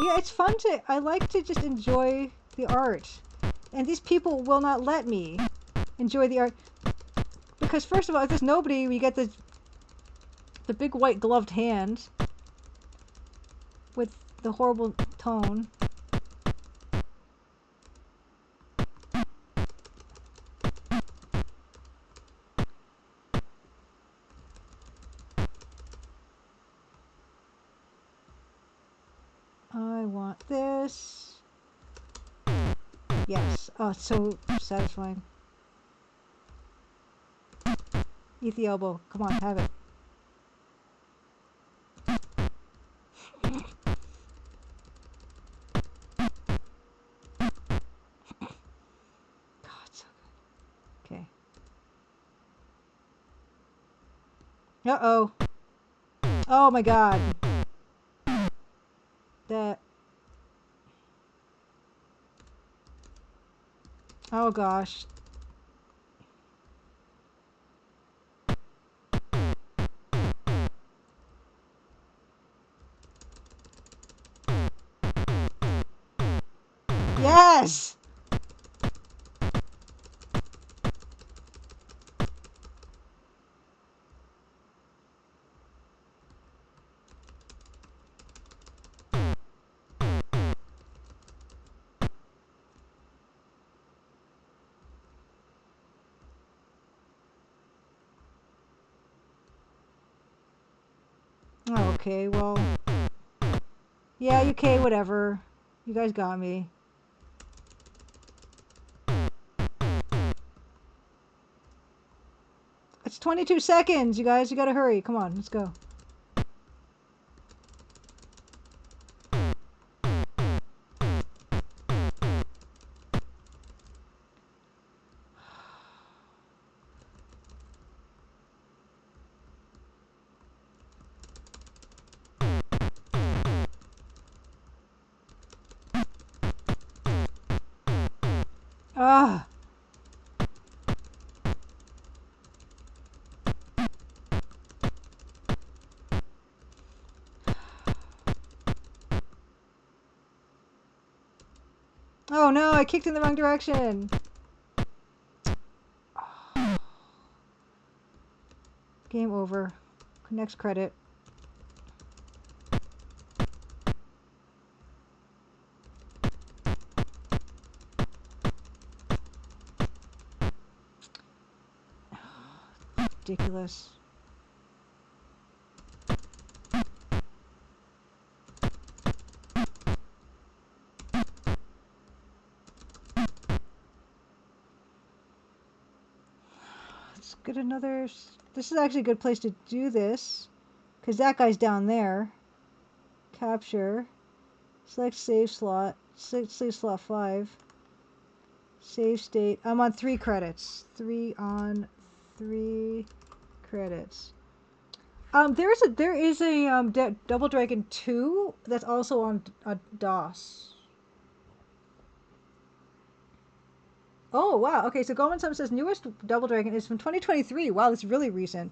Yeah, it's fun to... I like to just enjoy the art. And these people will not let me enjoy the art. Because first of all, if there's nobody, we get the big white gloved hand with the horrible tone. I want this. Yes. Oh, it's so satisfying. Eat the elbow. Come on, have it. God, so good. Okay. Uh-oh. Oh my god. That... Oh gosh. Yes! Okay, well... Yeah, UK, whatever. You guys got me. It's 22 seconds, you guys. You gotta hurry. Come on, let's go. Ah! Oh no, I kicked in the wrong direction. Game over. Next credit. Ridiculous. Let's get another... This is actually a good place to do this. Because that guy's down there. Capture. Select save slot. Select save slot 5. Save state. I'm on 3 credits. 3 on 3 credits. There is a Double Dragon 2 that's also on DOS. Oh wow. Okay, so Goldman Sum says newest Double Dragon is from 2023. Wow, that's really recent.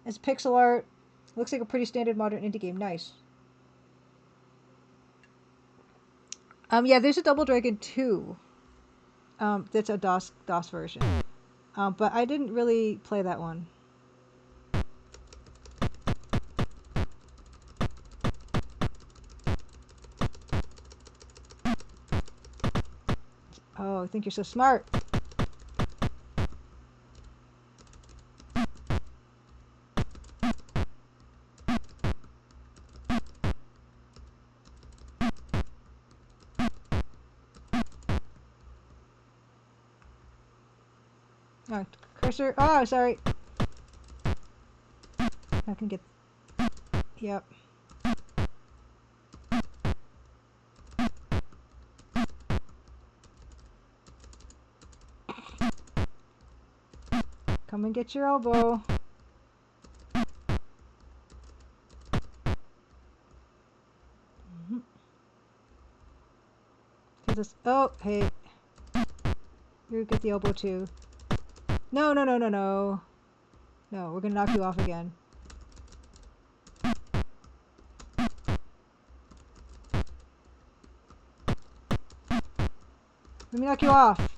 It's pixel art. Looks like a pretty standard modern indie game. Nice. Yeah, there's a Double Dragon 2. That's a DOS version. But I didn't really play that one. Oh, I think you're so smart. Oh, cursor. Oh, sorry. I can get... Yep. Come and get your elbow. Oh, hey. You get the elbow too. No, no, no, no, no. No, we're gonna knock you off again. Let me knock you off.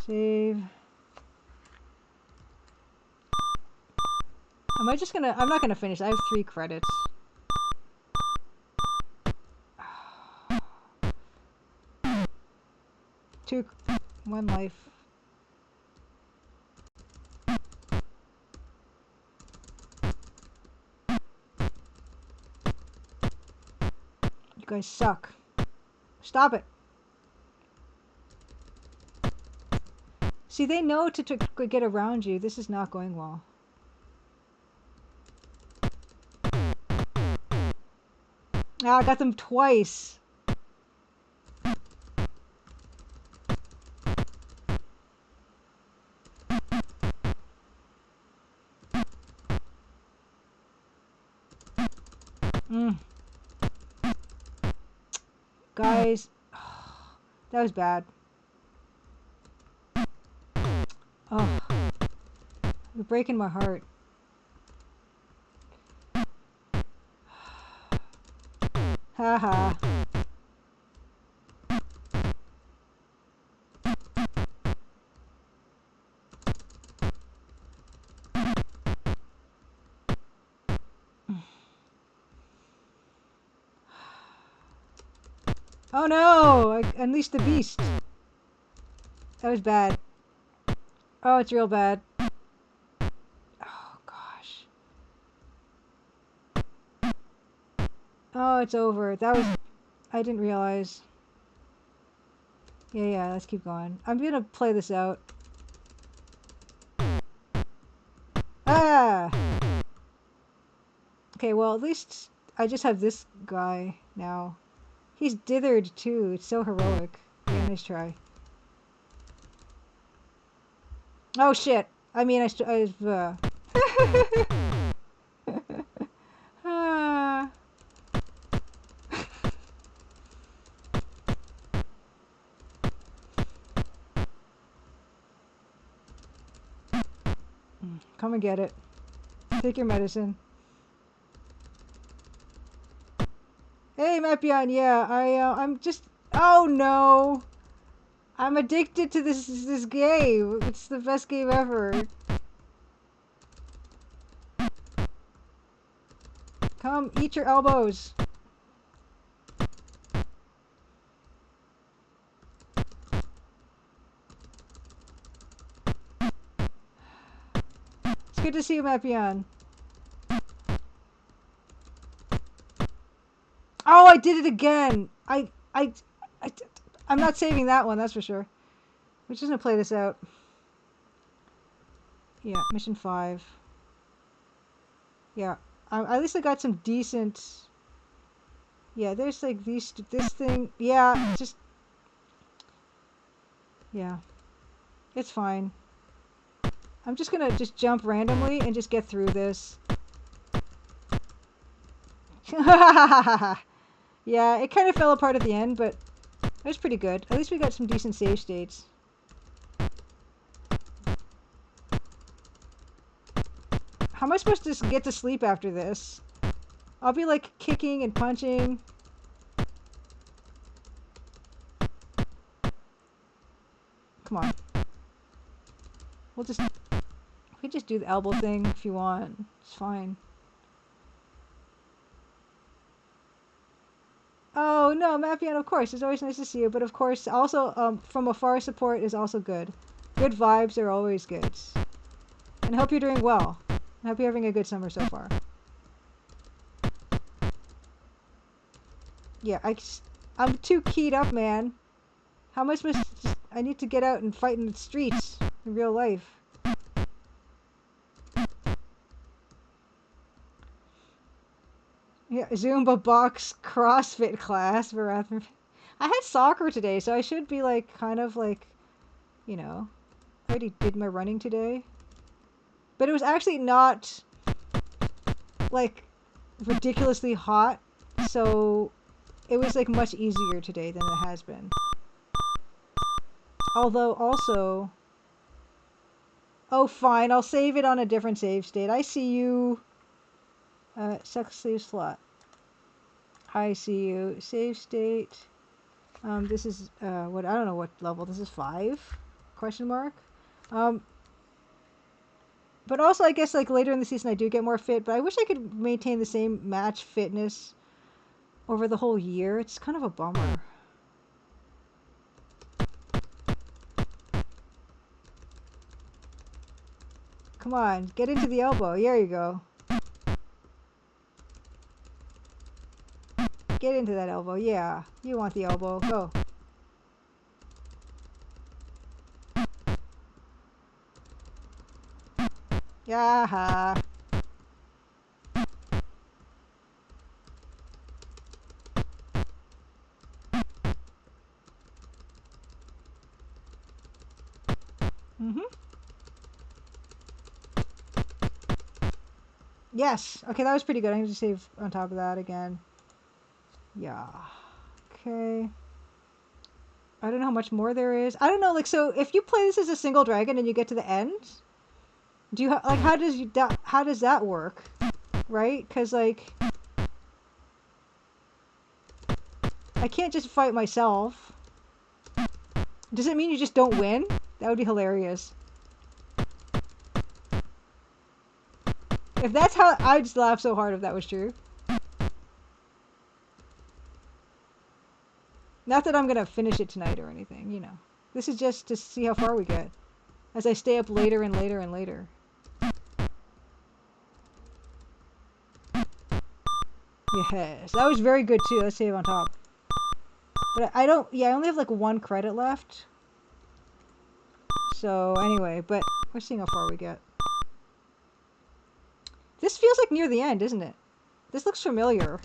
Save. I'm not gonna finish. I have 3 credits. 1 life. You guys suck. Stop it. See, they know to get around you. This is not going well. Ah, I got them twice. Mm. Guys, that was bad. Oh, you're breaking my heart. Haha. Oh no! I unleashed the beast. That was bad. Oh, it's real bad. Oh gosh. Oh, it's over. That was... I didn't realize. Yeah, let's keep going. I'm gonna play this out. Ah! Okay, well, at least I just have this guy now. He's dithered, too. It's so heroic. Yeah, nice try. Oh, shit. I mean, Ah. Come and get it. Take your medicine. Hey, Mapion, yeah, I'm just... Oh, no! I'm addicted to this game. It's the best game ever. Come, eat your elbows. It's good to see you, Mapion. Oh, I did it again! I'm not saving that one, that's for sure. We're just gonna play this out. Yeah, mission 5. Yeah, at least I got some decent... Yeah, there's like this thing. Yeah, just... Yeah. It's fine. I'm just gonna just jump randomly and just get through this. Yeah, it kind of fell apart at the end, but it was pretty good. At least we got some decent save states. How am I supposed to get to sleep after this? I'll be like kicking and punching. Come on. We can just do the elbow thing if you want. It's fine. Oh no, Mapian, of course. It's always nice to see you, but of course, also from afar support is also good. Good vibes are always good. And I hope you're doing well. I hope you're having a good summer so far. Yeah, I'm too keyed up, man. How am I supposed to just... I need to get out and fight in the streets in real life. Yeah, Zumba box CrossFit class. I had soccer today, so I should be like, kind of like, you know, I already did my running today. But it was actually not, like, ridiculously hot, so it was, like, much easier today than it has been. Although, also... Oh, fine, I'll save it on a different save state. I see you. Sex save slot. I see you. Save state. This is, what, I don't know what level. This is 5? Question mark? But also, I guess, like, later in the season I do get more fit, but I wish I could maintain the same match fitness over the whole year. It's kind of a bummer. Come on, get into the elbow. There you go. Get into that elbow. Yeah, you want the elbow. Go. Yaha. Mm-hmm. Yes. Okay, that was pretty good. I'm going to save on top of that again. Yeah. Okay. I don't know how much more there is. I don't know, like, so if you play this as a single dragon and you get to the end, do you, like, how does that work? Right? Because, like, I can't just fight myself. Does it mean you just don't win? That would be hilarious. If that's how, I'd just laugh so hard if that was true. Not that I'm going to finish it tonight or anything, you know. This is just to see how far we get. As I stay up later and later and later. Yes, that was very good too. Let's save on top. But I don't, yeah, I only have like 1 credit left. So anyway, but we're seeing how far we get. This feels like near the end, isn't it? This looks familiar.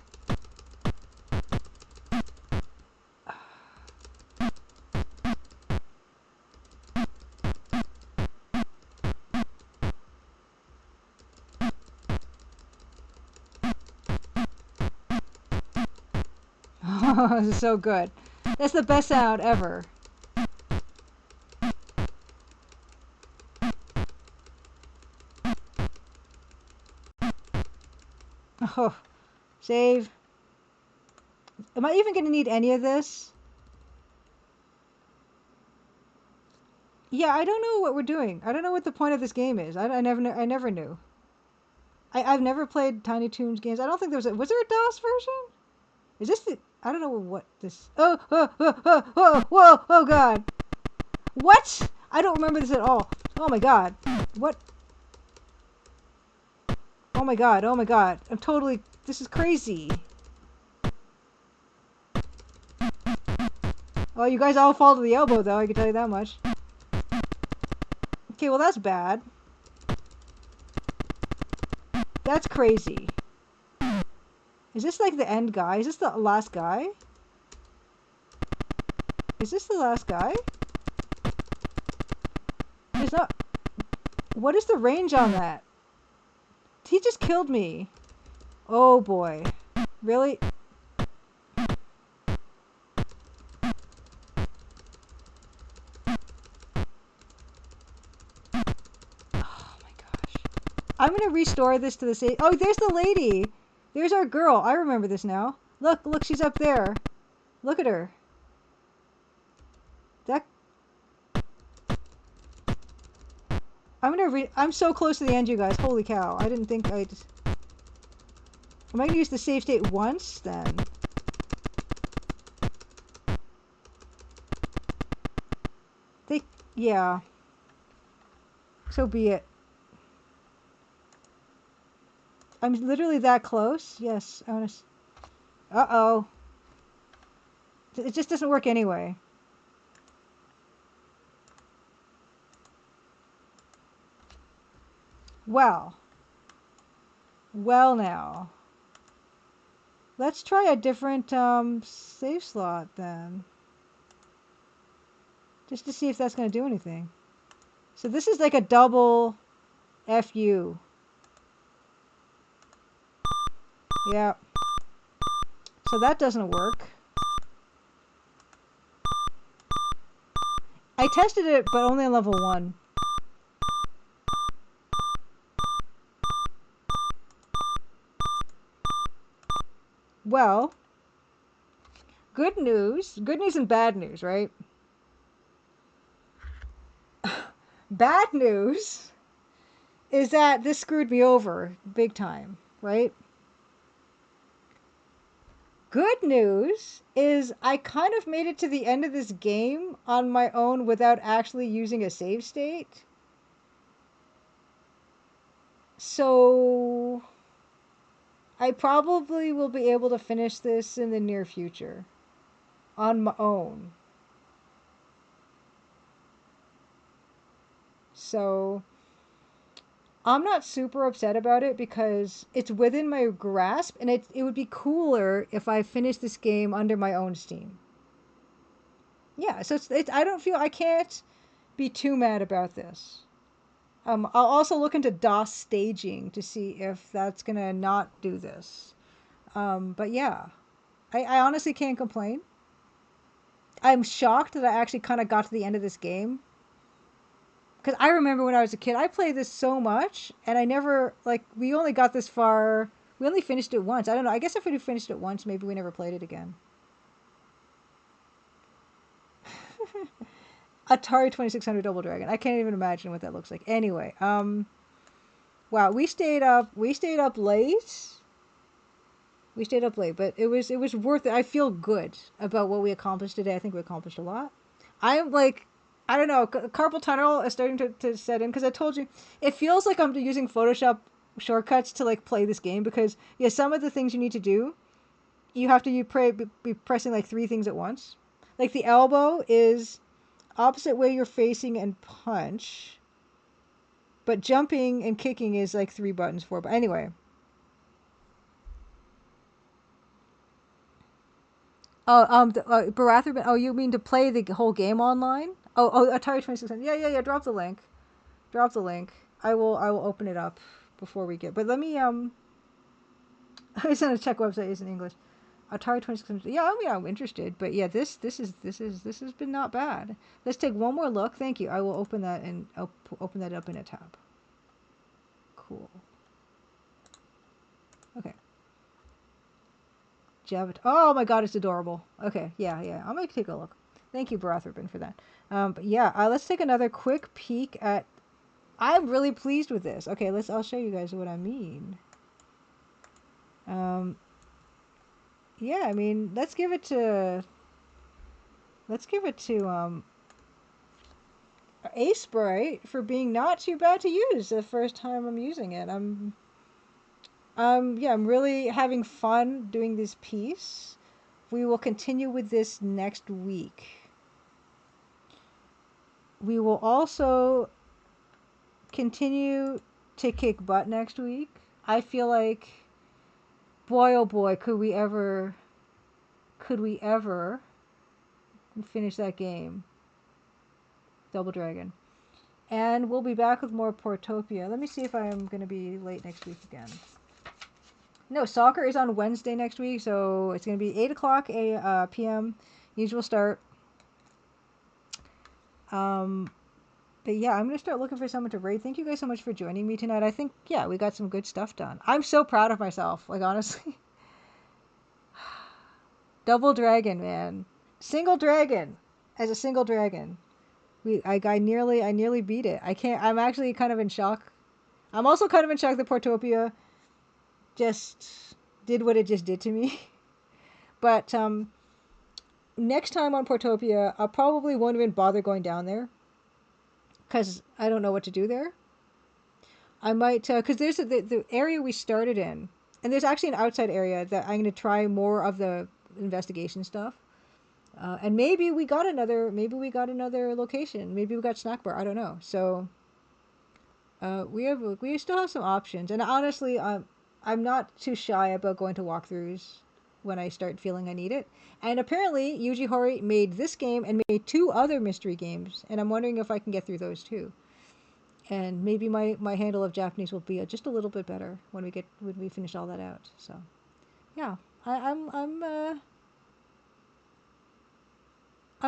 This is so good. That's the best sound ever. Oh, save. Am I even going to need any of this? Yeah, I don't know what we're doing. I don't know what the point of this game is. I never knew. I've never played Tiny Toons games. I don't think there was was there a DOS version? Is this the, I don't know what this, oh god. What? I don't remember this at all. Oh my god. What? Oh my god, oh my god. I'm totally, this is crazy. Oh, you guys all fall to the elbow though, I can tell you that much. Okay, well that's bad. That's crazy. Is this like the end guy? Is this the last guy? Is this the last guy? There's not... What is the range on that? He just killed me. Oh boy. Really? Oh my gosh. I'm gonna restore this to the save. Oh, there's the lady. There's our girl. I remember this now. Look, look, she's up there. Look at her. That... I'm so close to the end, you guys. Holy cow. I didn't think I'd... Am I gonna use the save state once, then? Yeah. So be it. I'm literally that close. Yes, I want to... Uh-oh. It just doesn't work anyway. Well. Well now. Let's try a different save slot then. Just to see if that's going to do anything. So this is like a double FU. Yeah. So that doesn't work. I tested it, but only on level 1. Well, good news. Good news and bad news, right? Bad news is that this screwed me over big time, right? Good news is I kind of made it to the end of this game on my own without actually using a save state. So I probably will be able to finish this in the near future on my own. So I'm not super upset about it because it's within my grasp, and it would be cooler if I finished this game under my own steam. Yeah, so it's I don't feel I can't be too mad about this. I'll also look into DOS staging to see if that's gonna not do this. But yeah, I honestly can't complain. I'm shocked that I actually kind of got to the end of this game. Because I remember when I was a kid, I played this so much, and I never, like, we only got this far, we only finished it once. I don't know, I guess if we finished it once, maybe we never played it again. Atari 2600 Double Dragon. I can't even imagine what that looks like. Anyway, wow, we stayed up late. We stayed up late, but it was worth it. I feel good about what we accomplished today. I think we accomplished a lot. I'm like, I don't know, carpal tunnel is starting to set in, because I told you, it feels like I'm using Photoshop shortcuts to like play this game, because yeah, some of the things you need to do, you have to be pressing like 3 things at once. Like the elbow is opposite way you're facing and punch, but jumping and kicking is like 3 buttons, 4. But anyway. Oh, Baratheon. Oh, you mean to play the whole game online? Oh, Atari 2600. Yeah. Drop the link. Drop the link. I will open it up before we get. But let me I was gonna check website is in English. Atari 2600. Yeah, I mean I'm interested, but yeah, this has been not bad. Let's take one more look. Thank you. I will open that, and I'll open that up in a tab. Cool. Okay. Jabbit. Oh my god, it's adorable. Okay, yeah. I'm gonna take a look. Thank you, Baratheon, for that. But yeah, let's take another quick peek at. I'm really pleased with this. Okay, I'll show you guys what I mean. Yeah, I mean, let's give it to Aseprite for being not too bad to use the first time I'm using it. Yeah, I'm really having fun doing this piece. We will continue with this next week. We will also continue to kick butt next week. I feel like, boy oh boy, could we ever finish that game. Double Dragon. And we'll be back with more Portopia. Let me see if I am going to be late next week again. No, soccer is on Wednesday next week, so it's going to be 8 o'clock p.m. Usual start. But yeah, I'm going to start looking for someone to raid. Thank you guys so much for joining me tonight. I think, yeah, we got some good stuff done. I'm so proud of myself, like, honestly. Double Dragon, man. Single Dragon. As a single dragon. I nearly beat it. I'm actually kind of in shock. I'm also kind of in shock that Portopia just did what it just did to me. But next time on Portopia, I probably won't even bother going down there, because I don't know what to do there. I might, because there's the area we started in, and there's actually an outside area that I'm going to try more of the investigation stuff. And maybe we got another location. Maybe we got snack bar. I don't know. So we still have some options. And honestly, I'm not too shy about going to walkthroughs when I start feeling I need it. And apparently, Yuji Horii made this game and made 2 other mystery games, and I'm wondering if I can get through those too. And maybe my handle of Japanese will be just a little bit better when we finish all that out. So, yeah, I'm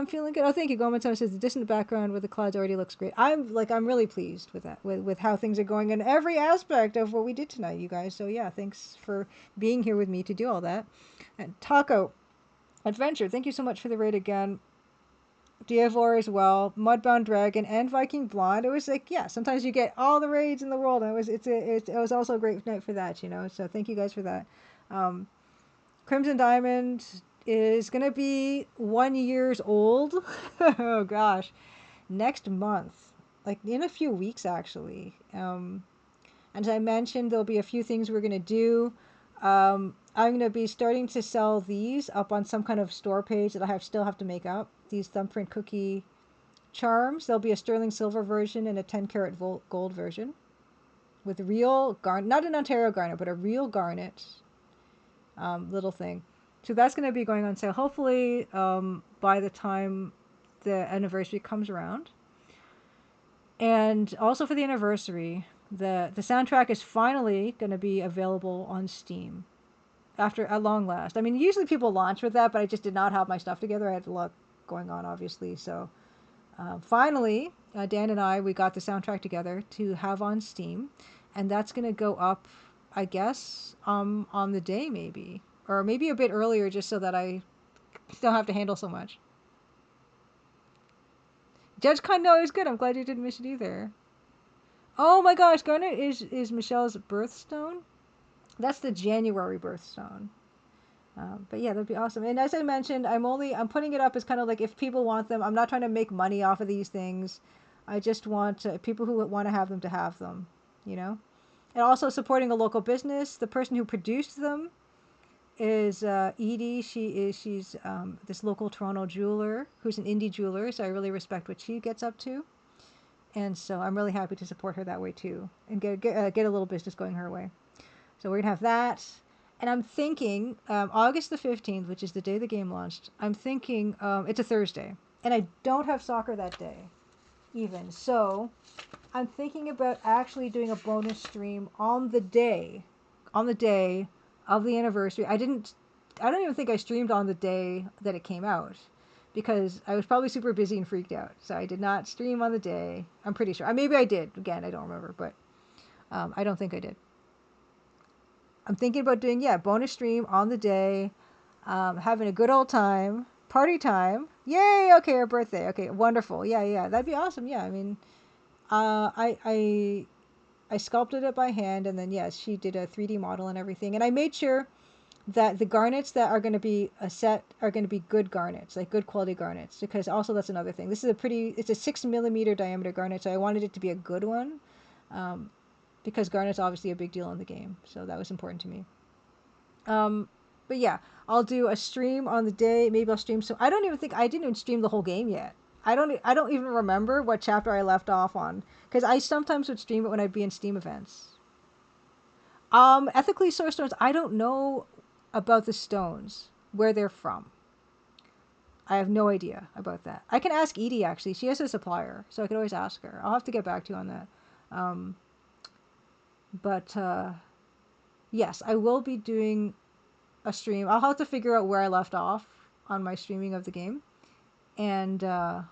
feeling good. Oh, thank you. Gomen-san says the distant background with the clouds already looks great. I'm really pleased with that, with how things are going in every aspect of what we did tonight, you guys. So yeah, thanks for being here with me to do all that. And Taco Adventure, thank you so much for the raid again. Diavor as well, Mudbound Dragon, and Viking Blonde. It was like, yeah, sometimes you get all the raids in the world, and it was also a great night for that, you know. So thank you guys for that. Crimson Diamond is gonna be 1 year old. Oh gosh, next month, like in a few weeks actually. As I mentioned, there'll be a few things we're gonna do. I'm gonna be starting to sell these up on some kind of store page that I still have to make up. These thumbprint cookie charms. There'll be a sterling silver version and a 10-karat gold version with real garnet, not an Ontario garnet, but a real garnet little thing. So that's going to be going on sale, hopefully by the time the anniversary comes around. And also for the anniversary, the soundtrack is finally going to be available on Steam after at long last. I mean, usually people launch with that, but I just did not have my stuff together. I had a lot going on, obviously. So finally, Dan and we got the soundtrack together to have on Steam, and that's going to go up, I guess, on the day maybe, or maybe a bit earlier, just so that I don't have to handle so much. Judge Con, no, it was good. I'm glad you didn't miss it either. Oh my gosh, Garnet is Michelle's birthstone. That's the January birthstone. But yeah, that'd be awesome. And as I mentioned, I'm putting it up as kind of like if people want them. I'm not trying to make money off of these things. I just want people who want to have them to have them, you know. And also supporting a local business. The person who produced them is Edie. She's this local Toronto jeweler who's an indie jeweler. So I really respect what she gets up to. And so I'm really happy to support her that way too, and get a little business going her way. So we're gonna have that. And I'm thinking August the 15th, which is the day the game launched. I'm thinking it's a Thursday, and I don't have soccer that day, even. So I'm thinking about actually doing a bonus stream on the day of the anniversary. I don't even think I streamed on the day that it came out, because I was probably super busy and freaked out. So I did not stream on the day. I'm pretty sure. Maybe I did. Again, I don't remember, but I don't think I did. I'm thinking about doing, bonus stream on the day, having a good old time, party time. Yay! Okay, her birthday. Okay, wonderful. Yeah, that'd be awesome. Yeah, I mean, I sculpted it by hand, and then yes, she did a 3D model and everything, and I made sure that the garnets that are going to be a set are going to be good garnets, like good quality garnets, because also that's another thing. This is it's a 6mm diameter garnet, so I wanted it to be a good one. Because garnet's obviously a big deal in the game, so that was important to me. But yeah, I'll do a stream on the day. Maybe I'll stream some. I didn't even stream the whole game yet. I don't even remember what chapter I left off on, because I sometimes would stream it when I'd be in Steam events. Ethically sourced stones. I don't know about the stones, where they're from. I have no idea about that. I can ask Edie, actually. She has a supplier, so I could always ask her. I'll have to get back to you on that. But yes, I will be doing a stream. I'll have to figure out where I left off on my streaming of the game. And garnets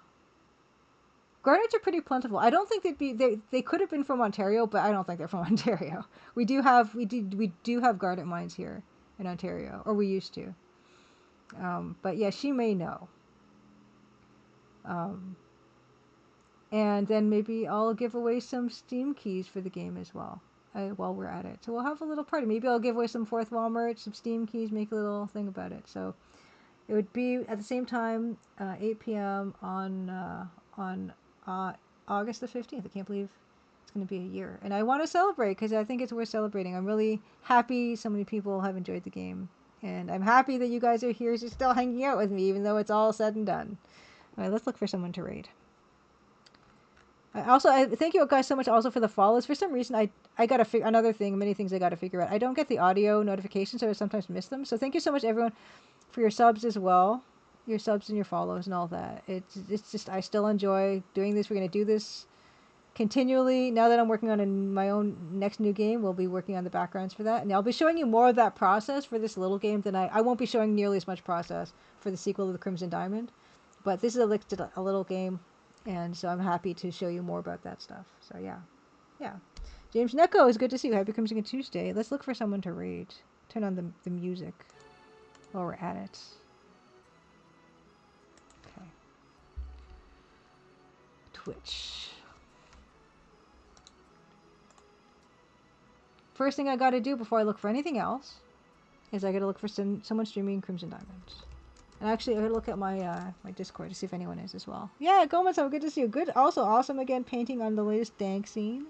are pretty plentiful. I don't think they could have been from Ontario, but I don't think they're from Ontario. We do have garnet mines here in Ontario, or we used to. But yeah, she may know. And then maybe I'll give away some Steam keys for the game as well. While we're at it. So we'll have a little party. Maybe I'll give away some fourth wall merch, some Steam keys, make a little thing about it. So it would be at the same time, 8 p.m. on August the 15th. I can't believe it's going to be a year. And I want to celebrate because I think it's worth celebrating. I'm really happy so many people have enjoyed the game. And I'm happy that you guys are here just still hanging out with me, even though it's all said and done. All right, let's look for someone to raid. I thank you guys so much also for the follows. For some reason, I got to another thing, many things I got to figure out. I don't get the audio notifications, so I sometimes miss them. So thank you so much, everyone, for your subs as well, your subs and your follows and all that. It's just I still enjoy doing this. We're gonna do this continually. Now that I'm working on my own next new game, we'll be working on the backgrounds for that, and I'll be showing you more of that process for this little game than I won't be showing nearly as much process for the sequel to the Crimson Diamond, but this is a little game. And so I'm happy to show you more about that stuff. So yeah. James Neko, it's good to see you. Happy Crimson Tuesday. Let's look for someone to raid. Turn on the music while we're at it. Okay. Twitch. First thing I gotta do before I look for anything else is I gotta look for someone streaming Crimson Diamonds. And actually, I gotta look at my my Discord to see if anyone is as well. Yeah, Gomez, so good to see you. Good, also awesome again, painting on the latest dank scene.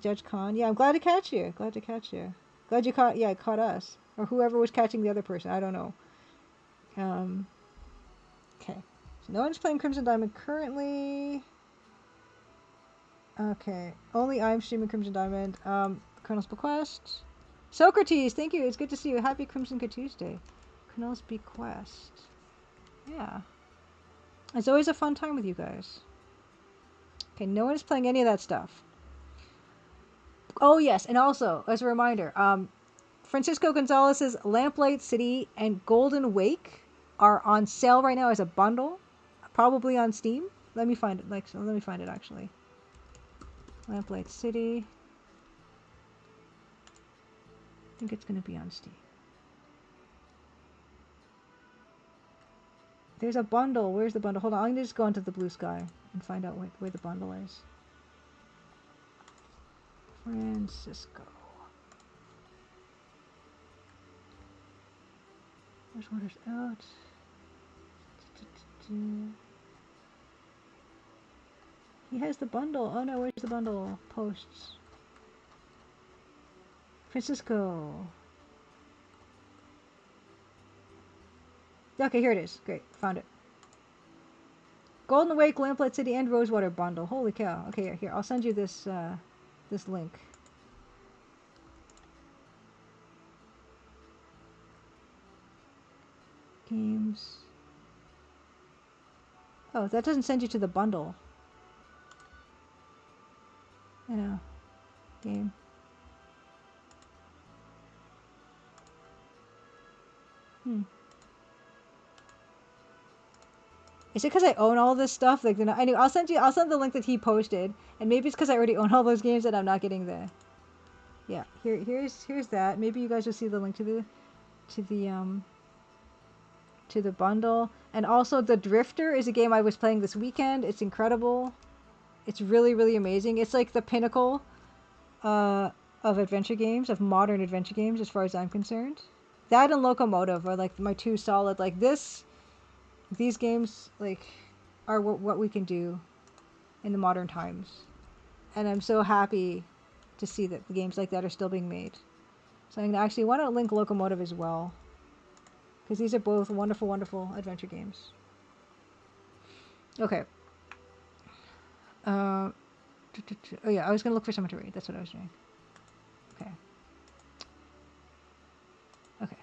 Judge Khan, yeah, I'm glad to catch you. Glad you caught us. Or whoever was catching the other person, I don't know. Okay. So no one's playing Crimson Diamond currently. Okay. Only I'm streaming Crimson Diamond. Colonel's Bequest. Socrates, thank you. It's good to see you. Happy Crimson Tuesday. Colonel's Bequest. Yeah. It's always a fun time with you guys. Okay, no one is playing any of that stuff. Oh yes, and also as a reminder, Francisco Gonzalez's Lamplight City and Golden Wake are on sale right now as a bundle, probably on Steam. Let me find it. Let me find it actually. Lamplight City. I think it's gonna be on Steam. There's a bundle. Where's the bundle? Hold on. I'm gonna just go into the Blue Sky and find out where the bundle is. Francisco. There's orders out. He has the bundle. Oh no, where's the bundle? Posts. Francisco. Okay, here it is. Great, found it. Golden Wake, Lamplight City, and Rosewater bundle. Holy cow. Okay, here, I'll send you this this link. Games. Oh, that doesn't send you to the bundle. I know. Game. Is it because I own all this stuff? Like, anyway, I'll send the link that he posted, and maybe it's because I already own all those games that I'm not getting the. Yeah, here's that. Maybe you guys will see the link to the bundle, and also the Drifter is a game I was playing this weekend. It's incredible. It's really, really amazing. It's like the pinnacle of adventure games, of modern adventure games, as far as I'm concerned. That and Locomotive are like my two solid. Like these games like are what we can do in the modern times, and I'm so happy to see that the games like that are still being made. So I'm gonna actually want to link Locomotive as well, because these are both wonderful, wonderful adventure games. Okay. Oh yeah, I was gonna look for someone to read. That's what I was doing. Okay. Okay.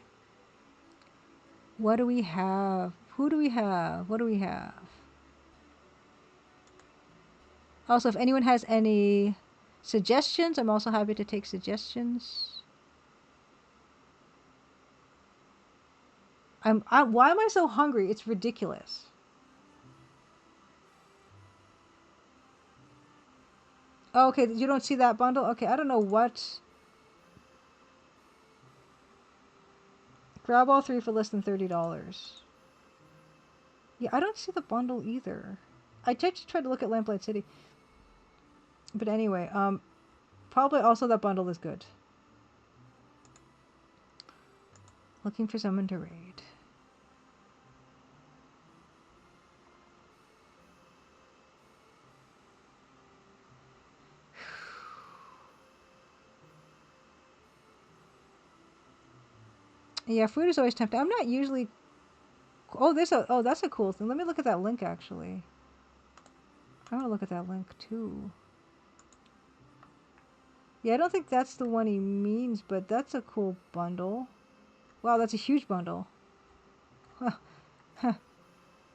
What do we have? Who do we have? What do we have? Also, if anyone has any suggestions, I'm also happy to take suggestions. Why am I so hungry? It's ridiculous. Oh, okay, you don't see that bundle? Okay, I don't know what. Grab all three for less than $30. Yeah, I don't see the bundle either. I just tried to look at Lamplight City. But anyway, probably also that bundle is good. Looking for someone to raid. Yeah, food is always tempting. I'm not usually. Oh, that's a cool thing. Let me look at that link actually. I want to look at that link too. Yeah, I don't think that's the one he means, but that's a cool bundle. Wow, that's a huge bundle. Huh.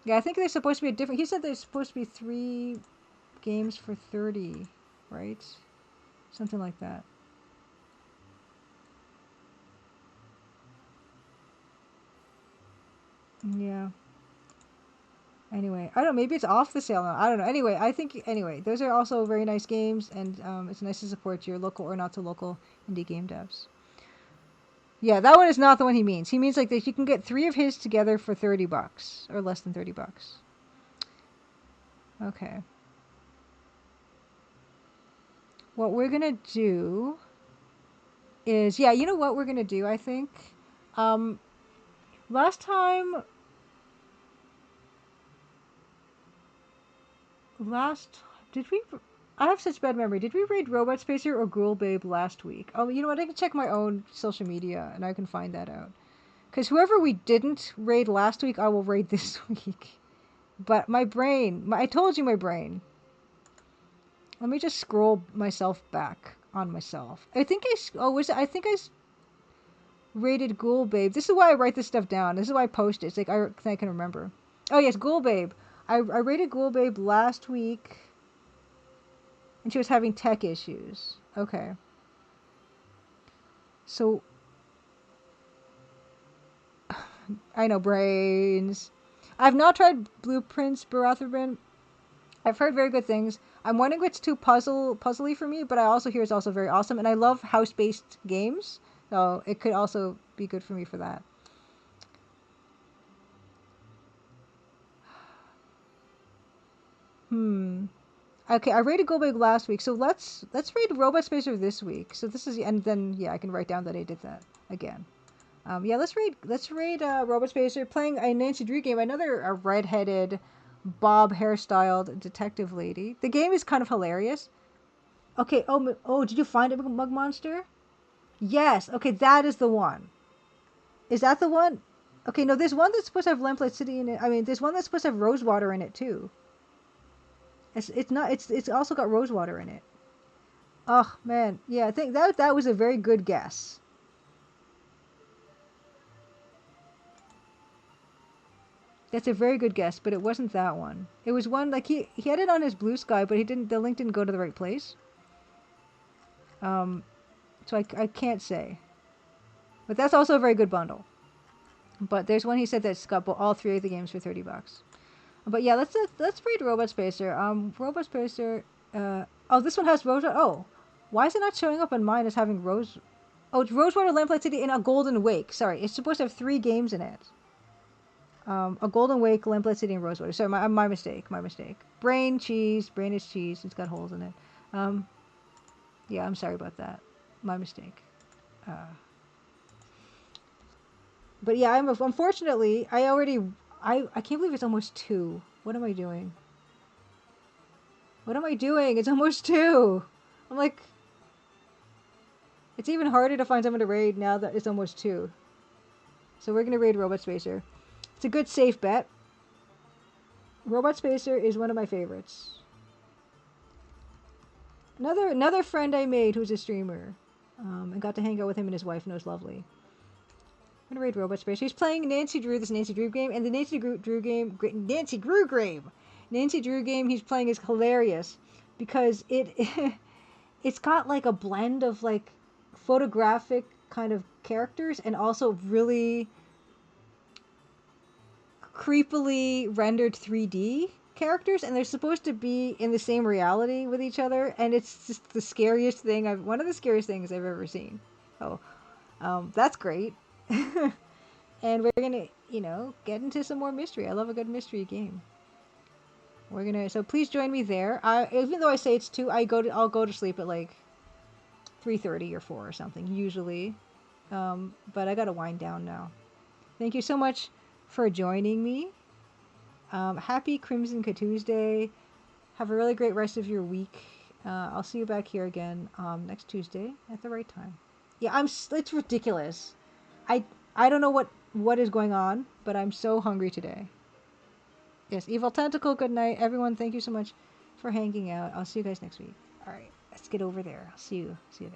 Yeah, I think there's supposed to be a different. He said there's supposed to be 3 games for 30, right? Something like that. Yeah. Anyway, I don't know, maybe it's off the sale now. I don't know. Anyway, those are also very nice games, and it's nice to support your local or not so local indie game devs. Yeah, that one is not the one he means. He means like that you can get 3 of his together for $30 or less than $30. Okay. What we're gonna do is, yeah, you know what we're gonna do, I think? Last time did we? I have such bad memory. Did we raid Robot Spacer or Ghoul Babe last week? Oh, you know what? I can check my own social media and I can find that out. Because whoever we didn't raid last week, I will raid this week. But my brain, I told you my brain. Let me just scroll myself back on myself. I think I think I raided Ghoul Babe. This is why I write this stuff down. This is why I post it. It's like I can remember. Oh yes, Ghoul Babe. I raided Ghoul Babe last week. And she was having tech issues. Okay. So, I know, brains. I've not tried Blueprints Baratherin. I've heard very good things. I'm wondering if it's too puzzly for me, but I also hear it's also very awesome. And I love house-based games, so it could also be good for me for that. Okay, I rated Go Big last week, so let's rate Robot Spacer this week. So this is, and then yeah, I can write down that I did that again. Yeah, let's rate Robot Spacer playing a Nancy Drew game. Another a redheaded, bob hairstyled detective lady. The game is kind of hilarious. Okay. Oh, did you find it, Mug Monster? Yes. Okay, that is the one. Is that the one? Okay, no, there's one that's supposed to have Lamplight City in it. I mean, there's one that's supposed to have Rosewater in it too. It's not. It's also got Rosewater in it. Oh man, yeah. I think that was a very good guess. That's a very good guess, but it wasn't that one. It was one like he had it on his Blue Sky, but he didn't. The link didn't go to the right place. So I can't say. But that's also a very good bundle. But there's one he said that's got all three of the games for $30. But yeah, let's read Robot Spacer. Robot Spacer. Oh, this one has Rosewater. Oh, why is it not showing up on mine as having Rose? Oh, it's Rosewater, Lamplight City, and a Golden Wake. Sorry, it's supposed to have 3 games in it. A Golden Wake, Lamplight City, and Rosewater. Sorry, my mistake. My mistake. Brain is cheese. It's got holes in it. Yeah, I'm sorry about that. My mistake. But yeah, unfortunately, I can't believe it's almost 2. What am I doing? What am I doing? It's almost 2. I'm like, it's even harder to find someone to raid now that it's almost 2. So we're gonna raid Robot Spacer. It's a good safe bet. Robot Spacer is one of my favorites. Another friend I made who's a streamer, and got to hang out with him and his wife, and it was lovely. I'm gonna raid Robot Spacer. He's playing Nancy Drew, this Nancy Drew game, and the Nancy Drew game, Nancy Drew game he's playing is hilarious because it's got like a blend of like photographic kind of characters and also really creepily rendered 3D characters, and they're supposed to be in the same reality with each other, and it's just the scariest thing one of the scariest things I've ever seen. Oh, that's great. And we're gonna, get into some more mystery. I love a good mystery game. So please join me there. Even though I say it's 2, I'll go to sleep at like 3:30 or 4 or something usually. But I gotta wind down now. Thank you so much for joining me. Happy Crimson Tuesday. Have a really great rest of your week. I'll see you back here again next Tuesday at the right time. Yeah, it's ridiculous. I don't know what is going on, but I'm so hungry today. Yes, Evil Tentacle, good night. Everyone, thank you so much for hanging out. I'll see you guys next week. All right, let's get over there. I'll see you there.